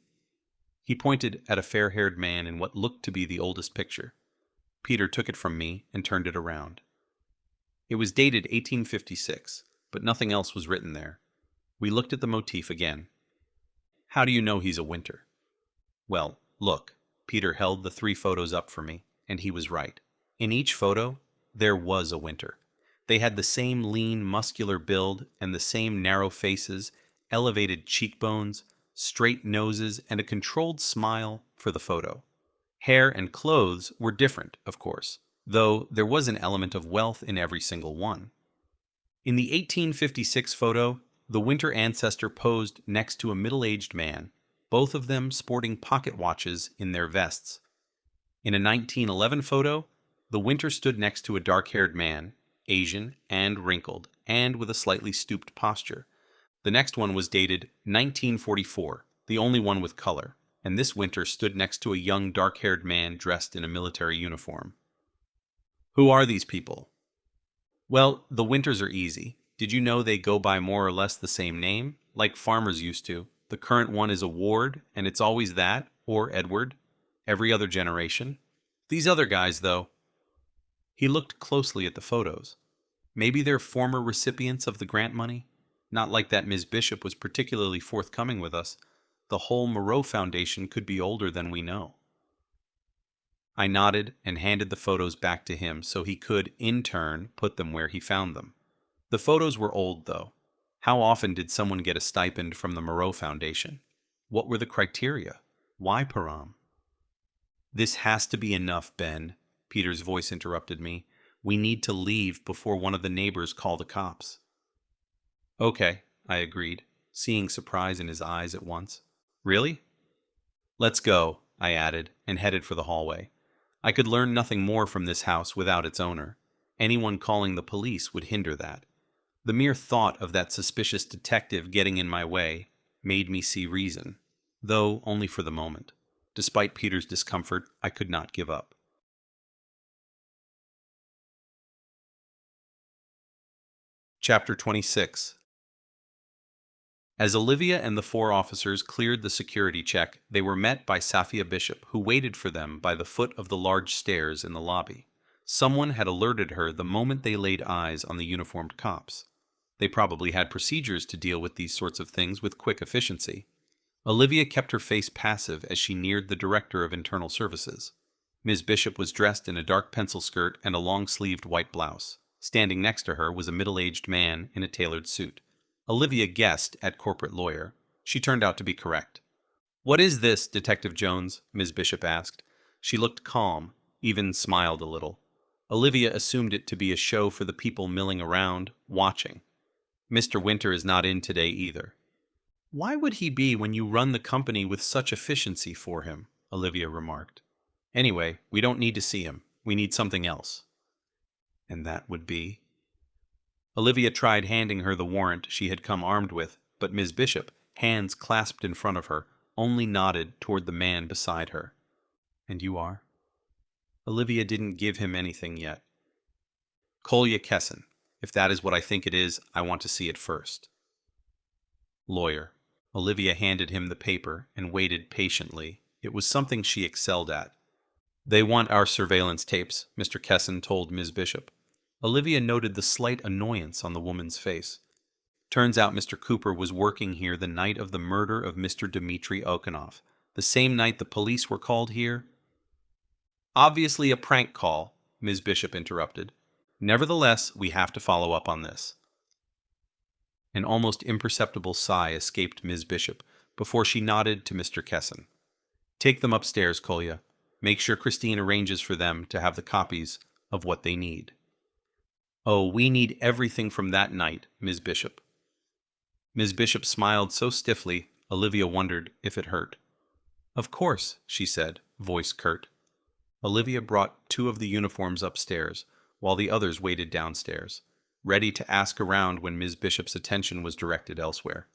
He pointed at a fair-haired man in what looked to be the oldest picture. Peter took it from me and turned it around. It was dated 1856, but nothing else was written there. We looked at the motif again. How do you know he's a Winter? Well, look. Peter held the 3 photos up for me, and he was right. In each photo, there was a Winter. They had the same lean, muscular build and the same narrow faces, elevated cheekbones, straight noses, and a controlled smile for the photo. Hair and clothes were different, of course, though there was an element of wealth in every single one. In the 1856 photo, the Winter ancestor posed next to a middle-aged man, both of them sporting pocket watches in their vests. In a 1911 photo, the Winter stood next to a dark-haired man, Asian and wrinkled, and with a slightly stooped posture. The next one was dated 1944, the only one with color, and this Winter stood next to a young dark-haired man dressed in a military uniform. Who are these people? Well, the Winters are easy. Did you know they go by more or less the same name, like farmers used to? The current one is a Ward, and it's always that, or Edward, every other generation. These other guys, though. He looked closely at the photos. Maybe they're former recipients of the grant money? Not like that Ms. Bishop was particularly forthcoming with us. The whole Moreau Foundation could be older than we know. I nodded and handed the photos back to him so he could, in turn, put them where he found them. The photos were old, though. How often did someone get a stipend from the Moreau Foundation? What were the criteria? Why Param? This has to be enough, Ben, Peter's voice interrupted me. We need to leave before one of the neighbors call the cops. Okay, I agreed, seeing surprise in his eyes at once. Really? Let's go, I added, and headed for the hallway. I could learn nothing more from this house without its owner. Anyone calling the police would hinder that. The mere thought of that suspicious detective getting in my way made me see reason, though only for the moment. Despite Peter's discomfort, I could not give up. Chapter 26. As Olivia and the 4 officers cleared the security check, they were met by Safia Bishop, who waited for them by the foot of the large stairs in the lobby. Someone had alerted her the moment they laid eyes on the uniformed cops. They probably had procedures to deal with these sorts of things with quick efficiency. Olivia kept her face passive as she neared the Director of Internal Services. Ms. Bishop was dressed in a dark pencil skirt and a long-sleeved white blouse. Standing next to her was a middle-aged man in a tailored suit. Olivia guessed at corporate lawyer. She turned out to be correct. "What is this, Detective Jones?" Ms. Bishop asked. She looked calm, even smiled a little. Olivia assumed it to be a show for the people milling around, watching. "Mr. Winter is not in today either." "Why would he be when you run the company with such efficiency for him?" Olivia remarked. "Anyway, we don't need to see him. We need something else." "And that would be?" Olivia tried handing her the warrant she had come armed with, but Ms. Bishop, hands clasped in front of her, only nodded toward the man beside her. "And you are?" Olivia didn't give him anything yet. "Kolya Kessin. If that is what I think it is, I want to see it first." Lawyer. Olivia handed him the paper and waited patiently. It was something she excelled at. "They want our surveillance tapes," Mr. Kessin told Ms. Bishop. Olivia noted the slight annoyance on the woman's face. "Turns out Mr. Cooper was working here the night of the murder of Mr. Dmitry Okanov, the same night the police were called here." "Obviously a prank call," Ms. Bishop interrupted. "Nevertheless, we have to follow up on this." An almost imperceptible sigh escaped Ms. Bishop before she nodded to Mr. Kessin. "Take them upstairs, Kolya. Make sure Christine arranges for them to have the copies of what they need." "Oh, we need everything from that night, Ms. Bishop." Ms. Bishop smiled so stiffly, Olivia wondered if it hurt. "Of course," she said, voice curt. Olivia brought 2 of the uniforms upstairs, while the others waited downstairs, ready to ask around when Ms. Bishop's attention was directed elsewhere.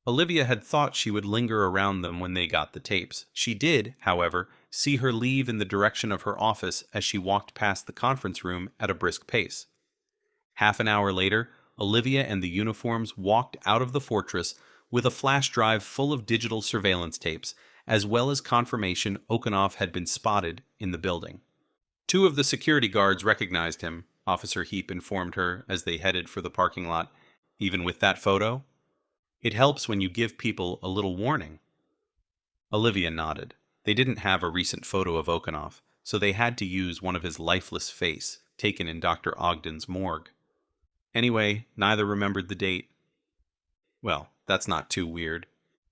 Olivia had thought she would linger around them when they got the tapes. She did, however, see her leave in the direction of her office as she walked past the conference room at a brisk pace. Half an hour later, Olivia and the uniforms walked out of the fortress with a flash drive full of digital surveillance tapes, as well as confirmation Okanov had been spotted in the building. 2 of the security guards recognized him, Officer Heap informed her as they headed for the parking lot. "Even with that photo? It helps when you give people a little warning." Olivia nodded. They didn't have a recent photo of Okanov, so they had to use one of his lifeless face, taken in Dr. Ogden's morgue. Anyway, neither remembered the date. Well, that's not too weird.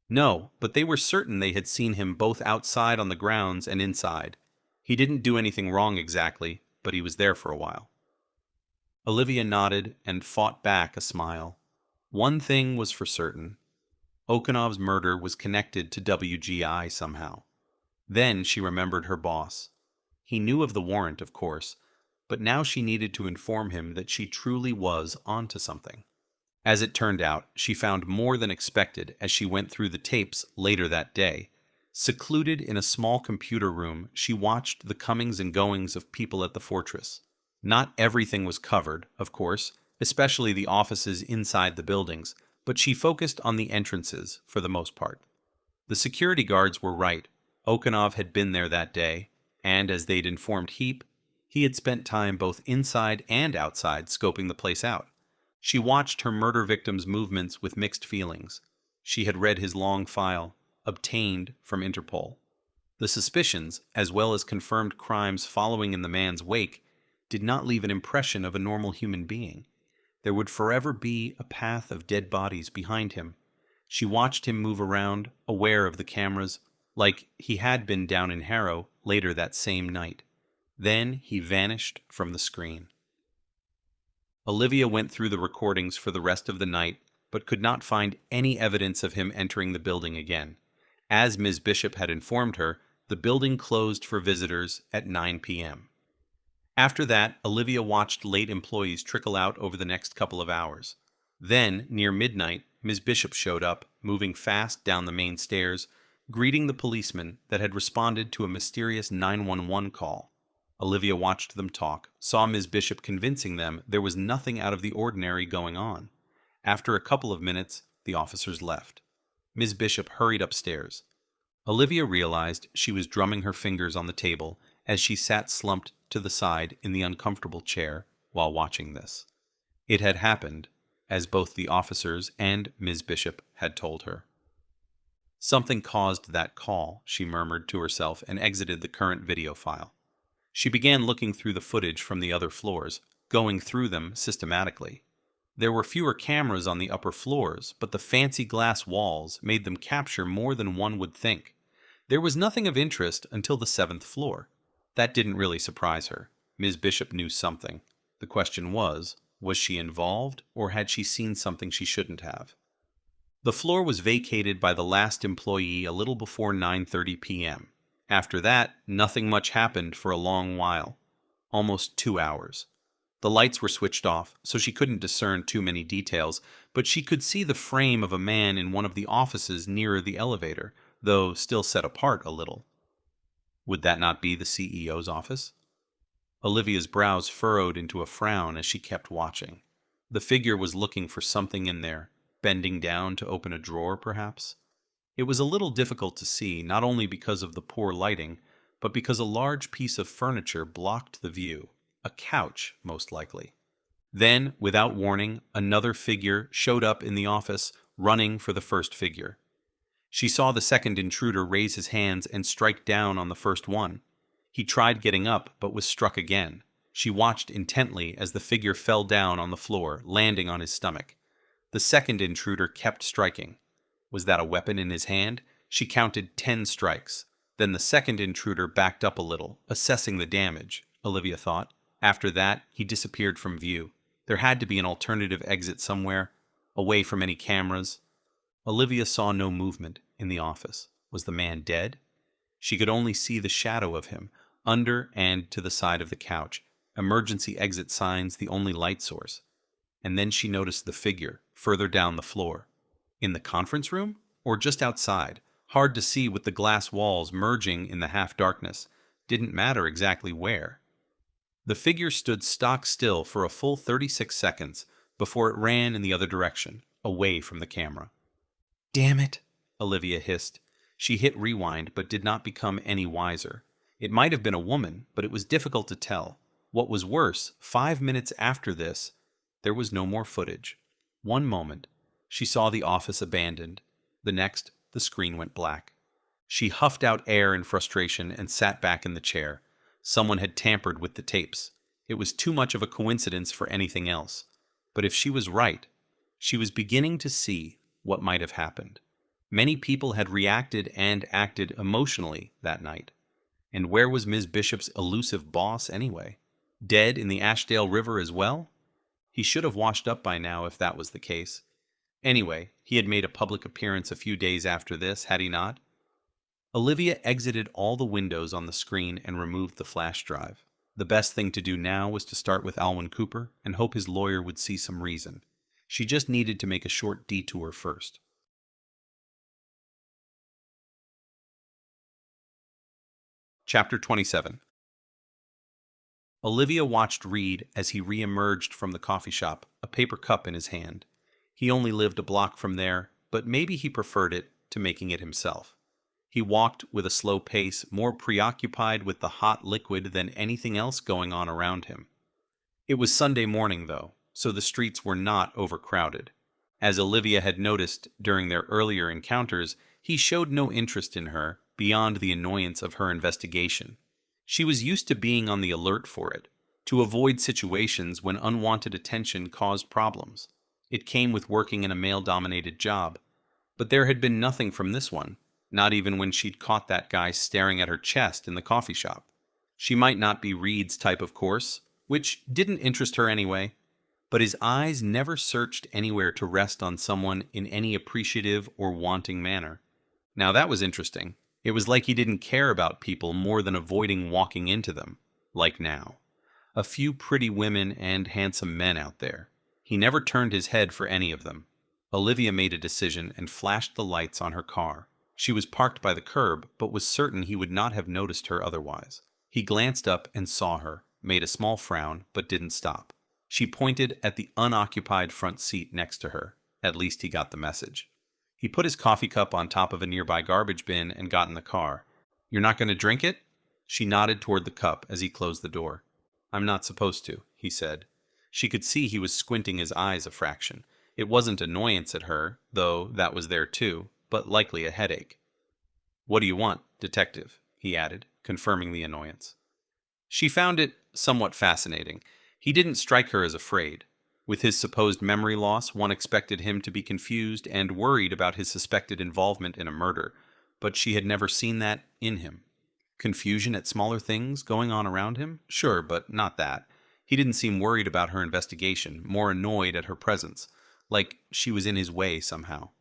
No, but they were certain they had seen him both outside on the grounds and inside. He didn't do anything wrong exactly, but he was there for a while. Olivia nodded and fought back a smile. One thing was for certain. Okanov's murder was connected to WGI somehow. Then she remembered her boss. He knew of the warrant, of course, but now she needed to inform him that she truly was onto something. As it turned out, she found more than expected as she went through the tapes later that day. Secluded in a small computer room, she watched the comings and goings of people at the fortress. Not everything was covered, of course, especially the offices inside the buildings, but she focused on the entrances for the most part. The security guards were right. Okanov had been there that day, and as they'd informed Heap, he had spent time both inside and outside scoping the place out. She watched her murder victim's movements with mixed feelings. She had read his long file, obtained from Interpol. The suspicions, as well as confirmed crimes following in the man's wake, did not leave an impression of a normal human being. There would forever be a path of dead bodies behind him. She watched him move around, aware of the cameras, like he had been down in Harrow later that same night. Then he vanished from the screen. Olivia went through the recordings for the rest of the night, but could not find any evidence of him entering the building again. As Ms. Bishop had informed her, the building closed for visitors at 9 p.m. After that, Olivia watched late employees trickle out over the next couple of hours. Then, near midnight, Ms. Bishop showed up, moving fast down the main stairs, greeting the policeman that had responded to a mysterious 911 call. Olivia watched them talk, saw Ms. Bishop convincing them there was nothing out of the ordinary going on. After a couple of minutes, the officers left. Ms. Bishop hurried upstairs. Olivia realized she was drumming her fingers on the table as she sat slumped to the side in the uncomfortable chair while watching this. It had happened, as both the officers and Ms. Bishop had told her. Something caused that call, she murmured to herself and exited the current video file. She began looking through the footage from the other floors, going through them systematically. There were fewer cameras on the upper floors, but the fancy glass walls made them capture more than one would think. There was nothing of interest until the 7th floor. That didn't really surprise her. Ms. Bishop knew something. The question was she involved, or had she seen something she shouldn't have? The floor was vacated by the last employee a little before 9:30 p.m. After that, nothing much happened for a long while. Almost 2 hours. The lights were switched off, so she couldn't discern too many details, but she could see the frame of a man in one of the offices nearer the elevator, though still set apart a little. Would that not be the CEO's office? Olivia's brows furrowed into a frown as she kept watching. The figure was looking for something in there, bending down to open a drawer, perhaps. It was a little difficult to see, not only because of the poor lighting, but because a large piece of furniture blocked the view. A couch, most likely. Then, without warning, another figure showed up in the office, running for the first figure. She saw the second intruder raise his hands and strike down on the first one. He tried getting up, but was struck again. She watched intently as the figure fell down on the floor, landing on his stomach. The second intruder kept striking. Was that a weapon in his hand? She counted 10 strikes. Then the second intruder backed up a little, assessing the damage, Olivia thought. After that, he disappeared from view. There had to be an alternative exit somewhere, away from any cameras. Olivia saw no movement in the office. Was the man dead? She could only see the shadow of him, under and to the side of the couch, emergency exit signs the only light source. And then she noticed the figure, further down the floor. In the conference room? Or just outside? Hard to see with the glass walls merging in the half-darkness. Didn't matter exactly where. The figure stood stock still for a full 36 seconds before it ran in the other direction, away from the camera. "Damn it," Olivia hissed. She hit rewind, but did not become any wiser. It might have been a woman, but it was difficult to tell. What was worse, 5 minutes after this, there was no more footage. One moment, she saw the office abandoned. The next, the screen went black. She huffed out air in frustration and sat back in the chair. Someone had tampered with the tapes. It was too much of a coincidence for anything else. But if she was right, she was beginning to see what might have happened. Many people had reacted and acted emotionally that night. And where was Ms. Bishop's elusive boss anyway? Dead in the Ashdale River as well? He should have washed up by now if that was the case. Anyway, he had made a public appearance a few days after this, had he not? Olivia exited all the windows on the screen and removed the flash drive. The best thing to do now was to start with Alwyn Cooper and hope his lawyer would see some reason. She just needed to make a short detour first. Chapter 27. Olivia watched Reed as he re-emerged from the coffee shop, a paper cup in his hand. He only lived a block from there, but maybe he preferred it to making it himself. He walked with a slow pace, more preoccupied with the hot liquid than anything else going on around him. It was Sunday morning, though, so the streets were not overcrowded. As Olivia had noticed during their earlier encounters, he showed no interest in her beyond the annoyance of her investigation. She was used to being on the alert for it, to avoid situations when unwanted attention caused problems. It came with working in a male-dominated job. But there had been nothing from this one. Not even when she'd caught that guy staring at her chest in the coffee shop. She might not be Reed's type of course, which didn't interest her anyway, but his eyes never searched anywhere to rest on someone in any appreciative or wanting manner. Now that was interesting. It was like he didn't care about people more than avoiding walking into them, like now. A few pretty women and handsome men out there. He never turned his head for any of them. Olivia made a decision and flashed the lights on her car. She was parked by the curb, but was certain he would not have noticed her otherwise. He glanced up and saw her, made a small frown, but didn't stop. She pointed at the unoccupied front seat next to her. At least he got the message. He put his coffee cup on top of a nearby garbage bin and got in the car. "You're not going to drink it?" She nodded toward the cup as he closed the door. "I'm not supposed to," he said. She could see he was squinting his eyes a fraction. It wasn't annoyance at her, though that was there too, but likely a headache. "What do you want, detective?" he added, confirming the annoyance. She found it somewhat fascinating. He didn't strike her as afraid. With his supposed memory loss, one expected him to be confused and worried about his suspected involvement in a murder, but she had never seen that in him. Confusion at smaller things going on around him? Sure, but not that. He didn't seem worried about her investigation, more annoyed at her presence, like she was in his way somehow.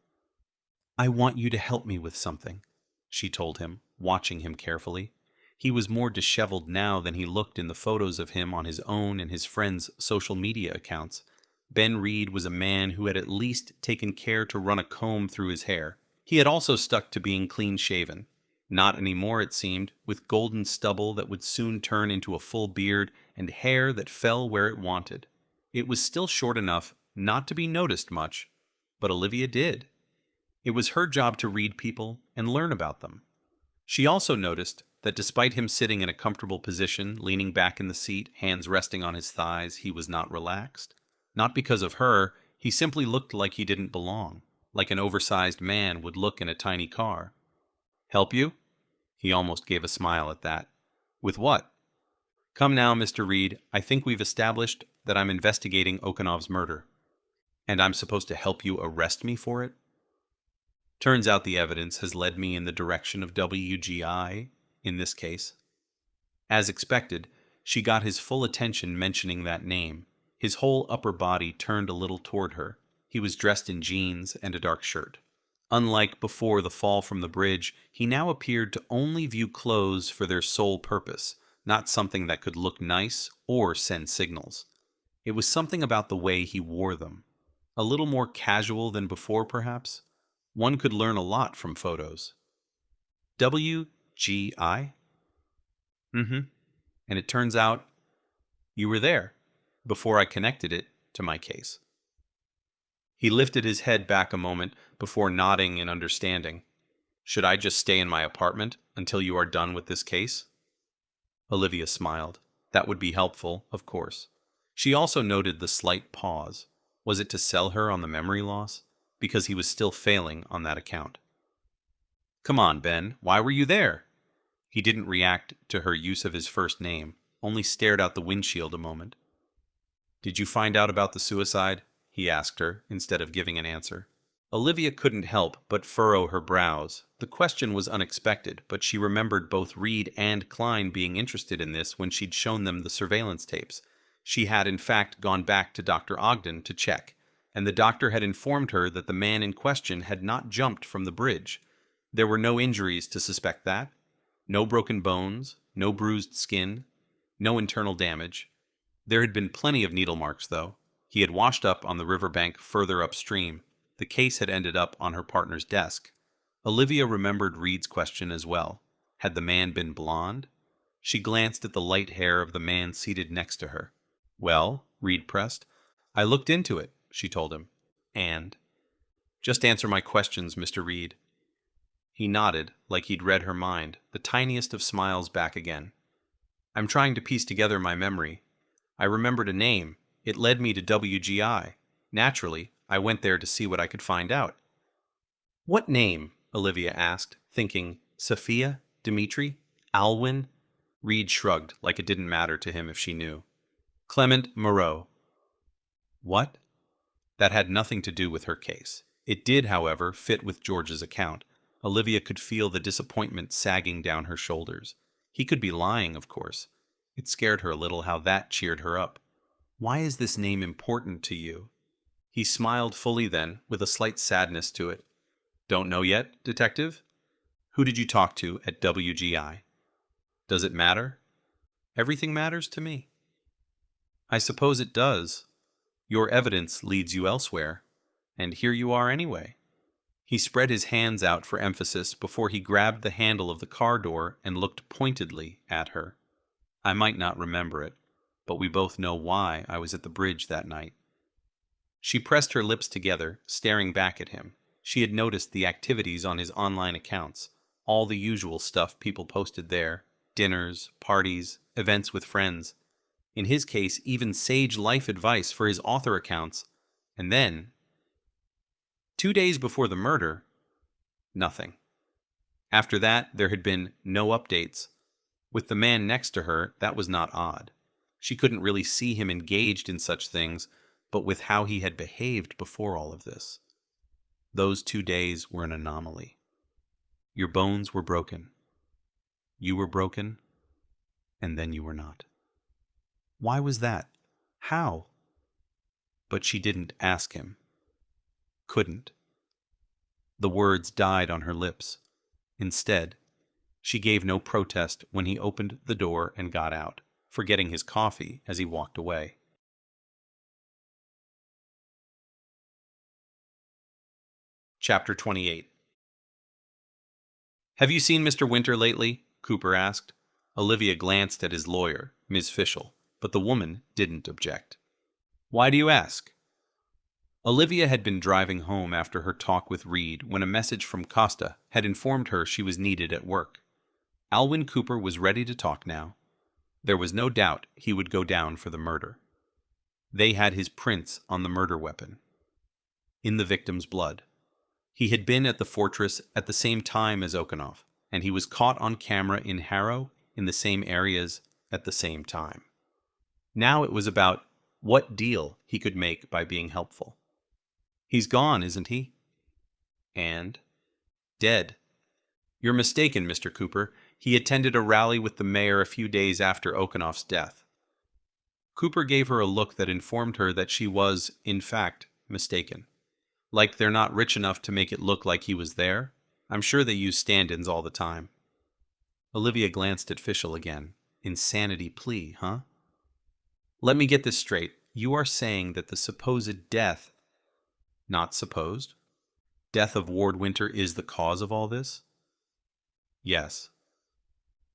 "I want you to help me with something," she told him, watching him carefully. He was more disheveled now than he looked in the photos of him on his own and his friends' social media accounts. Ben Reed was a man who had at least taken care to run a comb through his hair. He had also stuck to being clean-shaven. Not anymore, it seemed, with golden stubble that would soon turn into a full beard and hair that fell where it wanted. It was still short enough not to be noticed much, but Olivia did. It was her job to read people and learn about them. She also noticed that despite him sitting in a comfortable position, leaning back in the seat, hands resting on his thighs, he was not relaxed. Not because of her, he simply looked like he didn't belong, like an oversized man would look in a tiny car. "Help you?" He almost gave a smile at that. "With what?" "Come now, Mr. Reed, I think we've established that I'm investigating Okanov's murder. And I'm supposed to help you arrest me for it? Turns out the evidence has led me in the direction of WGI in this case." As expected, she got his full attention mentioning that name. His whole upper body turned a little toward her. He was dressed in jeans and a dark shirt. Unlike before the fall from the bridge, he now appeared to only view clothes for their sole purpose, not something that could look nice or send signals. It was something about the way he wore them. A little more casual than before, perhaps. One could learn a lot from photos. WGI? Mm-hmm. And it turns out you were there before I connected it to my case. He lifted his head back a moment before nodding in understanding. "Should I just stay in my apartment until you are done with this case?" Olivia smiled. That would be helpful, of course. She also noted the slight pause. Was it to sell her on the memory loss? Because he was still failing on that account. "Come on, Ben, why were you there?" He didn't react to her use of his first name, only stared out the windshield a moment. "Did you find out about the suicide?" he asked her, instead of giving an answer. Olivia couldn't help but furrow her brows. The question was unexpected, but she remembered both Reed and Klein being interested in this when she'd shown them the surveillance tapes. She had, in fact, gone back to Dr. Ogden to check, and the doctor had informed her that the man in question had not jumped from the bridge. There were no injuries to suspect that. No broken bones, no bruised skin, no internal damage. There had been plenty of needle marks, though. He had washed up on the riverbank further upstream. The case had ended up on her partner's desk. Olivia remembered Reed's question as well. Had the man been blonde? She glanced at the light hair of the man seated next to her. "Well," Reed pressed. "I looked into it," she told him. "And?" "Just answer my questions, Mr. Reed." He nodded, like he'd read her mind, the tiniest of smiles back again. "I'm trying to piece together my memory. I remembered a name. It led me to WGI. Naturally, I went there to see what I could find out." "What name?" Olivia asked, thinking, Sophia? Dmitri? Alwyn? Reed shrugged, like it didn't matter to him if she knew. "Clement Moreau." "What?" That had nothing to do with her case. It did, however, fit with George's account. Olivia could feel the disappointment sagging down her shoulders. He could be lying, of course. It scared her a little how that cheered her up. "Why is this name important to you?" He smiled fully then, with a slight sadness to it. "Don't know yet, detective? Who did you talk to at WGI? Does it matter?" "Everything matters to me." "I suppose it does. Your evidence leads you elsewhere, and here you are anyway." He spread his hands out for emphasis before he grabbed the handle of the car door and looked pointedly at her. "I might not remember it, but we both know why I was at the bridge that night." She pressed her lips together, staring back at him. She had noticed the activities on his online accounts, all the usual stuff people posted there, dinners, parties, events with friends. In his case, even sage life advice for his author accounts. And then 2 days before the murder, nothing. After that, there had been no updates. With the man next to her, that was not odd. She couldn't really see him engaged in such things, but with how he had behaved before all of this. Those 2 days were an anomaly. Your bones were broken. You were broken, and then you were not. Why was that? How? But she didn't ask him. Couldn't. The words died on her lips. Instead, she gave no protest when he opened the door and got out, forgetting his coffee as he walked away. Chapter 28. "Have you seen Mr. Winter lately?" Cooper asked. Olivia glanced at his lawyer, Ms. Fischel, but the woman didn't object. "Why do you ask?" Olivia had been driving home after her talk with Reed when a message from Costa had informed her she was needed at work. Alwyn Cooper was ready to talk now. There was no doubt he would go down for the murder. They had his prints on the murder weapon, in the victim's blood. He had been at the fortress at the same time as Okanoff, and he was caught on camera in Harrow in the same areas at the same time. Now it was about what deal he could make by being helpful. "He's gone, isn't he?" "And?" "Dead." "You're mistaken, Mr. Cooper. He attended a rally with the mayor a few days after Okanoff's death." Cooper gave her a look that informed her that she was, in fact, mistaken. Like they're not rich enough to make it look like he was there? I'm sure they use stand-ins all the time. Olivia glanced at Fischel again. Insanity plea, huh? "Let me get this straight. You are saying that the supposed death..." "Not supposed. Death of Ward Winter is the cause of all this?" "Yes.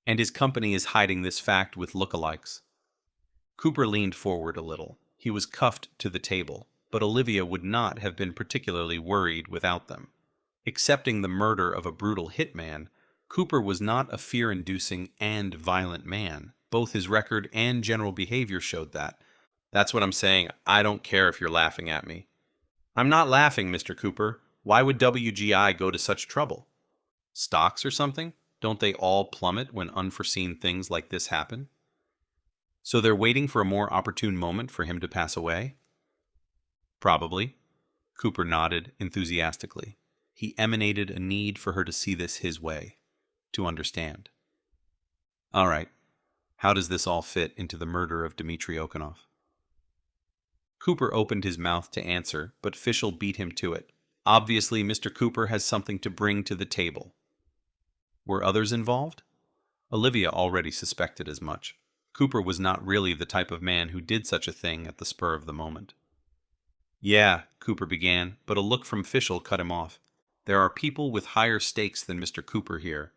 And his company is hiding this fact with lookalikes." Cooper leaned forward a little. He was cuffed to the table, but Olivia would not have been particularly worried without them. Excepting the murder of a brutal hitman, Cooper was not a fear-inducing and violent man. Both his record and general behavior showed that. "That's what I'm saying. I don't care if you're laughing at me." "I'm not laughing, Mr. Cooper. Why would WGI go to such trouble? Stocks or something? Don't they all plummet when unforeseen things like this happen?" "So they're waiting for a more opportune moment for him to pass away?" "Probably." Cooper nodded enthusiastically. He emanated a need for her to see this his way, to understand. "All right. How does this all fit into the murder of Dmitry Okanoff?" Cooper opened his mouth to answer, but Fischel beat him to it. "Obviously, Mr. Cooper has something to bring to the table." Were others involved? Olivia already suspected as much. Cooper was not really the type of man who did such a thing at the spur of the moment. "Yeah," Cooper began, but a look from Fischel cut him off. "There are people with higher stakes than Mr. Cooper here.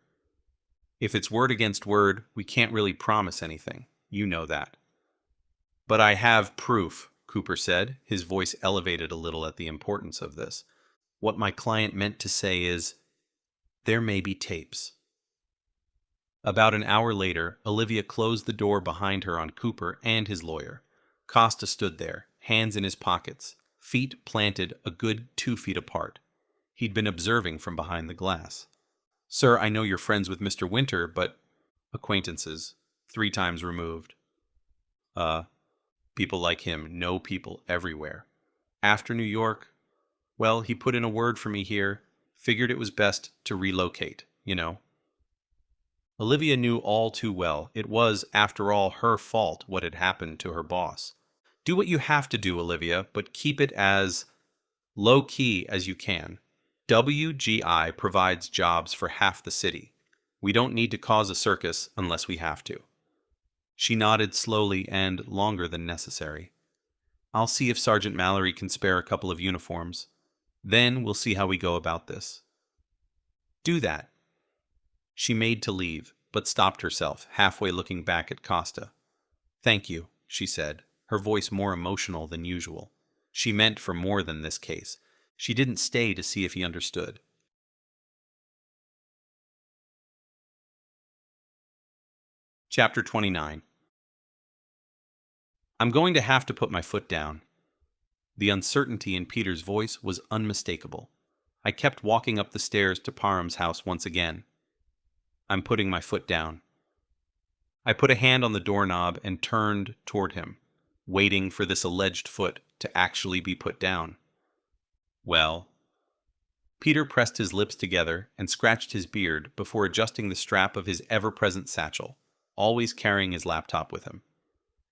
If it's word against word, we can't really promise anything. You know that." "But I have proof," Cooper said, his voice elevated a little at the importance of this. "What my client meant to say is, there may be tapes." About an hour later, Olivia closed the door behind her on Cooper and his lawyer. Costa stood there, hands in his pockets, feet planted a good 2 feet apart. He'd been observing from behind the glass. "Sir, I know you're friends with Mr. Winter, but..." "Acquaintances, 3 times removed." People like him know people everywhere. After New York, well, he put in a word for me here, figured it was best to relocate, you know." Olivia knew all too well it was, after all, her fault what had happened to her boss. "Do what you have to do, Olivia, but keep it as low-key as you can. WGI provides jobs for half the city. We don't need to cause a circus unless we have to." She nodded slowly and longer than necessary. "I'll see if Sergeant Mallory can spare a couple of uniforms. Then we'll see how we go about this." "Do that." She made to leave, but stopped herself, halfway looking back at Costa. "Thank you," she said, her voice more emotional than usual. She meant for more than this case. She didn't stay to see if he understood. Chapter 29. "I'm going to have to put my foot down." The uncertainty in Peter's voice was unmistakable. I kept walking up the stairs to Parham's house once again. I'm putting my foot down. I put a hand on the doorknob and turned toward him, waiting for this alleged foot to actually be put down. Well, Peter pressed his lips together and scratched his beard before adjusting the strap of his ever-present satchel, always carrying his laptop with him.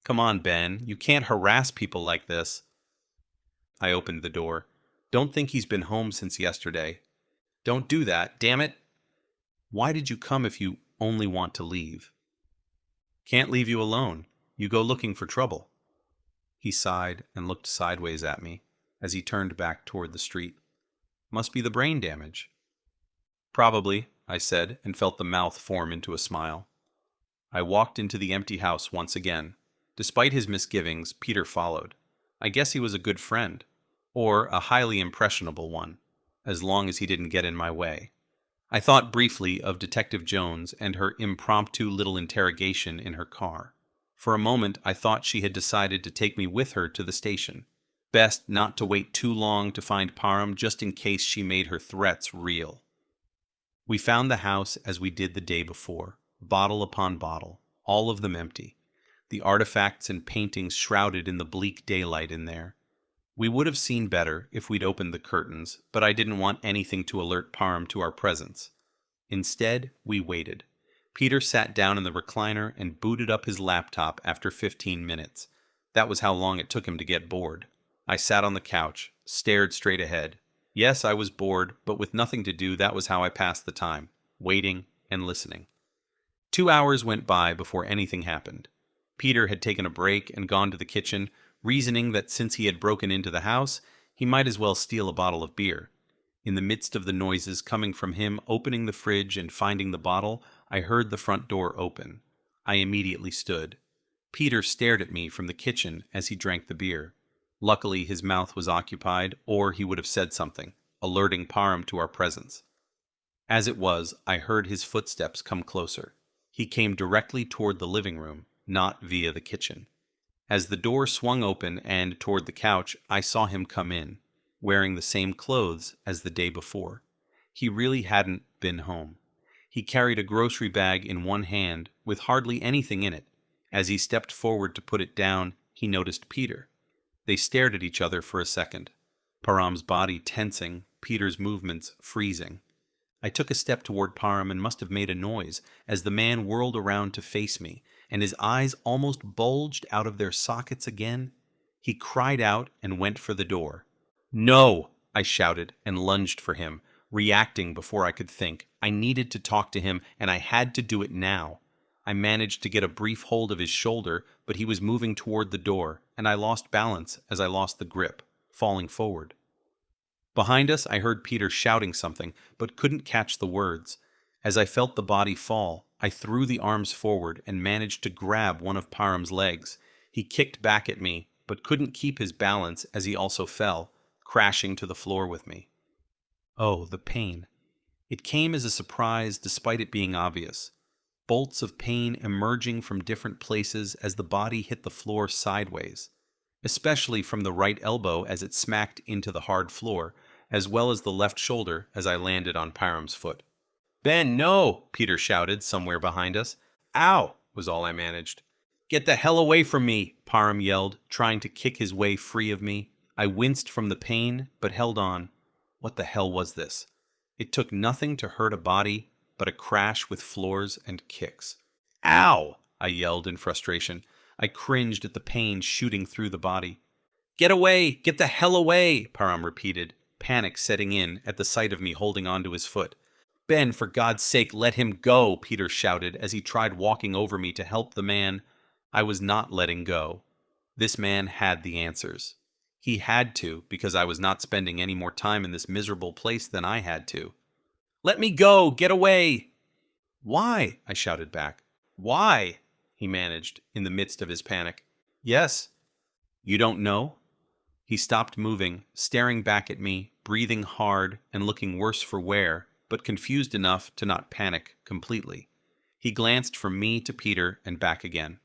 Come on, Ben, you can't harass people like this. I opened the door. Don't think he's been home since yesterday. Don't do that, damn it. Why did you come if you only want to leave? Can't leave you alone. You go looking for trouble. He sighed and looked sideways at me as he turned back toward the street. Must be the brain damage. Probably, I said, and felt the mouth form into a smile. I walked into the empty house once again. Despite his misgivings, Peter followed. I guess he was a good friend, or a highly impressionable one, as long as he didn't get in my way. I thought briefly of Detective Jones and her impromptu little interrogation in her car. For a moment, I thought she had decided to take me with her to the station. Best not to wait too long to find Parham, just in case she made her threats real. We found the house as we did the day before, bottle upon bottle, all of them empty. The artifacts and paintings shrouded in the bleak daylight in there. We would have seen better if we'd opened the curtains, but I didn't want anything to alert Parham to our presence. Instead, we waited. Peter sat down in the recliner and booted up his laptop after 15 minutes. That was how long it took him to get bored. I sat on the couch, stared straight ahead. Yes, I was bored, but with nothing to do, that was how I passed the time, waiting and listening. 2 hours went by before anything happened. Peter had taken a break and gone to the kitchen, reasoning that since he had broken into the house, he might as well steal a bottle of beer. In the midst of the noises coming from him opening the fridge and finding the bottle, I heard the front door open. I immediately stood. Peter stared at me from the kitchen as he drank the beer. Luckily, his mouth was occupied, or he would have said something, alerting Parham to our presence. As it was, I heard his footsteps come closer. He came directly toward the living room, not via the kitchen. As the door swung open and toward the couch, I saw him come in, wearing the same clothes as the day before. He really hadn't been home. He carried a grocery bag in one hand, with hardly anything in it. As he stepped forward to put it down, he noticed Peter. They stared at each other for a second, Parham's body tensing, Peter's movements freezing. I took a step toward Parham and must have made a noise as the man whirled around to face me, and his eyes almost bulged out of their sockets again. He cried out and went for the door. "No!" I shouted and lunged for him, reacting before I could think. I needed to talk to him, and I had to do it now. I managed to get a brief hold of his shoulder, but he was moving toward the door, and I lost balance as I lost the grip, falling forward. Behind us, I heard Peter shouting something, but couldn't catch the words. As I felt the body fall, I threw the arms forward and managed to grab one of Parham's legs. He kicked back at me, but couldn't keep his balance as he also fell, crashing to the floor with me. Oh, the pain. It came as a surprise despite it being obvious. Bolts of pain emerging from different places as the body hit the floor sideways, especially from the right elbow as it smacked into the hard floor, as well as the left shoulder as I landed on Parham's foot. "Ben, no!" Peter shouted somewhere behind us. "Ow!" was all I managed. "Get the hell away from me!" Parham yelled, trying to kick his way free of me. I winced from the pain, but held on. What the hell was this? It took nothing to hurt a body, but a crash with floors and kicks. "Ow!" I yelled in frustration. I cringed at the pain shooting through the body. "Get away! Get the hell away!" Parham repeated, panic setting in at the sight of me holding onto his foot. "Ben, for God's sake, let him go!" Peter shouted as he tried walking over me to help the man. I was not letting go. This man had the answers. He had to, because I was not spending any more time in this miserable place than I had to. "Let me go! Get away!" "Why?" I shouted back. "Why?" he managed, in the midst of his panic. "Yes." "You don't know?" He stopped moving, staring back at me, breathing hard and looking worse for wear, but confused enough to not panic completely. He glanced from me to Peter and back again.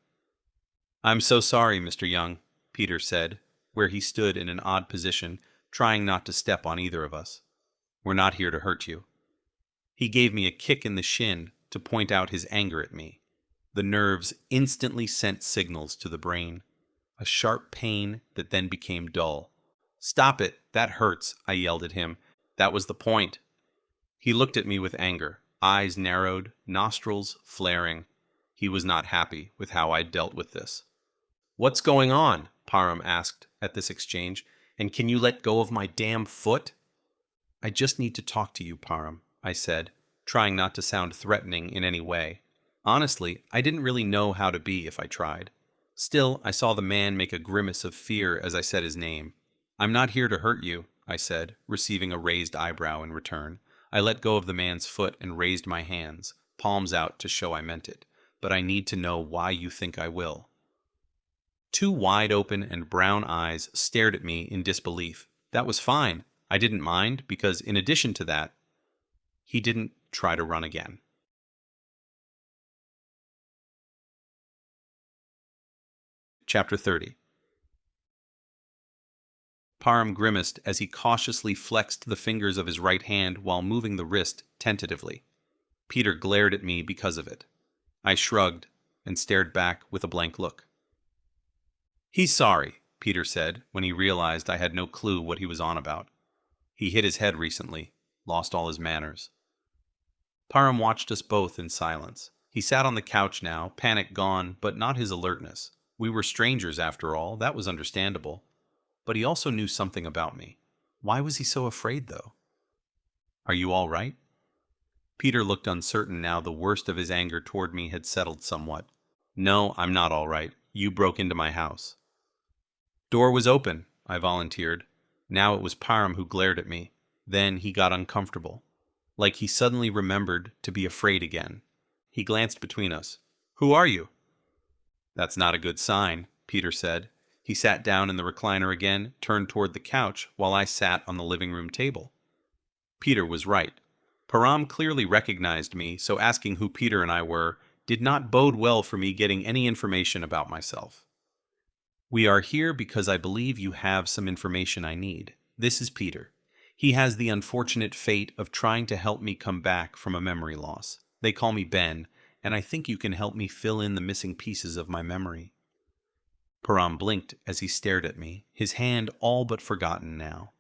"I'm so sorry, Mr. Young," Peter said, where he stood in an odd position, trying not to step on either of us. We're not here to hurt you." He gave me a kick in the shin to point out his anger at me. The nerves instantly sent signals to the brain. A sharp pain that then became dull. "Stop it! That hurts!" I yelled at him. "That was the point." He looked at me with anger, eyes narrowed, nostrils flaring. He was not happy with how I dealt with this. "What's going on?" Parham asked at this exchange. "And can you let go of my damn foot?" "I just need to talk to you, Parham," I said, trying not to sound threatening in any way. Honestly, I didn't really know how to be if I tried. Still, I saw the man make a grimace of fear as I said his name. "I'm not here to hurt you," I said, receiving a raised eyebrow in return. I let go of the man's foot and raised my hands, palms out to show I meant it. "But I need to know why you think I will." Two wide-open and brown eyes stared at me in disbelief. That was fine. I didn't mind, because in addition to that, he didn't try to run again. Chapter 30. Parham grimaced as he cautiously flexed the fingers of his right hand while moving the wrist tentatively. Peter glared at me because of it. I shrugged and stared back with a blank look. "He's sorry," Peter said when he realized I had no clue what he was on about. "He hit his head recently, lost all his manners." Parham watched us both in silence. He sat on the couch now, panic gone, but not his alertness. We were strangers after all, that was understandable. But he also knew something about me. Why was he so afraid, though? "Are you all right?" Peter looked uncertain now the worst of his anger toward me had settled somewhat. "No, I'm not all right. You broke into my house." "Door was open," I volunteered. Now it was Parham who glared at me. Then he got uncomfortable. Like he suddenly remembered to be afraid again. He glanced between us. "Who are you?" "That's not a good sign," Peter said. He sat down in the recliner again, turned toward the couch, while I sat on the living room table. Peter was right. Parham clearly recognized me, so asking who Peter and I were did not bode well for me getting any information about myself. "We are here because I believe you have some information I need. This is Peter. He has the unfortunate fate of trying to help me come back from a memory loss. They call me Ben, and I think you can help me fill in the missing pieces of my memory." Parham blinked as he stared at me, his hand all but forgotten now.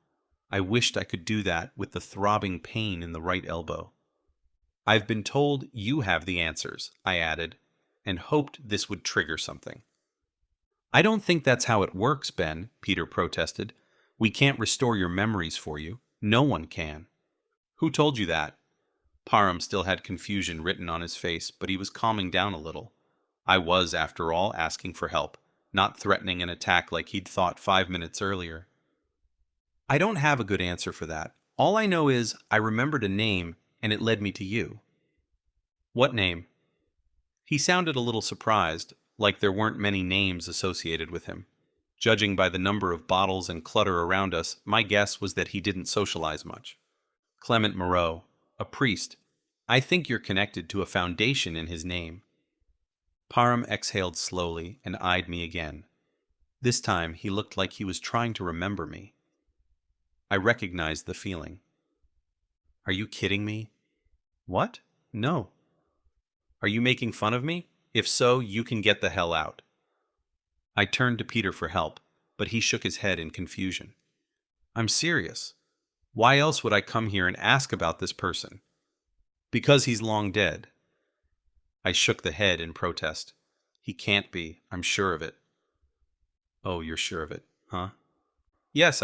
I wished I could do that with the throbbing pain in the right elbow. "I've been told you have the answers," I added, and hoped this would trigger something. "I don't think that's how it works, Ben," Peter protested. "We can't restore your memories for you. No one can." "Who told you that?" Parham still had confusion written on his face, but he was calming down a little. I was, after all, asking for help, not threatening an attack like he'd thought 5 minutes earlier. "I don't have a good answer for that. All I know is I remembered a name, and it led me to you." "What name?" He sounded a little surprised, like there weren't many names associated with him. Judging by the number of bottles and clutter around us, my guess was that he didn't socialize much. "Clement Moreau, a priest. I think you're connected to a foundation in his name." Parham exhaled slowly and eyed me again. This time he looked like he was trying to remember me. I recognized the feeling. "Are you kidding me?" "What? No." "Are you making fun of me? If so, you can get the hell out." I turned to Peter for help, but he shook his head in confusion. "I'm serious. Why else would I come here and ask about this person?" "Because he's long dead." I shook the head in protest. "He can't be. I'm sure of it." "Oh, you're sure of it, huh?" "Yes,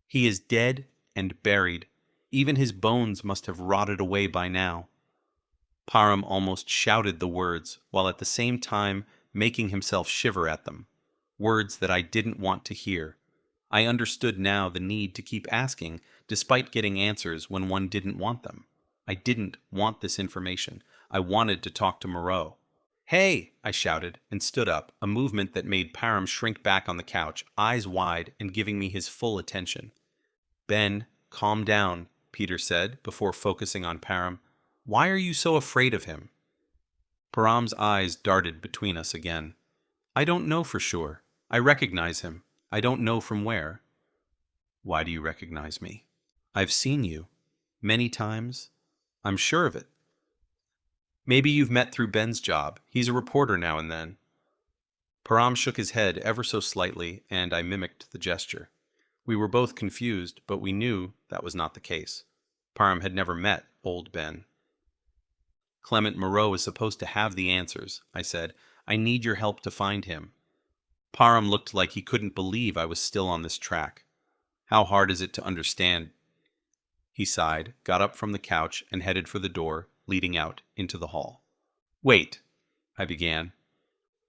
He is dead and buried. Even his bones must have rotted away by now." Parham almost shouted the words, while at the same time making himself shiver at them. Words that I didn't want to hear. I understood now the need to keep asking, despite getting answers when one didn't want them. I didn't want this information. I wanted to talk to Moreau. "Hey!" I shouted, and stood up, a movement that made Parham shrink back on the couch, eyes wide and giving me his full attention. "Ben, calm down," Peter said, before focusing on Parham. "Why are you so afraid of him?" Parham's eyes darted between us again. "I don't know for sure. I recognize him. I don't know from where." "Why do you recognize me?" I've seen you. Many times. I'm sure of it. Maybe you've met through Ben's job. He's a reporter now and then. Param shook his head ever so slightly, and I mimicked the gesture. We were both confused, but we knew that was not the case. Param had never met old Ben. Clement Moreau is supposed to have the answers, I said. I need your help to find him. Param looked like he couldn't believe I was still on this track. How hard is it to understand? He sighed, got up from the couch, and headed for the door, leading out into the hall. Wait, I began.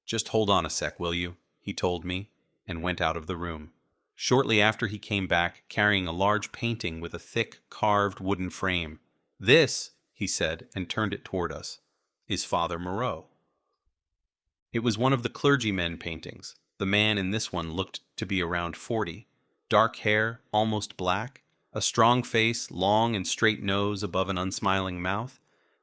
Just hold on a sec, will you? He told me, and went out of the room. Shortly after he came back, carrying a large painting with a thick, carved wooden frame. This, he said, and turned it toward us, is Father Moreau. It was one of the clergymen paintings. The man in this one looked to be around 40. Dark hair, almost black, a strong face, long and straight nose above an unsmiling mouth.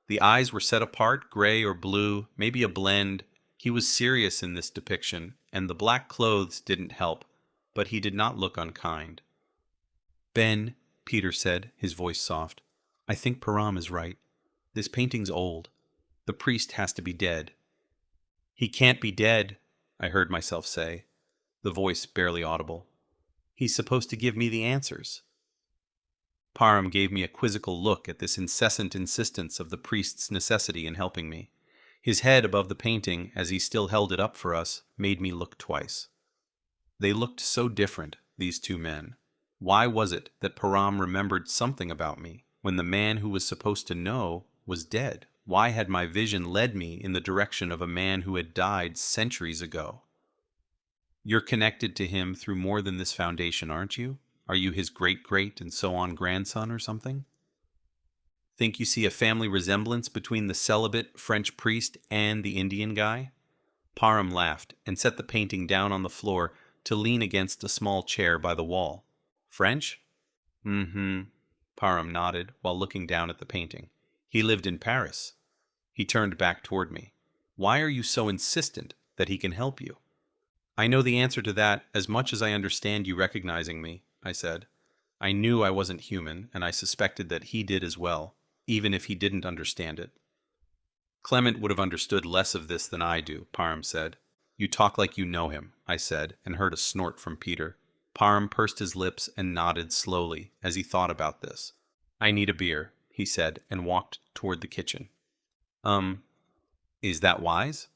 The eyes were set apart, gray or blue, maybe a blend. He was serious in this depiction, and the black clothes didn't help, but he did not look unkind. Ben, Peter said, his voice soft, I think Param is right. This painting's old. The priest has to be dead. He can't be dead, I heard myself say, the voice barely audible. He's supposed to give me the answers. Param gave me a quizzical look at this incessant insistence of the priest's necessity in helping me. His head above the painting, as he still held it up for us, made me look twice. They looked so different, these two men. Why was it that Param remembered something about me, when the man who was supposed to know was dead? Why had my vision led me in the direction of a man who had died centuries ago? You're connected to him through more than this foundation, aren't you? Are you his great-great and so on grandson or something? Think you see a family resemblance between the celibate French priest and the Indian guy? Param laughed and set the painting down on the floor to lean against a small chair by the wall. French? Mm-hmm. Param nodded while looking down at the painting. He lived in Paris. He turned back toward me. Why are you so insistent that he can help you? I know the answer to that as much as I understand you recognizing me, I said. I knew I wasn't human, and I suspected that he did as well, even if he didn't understand it. Clement would have understood less of this than I do, Param said. You talk like you know him, I said, and heard a snort from Peter. Param pursed his lips and nodded slowly as he thought about this. I need a beer, he said, and walked toward the kitchen. Is that wise?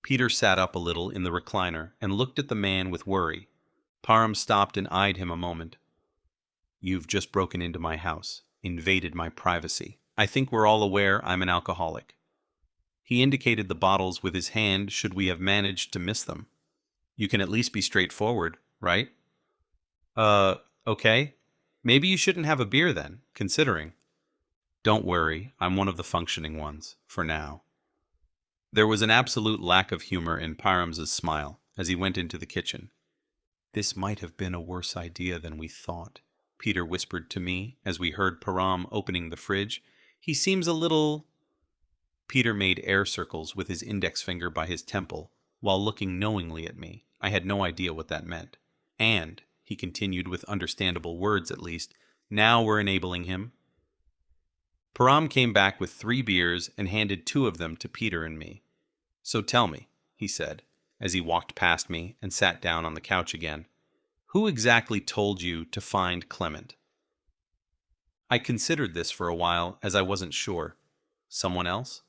Peter sat up a little in the recliner and looked at the man with worry. Param stopped and eyed him a moment. You've just broken into my house, invaded my privacy. I think we're all aware I'm an alcoholic. He indicated the bottles with his hand should we have managed to miss them. You can at least be straightforward, right? Okay. Maybe you shouldn't have a beer then, considering. Don't worry, I'm one of the functioning ones, for now. There was an absolute lack of humor in Param's smile as he went into the kitchen. This might have been a worse idea than we thought, Peter whispered to me as we heard Param opening the fridge. He seems a little... Peter made air circles with his index finger by his temple while looking knowingly at me. I had no idea what that meant. And, he continued with understandable words at least, now we're enabling him. Param came back with 3 beers and handed 2 of them to Peter and me. So tell me, he said, as he walked past me and sat down on the couch again, who exactly told you to find Clement? I considered this for a while as I wasn't sure. Someone else?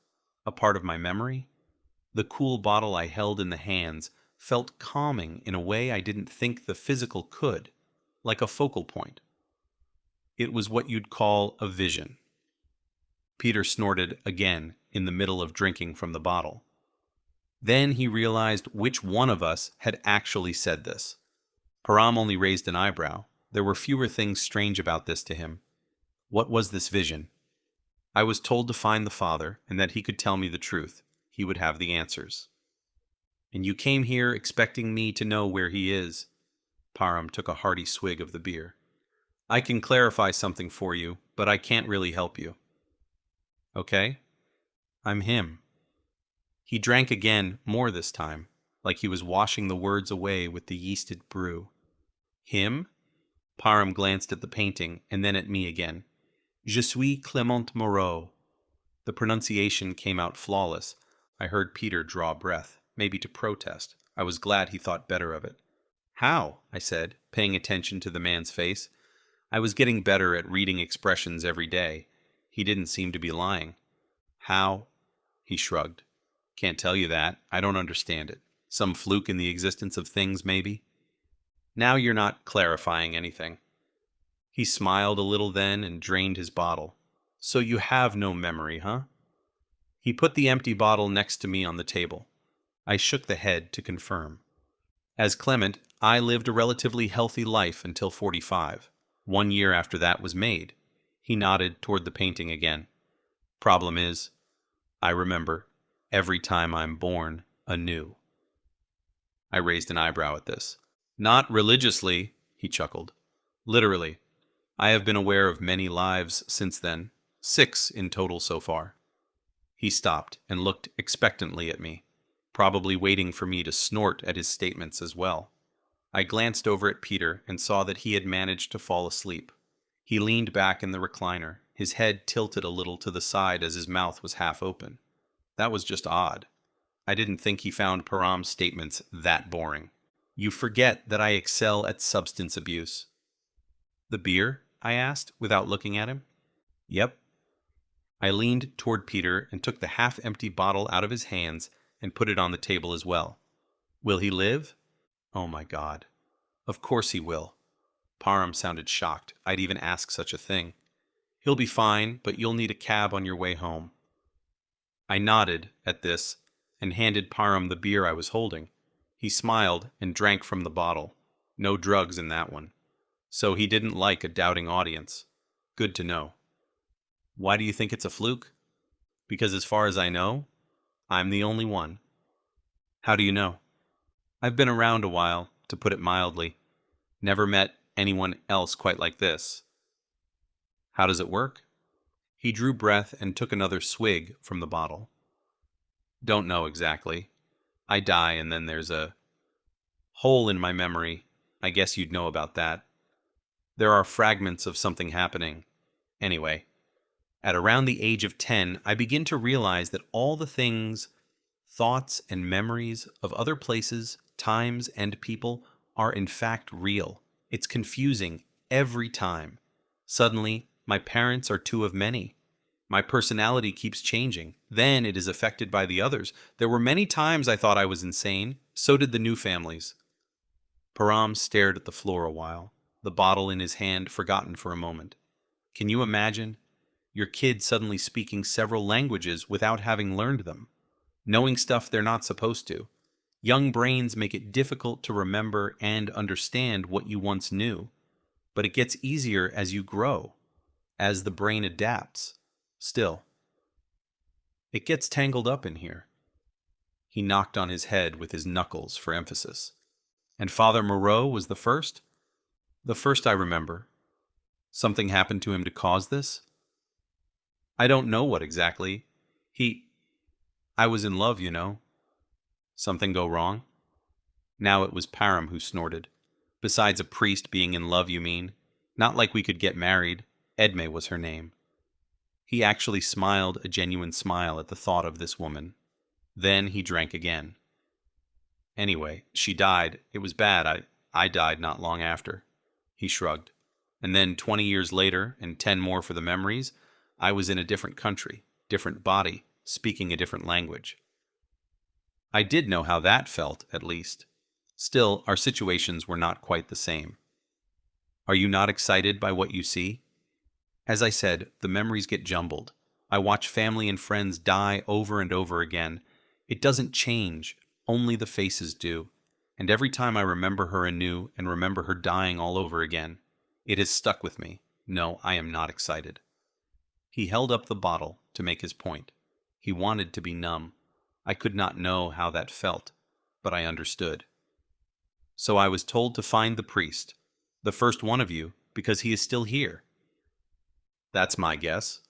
A part of my memory? The cool bottle I held in the hands felt calming in a way I didn't think the physical could, like a focal point. It was what you'd call a vision. Peter snorted again in the middle of drinking from the bottle. Then he realized which one of us had actually said this. Param only raised an eyebrow. There were fewer things strange about this to him. What was this vision? I was told to find the father and that he could tell me the truth. He would have the answers. And you came here expecting me to know where he is. Param took a hearty swig of the beer. I can clarify something for you, but I can't really help you. Okay? I'm him. He drank again, more this time, like he was washing the words away with the yeasted brew. Him? Parham glanced at the painting and then at me again. Je suis Clement Moreau. The pronunciation came out flawless. I heard Peter draw breath, maybe to protest. I was glad he thought better of it. How? I said, paying attention to the man's face. I was getting better at reading expressions every day. He didn't seem to be lying. How? He shrugged. Can't tell you that. I don't understand it. Some fluke in the existence of things, maybe? Now you're not clarifying anything. He smiled a little then and drained his bottle. So you have no memory, huh? He put the empty bottle next to me on the table. I shook the head to confirm. As Clement, I lived a relatively healthy life until 45. 1 year after that was made. He nodded toward the painting again. Problem is, I remember every time I'm born anew. I raised an eyebrow at this. Not religiously, he chuckled. Literally. I have been aware of many lives since then, 6 in total so far. He stopped and looked expectantly at me, probably waiting for me to snort at his statements as well. I glanced over at Peter and saw that he had managed to fall asleep. He leaned back in the recliner, his head tilted a little to the side as his mouth was half open. That was just odd. I didn't think he found Param's statements that boring. You forget that I excel at substance abuse. The beer? I asked, without looking at him. Yep. I leaned toward Peter and took the half-empty bottle out of his hands and put it on the table as well. Will he live? Oh my God. Of course he will. Parham sounded shocked. I'd even ask such a thing. He'll be fine, but you'll need a cab on your way home. I nodded at this and handed Parham the beer I was holding. He smiled and drank from the bottle. No drugs in that one. So he didn't like a doubting audience. Good to know. Why do you think it's a fluke? Because as far as I know, I'm the only one. How do you know? I've been around a while, to put it mildly. Never met anyone else quite like this. How does it work? He drew breath and took another swig from the bottle. Don't know exactly. I die and then there's a hole in my memory. I guess you'd know about that. There are fragments of something happening. Anyway, at around the age of 10, I begin to realize that all the things, thoughts and memories of other places, times, and people are in fact real. It's confusing every time. Suddenly, my parents are 2 of many. My personality keeps changing. Then it is affected by the others. There were many times I thought I was insane. So did the new families. Param stared at the floor a while, the bottle in his hand forgotten for a moment. Can you imagine? Your kid suddenly speaking several languages without having learned them. Knowing stuff they're not supposed to. Young brains make it difficult to remember and understand what you once knew. But it gets easier as you grow, as the brain adapts. Still, it gets tangled up in here. He knocked on his head with his knuckles for emphasis. And Father Moreau was the first? The first I remember. Something happened to him to cause this? I don't know what exactly. I was in love, you know. Something go wrong? Now it was Parham who snorted. Besides a priest being in love, you mean? Not like we could get married. Edme was her name. He actually smiled a genuine smile at the thought of this woman. Then he drank again. Anyway, she died. It was bad. I died not long after. He shrugged. And then 20 years later, and 10 more for the memories, I was in a different country, different body, speaking a different language. I did know how that felt, at least. Still, our situations were not quite the same. Are you not excited by what you see? As I said, the memories get jumbled. I watch family and friends die over and over again. It doesn't change, only the faces do. And every time I remember her anew and remember her dying all over again, it has stuck with me. No, I am not excited. He held up the bottle to make his point. He wanted to be numb. I could not know how that felt, but I understood. So I was told to find the priest, the first one of you, because he is still here. That's my guess.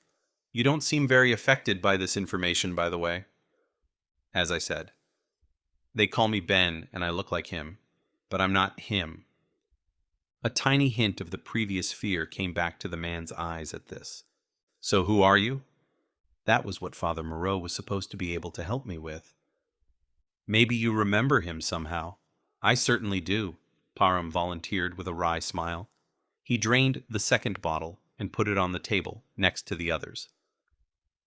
You don't seem very affected by this information, by the way. As I said. They call me Ben, and I look like him, but I'm not him. A tiny hint of the previous fear came back to the man's eyes at this. So who are you? That was what Father Moreau was supposed to be able to help me with. Maybe you remember him somehow. I certainly do, Parham volunteered with a wry smile. He drained the second bottle and put it on the table next to the others.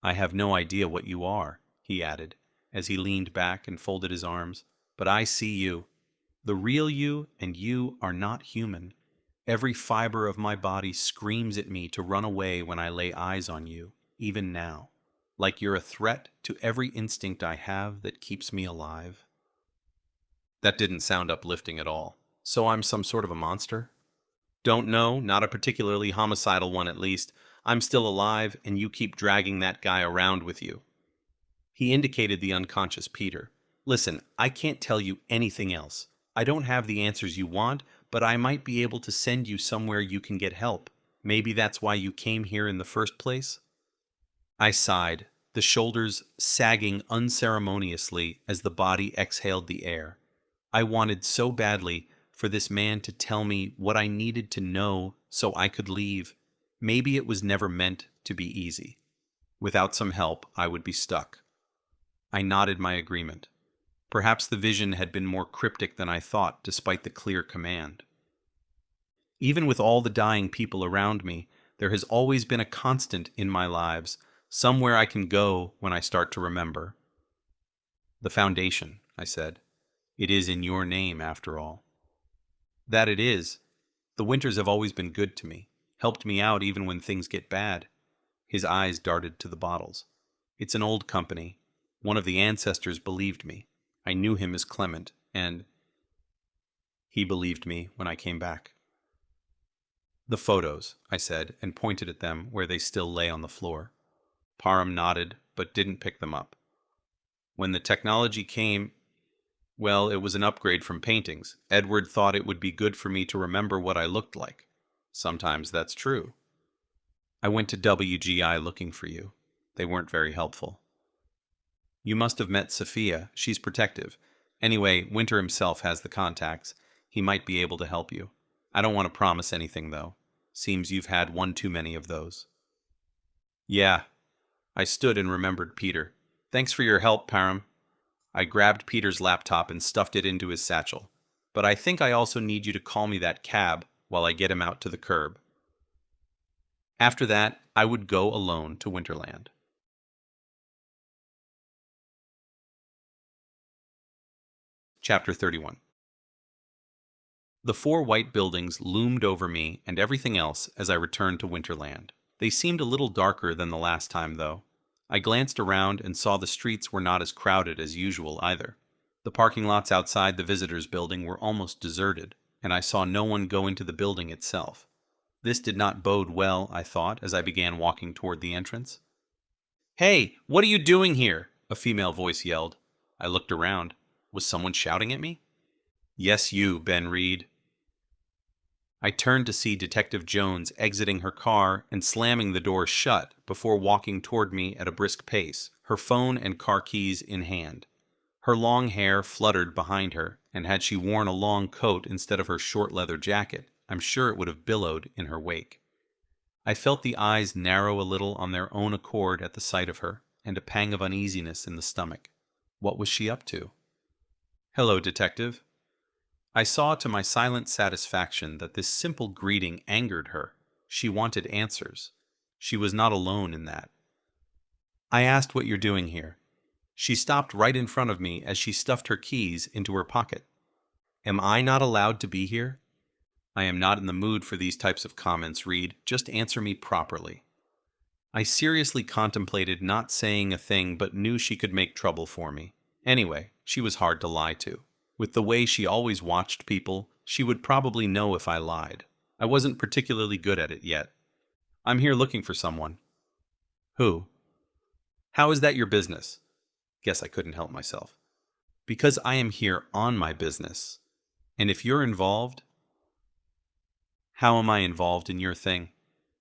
I have no idea what you are, he added, as he leaned back and folded his arms, but I see you. The real you and you are not human. Every fiber of my body screams at me to run away when I lay eyes on you, even now, like you're a threat to every instinct I have that keeps me alive. That didn't sound uplifting at all. So I'm some sort of a monster? Don't know, not a particularly homicidal one at least. I'm still alive, and you keep dragging that guy around with you. He indicated the unconscious Peter. Listen, I can't tell you anything else. I don't have the answers you want, but I might be able to send you somewhere you can get help. Maybe that's why you came here in the first place? I sighed, the shoulders sagging unceremoniously as the body exhaled the air. I wanted so badly for this man to tell me what I needed to know so I could leave. Maybe it was never meant to be easy. Without some help, I would be stuck. I nodded my agreement. Perhaps the vision had been more cryptic than I thought, despite the clear command. Even with all the dying people around me, there has always been a constant in my lives, somewhere I can go when I start to remember. The Foundation, I said. It is in your name, after all. That it is. The winters have always been good to me, helped me out even when things get bad. His eyes darted to the bottles. It's an old company. One of the ancestors believed me. I knew him as Clement, and he believed me when I came back. The photos, I said, and pointed at them where they still lay on the floor. Parham nodded, but didn't pick them up. When the technology came, well, it was an upgrade from paintings. Edward thought it would be good for me to remember what I looked like. Sometimes that's true. I went to WGI looking for you. They weren't very helpful. You must have met Sophia. She's protective. Anyway, Winter himself has the contacts. He might be able to help you. I don't want to promise anything, though. Seems you've had one too many of those. Yeah. I stood and remembered Peter. Thanks for your help, Parham. I grabbed Peter's laptop and stuffed it into his satchel. But I think I also need you to call me that cab while I get him out to the curb. After that, I would go alone to Winterland. Chapter 31. The 4 white buildings loomed over me and everything else as I returned to Winterland. They seemed a little darker than the last time, though. I glanced around and saw the streets were not as crowded as usual either. The parking lots outside the visitors' building were almost deserted, and I saw no one go into the building itself. This did not bode well, I thought, as I began walking toward the entrance. "Hey, what are you doing here?" a female voice yelled. I looked around. Was someone shouting at me? Yes, you, Ben Reed. I turned to see Detective Jones exiting her car and slamming the door shut before walking toward me at a brisk pace, her phone and car keys in hand. Her long hair fluttered behind her, and had she worn a long coat instead of her short leather jacket, I'm sure it would have billowed in her wake. I felt the eyes narrow a little on their own accord at the sight of her, and a pang of uneasiness in the stomach. What was she up to? "Hello, Detective." I saw to my silent satisfaction that this simple greeting angered her. She wanted answers. She was not alone in that. I asked what you're doing here. She stopped right in front of me as she stuffed her keys into her pocket. Am I not allowed to be here? I am not in the mood for these types of comments, Reed. Just answer me properly. I seriously contemplated not saying a thing, but knew she could make trouble for me. Anyway, she was hard to lie to. With the way she always watched people, she would probably know if I lied. I wasn't particularly good at it yet. I'm here looking for someone. Who? How is that your business? Guess I couldn't help myself. Because I am here on my business. And if you're involved... How am I involved in your thing?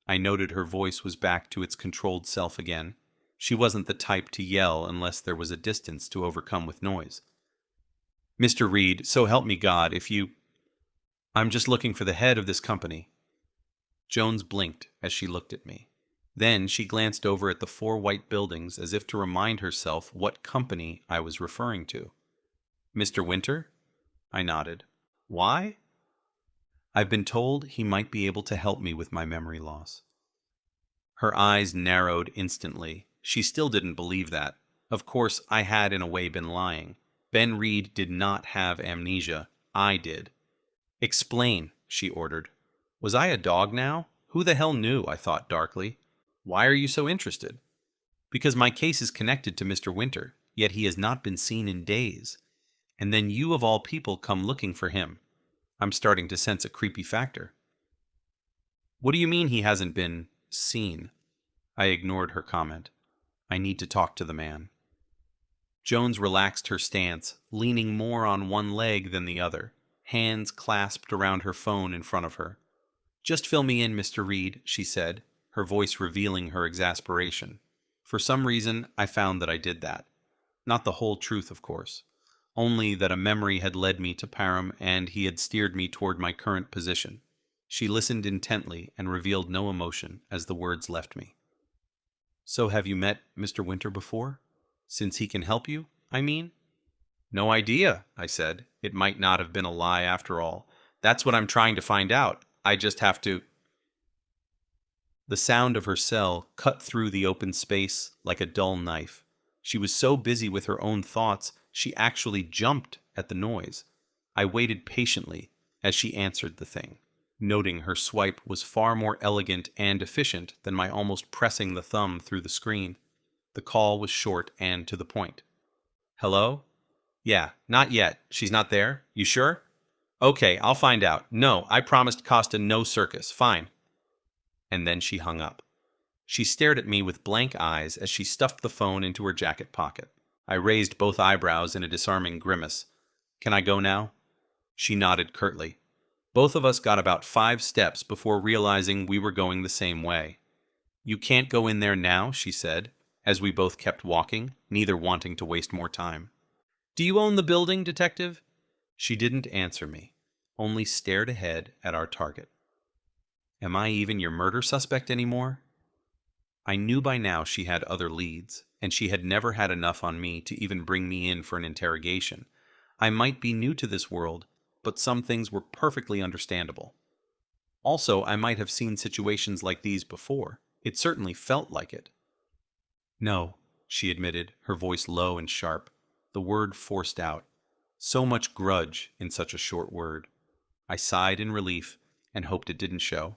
I noted her voice was back to its controlled self again. She wasn't the type to yell unless there was a distance to overcome with noise. Mr. Reed, so help me God, if you... I'm just looking for the head of this company. Jones blinked as she looked at me. Then she glanced over at the 4 white buildings as if to remind herself what company I was referring to. Mr. Winter? I nodded. Why? I've been told he might be able to help me with my memory loss. Her eyes narrowed instantly. She still didn't believe that. Of course, I had in a way been lying. Ben Reed did not have amnesia. I did. Explain, she ordered. Was I a dog now? Who the hell knew, I thought darkly. Why are you so interested? Because my case is connected to Mr. Winter, yet he has not been seen in days. And then you of all people come looking for him. I'm starting to sense a creepy factor. What do you mean he hasn't been seen? I ignored her comment. I need to talk to the man. Jones relaxed her stance, leaning more on one leg than the other, hands clasped around her phone in front of her. Just fill me in, Mr. Reed, she said, her voice revealing her exasperation. For some reason, I found that I did that. Not the whole truth, of course. Only that a memory had led me to Parham and he had steered me toward my current position. She listened intently and revealed no emotion as the words left me. So have you met Mr. Winter before? Since he can help you, I mean? No idea, I said. It might not have been a lie after all. That's what I'm trying to find out. I just have to... The sound of her cell cut through the open space like a dull knife. She was so busy with her own thoughts, she actually jumped at the noise. I waited patiently as she answered the thing, noting her swipe was far more elegant and efficient than my almost pressing the thumb through the screen. The call was short and to the point. Hello? Yeah, not yet. She's not there? You sure? Okay, I'll find out. No, I promised Costa no circus. Fine. And then she hung up. She stared at me with blank eyes as she stuffed the phone into her jacket pocket. I raised both eyebrows in a disarming grimace. Can I go now? She nodded curtly. Both of us got about 5 steps before realizing we were going the same way. You can't go in there now, she said, as we both kept walking, neither wanting to waste more time. Do you own the building, Detective? She didn't answer me, only stared ahead at our target. Am I even your murder suspect anymore? I knew by now she had other leads, and she had never had enough on me to even bring me in for an interrogation. I might be new to this world, but some things were perfectly understandable. Also, I might have seen situations like these before. It certainly felt like it. No, she admitted, her voice low and sharp, the word forced out. So much grudge in such a short word. I sighed in relief and hoped it didn't show.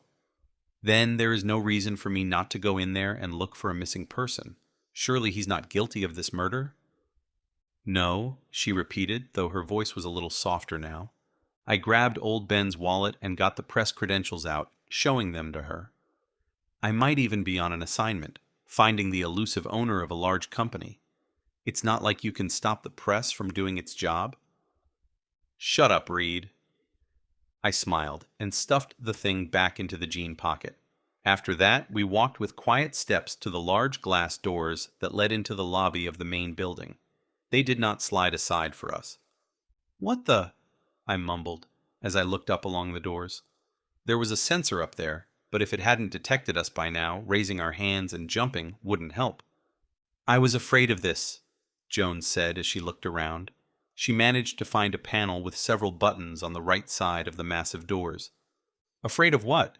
Then there is no reason for me not to go in there and look for a missing person. Surely he's not guilty of this murder? No, she repeated, though her voice was a little softer now. I grabbed old Ben's wallet and got the press credentials out, showing them to her. I might even be on an assignment, finding the elusive owner of a large company. It's not like you can stop the press from doing its job. Shut up, Reed. I smiled and stuffed the thing back into the jean pocket. After that, we walked with quiet steps to the large glass doors that led into the lobby of the main building. They did not slide aside for us. What the? I mumbled as I looked up along the doors. There was a sensor up there, but if it hadn't detected us by now, raising our hands and jumping wouldn't help. I was afraid of this, Jones said as she looked around. She managed to find a panel with several buttons on the right side of the massive doors. Afraid of what?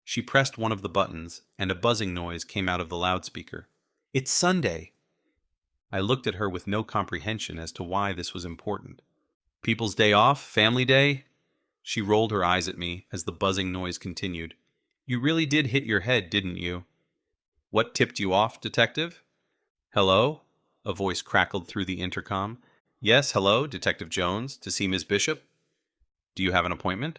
She pressed one of the buttons, and a buzzing noise came out of the loudspeaker. It's Sunday. I looked at her with no comprehension as to why this was important. People's day off? Family day? She rolled her eyes at me as the buzzing noise continued. You really did hit your head, didn't you? What tipped you off, Detective? Hello? A voice crackled through the intercom. Yes, hello, Detective Jones, to see Miss Bishop? Do you have an appointment?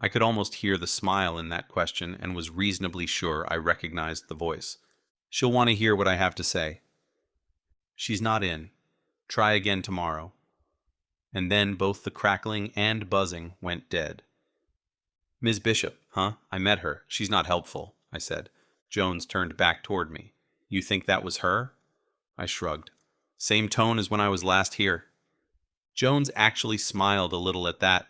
I could almost hear the smile in that question and was reasonably sure I recognized the voice. She'll want to hear what I have to say. She's not in. Try again tomorrow. And then both the crackling and buzzing went dead. Ms. Bishop, huh? I met her. She's not helpful, I said. Jones turned back toward me. You think that was her? I shrugged. Same tone as when I was last here. Jones actually smiled a little at that.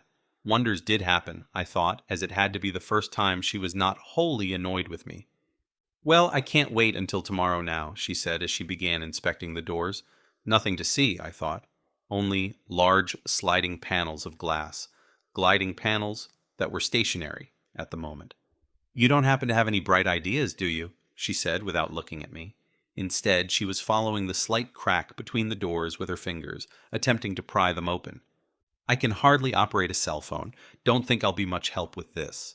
Wonders did happen, I thought, as it had to be the first time she was not wholly annoyed with me. "Well, I can't wait until tomorrow now," she said as she began inspecting the doors. Nothing to see, I thought. Only large sliding panels of glass. Gliding panels that were stationary at the moment. "You don't happen to have any bright ideas, do you?" she said without looking at me. Instead, she was following the slight crack between the doors with her fingers, attempting to pry them open. "I can hardly operate a cell phone. Don't think I'll be much help with this."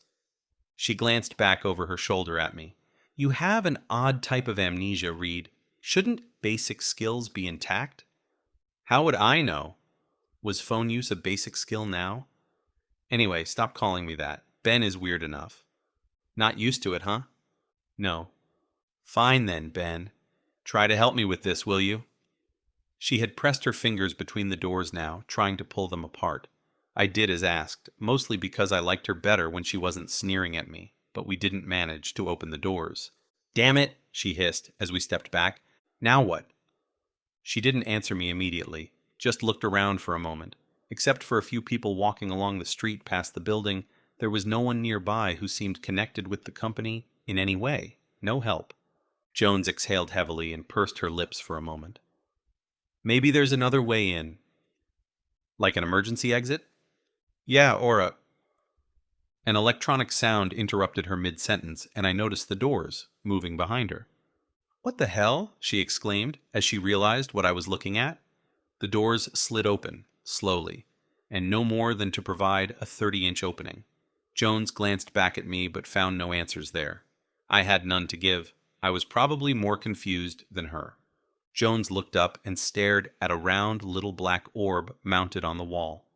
She glanced back over her shoulder at me. "You have an odd type of amnesia, Reed. Shouldn't basic skills be intact?" How would I know? Was phone use a basic skill now? Anyway, stop calling me that. Ben is weird enough. Not used to it, huh? No. Fine then, Ben. Try to help me with this, will you? She had pressed her fingers between the doors now, trying to pull them apart. I did as asked, mostly because I liked her better when she wasn't sneering at me, but we didn't manage to open the doors. "Damn it," she hissed as we stepped back. "Now what?" She didn't answer me immediately, just looked around for a moment. Except for a few people walking along the street past the building, there was no one nearby who seemed connected with the company in any way. No help. Jones exhaled heavily and pursed her lips for a moment. "Maybe there's another way in." "Like an emergency exit?" "Yeah, or a..." An electronic sound interrupted her mid-sentence, and I noticed the doors moving behind her. "What the hell?" she exclaimed as she realized what I was looking at. The doors slid open, slowly, and no more than to provide a 30-inch opening. Jones glanced back at me but found no answers there. I had none to give. I was probably more confused than her. Jones looked up and stared at a round little black orb mounted on the wall.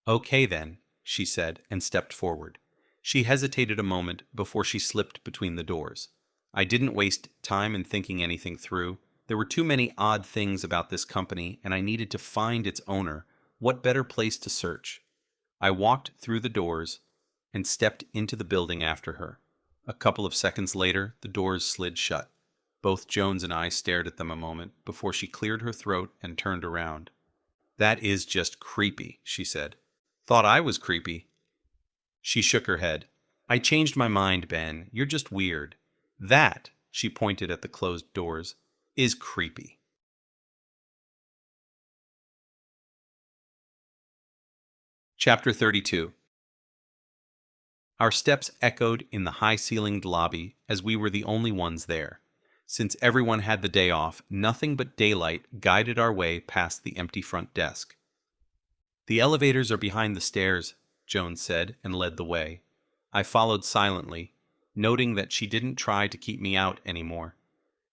"Okay then," she said and stepped forward. She hesitated a moment before she slipped between the doors. I didn't waste time in thinking anything through. There were too many odd things about this company, and I needed to find its owner. What better place to search? I walked through the doors and stepped into the building after her. A couple of seconds later, the doors slid shut. Both Jones and I stared at them a moment before she cleared her throat and turned around. "That is just creepy," she said. "Thought I was creepy." She shook her head. "I changed my mind, Ben. You're just weird. That," she pointed at the closed doors, "is creepy." Chapter 32. Our steps echoed in the high-ceilinged lobby as we were the only ones there. Since everyone had the day off, nothing but daylight guided our way past the empty front desk. "The elevators are behind the stairs," Jones said, and led the way. I followed silently, noting that she didn't try to keep me out anymore.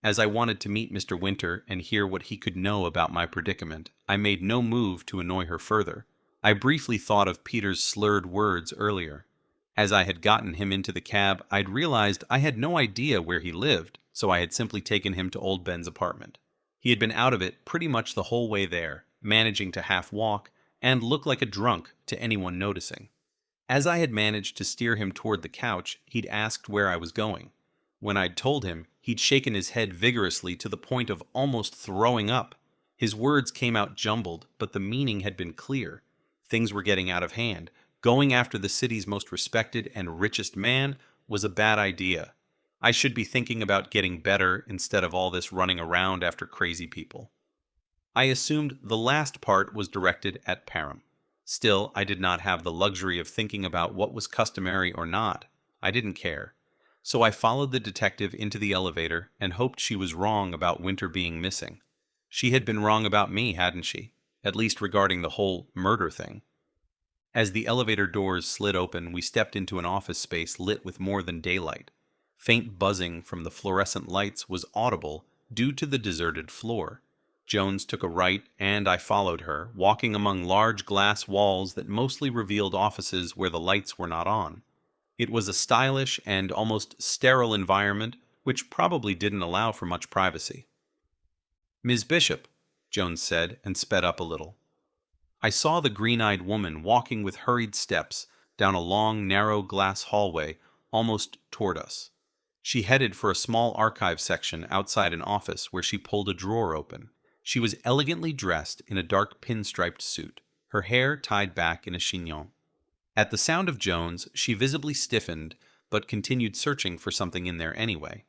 As I wanted to meet Mr. Winter and hear what he could know about my predicament, I made no move to annoy her further. I briefly thought of Peter's slurred words earlier. As I had gotten him into the cab, I'd realized I had no idea where he lived, so I had simply taken him to old Ben's apartment. He had been out of it pretty much the whole way there, managing to half walk and look like a drunk to anyone noticing. As I had managed to steer him toward the couch, he'd asked where I was going. When I'd told him, he'd shaken his head vigorously to the point of almost throwing up. His words came out jumbled, but the meaning had been clear. Things were getting out of hand. Going after the city's most respected and richest man was a bad idea. I should be thinking about getting better instead of all this running around after crazy people. I assumed the last part was directed at Param. Still, I did not have the luxury of thinking about what was customary or not. I didn't care. So I followed the detective into the elevator and hoped she was wrong about Winter being missing. She had been wrong about me, hadn't she? At least regarding the whole murder thing. As the elevator doors slid open, we stepped into an office space lit with more than daylight. Faint buzzing from the fluorescent lights was audible due to the deserted floor. Jones took a right, and I followed her, walking among large glass walls that mostly revealed offices where the lights were not on. It was a stylish and almost sterile environment, which probably didn't allow for much privacy. "Ms. Bishop," Jones said, and sped up a little. I saw the green-eyed woman walking with hurried steps down a long, narrow glass hallway almost toward us. She headed for a small archive section outside an office where she pulled a drawer open. She was elegantly dressed in a dark pinstriped suit, her hair tied back in a chignon. At the sound of Jones, she visibly stiffened, but continued searching for something in there anyway.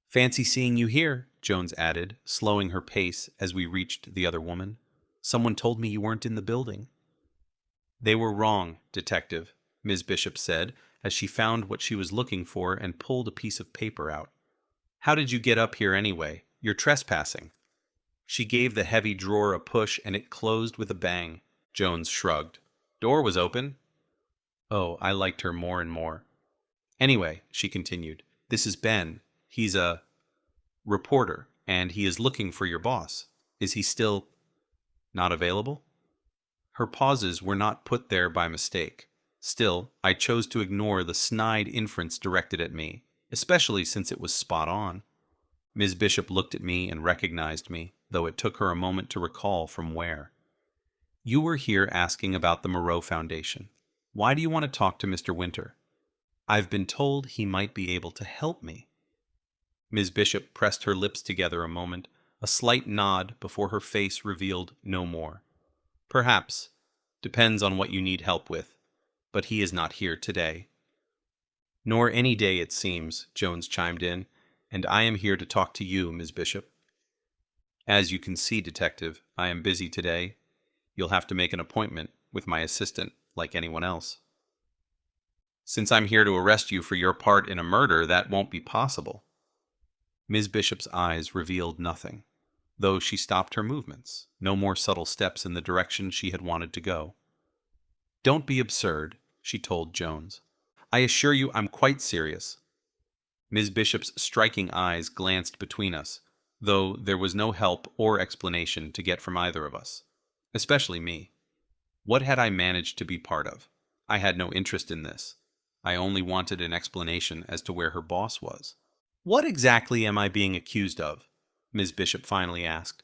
"Fancy seeing you here," Jones added, slowing her pace as we reached the other woman. "Someone told me you weren't in the building." "They were wrong, Detective," Ms. Bishop said, as she found what she was looking for and pulled a piece of paper out. "How did you get up here anyway? You're trespassing." She gave the heavy drawer a push and it closed with a bang. Jones shrugged. "Door was open." Oh, I liked her more and more. "Anyway," she continued, "this is Ben. He's a reporter, and he is looking for your boss. Is he still not available?" Her pauses were not put there by mistake. Still, I chose to ignore the snide inference directed at me, especially since it was spot on. Ms. Bishop looked at me and recognized me, though it took her a moment to recall from where. "You were here asking about the Moreau Foundation. Why do you want to talk to Mr. Winter?" "I've been told he might be able to help me." Ms. Bishop pressed her lips together a moment, a slight nod before her face revealed no more. "Perhaps. Depends on what you need help with. But he is not here today." "Nor any day, it seems," Jones chimed in, "and I am here to talk to you, Ms. Bishop." "As you can see, Detective, I am busy today. You'll have to make an appointment with my assistant, like anyone else." "Since I'm here to arrest you for your part in a murder, that won't be possible." Ms. Bishop's eyes revealed nothing, though she stopped her movements, no more subtle steps in the direction she had wanted to go. "Don't be absurd," she told Jones. "I assure you I'm quite serious." Ms. Bishop's striking eyes glanced between us, though there was no help or explanation to get from either of us, especially me. What had I managed to be part of? I had no interest in this. I only wanted an explanation as to where her boss was. "What exactly am I being accused of?" Ms. Bishop finally asked.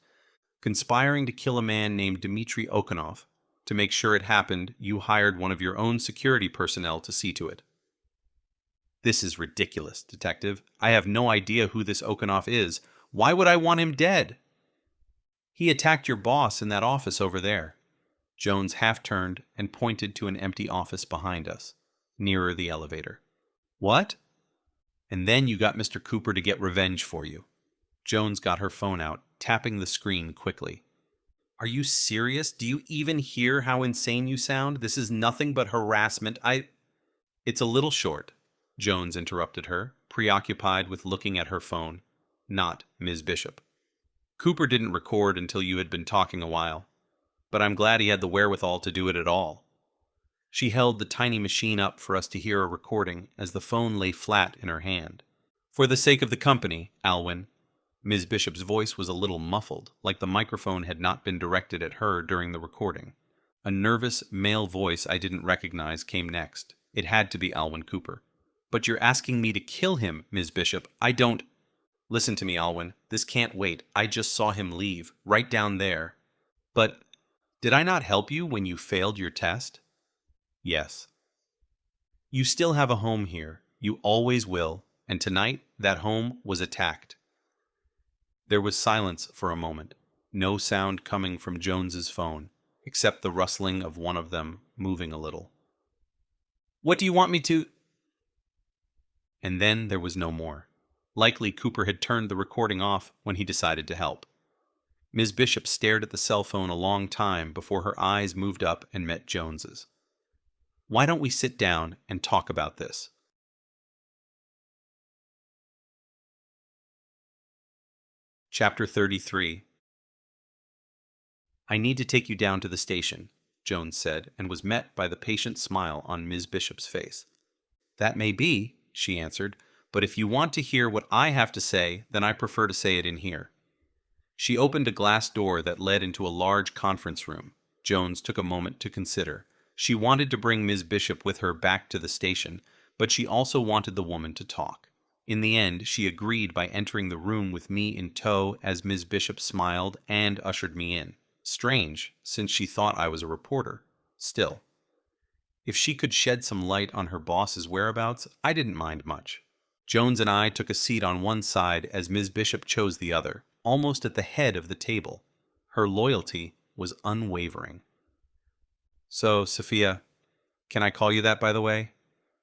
"Conspiring to kill a man named Dmitry Okonov. To make sure it happened, you hired one of your own security personnel to see to it." "This is ridiculous, Detective. I have no idea who this Okonov is. Why would I want him dead?" "He attacked your boss in that office over there." Jones half turned and pointed to an empty office behind us, nearer the elevator. "What?" "And then you got Mr. Cooper to get revenge for you." Jones got her phone out, tapping the screen quickly. "Are you serious? Do you even hear how insane you sound? This is nothing but harassment. It's a little short," Jones interrupted her, preoccupied with looking at her phone, not Ms. Bishop. "Cooper didn't record until you had been talking a while, but I'm glad he had the wherewithal to do it at all." She held the tiny machine up for us to hear a recording as the phone lay flat in her hand. "For the sake of the company, Alwyn." Ms. Bishop's voice was a little muffled, like the microphone had not been directed at her during the recording. A nervous, male voice I didn't recognize came next. It had to be Alwyn Cooper. "But you're asking me to kill him, Ms. Bishop. I don't—" "Listen to me, Alwyn. This can't wait. I just saw him leave, right down there." "But did I not help you when you failed your test?" "Yes." "You still have a home here. You always will. And tonight, that home was attacked." There was silence for a moment, no sound coming from Jones's phone, except the rustling of one of them moving a little. "What do you want me to—" And then there was no more. Likely Cooper had turned the recording off when he decided to help. Ms. Bishop stared at the cell phone a long time before her eyes moved up and met Jones's. "Why don't we sit down and talk about this?" Chapter 33. "I need to take you down to the station," Jones said, and was met by the patient smile on Ms. Bishop's face. "That may be," she answered, "but if you want to hear what I have to say, then I prefer to say it in here." She opened a glass door that led into a large conference room. Jones took a moment to consider. She wanted to bring Ms. Bishop with her back to the station, but she also wanted the woman to talk. In the end, she agreed by entering the room with me in tow as Ms. Bishop smiled and ushered me in. Strange, since she thought I was a reporter. Still, if she could shed some light on her boss's whereabouts, I didn't mind much. Jones and I took a seat on one side as Ms. Bishop chose the other, almost at the head of the table. Her loyalty was unwavering. "So, Sophia, Can I call you that, by the way?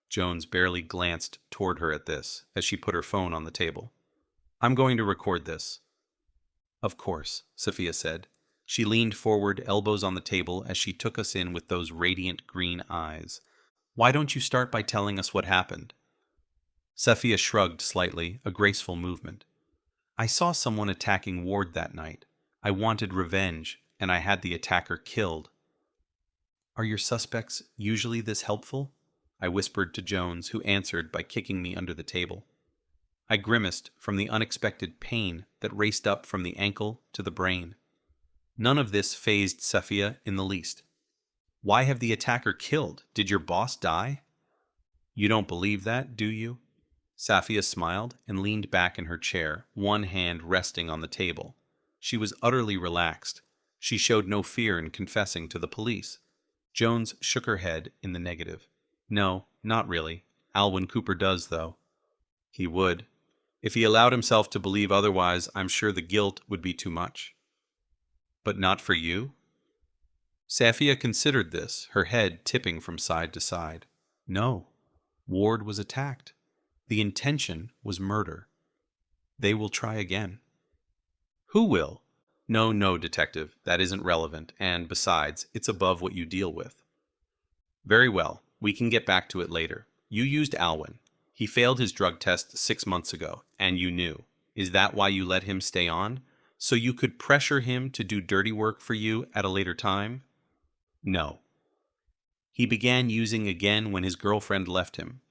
Jones barely glanced toward her at this, as she put her phone on the table. I'm going to record this. Of course, Sophia said. She leaned forward, elbows on the table, as she took us in with those radiant green eyes. Why don't you start by telling us what happened? Sophia shrugged slightly, a graceful movement. I saw someone attacking Ward that night. I wanted revenge, and I had the attacker killed. Are your suspects usually this helpful? I whispered to Jones, who answered by kicking me under the table. I grimaced from the unexpected pain that raced up from the ankle to the brain. None of this fazed Sophia in the least. Why have the attacker killed? Did your boss die? You don't believe that, do you? Sophia smiled and leaned back in her chair, one hand resting on the table. She was utterly relaxed. She showed no fear in confessing to the police. Jones shook her head in the negative. No, not really. Alwyn Cooper does, though. He would. If he allowed himself to believe otherwise, I'm sure the guilt would be too much. But not for you? Sophia considered this, her head tipping from side to side. No. Ward was attacked. The intention was murder. They will try again. Who will? No, detective, that isn't relevant, and besides, it's above what you deal with. Very well, we can get back to it later. You used Alwyn. He failed his drug test 6 months ago, and you knew. Is that why you let him stay on? So you could pressure him to do dirty work for you at a later time? No. He began using again when his girlfriend left him.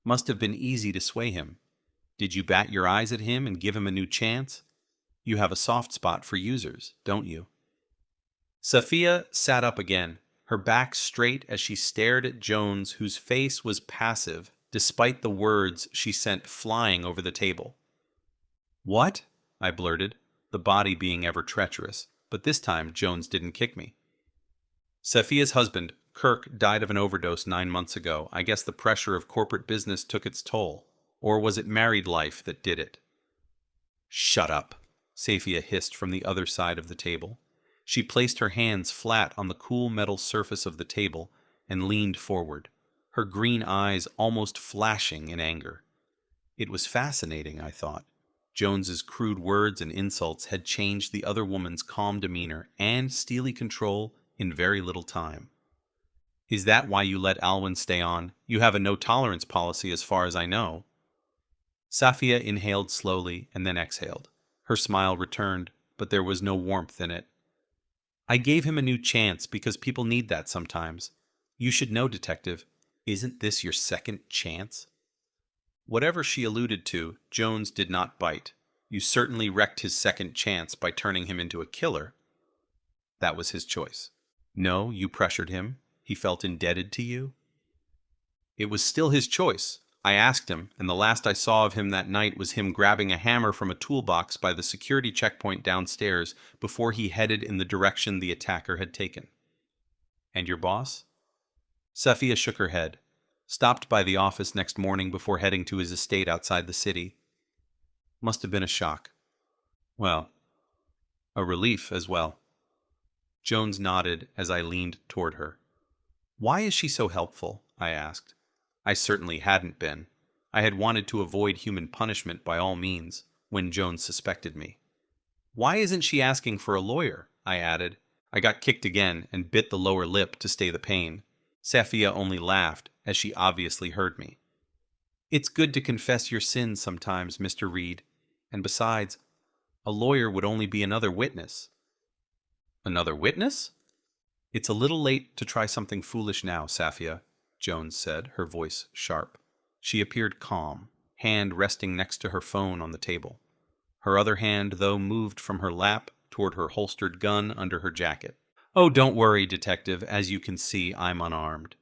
Must have been easy to sway him. Did you bat your eyes at him and give him a new chance? You have a soft spot for users, don't you? Sophia sat up again, her back straight as she stared at Jones, whose face was passive, despite the words she sent flying over the table. What? I blurted, the body being ever treacherous, but this time Jones didn't kick me. Sophia's husband, Kirk, died of an overdose 9 months ago. I guess the pressure of corporate business took its toll. Or was it married life that did it? Shut up, Sophia hissed from the other side of the table. She placed her hands flat on the cool metal surface of the table and leaned forward, her green eyes almost flashing in anger. It was fascinating, I thought. Jones's crude words and insults had changed the other woman's calm demeanor and steely control in very little time. Is that why you let Alwyn stay on? You have a no-tolerance policy as far as I know. Sophia inhaled slowly and then exhaled. Her smile returned, but there was no warmth in it. I gave him a new chance because people need that sometimes. You should know, detective. Isn't this your second chance? Whatever she alluded to, Jones did not bite. You certainly wrecked his second chance by turning him into a killer. That was his choice. No, you pressured him. He felt indebted to you. It was still his choice. I asked him, and the last I saw of him that night was him grabbing a hammer from a toolbox by the security checkpoint downstairs before he headed in the direction the attacker had taken. And your boss? Sophia shook her head. Stopped by the office next morning before heading to his estate outside the city. Must have been a shock. Well, a relief as well. Jones nodded as I leaned toward her. Why is she so helpful? I asked. I certainly hadn't been. I had wanted to avoid human punishment by all means, when Jones suspected me. Why isn't she asking for a lawyer? I added. I got kicked again and bit the lower lip to stay the pain. Sophia only laughed, as she obviously heard me. It's good to confess your sins sometimes, Mr. Reed. And besides, a lawyer would only be another witness. Another witness? It's a little late to try something foolish now, Sophia, Jones said, her voice sharp. She appeared calm, hand resting next to her phone on the table. Her other hand, though, moved from her lap toward her holstered gun under her jacket. Oh, don't worry, detective. As you can see, I'm unarmed.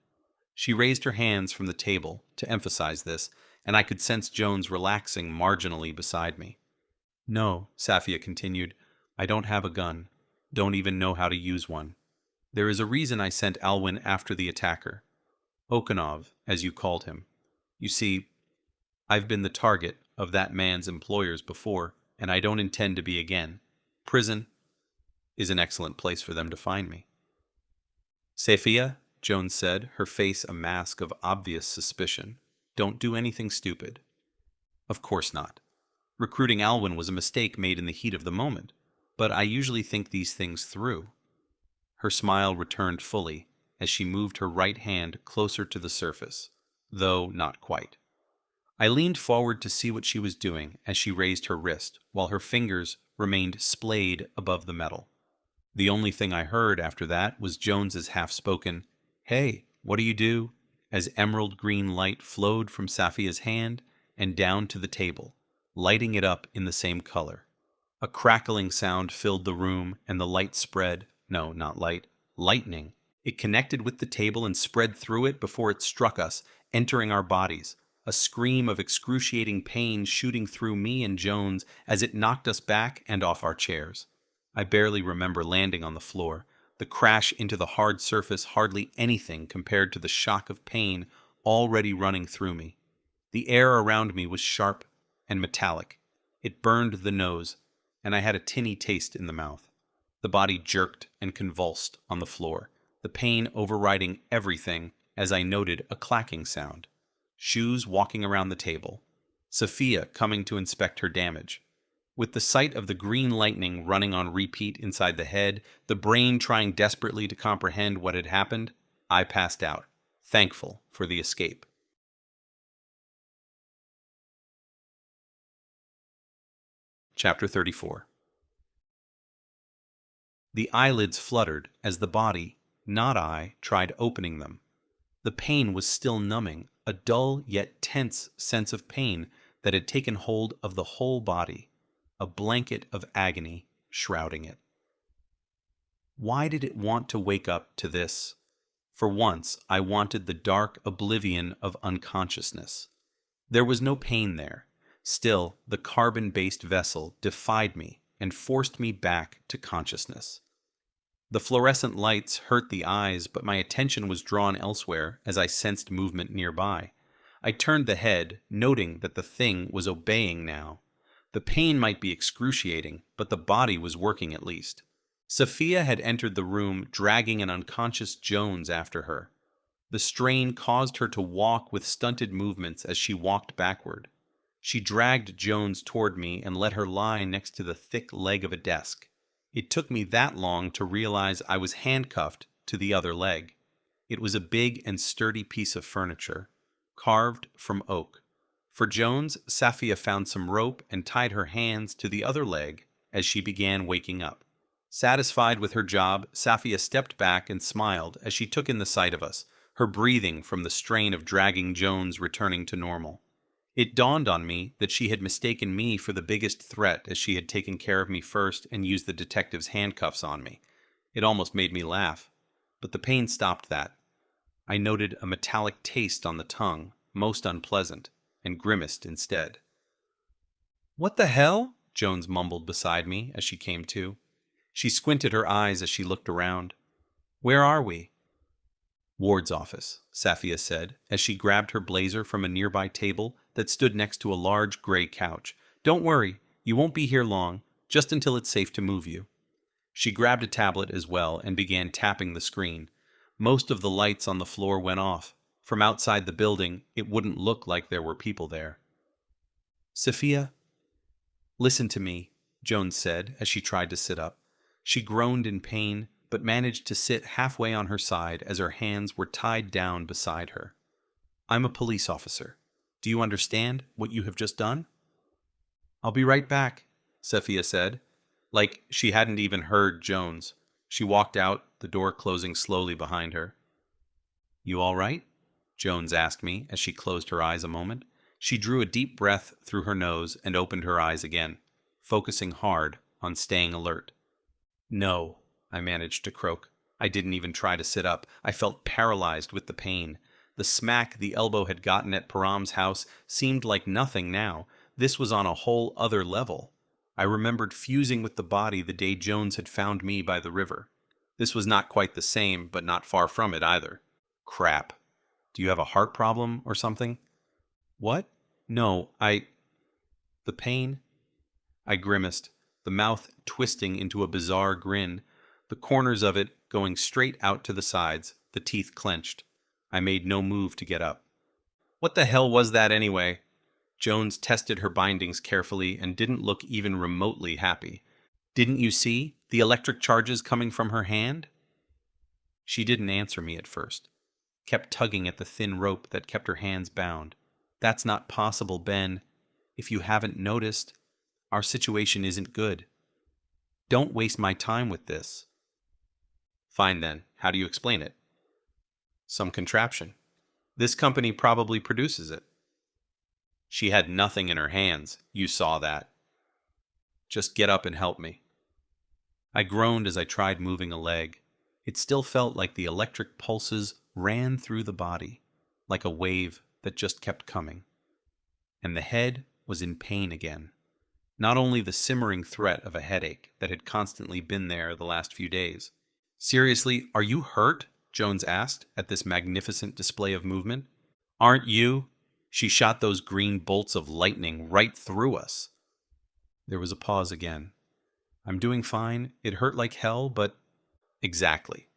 She raised her hands from the table to emphasize this, and I could sense Jones relaxing marginally beside me. No, Sophia continued, I don't have a gun. Don't even know how to use one. There is a reason I sent Alwyn after the attacker. Okanov, as you called him. You see, I've been the target of that man's employers before, and I don't intend to be again. Prison is an excellent place for them to find me. Sophia, Jones said, her face a mask of obvious suspicion. "Don't do anything stupid." Of course not. Recruiting Alwyn was a mistake made in the heat of the moment, but I usually think these things through. Her smile returned fully as she moved her right hand closer to the surface, though not quite. I leaned forward to see what she was doing as she raised her wrist, while her fingers remained splayed above the metal. The only thing I heard after that was Jones's half-spoken, "Hey, what do you do?" as emerald green light flowed from Safia's hand and down to the table, lighting it up in the same color. A crackling sound filled the room, and the light spread. No, not light. Lightning. It connected with the table and spread through it before it struck us, entering our bodies. A scream of excruciating pain shooting through me and Jones as it knocked us back and off our chairs. I barely remember landing on the floor. The crash into the hard surface hardly anything compared to the shock of pain already running through me. The air around me was sharp and metallic. It burned the nose, and I had a tinny taste in the mouth. The body jerked and convulsed on the floor, the pain overriding everything as I noted a clacking sound. Shoes walking around the table. Sophia coming to inspect her damage. With the sight of the green lightning running on repeat inside the head, the brain trying desperately to comprehend what had happened, I passed out, thankful for the escape. Chapter 34. The eyelids fluttered as the body, not I, tried opening them. The pain was still numbing, a dull yet tense sense of pain that had taken hold of the whole body, a blanket of agony shrouding it. Why did it want to wake up to this? For once, I wanted the dark oblivion of unconsciousness. There was no pain there. Still, the carbon-based vessel defied me and forced me back to consciousness. The fluorescent lights hurt the eyes, but my attention was drawn elsewhere as I sensed movement nearby. I turned the head, noting that the thing was obeying now. The pain might be excruciating, but the body was working at least. Sophia had entered the room, dragging an unconscious Jones after her. The strain caused her to walk with stunted movements as she walked backward. She dragged Jones toward me and let her lie next to the thick leg of a desk. It took me that long to realize I was handcuffed to the other leg. It was a big and sturdy piece of furniture, carved from oak. For Jones, Safia found some rope and tied her hands to the other leg as she began waking up. Satisfied with her job, Safia stepped back and smiled as she took in the sight of us, her breathing from the strain of dragging Jones returning to normal. It dawned on me that she had mistaken me for the biggest threat as she had taken care of me first and used the detective's handcuffs on me. It almost made me laugh, but the pain stopped that. I noted a metallic taste on the tongue, most unpleasant, and grimaced instead. "What the hell?" Jones mumbled beside me as she came to. She squinted her eyes as she looked around. "Where are we?" "Ward's office," Safia said, as she grabbed her blazer from a nearby table that stood next to a large gray couch. "Don't worry, you won't be here long, just until it's safe to move you." She grabbed a tablet as well and began tapping the screen. Most of the lights on the floor went off. From outside the building, it wouldn't look like there were people there. "Sophia, listen to me," Jones said as she tried to sit up. She groaned in pain, but managed to sit halfway on her side as her hands were tied down beside her. "I'm a police officer. Do you understand what you have just done?" "I'll be right back," Sophia said, like she hadn't even heard Jones. She walked out, the door closing slowly behind her. "You all right?" Jones asked me as she closed her eyes a moment. She drew a deep breath through her nose and opened her eyes again, focusing hard on staying alert. "No," I managed to croak. I didn't even try to sit up. I felt paralyzed with the pain. The smack the elbow had gotten at Param's house seemed like nothing now. This was on a whole other level. I remembered fusing with the body the day Jones had found me by the river. This was not quite the same, but not far from it either. Crap. Do you have a heart problem or something? What? No, The pain? I grimaced, the mouth twisting into a bizarre grin, the corners of it going straight out to the sides, the teeth clenched. I made no move to get up. What the hell was that anyway? Jones tested her bindings carefully and didn't look even remotely happy. Didn't you see the electric charges coming from her hand? She didn't answer me at first. Kept tugging at the thin rope that kept her hands bound. That's not possible, Ben. If you haven't noticed, our situation isn't good. Don't waste my time with this. Fine then, how do you explain it? Some contraption. This company probably produces it. She had nothing in her hands, you saw that. Just get up and help me. I groaned as I tried moving a leg. It still felt like the electric pulses ran through the body, like a wave that just kept coming. And the head was in pain again. Not only the simmering threat of a headache that had constantly been there the last few days. Seriously, are you hurt? Jones asked at this magnificent display of movement. Aren't you? She shot those green bolts of lightning right through us. There was a pause again. I'm doing fine. It hurt like hell, but... Exactly.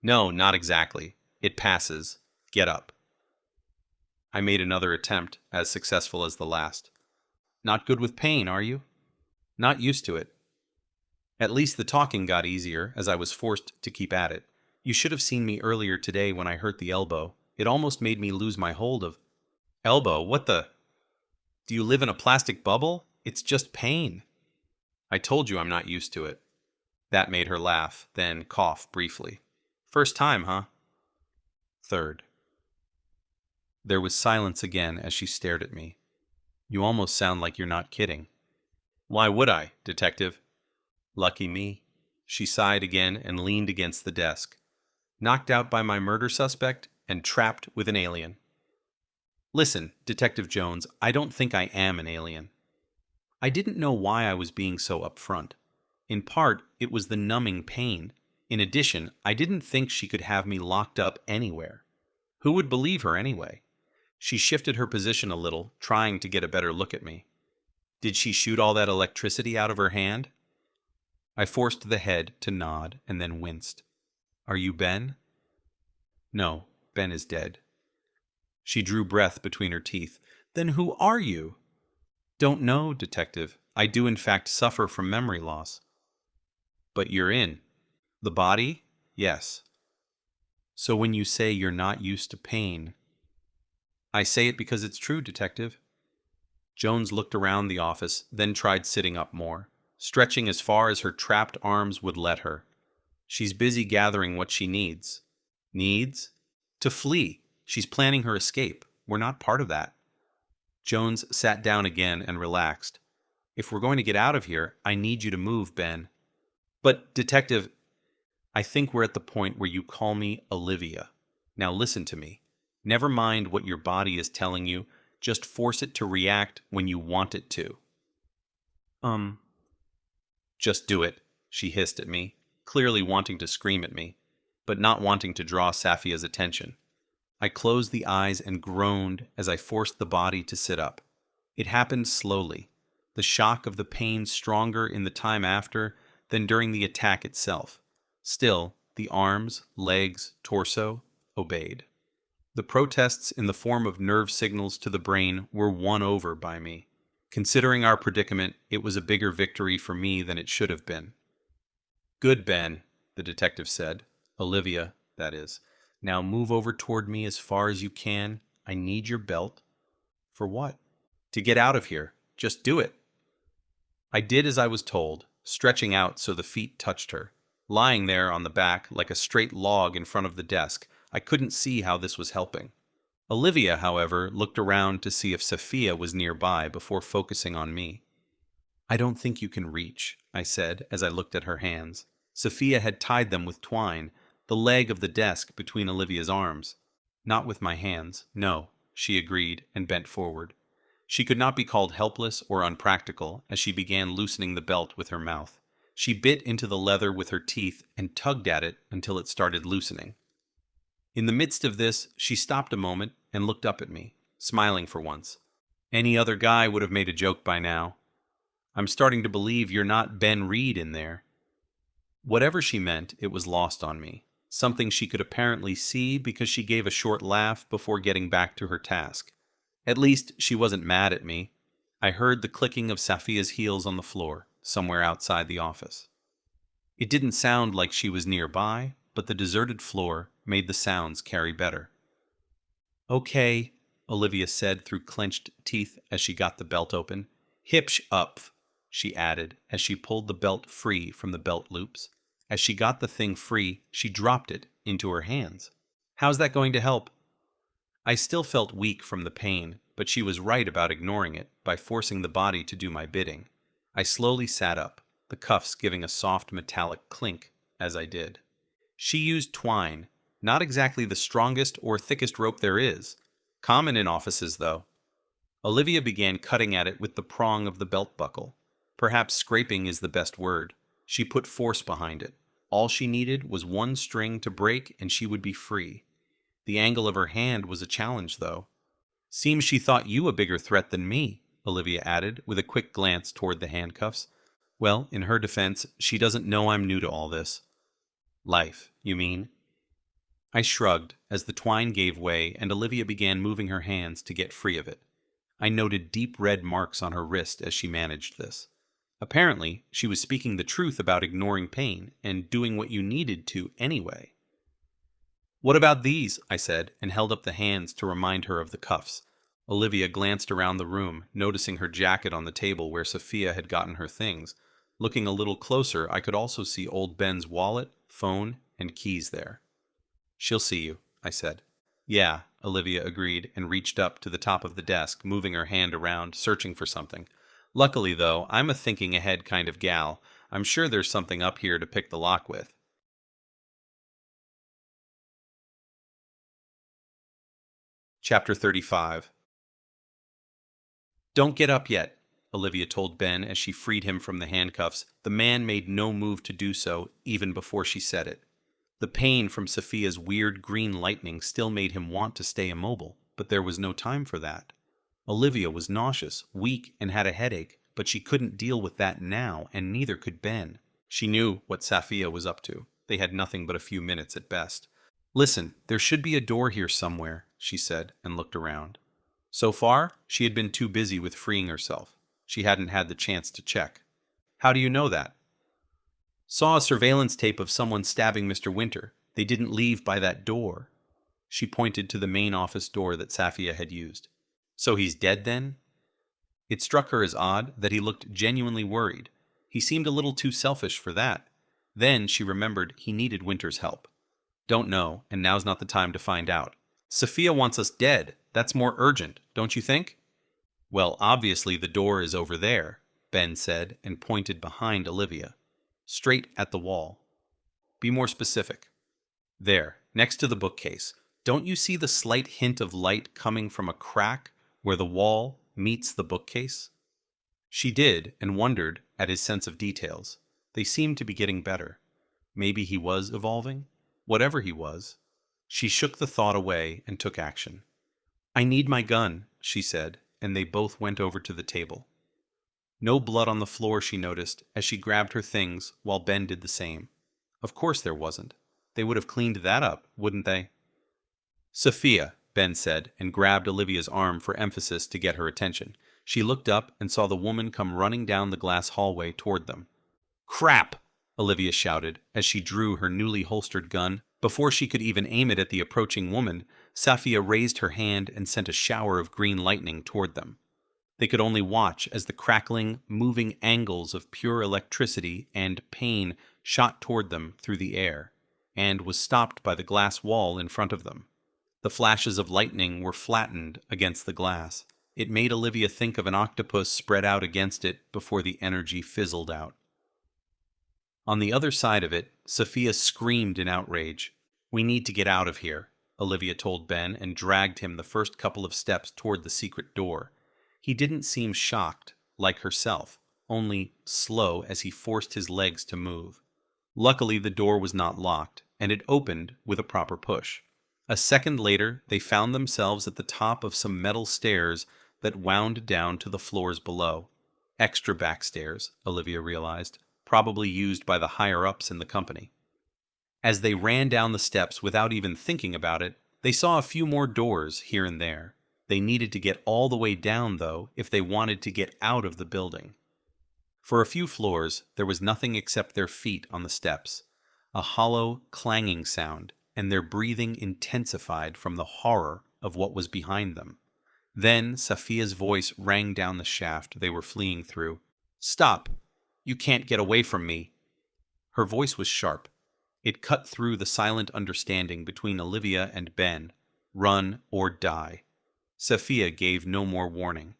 No, not exactly. It passes. Get up. I made another attempt, as successful as the last. Not good with pain, are you? Not used to it. At least the talking got easier, as I was forced to keep at it. You should have seen me earlier today when I hurt the elbow. It almost made me lose my hold of... Elbow? What the... Do you live in a plastic bubble? It's just pain. I told you I'm not used to it. That made her laugh, then cough briefly. First time, huh? Third. There was silence again as she stared at me. You almost sound like you're not kidding. Why would I, Detective? Lucky me. She sighed again and leaned against the desk. Knocked out by my murder suspect and trapped with an alien. Listen, Detective Jones, I don't think I am an alien. I didn't know why I was being so upfront. In part, it was the numbing pain. In addition, I didn't think she could have me locked up anywhere. Who would believe her anyway? She shifted her position a little, trying to get a better look at me. Did she shoot all that electricity out of her hand? I forced the head to nod and then winced. Are you Ben? No, Ben is dead. She drew breath between her teeth. Then who are you? Don't know, Detective. I do in fact suffer from memory loss. But you're in. The body? Yes. So when you say you're not used to pain... I say it because it's true, Detective. Jones looked around the office, then tried sitting up more, stretching as far as her trapped arms would let her. She's busy gathering what she needs. Needs? To flee. She's planning her escape. We're not part of that. Jones sat down again and relaxed. If we're going to get out of here, I need you to move, Ben. But, Detective, I think we're at the point where you call me Olivia. Now listen to me. Never mind what your body is telling you. Just force it to react when you want it to. Just do it, she hissed at me, clearly wanting to scream at me, but not wanting to draw Safia's attention. I closed the eyes and groaned as I forced the body to sit up. It happened slowly, the shock of the pain stronger in the time after than during the attack itself. Still, the arms, legs, torso obeyed. The protests in the form of nerve signals to the brain were won over by me. Considering our predicament, it was a bigger victory for me than it should have been. Good, Ben, the detective said. Olivia, that is. Now move over toward me as far as you can. I need your belt. For what? To get out of here. Just do it. I did as I was told, stretching out so the feet touched her. Lying there on the back like a straight log in front of the desk, I couldn't see how this was helping. Olivia, however, looked around to see if Safia was nearby before focusing on me. I don't think you can reach, I said as I looked at her hands. Safia had tied them with twine, the leg of the desk between Olivia's arms. Not with my hands, no, she agreed and bent forward. She could not be called helpless or unpractical as she began loosening the belt with her mouth. She bit into the leather with her teeth and tugged at it until it started loosening. In the midst of this, she stopped a moment and looked up at me, smiling for once. Any other guy would have made a joke by now. I'm starting to believe you're not Ben Reed in there. Whatever she meant, it was lost on me. something she could apparently see because she gave a short laugh before getting back to her task. At least she wasn't mad at me. I heard the clicking of Safia's heels on the floor, somewhere outside the office. It didn't sound like she was nearby, but the deserted floor made the sounds carry better. "Okay," Olivia said through clenched teeth as she got the belt open. "Hipsh up," she added as she pulled the belt free from the belt loops. As she got the thing free, she dropped it into her hands. "How's that going to help?" I still felt weak from the pain, but she was right about ignoring it by forcing the body to do my bidding. I slowly sat up, the cuffs giving a soft metallic clink as I did. She used twine, not exactly the strongest or thickest rope there is. Common in offices, though. Olivia began cutting at it with the prong of the belt buckle. Perhaps scraping is the best word. She put force behind it. All she needed was one string to break and she would be free. The angle of her hand was a challenge, though. "Seems she thought you a bigger threat than me," Olivia added, with a quick glance toward the handcuffs. Well, in her defense, she doesn't know I'm new to all this. "Life, you mean?" I shrugged as the twine gave way and Olivia began moving her hands to get free of it. I noted deep red marks on her wrist as she managed this. Apparently, she was speaking the truth about ignoring pain and doing what you needed to anyway. "What about these?" I said, and held up the hands to remind her of the cuffs. Olivia glanced around the room, noticing her jacket on the table where Sophia had gotten her things. Looking a little closer, I could also see old Ben's wallet, phone, and keys there. "She'll see you," I said. "Yeah," Olivia agreed and reached up to the top of the desk, moving her hand around, searching for something. "Luckily, though, I'm a thinking ahead kind of gal. I'm sure there's something up here to pick the lock with." Chapter 35. "Don't get up yet," Olivia told Ben as she freed him from the handcuffs. The man made no move to do so, even before she said it. The pain from Sophia's weird green lightning still made him want to stay immobile, but there was no time for that. Olivia was nauseous, weak, and had a headache, but she couldn't deal with that now, and neither could Ben. She knew what Safia was up to. They had nothing but a few minutes at best. "Listen, there should be a door here somewhere," she said, and looked around. So far, she had been too busy with freeing herself. She hadn't had the chance to check. "How do you know that?" "Saw a surveillance tape of someone stabbing Mr. Winter. They didn't leave by that door." She pointed to the main office door that Safia had used. "So he's dead then?" It struck her as odd that he looked genuinely worried. He seemed a little too selfish for that. Then she remembered he needed Winter's help. "Don't know, and now's not the time to find out. Sophia wants us dead. That's more urgent, don't you think?" "Well, obviously the door is over there," Ben said, and pointed behind Olivia. "Straight at the wall." "Be more specific." "There, next to the bookcase. Don't you see the slight hint of light coming from a crack where the wall meets the bookcase?" She did, and wondered at his sense of details. They seemed to be getting better. Maybe he was evolving? Whatever he was. She shook the thought away and took action. "I need my gun," she said, and they both went over to the table. No blood on the floor, she noticed, as she grabbed her things while Ben did the same. Of course there wasn't. They would have cleaned that up, wouldn't they? "Sophia," Ben said, and grabbed Olivia's arm for emphasis to get her attention. She looked up and saw the woman come running down the glass hallway toward them. "Crap!" Olivia shouted as she drew her newly holstered gun. Before she could even aim it at the approaching woman, Safia raised her hand and sent a shower of green lightning toward them. They could only watch as the crackling, moving angles of pure electricity and pain shot toward them through the air, and was stopped by the glass wall in front of them. The flashes of lightning were flattened against the glass. It made Olivia think of an octopus spread out against it before the energy fizzled out. On the other side of it, Sophia screamed in outrage. "We need to get out of here," Olivia told Ben and dragged him the first couple of steps toward the secret door. He didn't seem shocked, like herself, only slow as he forced his legs to move. Luckily, the door was not locked, and it opened with a proper push. A second later, they found themselves at the top of some metal stairs that wound down to the floors below. Extra back stairs, Olivia realized, probably used by the higher-ups in the company. As they ran down the steps without even thinking about it, they saw a few more doors here and there. They needed to get all the way down, though, if they wanted to get out of the building. For a few floors, there was nothing except their feet on the steps, a hollow, clanging sound, and their breathing intensified from the horror of what was behind them. Then Safia's voice rang down the shaft they were fleeing through. "Stop! You can't get away from me!" Her voice was sharp. It cut through the silent understanding between Olivia and Ben. Run or die. Safia gave no more warning.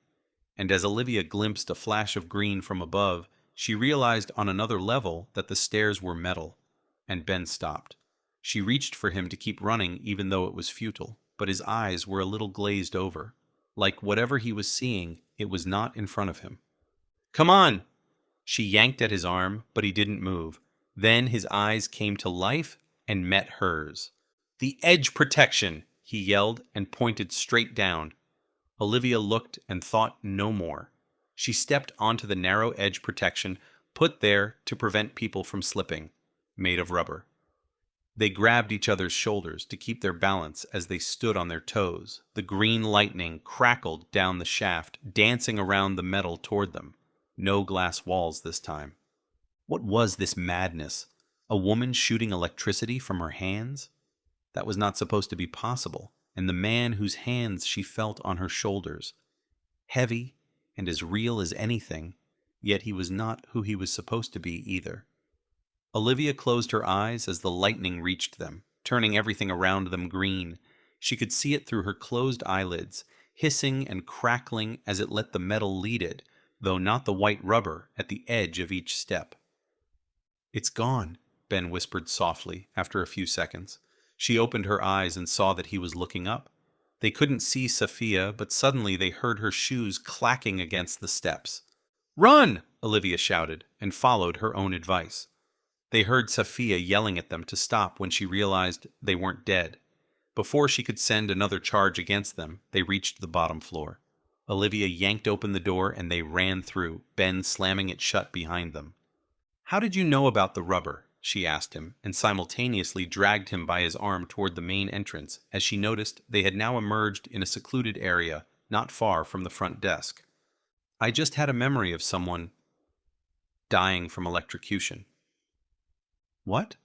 And as Olivia glimpsed a flash of green from above, she realized on another level that the stairs were metal. And Ben stopped. She reached for him to keep running even though it was futile, but his eyes were a little glazed over. Like whatever he was seeing, it was not in front of him. "Come on!" She yanked at his arm, but he didn't move. Then his eyes came to life and met hers. "The edge protection!" he yelled and pointed straight down. Olivia looked and thought no more. She stepped onto the narrow edge protection put there to prevent people from slipping, made of rubber. They grabbed each other's shoulders to keep their balance as they stood on their toes. The green lightning crackled down the shaft, dancing around the metal toward them. No glass walls this time. What was this madness? A woman shooting electricity from her hands? That was not supposed to be possible. And the man whose hands she felt on her shoulders, heavy and as real as anything, yet he was not who he was supposed to be either. Olivia closed her eyes as the lightning reached them, turning everything around them green. She could see it through her closed eyelids, hissing and crackling as it let the metal lead it, though not the white rubber at the edge of each step. "It's gone," Ben whispered softly after a few seconds. She opened her eyes and saw that he was looking up. They couldn't see Safia, but suddenly they heard her shoes clacking against the steps. "Run!" Olivia shouted, and followed her own advice. They heard Safia yelling at them to stop when she realized they weren't dead. Before she could send another charge against them, they reached the bottom floor. Olivia yanked open the door and they ran through, Ben slamming it shut behind them. "How did you know about the rubber?" she asked him, and simultaneously dragged him by his arm toward the main entrance as she noticed they had now emerged in a secluded area not far from the front desk. "I just had a memory of someone dying from electrocution." "What?"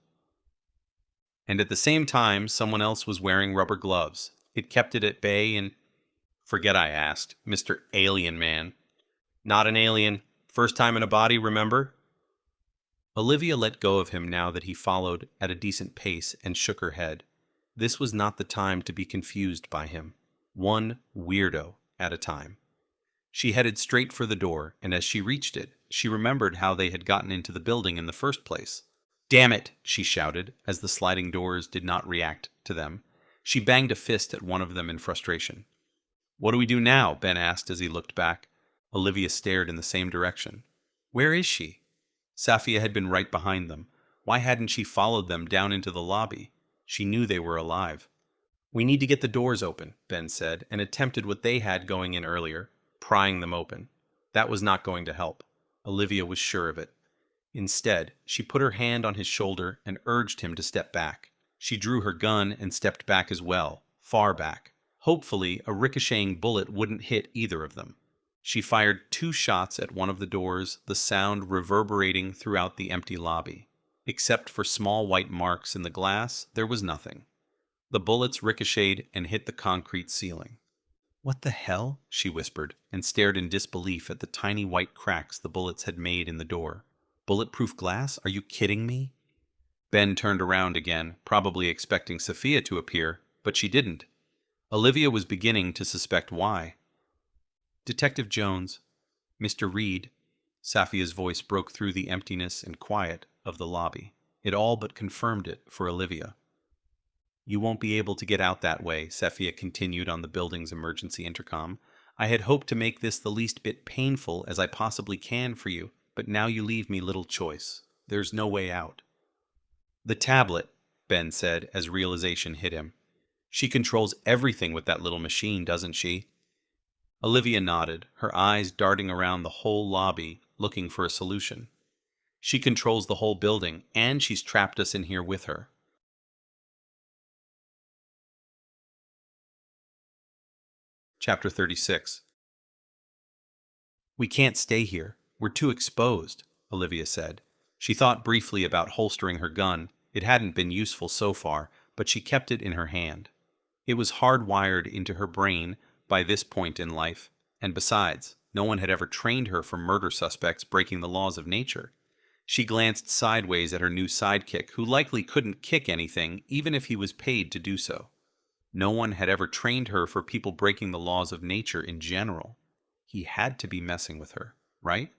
"And at the same time, someone else was wearing rubber gloves. It kept it at bay and—" "Forget I asked, Mr. Alien Man." "Not an alien. First time in a body, remember?" Olivia let go of him now that he followed at a decent pace and shook her head. This was not the time to be confused by him. One weirdo at a time. She headed straight for the door, and as she reached it, she remembered how they had gotten into the building in the first place. "Damn it!" she shouted, as the sliding doors did not react to them. She banged a fist at one of them in frustration. "What do we do now?" Ben asked as he looked back. Olivia stared in the same direction. Where is she? Safia had been right behind them. Why hadn't she followed them down into the lobby? She knew they were alive. "We need to get the doors open," Ben said, and attempted what they had going in earlier, prying them open. That was not going to help. Olivia was sure of it. Instead, she put her hand on his shoulder and urged him to step back. She drew her gun and stepped back as well, far back. Hopefully, a ricocheting bullet wouldn't hit either of them. She fired 2 shots at one of the doors, the sound reverberating throughout the empty lobby. Except for small white marks in the glass, there was nothing. The bullets ricocheted and hit the concrete ceiling. "What the hell?" she whispered, and stared in disbelief at the tiny white cracks the bullets had made in the door. "Bulletproof glass? Are you kidding me?" Ben turned around again, probably expecting Safia to appear, but she didn't. Olivia was beginning to suspect why. "Detective Jones, Mr. Reed," Safia's voice broke through the emptiness and quiet of the lobby. It all but confirmed it for Olivia. "You won't be able to get out that way," Safia continued on the building's emergency intercom. "I had hoped to make this the least bit painful as I possibly can for you, but now you leave me little choice. There's no way out." "The tablet," Ben said as realization hit him. "She controls everything with that little machine, doesn't she?" Olivia nodded, her eyes darting around the whole lobby, looking for a solution. "She controls the whole building, and she's trapped us in here with her. Chapter 36. We can't stay here. We're too exposed, Olivia said. She thought briefly about holstering her gun. It hadn't been useful so far, but she kept it in her hand. It was hardwired into her brain by this point in life, and besides, no one had ever trained her for murder suspects breaking the laws of nature. She glanced sideways at her new sidekick, who likely couldn't kick anything, even if he was paid to do so. No one had ever trained her for people breaking the laws of nature in general. He had to be messing with her, right?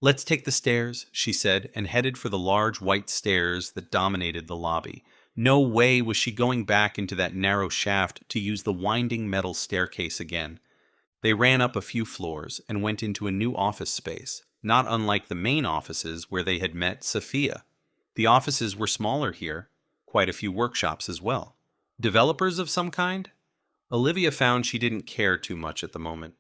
"Let's take the stairs," she said, and headed for the large white stairs that dominated the lobby. No way was she going back into that narrow shaft to use the winding metal staircase again. They ran up a few floors and went into a new office space, not unlike the main offices where they had met Sophia. The offices were smaller here, quite a few workshops as well. Developers of some kind? Olivia found she didn't care too much at the moment.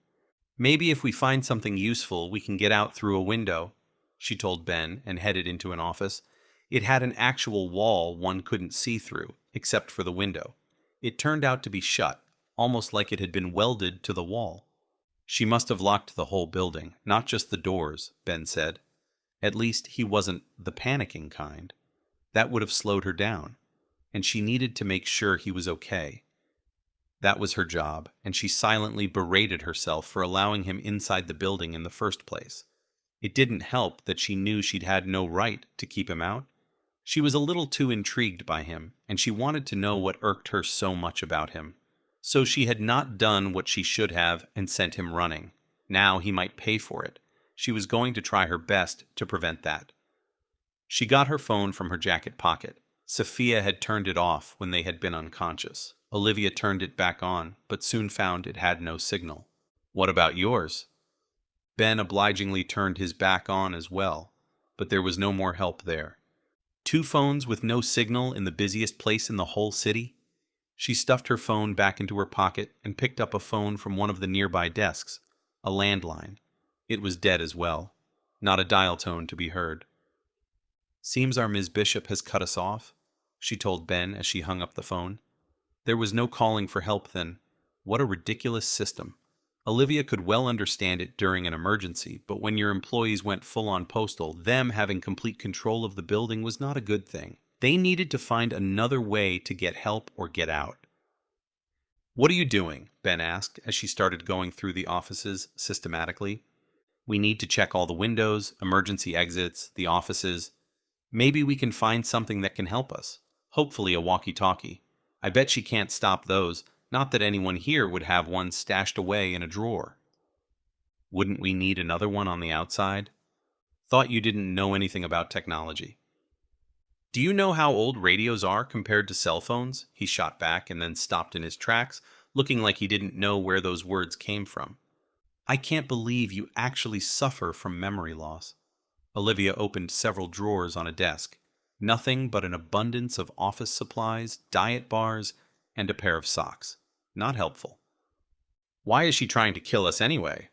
"Maybe if we find something useful, we can get out through a window," she told Ben and headed into an office. It had an actual wall one couldn't see through, except for the window. It turned out to be shut, almost like it had been welded to the wall. She must have locked the whole building, not just the doors, Ben said. At least he wasn't the panicking kind. That would have slowed her down, and she needed to make sure he was okay. That was her job, and she silently berated herself for allowing him inside the building in the first place. It didn't help that she knew she'd had no right to keep him out. She was a little too intrigued by him, and she wanted to know what irked her so much about him. So she had not done what she should have and sent him running. Now he might pay for it. She was going to try her best to prevent that. She got her phone from her jacket pocket. Sophia had turned it off when they had been unconscious. Olivia turned it back on, but soon found it had no signal. "What about yours?" Ben obligingly turned his back on as well, but there was no more help there. Two phones with no signal in the busiest place in the whole city? She stuffed her phone back into her pocket and picked up a phone from one of the nearby desks, a landline. It was dead as well, not a dial tone to be heard. "Seems our Ms. Bishop has cut us off," she told Ben as she hung up the phone. There was no calling for help then. What a ridiculous system. Olivia could well understand it during an emergency, but when your employees went full-on postal, them having complete control of the building was not a good thing. They needed to find another way to get help or get out. "What are you doing?" Ben asked as she started going through the offices systematically. "We need to check all the windows, emergency exits, the offices. Maybe we can find something that can help us. Hopefully a walkie-talkie. I bet she can't stop those. Not that anyone here would have one stashed away in a drawer." "Wouldn't we need another one on the outside?" "Thought you didn't know anything about technology." "Do you know how old radios are compared to cell phones?" He shot back and then stopped in his tracks, looking like he didn't know where those words came from. "I can't believe you actually suffer from memory loss." Olivia opened several drawers on a desk. Nothing but an abundance of office supplies, diet bars, and a pair of socks. Not helpful. "Why is she trying to kill us anyway?"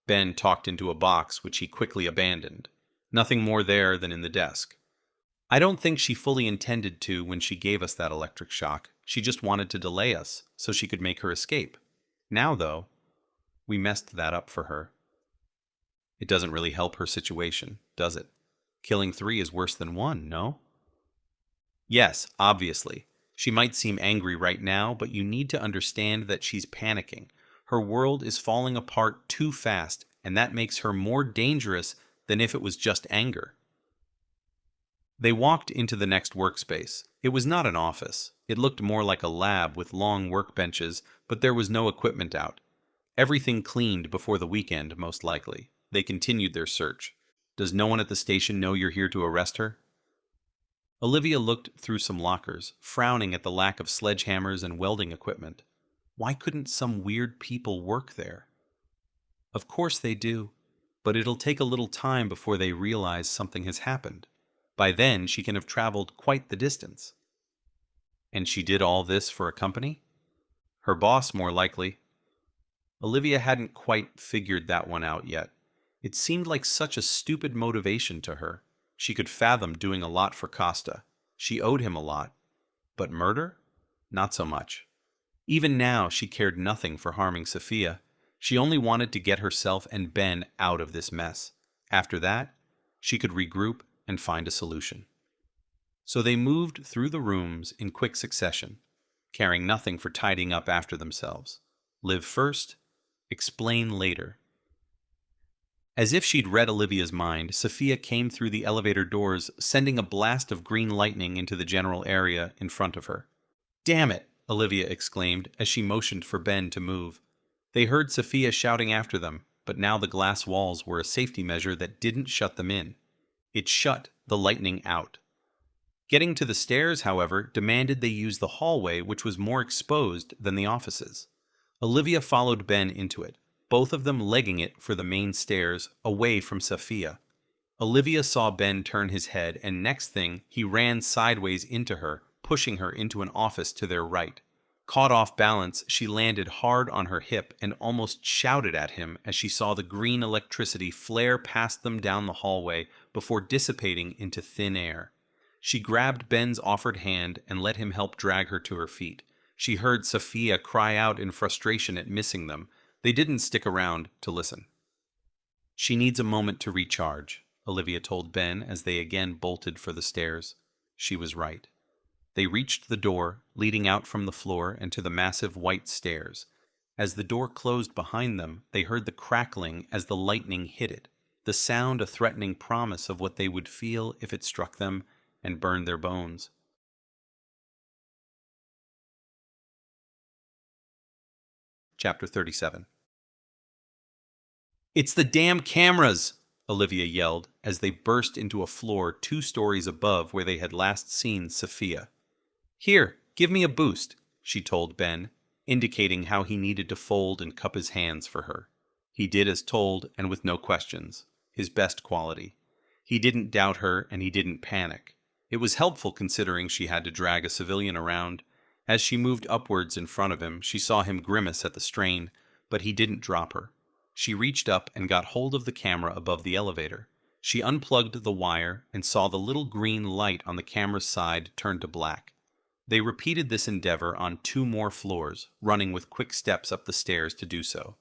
Ben talked into a box which he quickly abandoned. Nothing more there than in the desk. "I don't think she fully intended to when she gave us that electric shock. She just wanted to delay us so she could make her escape. Now, though, we messed that up for her." "It doesn't really help her situation, does it? Killing 3 is worse than 1, no?" "Yes, obviously. She might seem angry right now, but you need to understand that she's panicking. Her world is falling apart too fast, and that makes her more dangerous than if it was just anger." They walked into the next workspace. It was not an office. It looked more like a lab with long workbenches, but there was no equipment out. Everything cleaned before the weekend, most likely. They continued their search. "Does no one at the station know you're here to arrest her?" Olivia looked through some lockers, frowning at the lack of sledgehammers and welding equipment. Why couldn't some weird people work there? "Of course they do, but it'll take a little time before they realize something has happened. By then, she can have traveled quite the distance." "And she did all this for a company?" "Her boss, more likely." Olivia hadn't quite figured that one out yet. It seemed like such a stupid motivation to her. She could fathom doing a lot for Costa. She owed him a lot. But murder? Not so much. Even now, she cared nothing for harming Sophia. She only wanted to get herself and Ben out of this mess. After that, she could regroup and find a solution. So they moved through the rooms in quick succession, caring nothing for tidying up after themselves. Live first, explain later. As if she'd read Olivia's mind, Sophia came through the elevator doors, sending a blast of green lightning into the general area in front of her. "Damn it!" Olivia exclaimed as she motioned for Ben to move. They heard Sophia shouting after them, but now the glass walls were a safety measure that didn't shut them in. It shut the lightning out. Getting to the stairs, however, demanded they use the hallway, which was more exposed than the offices. Olivia followed Ben into it, both of them legging it for the main stairs, away from Sophia. Olivia saw Ben turn his head, and next thing, he ran sideways into her, pushing her into an office to their right. Caught off balance, she landed hard on her hip and almost shouted at him as she saw the green electricity flare past them down the hallway before dissipating into thin air. She grabbed Ben's offered hand and let him help drag her to her feet. She heard Sophia cry out in frustration at missing them. They didn't stick around to listen. "She needs a moment to recharge," Olivia told Ben as they again bolted for the stairs. She was right. They reached the door, leading out from the floor and to the massive white stairs. As the door closed behind them, they heard the crackling as the lightning hit it, the sound a threatening promise of what they would feel if it struck them and burned their bones. Chapter 37. "It's the damn cameras!" Olivia yelled as they burst into a floor 2 stories above where they had last seen Sophia. "Here, give me a boost," she told Ben, indicating how he needed to fold and cup his hands for her. He did as told and with no questions, his best quality. He didn't doubt her and he didn't panic. It was helpful considering she had to drag a civilian around. As she moved upwards in front of him, she saw him grimace at the strain, but he didn't drop her. She reached up and got hold of the camera above the elevator. She unplugged the wire and saw the little green light on the camera's side turn to black. They repeated this endeavor on 2 more floors, running with quick steps up the stairs to do so.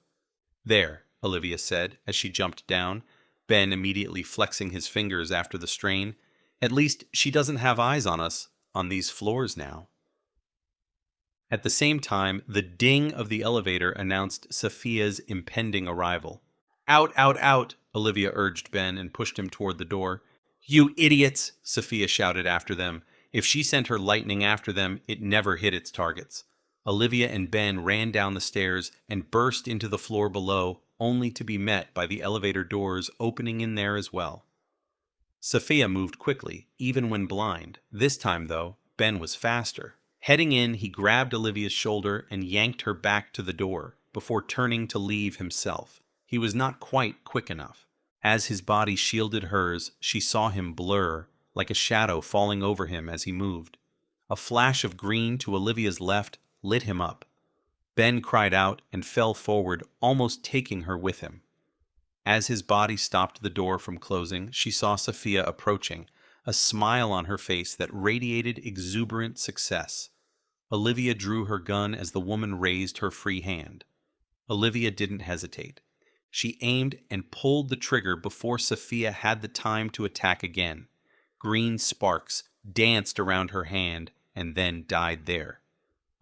"There," Olivia said as she jumped down, Ben immediately flexing his fingers after the strain. "At least she doesn't have eyes on us on these floors now." At the same time, the ding of the elevator announced Sophia's impending arrival. "Out, out, out," Olivia urged Ben and pushed him toward the door. "You idiots," Sophia shouted after them. If she sent her lightning after them, it never hit its targets. Olivia and Ben ran down the stairs and burst into the floor below, only to be met by the elevator doors opening in there as well. Sophia moved quickly, even when blind. This time, though, Ben was faster. Heading in, he grabbed Olivia's shoulder and yanked her back to the door, before turning to leave himself. He was not quite quick enough. As his body shielded hers, she saw him blur, like a shadow falling over him as he moved. A flash of green to Olivia's left lit him up. Ben cried out and fell forward, almost taking her with him. As his body stopped the door from closing, she saw Sophia approaching, a smile on her face that radiated exuberant success. Olivia drew her gun as the woman raised her free hand. Olivia didn't hesitate. She aimed and pulled the trigger before Sophia had the time to attack again. Green sparks danced around her hand and then died there.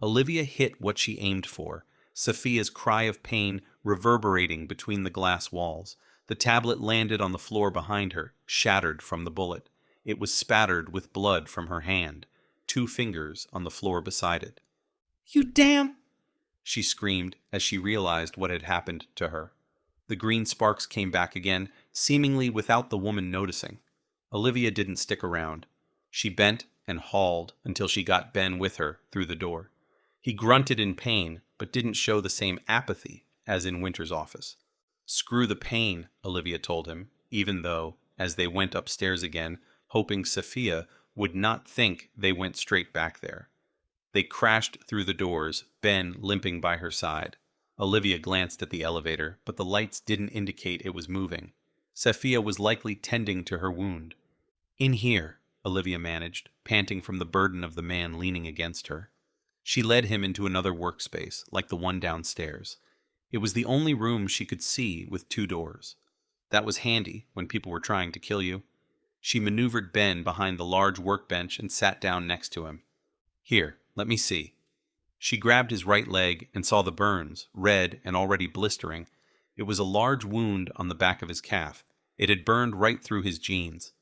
Olivia hit what she aimed for, Sophia's cry of pain reverberating between the glass walls. The tablet landed on the floor behind her, shattered from the bullet. It was spattered with blood from her hand, 2 fingers on the floor beside it. "You damn!" she screamed as she realized what had happened to her. The green sparks came back again, seemingly without the woman noticing. Olivia didn't stick around. She bent and hauled until she got Ben with her through the door. He grunted in pain, but didn't show the same apathy as in Winter's office. "Screw the pain," Olivia told him, even though, as they went upstairs again, hoping Sophia would not think they went straight back there. They crashed through the doors, Ben limping by her side. Olivia glanced at the elevator, but the lights didn't indicate it was moving. Sophia was likely tending to her wound. "In here," Olivia managed, panting from the burden of the man leaning against her. She led him into another workspace, like the one downstairs. It was the only room she could see with two doors. That was handy when people were trying to kill you. She maneuvered Ben behind the large workbench and sat down next to him. Here, let me see. She grabbed his right leg and saw the burns, red and already blistering. It was a large wound on the back of his calf. It had burned right through his jeans.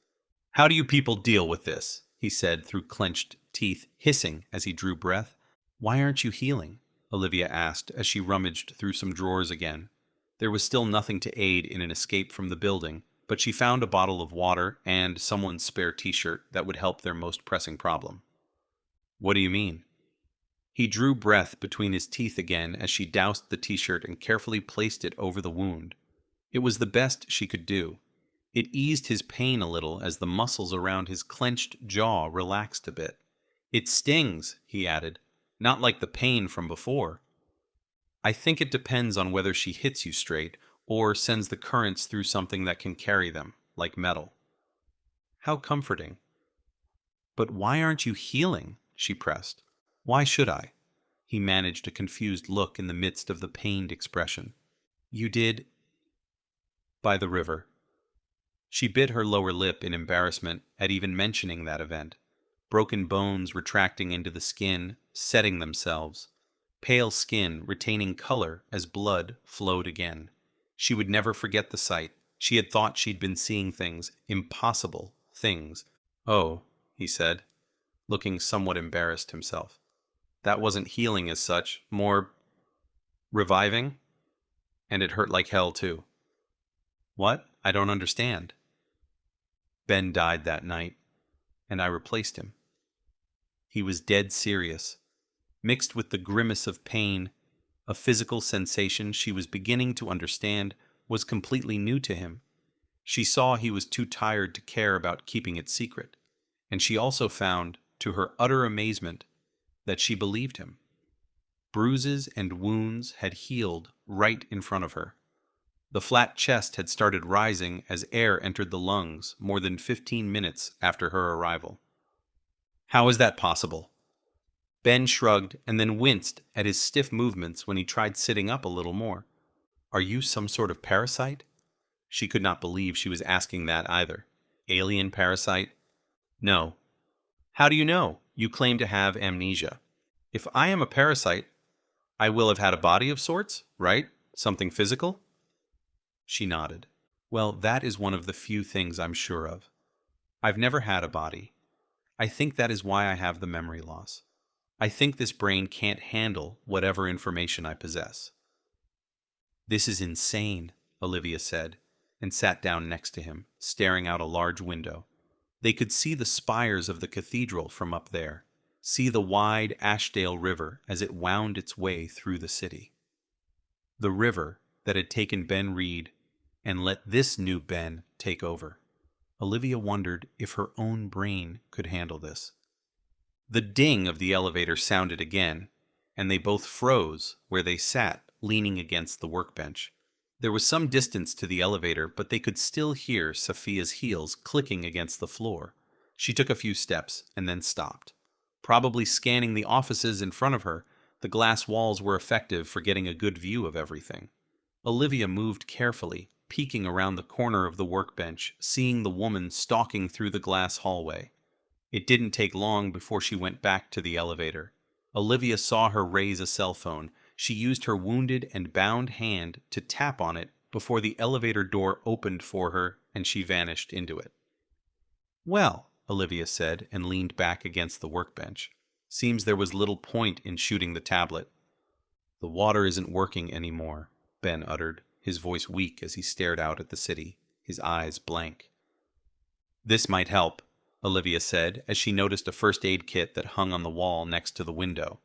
"How do you people deal with this?" he said through clenched teeth, hissing as he drew breath. "Why aren't you healing?" Olivia asked as she rummaged through some drawers again. There was still nothing to aid in an escape from the building, but she found a bottle of water and someone's spare t-shirt that would help their most pressing problem. "What do you mean?" He drew breath between his teeth again as she doused the t-shirt and carefully placed it over the wound. It was the best she could do. It eased his pain a little as the muscles around his clenched jaw relaxed a bit. "It stings," he added. "Not like the pain from before." "I think it depends on whether she hits you straight or sends the currents through something that can carry them, like metal." How comforting. "But why aren't you healing?" she pressed. "Why should I?" He managed a confused look in the midst of the pained expression. "You did—" "By the river." She bit her lower lip in embarrassment at even mentioning that event. Broken bones retracting into the skin, setting themselves. Pale skin retaining color as blood flowed again. She would never forget the sight. She had thought she'd been seeing things, impossible things. "Oh," he said, looking somewhat embarrassed himself. "That wasn't healing as such, more reviving? And it hurt like hell, too." "What? I don't understand." "Ben died that night, and I replaced him." He was dead serious. Mixed with the grimace of pain, a physical sensation she was beginning to understand was completely new to him. She saw he was too tired to care about keeping it secret, and she also found, to her utter amazement, that she believed him. Bruises and wounds had healed right in front of her. The flat chest had started rising as air entered the lungs more than 15 minutes after her arrival. "How is that possible?" Ben shrugged and then winced at his stiff movements when he tried sitting up a little more. "Are you some sort of parasite?" She could not believe she was asking that either. Alien parasite? "No." "How do you know? You claim to have amnesia." "If I am a parasite, I will have had a body of sorts, right? Something physical?" She nodded. "Well, that is one of the few things I'm sure of. I've never had a body. I think that is why I have the memory loss. I think this brain can't handle whatever information I possess." "This is insane," Olivia said, and sat down next to him, staring out a large window. They could see the spires of the cathedral from up there, see the wide Ashdale River as it wound its way through the city. The river that had taken Ben Reed and let this new Ben take over. Olivia wondered if her own brain could handle this. The ding of the elevator sounded again, and they both froze where they sat, leaning against the workbench. There was some distance to the elevator, but they could still hear Sophia's heels clicking against the floor. She took a few steps and then stopped. Probably scanning the offices in front of her, the glass walls were effective for getting a good view of everything. Olivia moved carefully, peeking around the corner of the workbench, seeing the woman stalking through the glass hallway. It didn't take long before she went back to the elevator. Olivia saw her raise a cell phone. She used her wounded and bound hand to tap on it before the elevator door opened for her and she vanished into it. "Well," Olivia said and leaned back against the workbench. "Seems there was little point in shooting the tablet." "The water isn't working anymore," Ben uttered, his voice weak as he stared out at the city, his eyes blank. "This might help," Olivia said as she noticed a first aid kit that hung on the wall next to the window.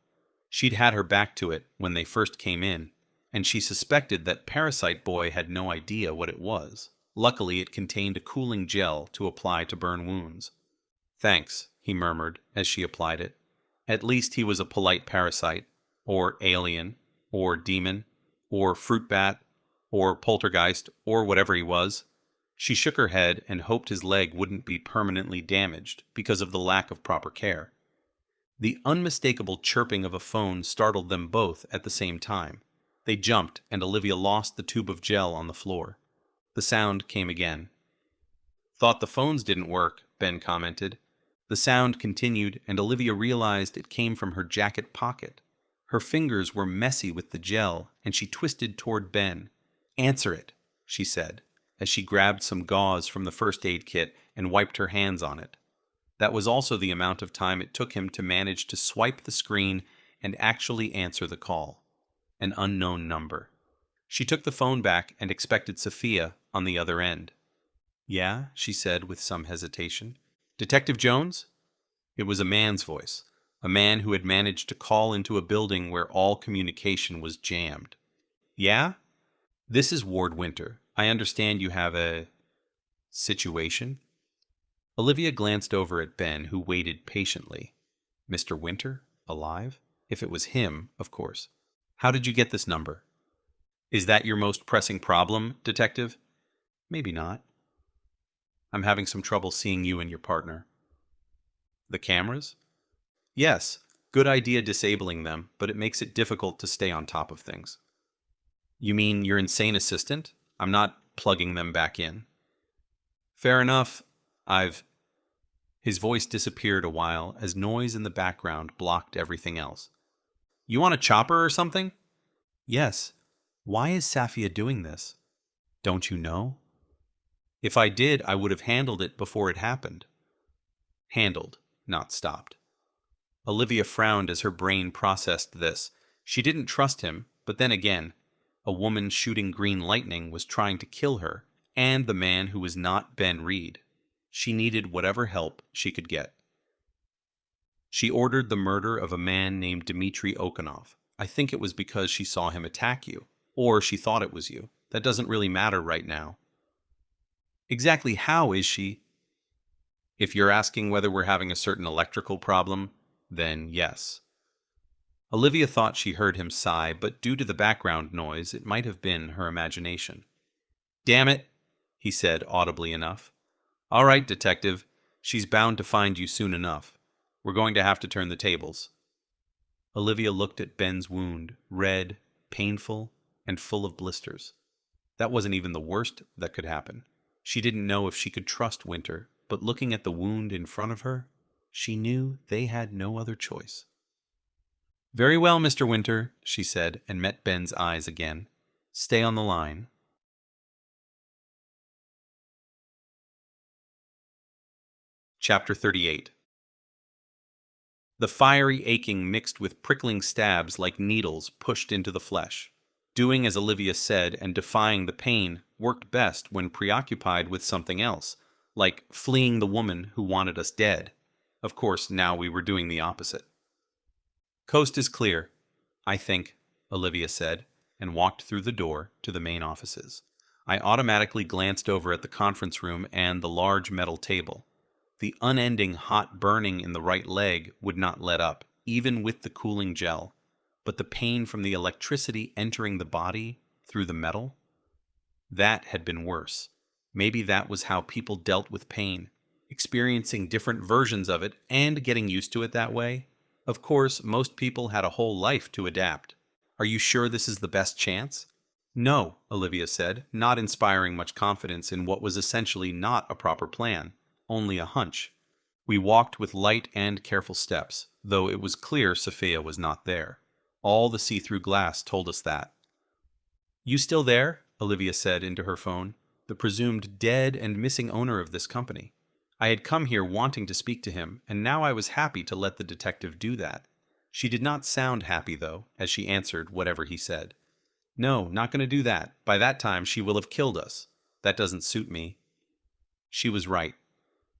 She'd had her back to it when they first came in, and she suspected that Parasite Boy had no idea what it was. Luckily, it contained a cooling gel to apply to burn wounds. "Thanks," he murmured as she applied it. At least he was a polite parasite, or alien, or demon, or fruit bat, or poltergeist, or whatever he was. She shook her head and hoped his leg wouldn't be permanently damaged because of the lack of proper care. The unmistakable chirping of a phone startled them both at the same time. They jumped, and Olivia lost the tube of gel on the floor. The sound came again. "Thought the phones didn't work," Ben commented. The sound continued, and Olivia realized it came from her jacket pocket. Her fingers were messy with the gel, and she twisted toward Ben. "Answer it," she said, as she grabbed some gauze from the first aid kit and wiped her hands on it. That was also the amount of time it took him to manage to swipe the screen and actually answer the call. An unknown number. She took the phone back and expected Sophia on the other end. "Yeah," she said with some hesitation. "Detective Jones?" It was a man's voice, a man who had managed to call into a building where all communication was jammed. "Yeah? This is Ward Winter. I understand you have a situation?" Olivia glanced over at Ben, who waited patiently. Mr. Winter? Alive? If it was him, of course. "How did you get this number?" "Is that your most pressing problem, Detective?" "Maybe not. I'm having some trouble seeing you and your partner." "The cameras?" "Yes. Good idea disabling them, but it makes it difficult to stay on top of things." "You mean your insane assistant? I'm not plugging them back in." "Fair enough. His voice disappeared a while as noise in the background blocked everything else. "You want a chopper or something?" "Yes. Why is Safia doing this?" "Don't you know?" "If I did, I would have handled it before it happened." Handled, not stopped. Olivia frowned as her brain processed this. She didn't trust him, but then again, a woman shooting green lightning was trying to kill her, and the man who was not Ben Reed. She needed whatever help she could get. "She ordered the murder of a man named Dmitry Okanov. I think it was because she saw him attack you. Or she thought it was you. That doesn't really matter right now." "Exactly how is she?" "If you're asking whether we're having a certain electrical problem, then yes." Olivia thought she heard him sigh, but due to the background noise, it might have been her imagination. "Damn it," he said audibly enough. "All right, Detective. She's bound to find you soon enough. We're going to have to turn the tables." Olivia looked at Ben's wound, red, painful, and full of blisters. That wasn't even the worst that could happen. She didn't know if she could trust Winter, but looking at the wound in front of her, she knew they had no other choice. "Very well, Mr. Winter," she said, and met Ben's eyes again. "Stay on the line." Chapter 38. The fiery aching mixed with prickling stabs like needles pushed into the flesh. Doing as Olivia said and defying the pain worked best when preoccupied with something else, like fleeing the woman who wanted us dead. Of course, now we were doing the opposite. "Coast is clear, I think," Olivia said, and walked through the door to the main offices. I automatically glanced over at the conference room and the large metal table. The unending hot burning in the right leg would not let up, even with the cooling gel. But the pain from the electricity entering the body through the metal? That had been worse. Maybe that was how people dealt with pain, experiencing different versions of it and getting used to it that way. Of course, most people had a whole life to adapt. "Are you sure this is the best chance?" "No," Olivia said, not inspiring much confidence in what was essentially not a proper plan, only a hunch. We walked with light and careful steps, though it was clear Sophia was not there. All the see-through glass told us that. "You still there?" Olivia said into her phone, "the presumed dead and missing owner of this company. I had come here wanting to speak to him, and now I was happy to let the detective do that." She did not sound happy, though, as she answered whatever he said. "No, not going to do that. By that time she will have killed us. That doesn't suit me." She was right.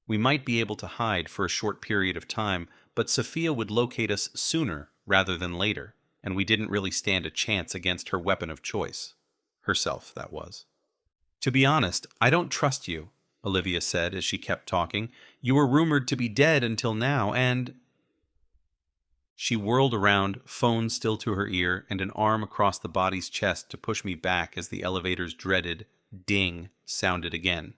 We might be able to hide for a short period of time, but Sophia would locate us sooner rather than later, and we didn't really stand a chance against her weapon of choice. Herself, that was. "To be honest, I don't trust you," Olivia said as she kept talking. "You were rumored to be dead until now, and—" She whirled around, phone still to her ear, and an arm across the body's chest to push me back as the elevator's dreaded ding sounded again.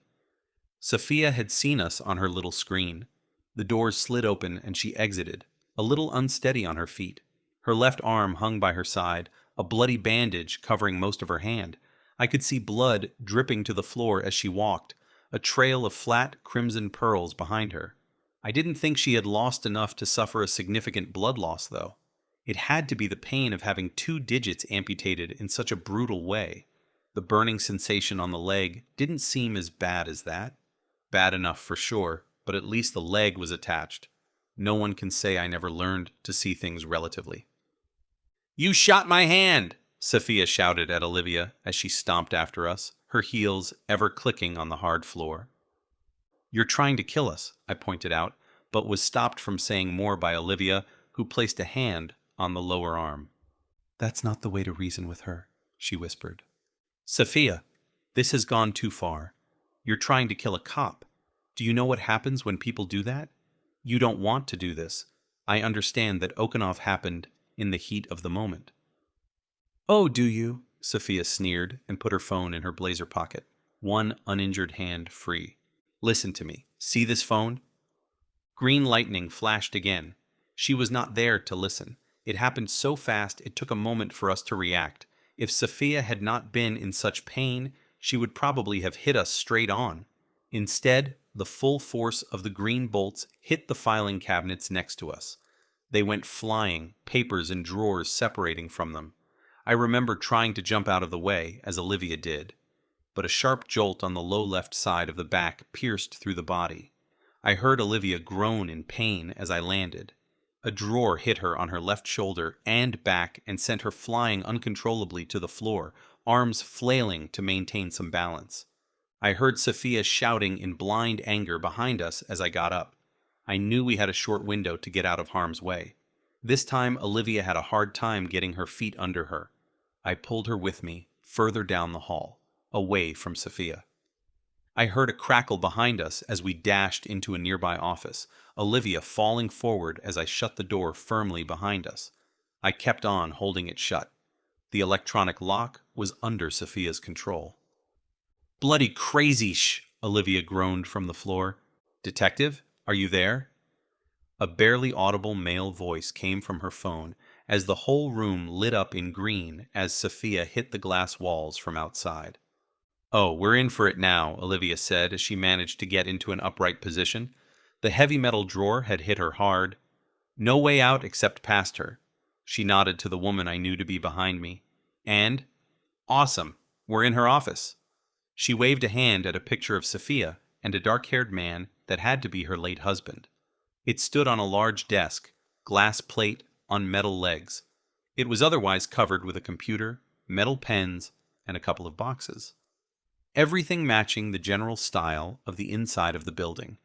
Sophia had seen us on her little screen. The doors slid open and she exited, a little unsteady on her feet. Her left arm hung by her side, a bloody bandage covering most of her hand. I could see blood dripping to the floor as she walked, a trail of flat crimson pearls behind her. I didn't think she had lost enough to suffer a significant blood loss, though. It had to be the pain of having 2 digits amputated in such a brutal way. The burning sensation on the leg didn't seem as bad as that. Bad enough for sure, but at least the leg was attached. No one can say I never learned to see things relatively. "You shot my hand!" Sophia shouted at Olivia as she stomped after us, her heels ever clicking on the hard floor. "You're trying to kill us," I pointed out, but was stopped from saying more by Olivia, who placed a hand on the lower arm. "That's not the way to reason with her," she whispered. "Sophia, this has gone too far. You're trying to kill a cop. Do you know what happens when people do that? You don't want to do this. I understand that Okanoff happened in the heat of the moment." "Oh, do you?" Sophia sneered and put her phone in her blazer pocket, one uninjured hand free. "Listen to me. See this phone?" Green lightning flashed again. She was not there to listen. It happened so fast it took a moment for us to react. If Sophia had not been in such pain, she would probably have hit us straight on. Instead, the full force of the green bolts hit the filing cabinets next to us. They went flying, papers and drawers separating from them. I remember trying to jump out of the way, as Olivia did, but a sharp jolt on the low left side of the back pierced through the body. I heard Olivia groan in pain as I landed. A drawer hit her on her left shoulder and back and sent her flying uncontrollably to the floor, arms flailing to maintain some balance. I heard Sophia shouting in blind anger behind us as I got up. I knew we had a short window to get out of harm's way. This time Olivia had a hard time getting her feet under her. I pulled her with me, further down the hall, away from Sophia. I heard a crackle behind us as we dashed into a nearby office, Olivia falling forward as I shut the door firmly behind us. I kept on holding it shut. The electronic lock was under Sophia's control. "Bloody crazy Olivia groaned from the floor. "Detective, are you there?" A barely audible male voice came from her phone as the whole room lit up in green as Sophia hit the glass walls from outside. "Oh, we're in for it now," Olivia said as she managed to get into an upright position. The heavy metal drawer had hit her hard. No way out except past her. She nodded to the woman I knew to be behind me. "And? Awesome. We're in her office." She waved a hand at a picture of Sophia and a dark-haired man that had to be her late husband. It stood on a large desk, glass plate on metal legs. It was otherwise covered with a computer, metal pens, and a couple of boxes. Everything matching the general style of the inside of the building.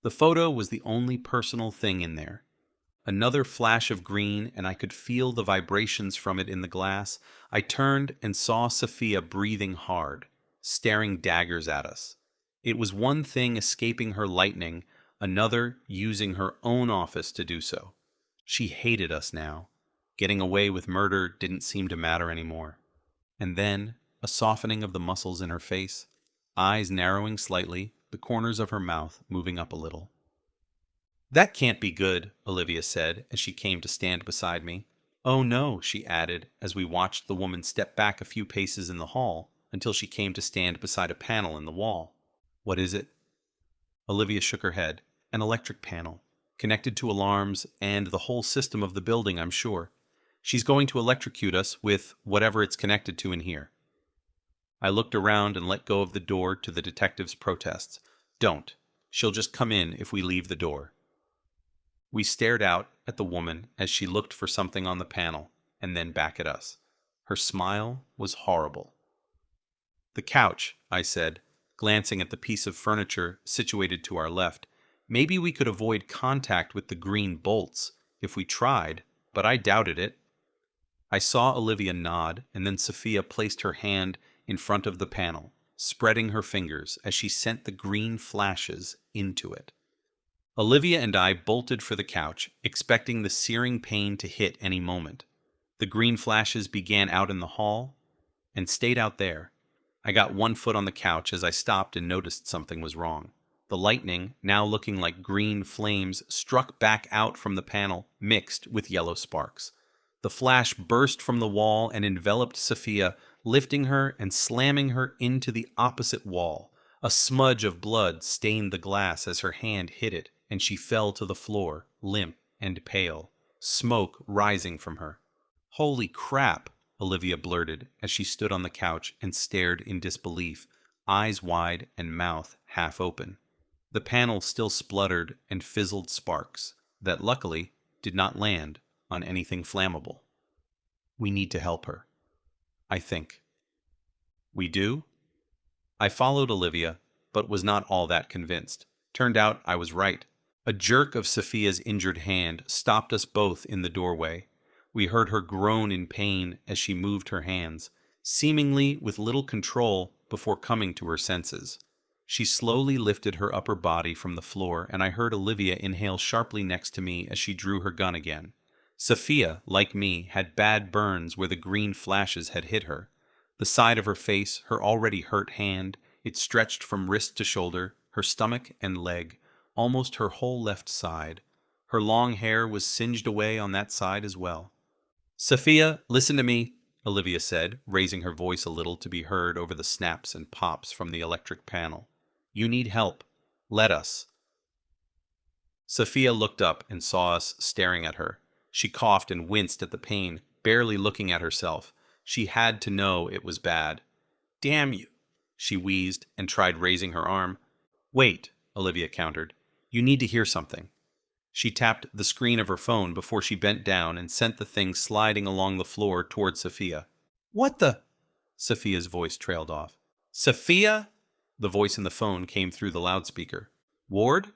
The photo was the only personal thing in there. Another flash of green, and I could feel the vibrations from it in the glass. I turned and saw Sophia breathing hard, staring daggers at us. It was one thing escaping her lightning, another using her own office to do so. She hated us now. Getting away with murder didn't seem to matter anymore. And then, a softening of the muscles in her face, eyes narrowing slightly, the corners of her mouth moving up a little. "That can't be good," Olivia said as she came to stand beside me. "Oh no," she added as we watched the woman step back a few paces in the hall until she came to stand beside a panel in the wall. "What is it?" Olivia shook her head. "An electric panel, connected to alarms and the whole system of the building, I'm sure. She's going to electrocute us with whatever it's connected to in here." I looked around and let go of the door to the detective's protests. "Don't. She'll just come in if we leave the door." We stared out at the woman as she looked for something on the panel and then back at us. Her smile was horrible. "The couch," I said, glancing at the piece of furniture situated to our left. "Maybe we could avoid contact with the green bolts if we tried, but I doubted it." I saw Olivia nod, and then Sophia placed her hand in front of the panel, spreading her fingers as she sent the green flashes into it. Olivia and I bolted for the couch, expecting the searing pain to hit any moment. The green flashes began out in the hall and stayed out there. I got one foot on the couch as I stopped and noticed something was wrong. The lightning, now looking like green flames, struck back out from the panel, mixed with yellow sparks. The flash burst from the wall and enveloped Sophia, lifting her and slamming her into the opposite wall. A smudge of blood stained the glass as her hand hit it, and she fell to the floor, limp and pale, smoke rising from her. "Holy crap," Olivia blurted as she stood on the couch and stared in disbelief, eyes wide and mouth half open. The panel still spluttered and fizzled sparks that, luckily, did not land on anything flammable. "We need to help her, I think." "We do?" I followed Olivia, but was not all that convinced. Turned out I was right. A jerk of Sophia's injured hand stopped us both in the doorway. We heard her groan in pain as she moved her hands, seemingly with little control before coming to her senses. She slowly lifted her upper body from the floor, and I heard Olivia inhale sharply next to me as she drew her gun again. Sophia, like me, had bad burns where the green flashes had hit her. The side of her face, her already hurt hand, it stretched from wrist to shoulder, her stomach and leg, almost her whole left side. Her long hair was singed away on that side as well. "Sophia, listen to me," Olivia said, raising her voice a little to be heard over the snaps and pops from the electric panel. "You need help. Let us." Sophia looked up and saw us staring at her. She coughed and winced at the pain, barely looking at herself. She had to know it was bad. "Damn you," she wheezed and tried raising her arm. "Wait," Olivia countered. "You need to hear something." She tapped the screen of her phone before she bent down and sent the thing sliding along the floor toward Sophia. "What the?" Sophia's voice trailed off. "Sophia?" The voice in the phone came through the loudspeaker. "Ward?"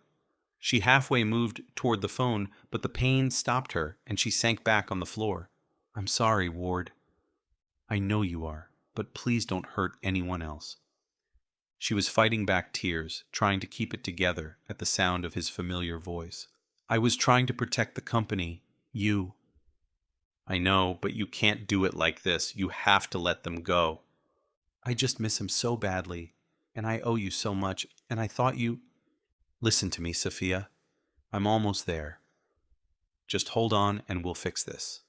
She halfway moved toward the phone, but the pain stopped her, and she sank back on the floor. "I'm sorry, Ward." "I know you are, but please don't hurt anyone else." She was fighting back tears, trying to keep it together at the sound of his familiar voice. "I was trying to protect the company. You." "I know, but you can't do it like this. You have to let them go." "I just miss him so badly, and I owe you so much, and I thought you—" "Listen to me, Sophia. I'm almost there. Just hold on and we'll fix this."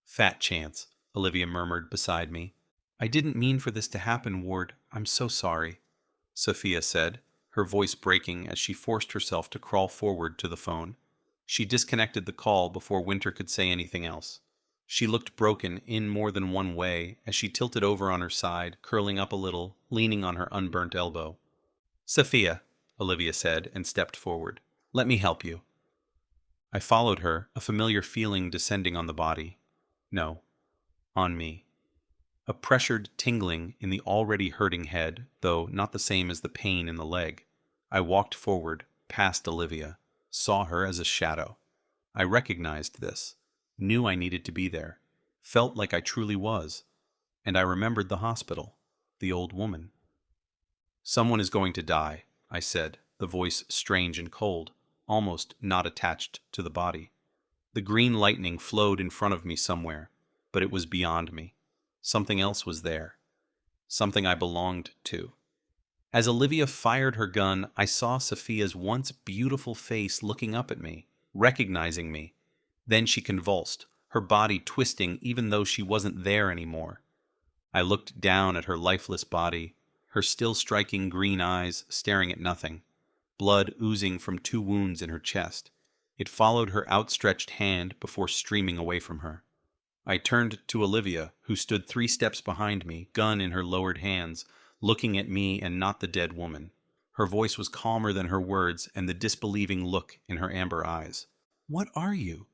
"Fat chance," Olivia murmured beside me. "I didn't mean for this to happen, Ward. I'm so sorry," Sophia said, her voice breaking as she forced herself to crawl forward to the phone. She disconnected the call before Winter could say anything else. She looked broken in more than one way as she tilted over on her side, curling up a little, leaning on her unburnt elbow. "Sophia," Olivia said, and stepped forward. "Let me help you." I followed her, a familiar feeling descending on the body. No, on me. A pressured tingling in the already hurting head, though not the same as the pain in the leg. I walked forward, past Olivia, saw her as a shadow. I recognized this, knew I needed to be there, felt like I truly was, and I remembered the hospital, the old woman. "Someone is going to die," I said, the voice strange and cold, almost not attached to the body. The green lightning flowed in front of me somewhere, but it was beyond me. Something else was there. Something I belonged to. As Olivia fired her gun, I saw Sophia's once beautiful face looking up at me, recognizing me. Then she convulsed, her body twisting even though she wasn't there anymore. I looked down at her lifeless body, her still striking green eyes staring at nothing, blood oozing from 2 wounds in her chest. It followed her outstretched hand before streaming away from her. I turned to Olivia, who stood 3 steps behind me, gun in her lowered hands, looking at me and not the dead woman. Her voice was calmer than her words and the disbelieving look in her amber eyes. "What are you?"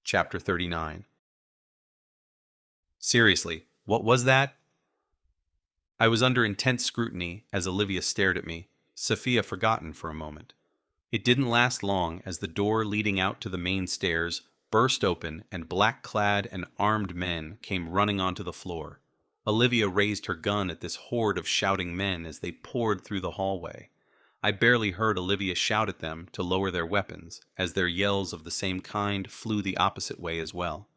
Chapter 39. "Seriously, what was that?" I was under intense scrutiny as Olivia stared at me, Sophia forgotten for a moment. It didn't last long as the door leading out to the main stairs burst open and black-clad and armed men came running onto the floor. Olivia raised her gun at this horde of shouting men as they poured through the hallway. I barely heard Olivia shout at them to lower their weapons, as their yells of the same kind flew the opposite way as well.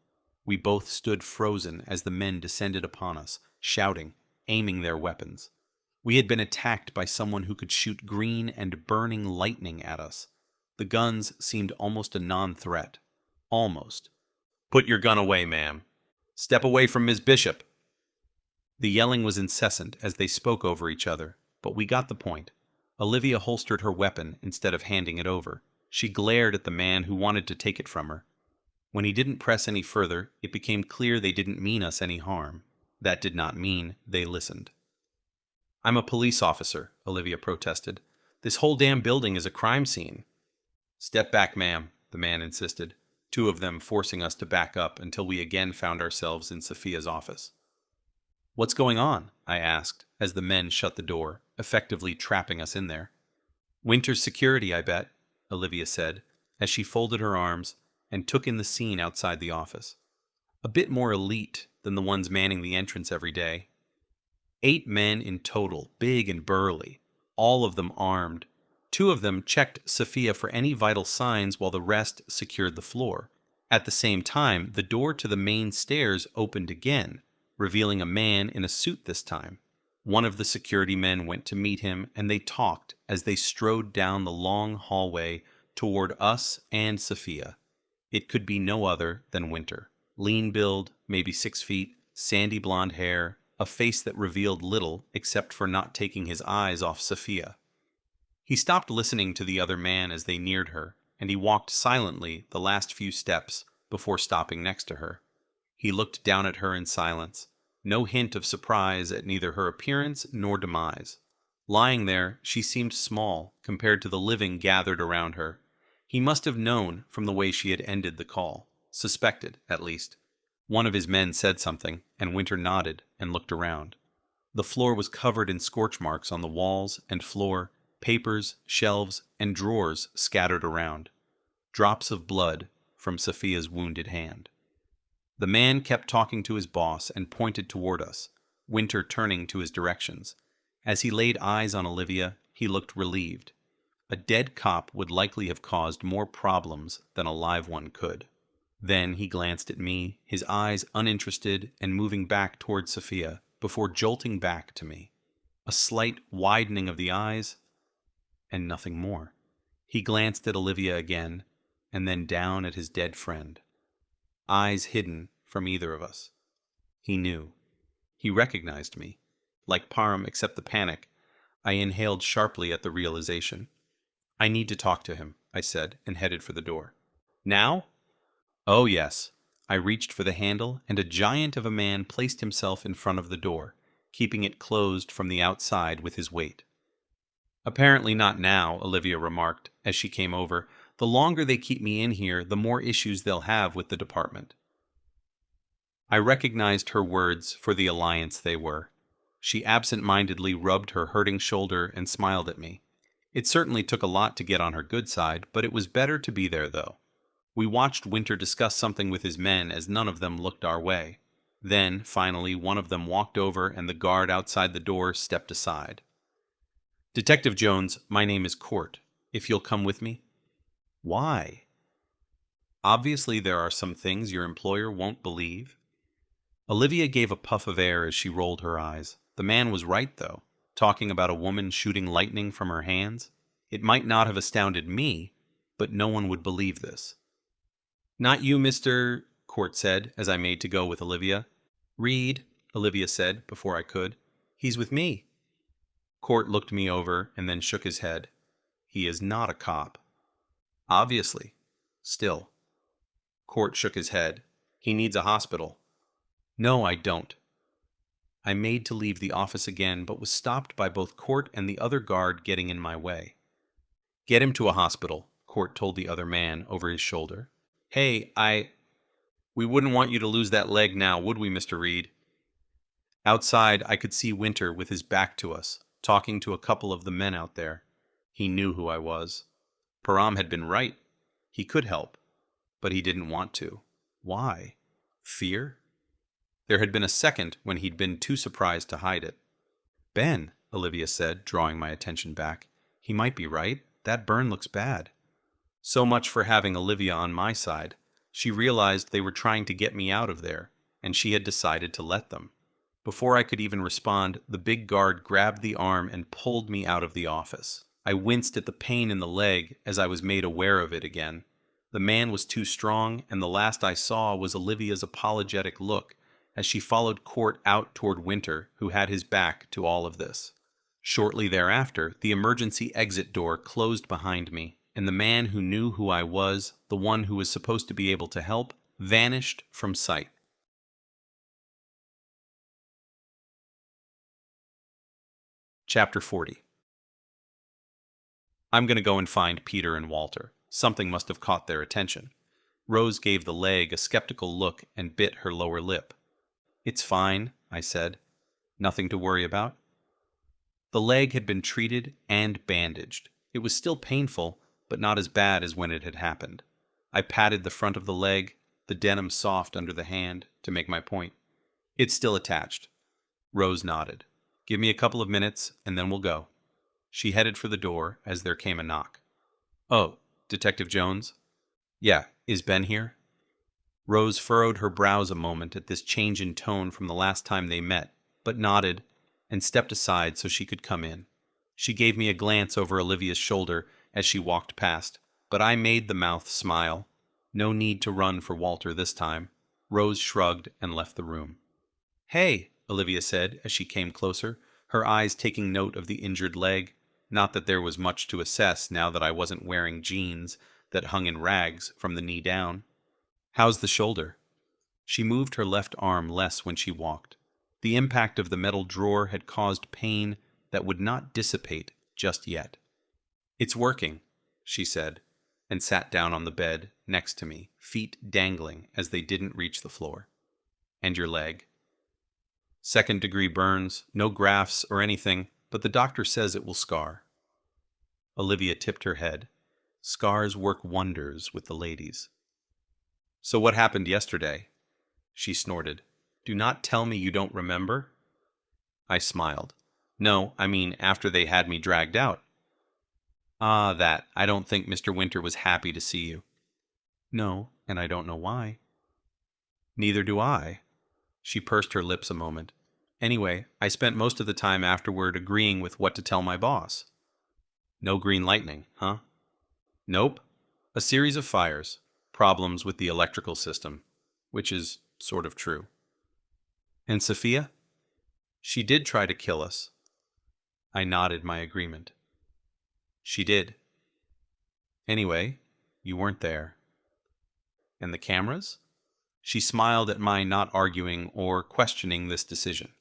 We both stood frozen as the men descended upon us, shouting, aiming their weapons. We had been attacked by someone who could shoot green and burning lightning at us. The guns seemed almost a non-threat. Almost. "Put your gun away, ma'am. Step away from Miss Bishop." The yelling was incessant as they spoke over each other, but we got the point. Olivia holstered her weapon instead of handing it over. She glared at the man who wanted to take it from her. When he didn't press any further, it became clear they didn't mean us any harm. That did not mean they listened. "I'm a police officer," Olivia protested. "This whole damn building is a crime scene." "Step back, ma'am," the man insisted, two of them forcing us to back up until we again found ourselves in Sophia's office. "What's going on?" I asked, as the men shut the door, effectively trapping us in there. "Winter's security, I bet," Olivia said, as she folded her arms and took in the scene outside the office. A bit more elite than the ones manning the entrance every day. 8 men in total, big and burly, all of them armed. 2 of them checked Sophia for any vital signs while the rest secured the floor. At the same time, the door to the main stairs opened again, revealing a man in a suit this time. One of the security men went to meet him, and they talked as they strode down the long hallway toward us and Sophia. It could be no other than Winter. Lean build, maybe 6 feet, sandy blonde hair, a face that revealed little except for not taking his eyes off Sophia. He stopped listening to the other man as they neared her, and he walked silently the last few steps before stopping next to her. He looked down at her in silence, no hint of surprise at neither her appearance nor demise. Lying there, she seemed small compared to the living gathered around her. He must have known from the way she had ended the call, suspected, at least. One of his men said something, and Winter nodded and looked around. The floor was covered in scorch marks on the walls and floor, papers, shelves, and drawers scattered around. Drops of blood from Sophia's wounded hand. The man kept talking to his boss and pointed toward us, Winter turning to his directions. As he laid eyes on Olivia, he looked relieved. A dead cop would likely have caused more problems than a live one could. Then he glanced at me, his eyes uninterested and moving back toward Sophia, before jolting back to me. A slight widening of the eyes, and nothing more. He glanced at Olivia again, and then down at his dead friend. Eyes hidden from either of us. He knew. He recognized me. Like Parham, except the panic, I inhaled sharply at the realization. "I need to talk to him," I said, and headed for the door. "Now?" "Oh, yes." I reached for the handle, and a giant of a man placed himself in front of the door, keeping it closed from the outside with his weight. "Apparently not now," Olivia remarked as she came over. "The longer they keep me in here, the more issues they'll have with the department." I recognized her words for the alliance they were. She absent-mindedly rubbed her hurting shoulder and smiled at me. It certainly took a lot to get on her good side, but it was better to be there, though. We watched Winter discuss something with his men as none of them looked our way. Then, finally, one of them walked over and the guard outside the door stepped aside. "Detective Jones, my name is Court. If you'll come with me." "Why?" "Obviously there are some things your employer won't believe." Olivia gave a puff of air as she rolled her eyes. The man was right, though. Talking about a woman shooting lightning from her hands. It might not have astounded me, but no one would believe this. "Not you, Mr. Court said, as I made to go with Olivia. "Reed," Olivia said before I could. "He's with me." Court looked me over and then shook his head. "He is not a cop." "Obviously. Still." Court shook his head. "He needs a hospital." "No, I don't." I made to leave the office again, but was stopped by both Court and the other guard getting in my way. "Get him to a hospital," Court told the other man over his shoulder. "Hey, We wouldn't want you to lose that leg now, would we, Mr. Reed?" Outside, I could see Winter with his back to us, talking to a couple of the men out there. He knew who I was. Param had been right. He could help, but he didn't want to. Why? Fear? There had been a second when he'd been too surprised to hide it. "Ben," Olivia said, drawing my attention back. "He might be right. That burn looks bad." So much for having Olivia on my side. She realized they were trying to get me out of there, and she had decided to let them. Before I could even respond, the big guard grabbed the arm and pulled me out of the office. I winced at the pain in the leg as I was made aware of it again. The man was too strong, and the last I saw was Olivia's apologetic look as she followed Court out toward Winter, who had his back to all of this. Shortly thereafter, the emergency exit door closed behind me, and the man who knew who I was, the one who was supposed to be able to help, vanished from sight. Chapter 40. I'm going to go and find Peter and Walter. Something must have caught their attention. Rose gave the leg a skeptical look and bit her lower lip. It's fine, I said. Nothing to worry about. The leg had been treated and bandaged. It was still painful, but not as bad as when it had happened. I patted the front of the leg, the denim soft under the hand, to make my point. It's still attached. Rose nodded. Give me a couple of minutes, and then we'll go. She headed for the door as there came a knock. Oh, Detective Jones? Yeah, is Ben here? Rose furrowed her brows a moment at this change in tone from the last time they met, but nodded and stepped aside so she could come in. She gave me a glance over Olivia's shoulder as she walked past, but I made the mouth smile. No need to run for Walter this time. Rose shrugged and left the room. Hey, Olivia said as she came closer, her eyes taking note of the injured leg. Not that there was much to assess now that I wasn't wearing jeans that hung in rags from the knee down. How's the shoulder? She moved her left arm less when she walked. The impact of the metal drawer had caused pain that would not dissipate just yet. It's working, she said, and sat down on the bed next to me, feet dangling as they didn't reach the floor. And your leg? Second-degree burns, no grafts or anything, but the doctor says it will scar. Olivia tipped her head. Scars work wonders with the ladies. So what happened yesterday? She snorted. Do not tell me you don't remember? I smiled. No, I mean after they had me dragged out. Ah, that. I don't think Mr. Winter was happy to see you. No, and I don't know why. Neither do I. She pursed her lips a moment. Anyway, I spent most of the time afterward agreeing with what to tell my boss. No green lightning, huh? Nope. A series of fires. Problems with the electrical system. Which is sort of true. And Sophia? She did try to kill us. I nodded my agreement. She did. Anyway, you weren't there. And the cameras? She smiled at my not arguing or questioning this decision.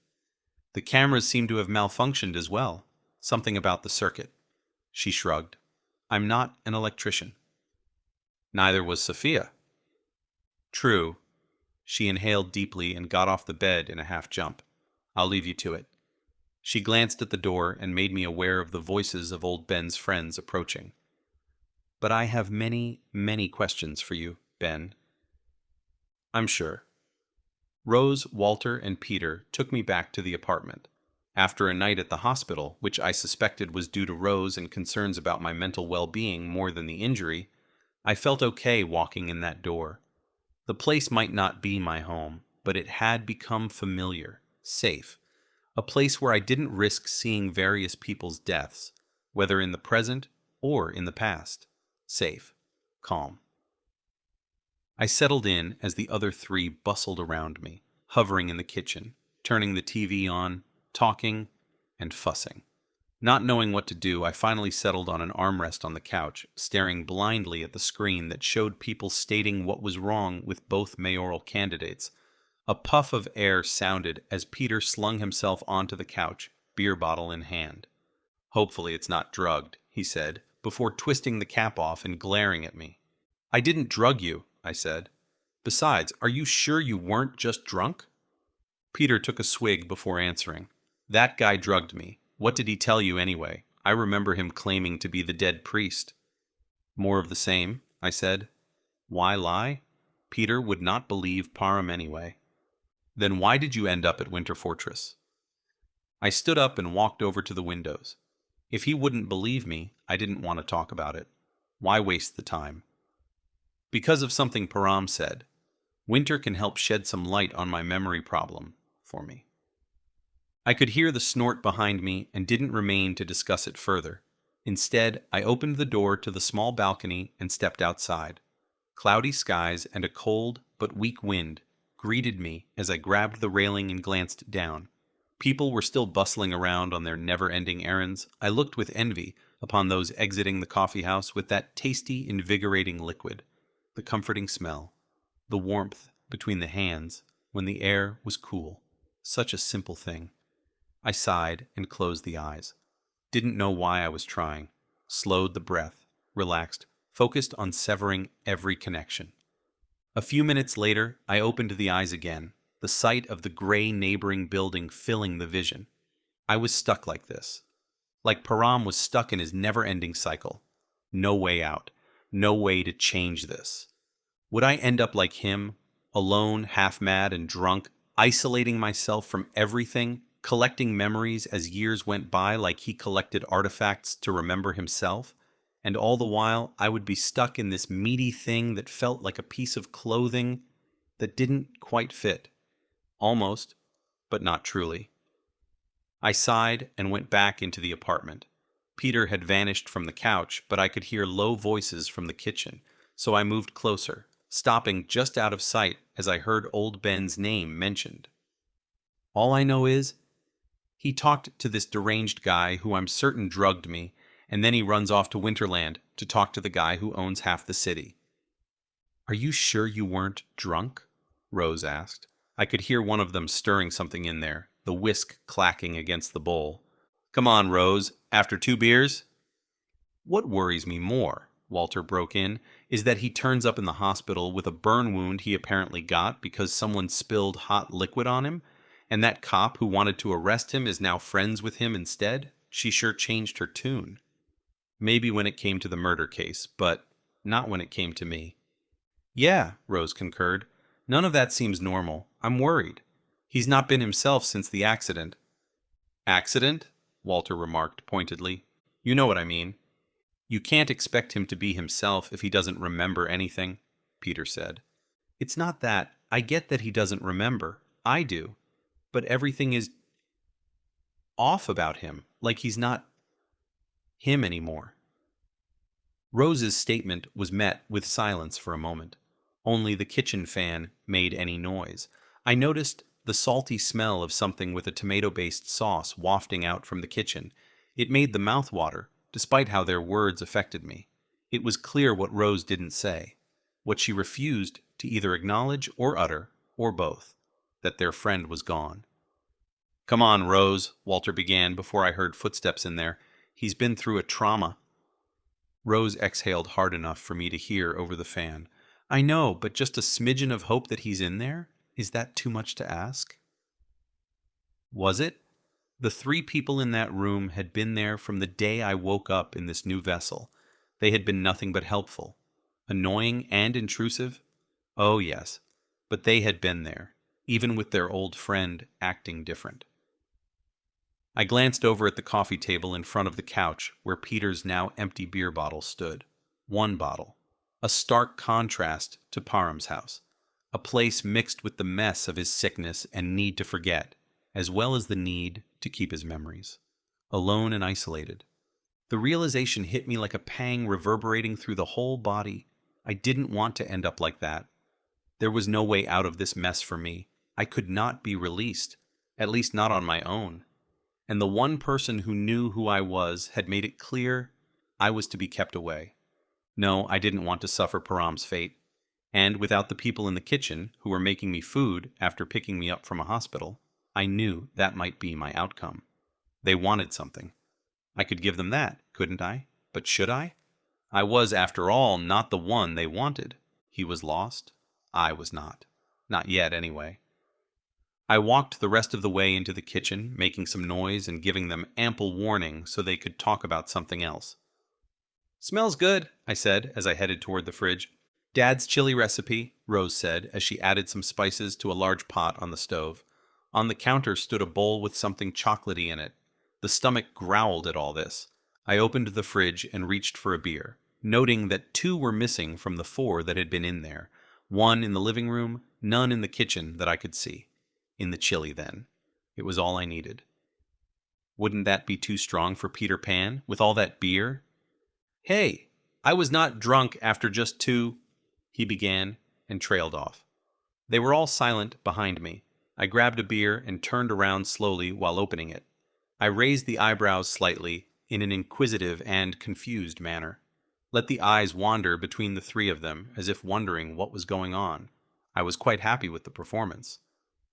The cameras seem to have malfunctioned as well. Something about the circuit. She shrugged. I'm not an electrician. Neither was Sophia. True. She inhaled deeply and got off the bed in a half jump. I'll leave you to it. She glanced at the door and made me aware of the voices of old Ben's friends approaching. But I have many, many questions for you, Ben. I'm sure. Rose, Walter, and Peter took me back to the apartment. After a night at the hospital, which I suspected was due to Rose and concerns about my mental well-being more than the injury, I felt okay walking in that door. The place might not be my home, but it had become familiar, safe. A place where I didn't risk seeing various people's deaths, whether in the present or in the past. Safe. Calm. I settled in as the other three bustled around me, hovering in the kitchen, turning the TV on, talking, and fussing. Not knowing what to do, I finally settled on an armrest on the couch, staring blindly at the screen that showed people stating what was wrong with both mayoral candidates. A puff of air sounded as Peter slung himself onto the couch, beer bottle in hand. Hopefully it's not drugged, he said, before twisting the cap off and glaring at me. I didn't drug you, I said. Besides, are you sure you weren't just drunk? Peter took a swig before answering. That guy drugged me. What did he tell you anyway? I remember him claiming to be the dead priest. More of the same, I said. Why lie? Peter would not believe Parham anyway. Then why did you end up at Winter Fortress? I stood up and walked over to the windows. If he wouldn't believe me, I didn't want to talk about it. Why waste the time? Because of something Parham said. Winter can help shed some light on my memory problem for me. I could hear the snort behind me and didn't remain to discuss it further. Instead, I opened the door to the small balcony and stepped outside. Cloudy skies and a cold but weak wind greeted me as I grabbed the railing and glanced down. People were still bustling around on their never-ending errands. I looked with envy upon those exiting the coffee house with that tasty, invigorating liquid, the comforting smell, the warmth between the hands when the air was cool. Such a simple thing. I sighed and closed the eyes. Didn't know why I was trying. Slowed the breath, relaxed, focused on severing every connection. A few minutes later, I opened the eyes again, the sight of the gray neighboring building filling the vision. I was stuck like this. Like Param was stuck in his never-ending cycle. No way out. No way to change this. Would I end up like him, alone, half-mad and drunk, isolating myself from everything, collecting memories as years went by like he collected artifacts to remember himself? And all the while, I would be stuck in this meaty thing that felt like a piece of clothing that didn't quite fit. Almost, but not truly. I sighed and went back into the apartment. Peter had vanished from the couch, but I could hear low voices from the kitchen, so I moved closer, stopping just out of sight as I heard old Ben's name mentioned. All I know is, he talked to this deranged guy who I'm certain drugged me, and then he runs off to Winterland to talk to the guy who owns half the city. "Are you sure you weren't drunk?" Rose asked. I could hear one of them stirring something in there, the whisk clacking against the bowl. "Come on, Rose, after 2 beers?" "What worries me more," Walter broke in, "is that he turns up in the hospital with a burn wound he apparently got because someone spilled hot liquid on him, and that cop who wanted to arrest him is now friends with him instead. She sure changed her tune." Maybe when it came to the murder case, but not when it came to me. "Yeah," Rose concurred. "None of that seems normal. I'm worried. He's not been himself since the accident." "Accident?" Walter remarked pointedly. "You know what I mean." "You can't expect him to be himself if he doesn't remember anything," Peter said. "It's not that. I get that he doesn't remember. I do. But everything is off about him, like he's not him anymore." Rose's statement was met with silence for a moment. Only the kitchen fan made any noise. I noticed the salty smell of something with a tomato-based sauce wafting out from the kitchen. It made the mouth water, despite how their words affected me. It was clear what Rose didn't say, what she refused to either acknowledge or utter, or both, that their friend was gone. "Come on, Rose," Walter began before I heard footsteps in there. "He's been through a trauma." Rose exhaled hard enough for me to hear over the fan. "I know, but just a smidgen of hope that he's in there? Is that too much to ask?" Was it? The 3 people in that room had been there from the day I woke up in this new vessel. They had been nothing but helpful. Annoying and intrusive? Oh, yes. But they had been there, even with their old friend acting different. I glanced over at the coffee table in front of the couch where Peter's now empty beer bottle stood. One bottle. A stark contrast to Parham's house. A place mixed with the mess of his sickness and need to forget, as well as the need to keep his memories. Alone and isolated. The realization hit me like a pang reverberating through the whole body. I didn't want to end up like that. There was no way out of this mess for me. I could not be released, at least not on my own. And the one person who knew who I was had made it clear I was to be kept away. No, I didn't want to suffer Param's fate. And without the people in the kitchen who were making me food after picking me up from a hospital, I knew that might be my outcome. They wanted something. I could give them that, couldn't I? But should I? I was, after all, not the one they wanted. He was lost. I was not. Not yet, anyway. I walked the rest of the way into the kitchen, making some noise and giving them ample warning so they could talk about something else. "Smells good," I said as I headed toward the fridge. "Dad's chili recipe," Rose said as she added some spices to a large pot on the stove. On the counter stood a bowl with something chocolatey in it. The stomach growled at all this. I opened the fridge and reached for a beer, noting that 2 were missing from the 4 that had been in there. 1 in the living room, none in the kitchen that I could see. In the chili, then. It was all I needed. Wouldn't that be too strong for Peter Pan, with all that beer? Hey, I was not drunk after just two, he began, and trailed off. They were all silent behind me. I grabbed a beer and turned around slowly while opening it. I raised the eyebrows slightly, in an inquisitive and confused manner. Let the eyes wander between the three of them, as if wondering what was going on. I was quite happy with the performance.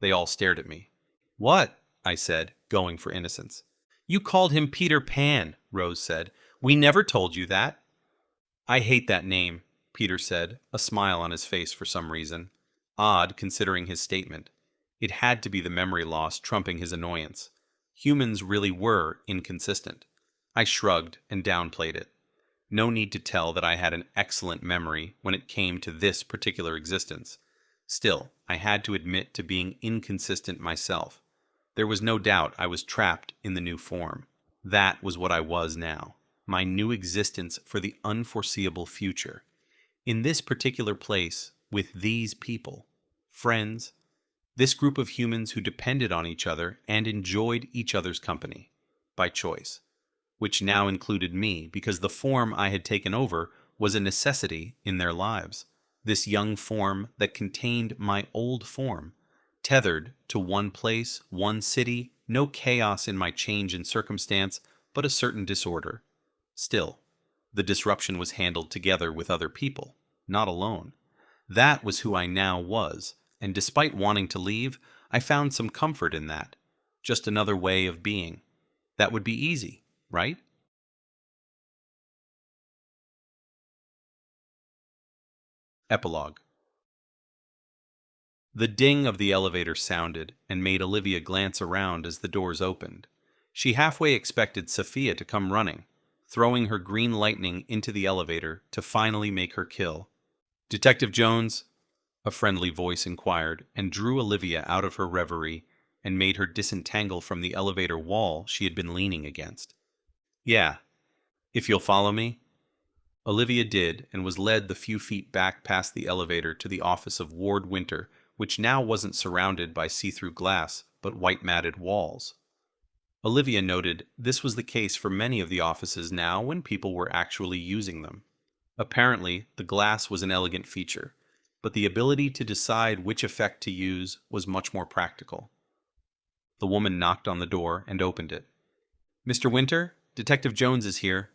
They all stared at me. What? I said, going for innocence. You called him Peter Pan, Rose said. We never told you that. I hate that name, Peter said, a smile on his face for some reason. Odd, considering his statement. It had to be the memory loss trumping his annoyance. Humans really were inconsistent. I shrugged and downplayed it. No need to tell that I had an excellent memory when it came to this particular existence. Still, I had to admit to being inconsistent myself. There was no doubt I was trapped in the new form. That was what I was now. My new existence for the unforeseeable future. In this particular place, with these people. Friends. This group of humans who depended on each other and enjoyed each other's company. By choice. Which now included me, because the form I had taken over was a necessity in their lives. This young form that contained my old form. Tethered to one place, one city, no chaos in my change in circumstance, but a certain disorder. Still, the disruption was handled together with other people, not alone. That was who I now was, and despite wanting to leave, I found some comfort in that. Just another way of being. That would be easy, right? Epilogue. The ding of the elevator sounded and made Olivia glance around as the doors opened. She halfway expected Sophia to come running, throwing her green lightning into the elevator to finally make her kill. Detective Jones? A friendly voice inquired, and drew Olivia out of her reverie and made her disentangle from the elevator wall she had been leaning against. Yeah. If you'll follow me? Olivia did, and was led the few feet back past the elevator to the office of Ward Winter, which now wasn't surrounded by see-through glass, but white-matted walls. Olivia noted this was the case for many of the offices now when people were actually using them. Apparently, the glass was an elegant feature, but the ability to decide which effect to use was much more practical. The woman knocked on the door and opened it. Mr. Winter, Detective Jones is here.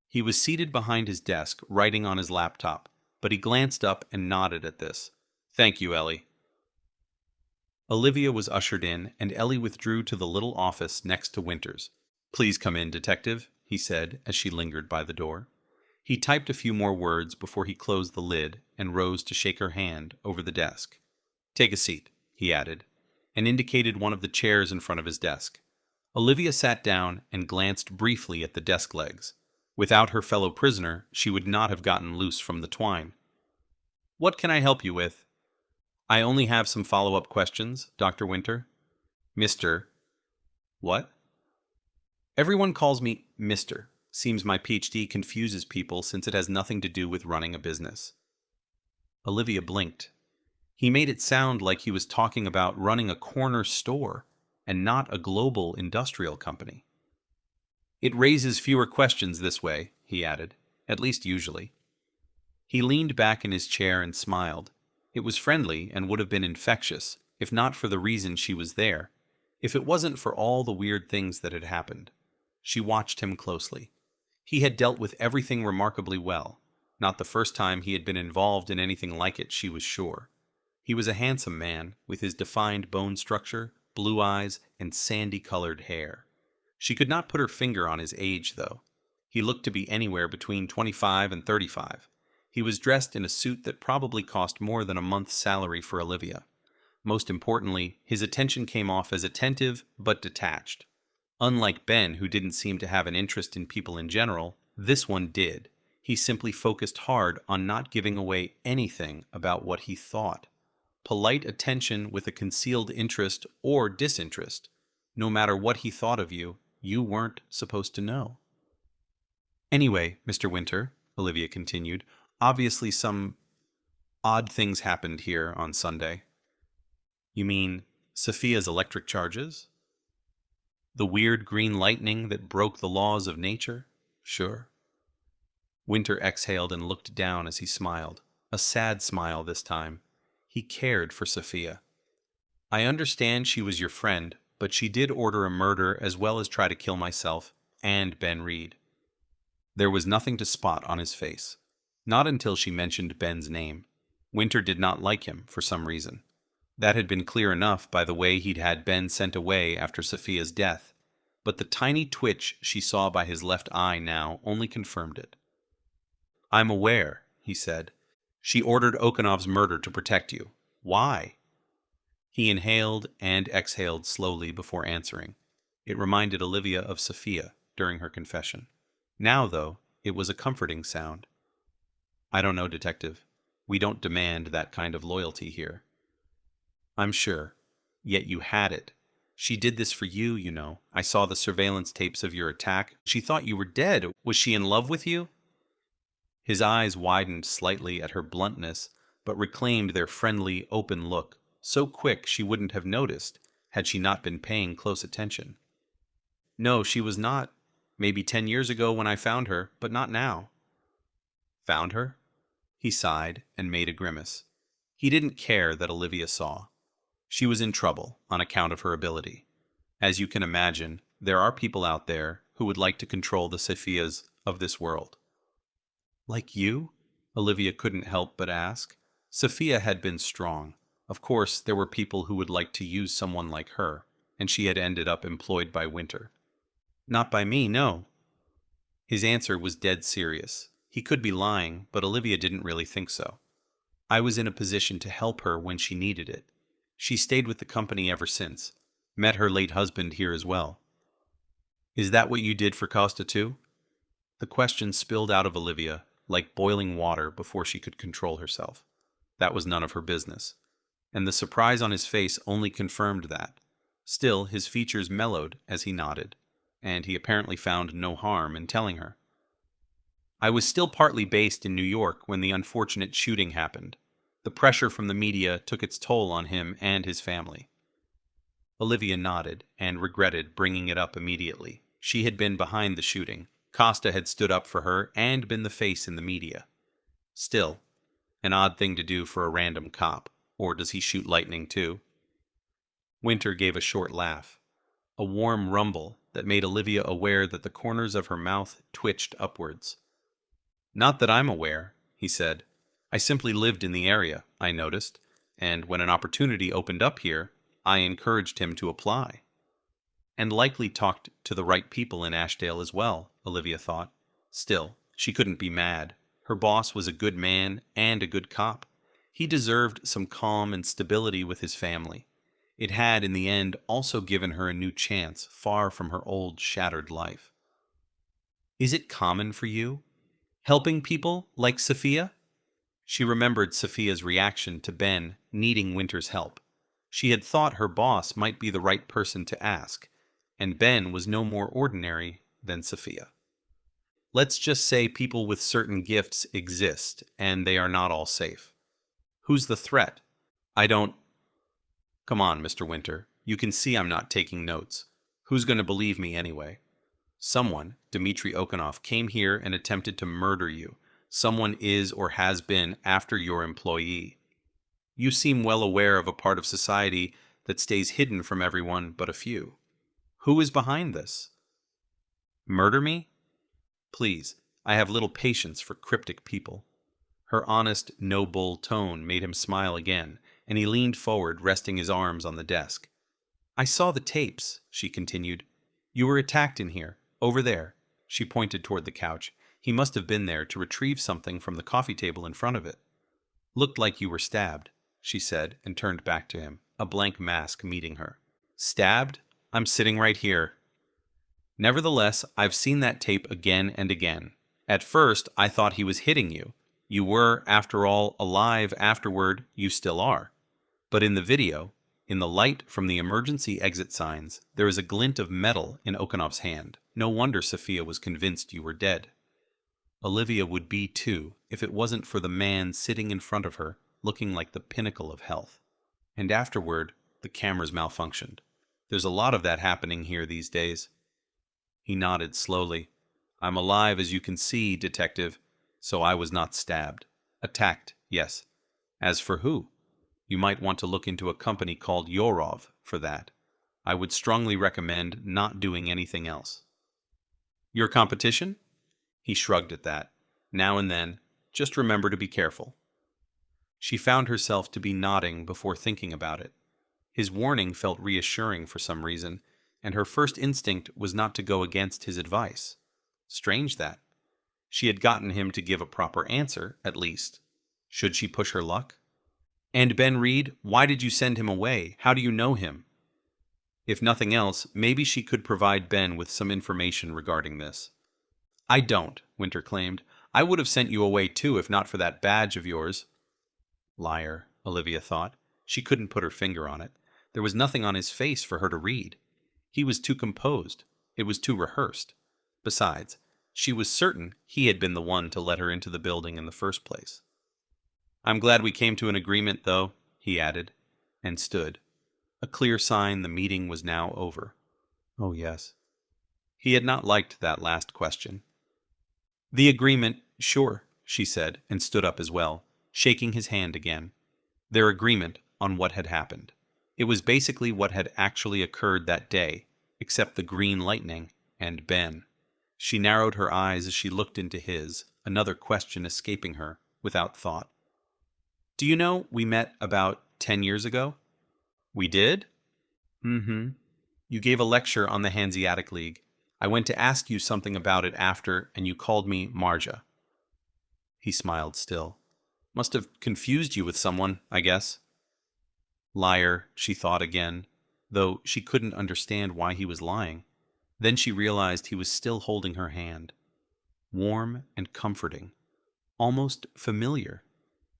He was seated behind his desk, writing on his laptop, but he glanced up and nodded at this. Thank you, Ellie. Olivia was ushered in, and Ellie withdrew to the little office next to Winter's. Please come in, Detective, he said as she lingered by the door. He typed a few more words before he closed the lid and rose to shake her hand over the desk. Take a seat, he added, and indicated one of the chairs in front of his desk. Olivia sat down and glanced briefly at the desk legs. Without her fellow prisoner, she would not have gotten loose from the twine. What can I help you with? I only have some follow-up questions, Dr. Winter. Mr. What? Everyone calls me Mr. Seems my PhD confuses people since it has nothing to do with running a business. Olivia blinked. He made it sound like he was talking about running a corner store and not a global industrial company. It raises fewer questions this way, he added, at least usually. He leaned back in his chair and smiled. It was friendly and would have been infectious, if not for the reason she was there, if it wasn't for all the weird things that had happened. She watched him closely. He had dealt with everything remarkably well. Not the first time he had been involved in anything like it, she was sure. He was a handsome man, with his defined bone structure, blue eyes, and sandy-colored hair. She could not put her finger on his age, though. He looked to be anywhere between 25 and 35. He was dressed in a suit that probably cost more than a month's salary for Olivia. Most importantly, his attention came off as attentive but detached. Unlike Ben, who didn't seem to have an interest in people in general, this one did. He simply focused hard on not giving away anything about what he thought. Polite attention with a concealed interest or disinterest. No matter what he thought of you, you weren't supposed to know. Anyway, Mr. Winter, Olivia continued, obviously some odd things happened here on Sunday. You mean Sophia's electric charges? The weird green lightning that broke the laws of nature? Sure. Winter exhaled and looked down as he smiled. A sad smile this time. He cared for Sophia. I understand she was your friend, but she did order a murder as well as try to kill myself and Ben Reed. There was nothing to spot on his face. Not until she mentioned Ben's name. Winter did not like him for some reason. That had been clear enough by the way he'd had Ben sent away after Sophia's death, but the tiny twitch she saw by his left eye now only confirmed it. I'm aware, he said. She ordered Okonov's murder to protect you. Why? He inhaled and exhaled slowly before answering. It reminded Olivia of Sophia during her confession. Now, though, it was a comforting sound. I don't know, Detective. We don't demand that kind of loyalty here. I'm sure. Yet you had it. She did this for you, you know. I saw the surveillance tapes of your attack. She thought you were dead. Was she in love with you? His eyes widened slightly at her bluntness, but reclaimed their friendly, open look, so quick she wouldn't have noticed had she not been paying close attention. No, she was not. Maybe 10 years ago when I found her, but not now. Found her? He sighed and made a grimace. He didn't care that Olivia saw. She was in trouble on account of her ability. As you can imagine, there are people out there who would like to control the Sophias of this world. Like you? Olivia couldn't help but ask. Sophia had been strong. Of course, there were people who would like to use someone like her, and she had ended up employed by Winter. Not by me, no. His answer was dead serious. He could be lying, but Olivia didn't really think so. I was in a position to help her when she needed it. She stayed with the company ever since. Met her late husband here as well. Is that what you did for Costa too? The question spilled out of Olivia like boiling water before she could control herself. That was none of her business. And the surprise on his face only confirmed that. Still, his features mellowed as he nodded, and he apparently found no harm in telling her. I was still partly based in New York when the unfortunate shooting happened. The pressure from the media took its toll on him and his family. Olivia nodded and regretted bringing it up immediately. She had been behind the shooting. Costa had stood up for her and been the face in the media. Still, an odd thing to do for a random cop. Or does he shoot lightning too? Winter gave a short laugh. A warm rumble that made Olivia aware that the corners of her mouth twitched upwards. Not that I'm aware, he said. I simply lived in the area, I noticed, and when an opportunity opened up here, I encouraged him to apply. And likely talked to the right people in Ashdale as well, Olivia thought. Still, she couldn't be mad. Her boss was a good man and a good cop. He deserved some calm and stability with his family. It had, in the end, also given her a new chance, far from her old, shattered life. Is it common for you? Helping people like Sophia? She remembered Sophia's reaction to Ben needing Winter's help. She had thought her boss might be the right person to ask, and Ben was no more ordinary than Sophia. Let's just say people with certain gifts exist, and they are not all safe. Who's the threat? I don't... Come on, Mr. Winter. You can see I'm not taking notes. Who's going to believe me anyway? Someone, Dmitry Okonov, came here and attempted to murder you. Someone is or has been after your employee. You seem well aware of a part of society that stays hidden from everyone but a few. Who is behind this? Murder me? Please, I have little patience for cryptic people. Her honest, no-bull tone made him smile again, and he leaned forward, resting his arms on the desk. I saw the tapes, she continued. You were attacked in here, over there. She pointed toward the couch. He must have been there to retrieve something from the coffee table in front of it. Looked like you were stabbed, she said, and turned back to him, a blank mask meeting her. Stabbed? I'm sitting right here. Nevertheless, I've seen that tape again and again. At first, I thought he was hitting you. You were, after all, alive afterward. You still are. But in the video, in the light from the emergency exit signs, there is a glint of metal in Okonov's hand. No wonder Sophia was convinced you were dead. Olivia would be too, if it wasn't for the man sitting in front of her, looking like the pinnacle of health. And afterward, the cameras malfunctioned. There's a lot of that happening here these days. He nodded slowly. I'm alive, as you can see, Detective, so I was not stabbed. Attacked, yes. As for who? You might want to look into a company called Yorov for that. I would strongly recommend not doing anything else. Your competition? He shrugged at that. Now and then, just remember to be careful. She found herself to be nodding before thinking about it. His warning felt reassuring for some reason, and her first instinct was not to go against his advice. Strange that. She had gotten him to give a proper answer, at least. Should she push her luck? And Ben Reed, why did you send him away? How do you know him? If nothing else, maybe she could provide Ben with some information regarding this. I don't, Winter claimed. I would have sent you away too if not for that badge of yours. Liar, Olivia thought. She couldn't put her finger on it. There was nothing on his face for her to read. He was too composed. It was too rehearsed. Besides, she was certain he had been the one to let her into the building in the first place. I'm glad we came to an agreement, though, he added, and stood. A clear sign the meeting was now over. Oh, yes. He had not liked that last question. The agreement, sure, she said, and stood up as well, shaking his hand again. Their agreement on what had happened. It was basically what had actually occurred that day, except the green lightning and Ben. She narrowed her eyes as she looked into his, another question escaping her, without thought. Do you know, we met about 10 years ago? We did? Mm-hmm. You gave a lecture on the Hanseatic League. I went to ask you something about it after, and you called me Marja. He smiled still. Must have confused you with someone, I guess. Liar, she thought again, though she couldn't understand why he was lying. Then she realized he was still holding her hand. Warm and comforting. Almost familiar.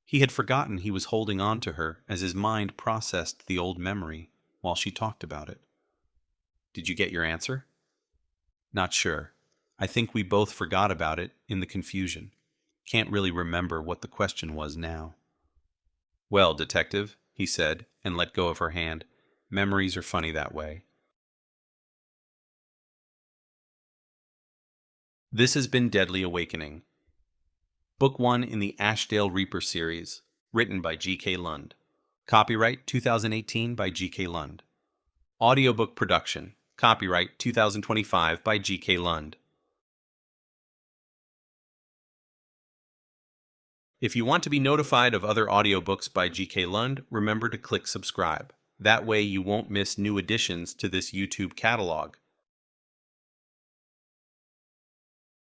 He had forgotten he was holding on to her as his mind processed the old memory while she talked about it. Did you get your answer? Not sure. I think we both forgot about it in the confusion. Can't really remember what the question was now. Well, Detective, he said, and let go of her hand. Memories are funny that way. This has been Deadly Awakening. Book 1 in the Ashdale River series, written by G.K. Lund. Copyright 2018 by G.K. Lund. Audiobook production. Copyright 2025 by G.K. Lund. If you want to be notified of other audiobooks by G.K. Lund, remember to click subscribe. That way you won't miss new additions to this YouTube catalog.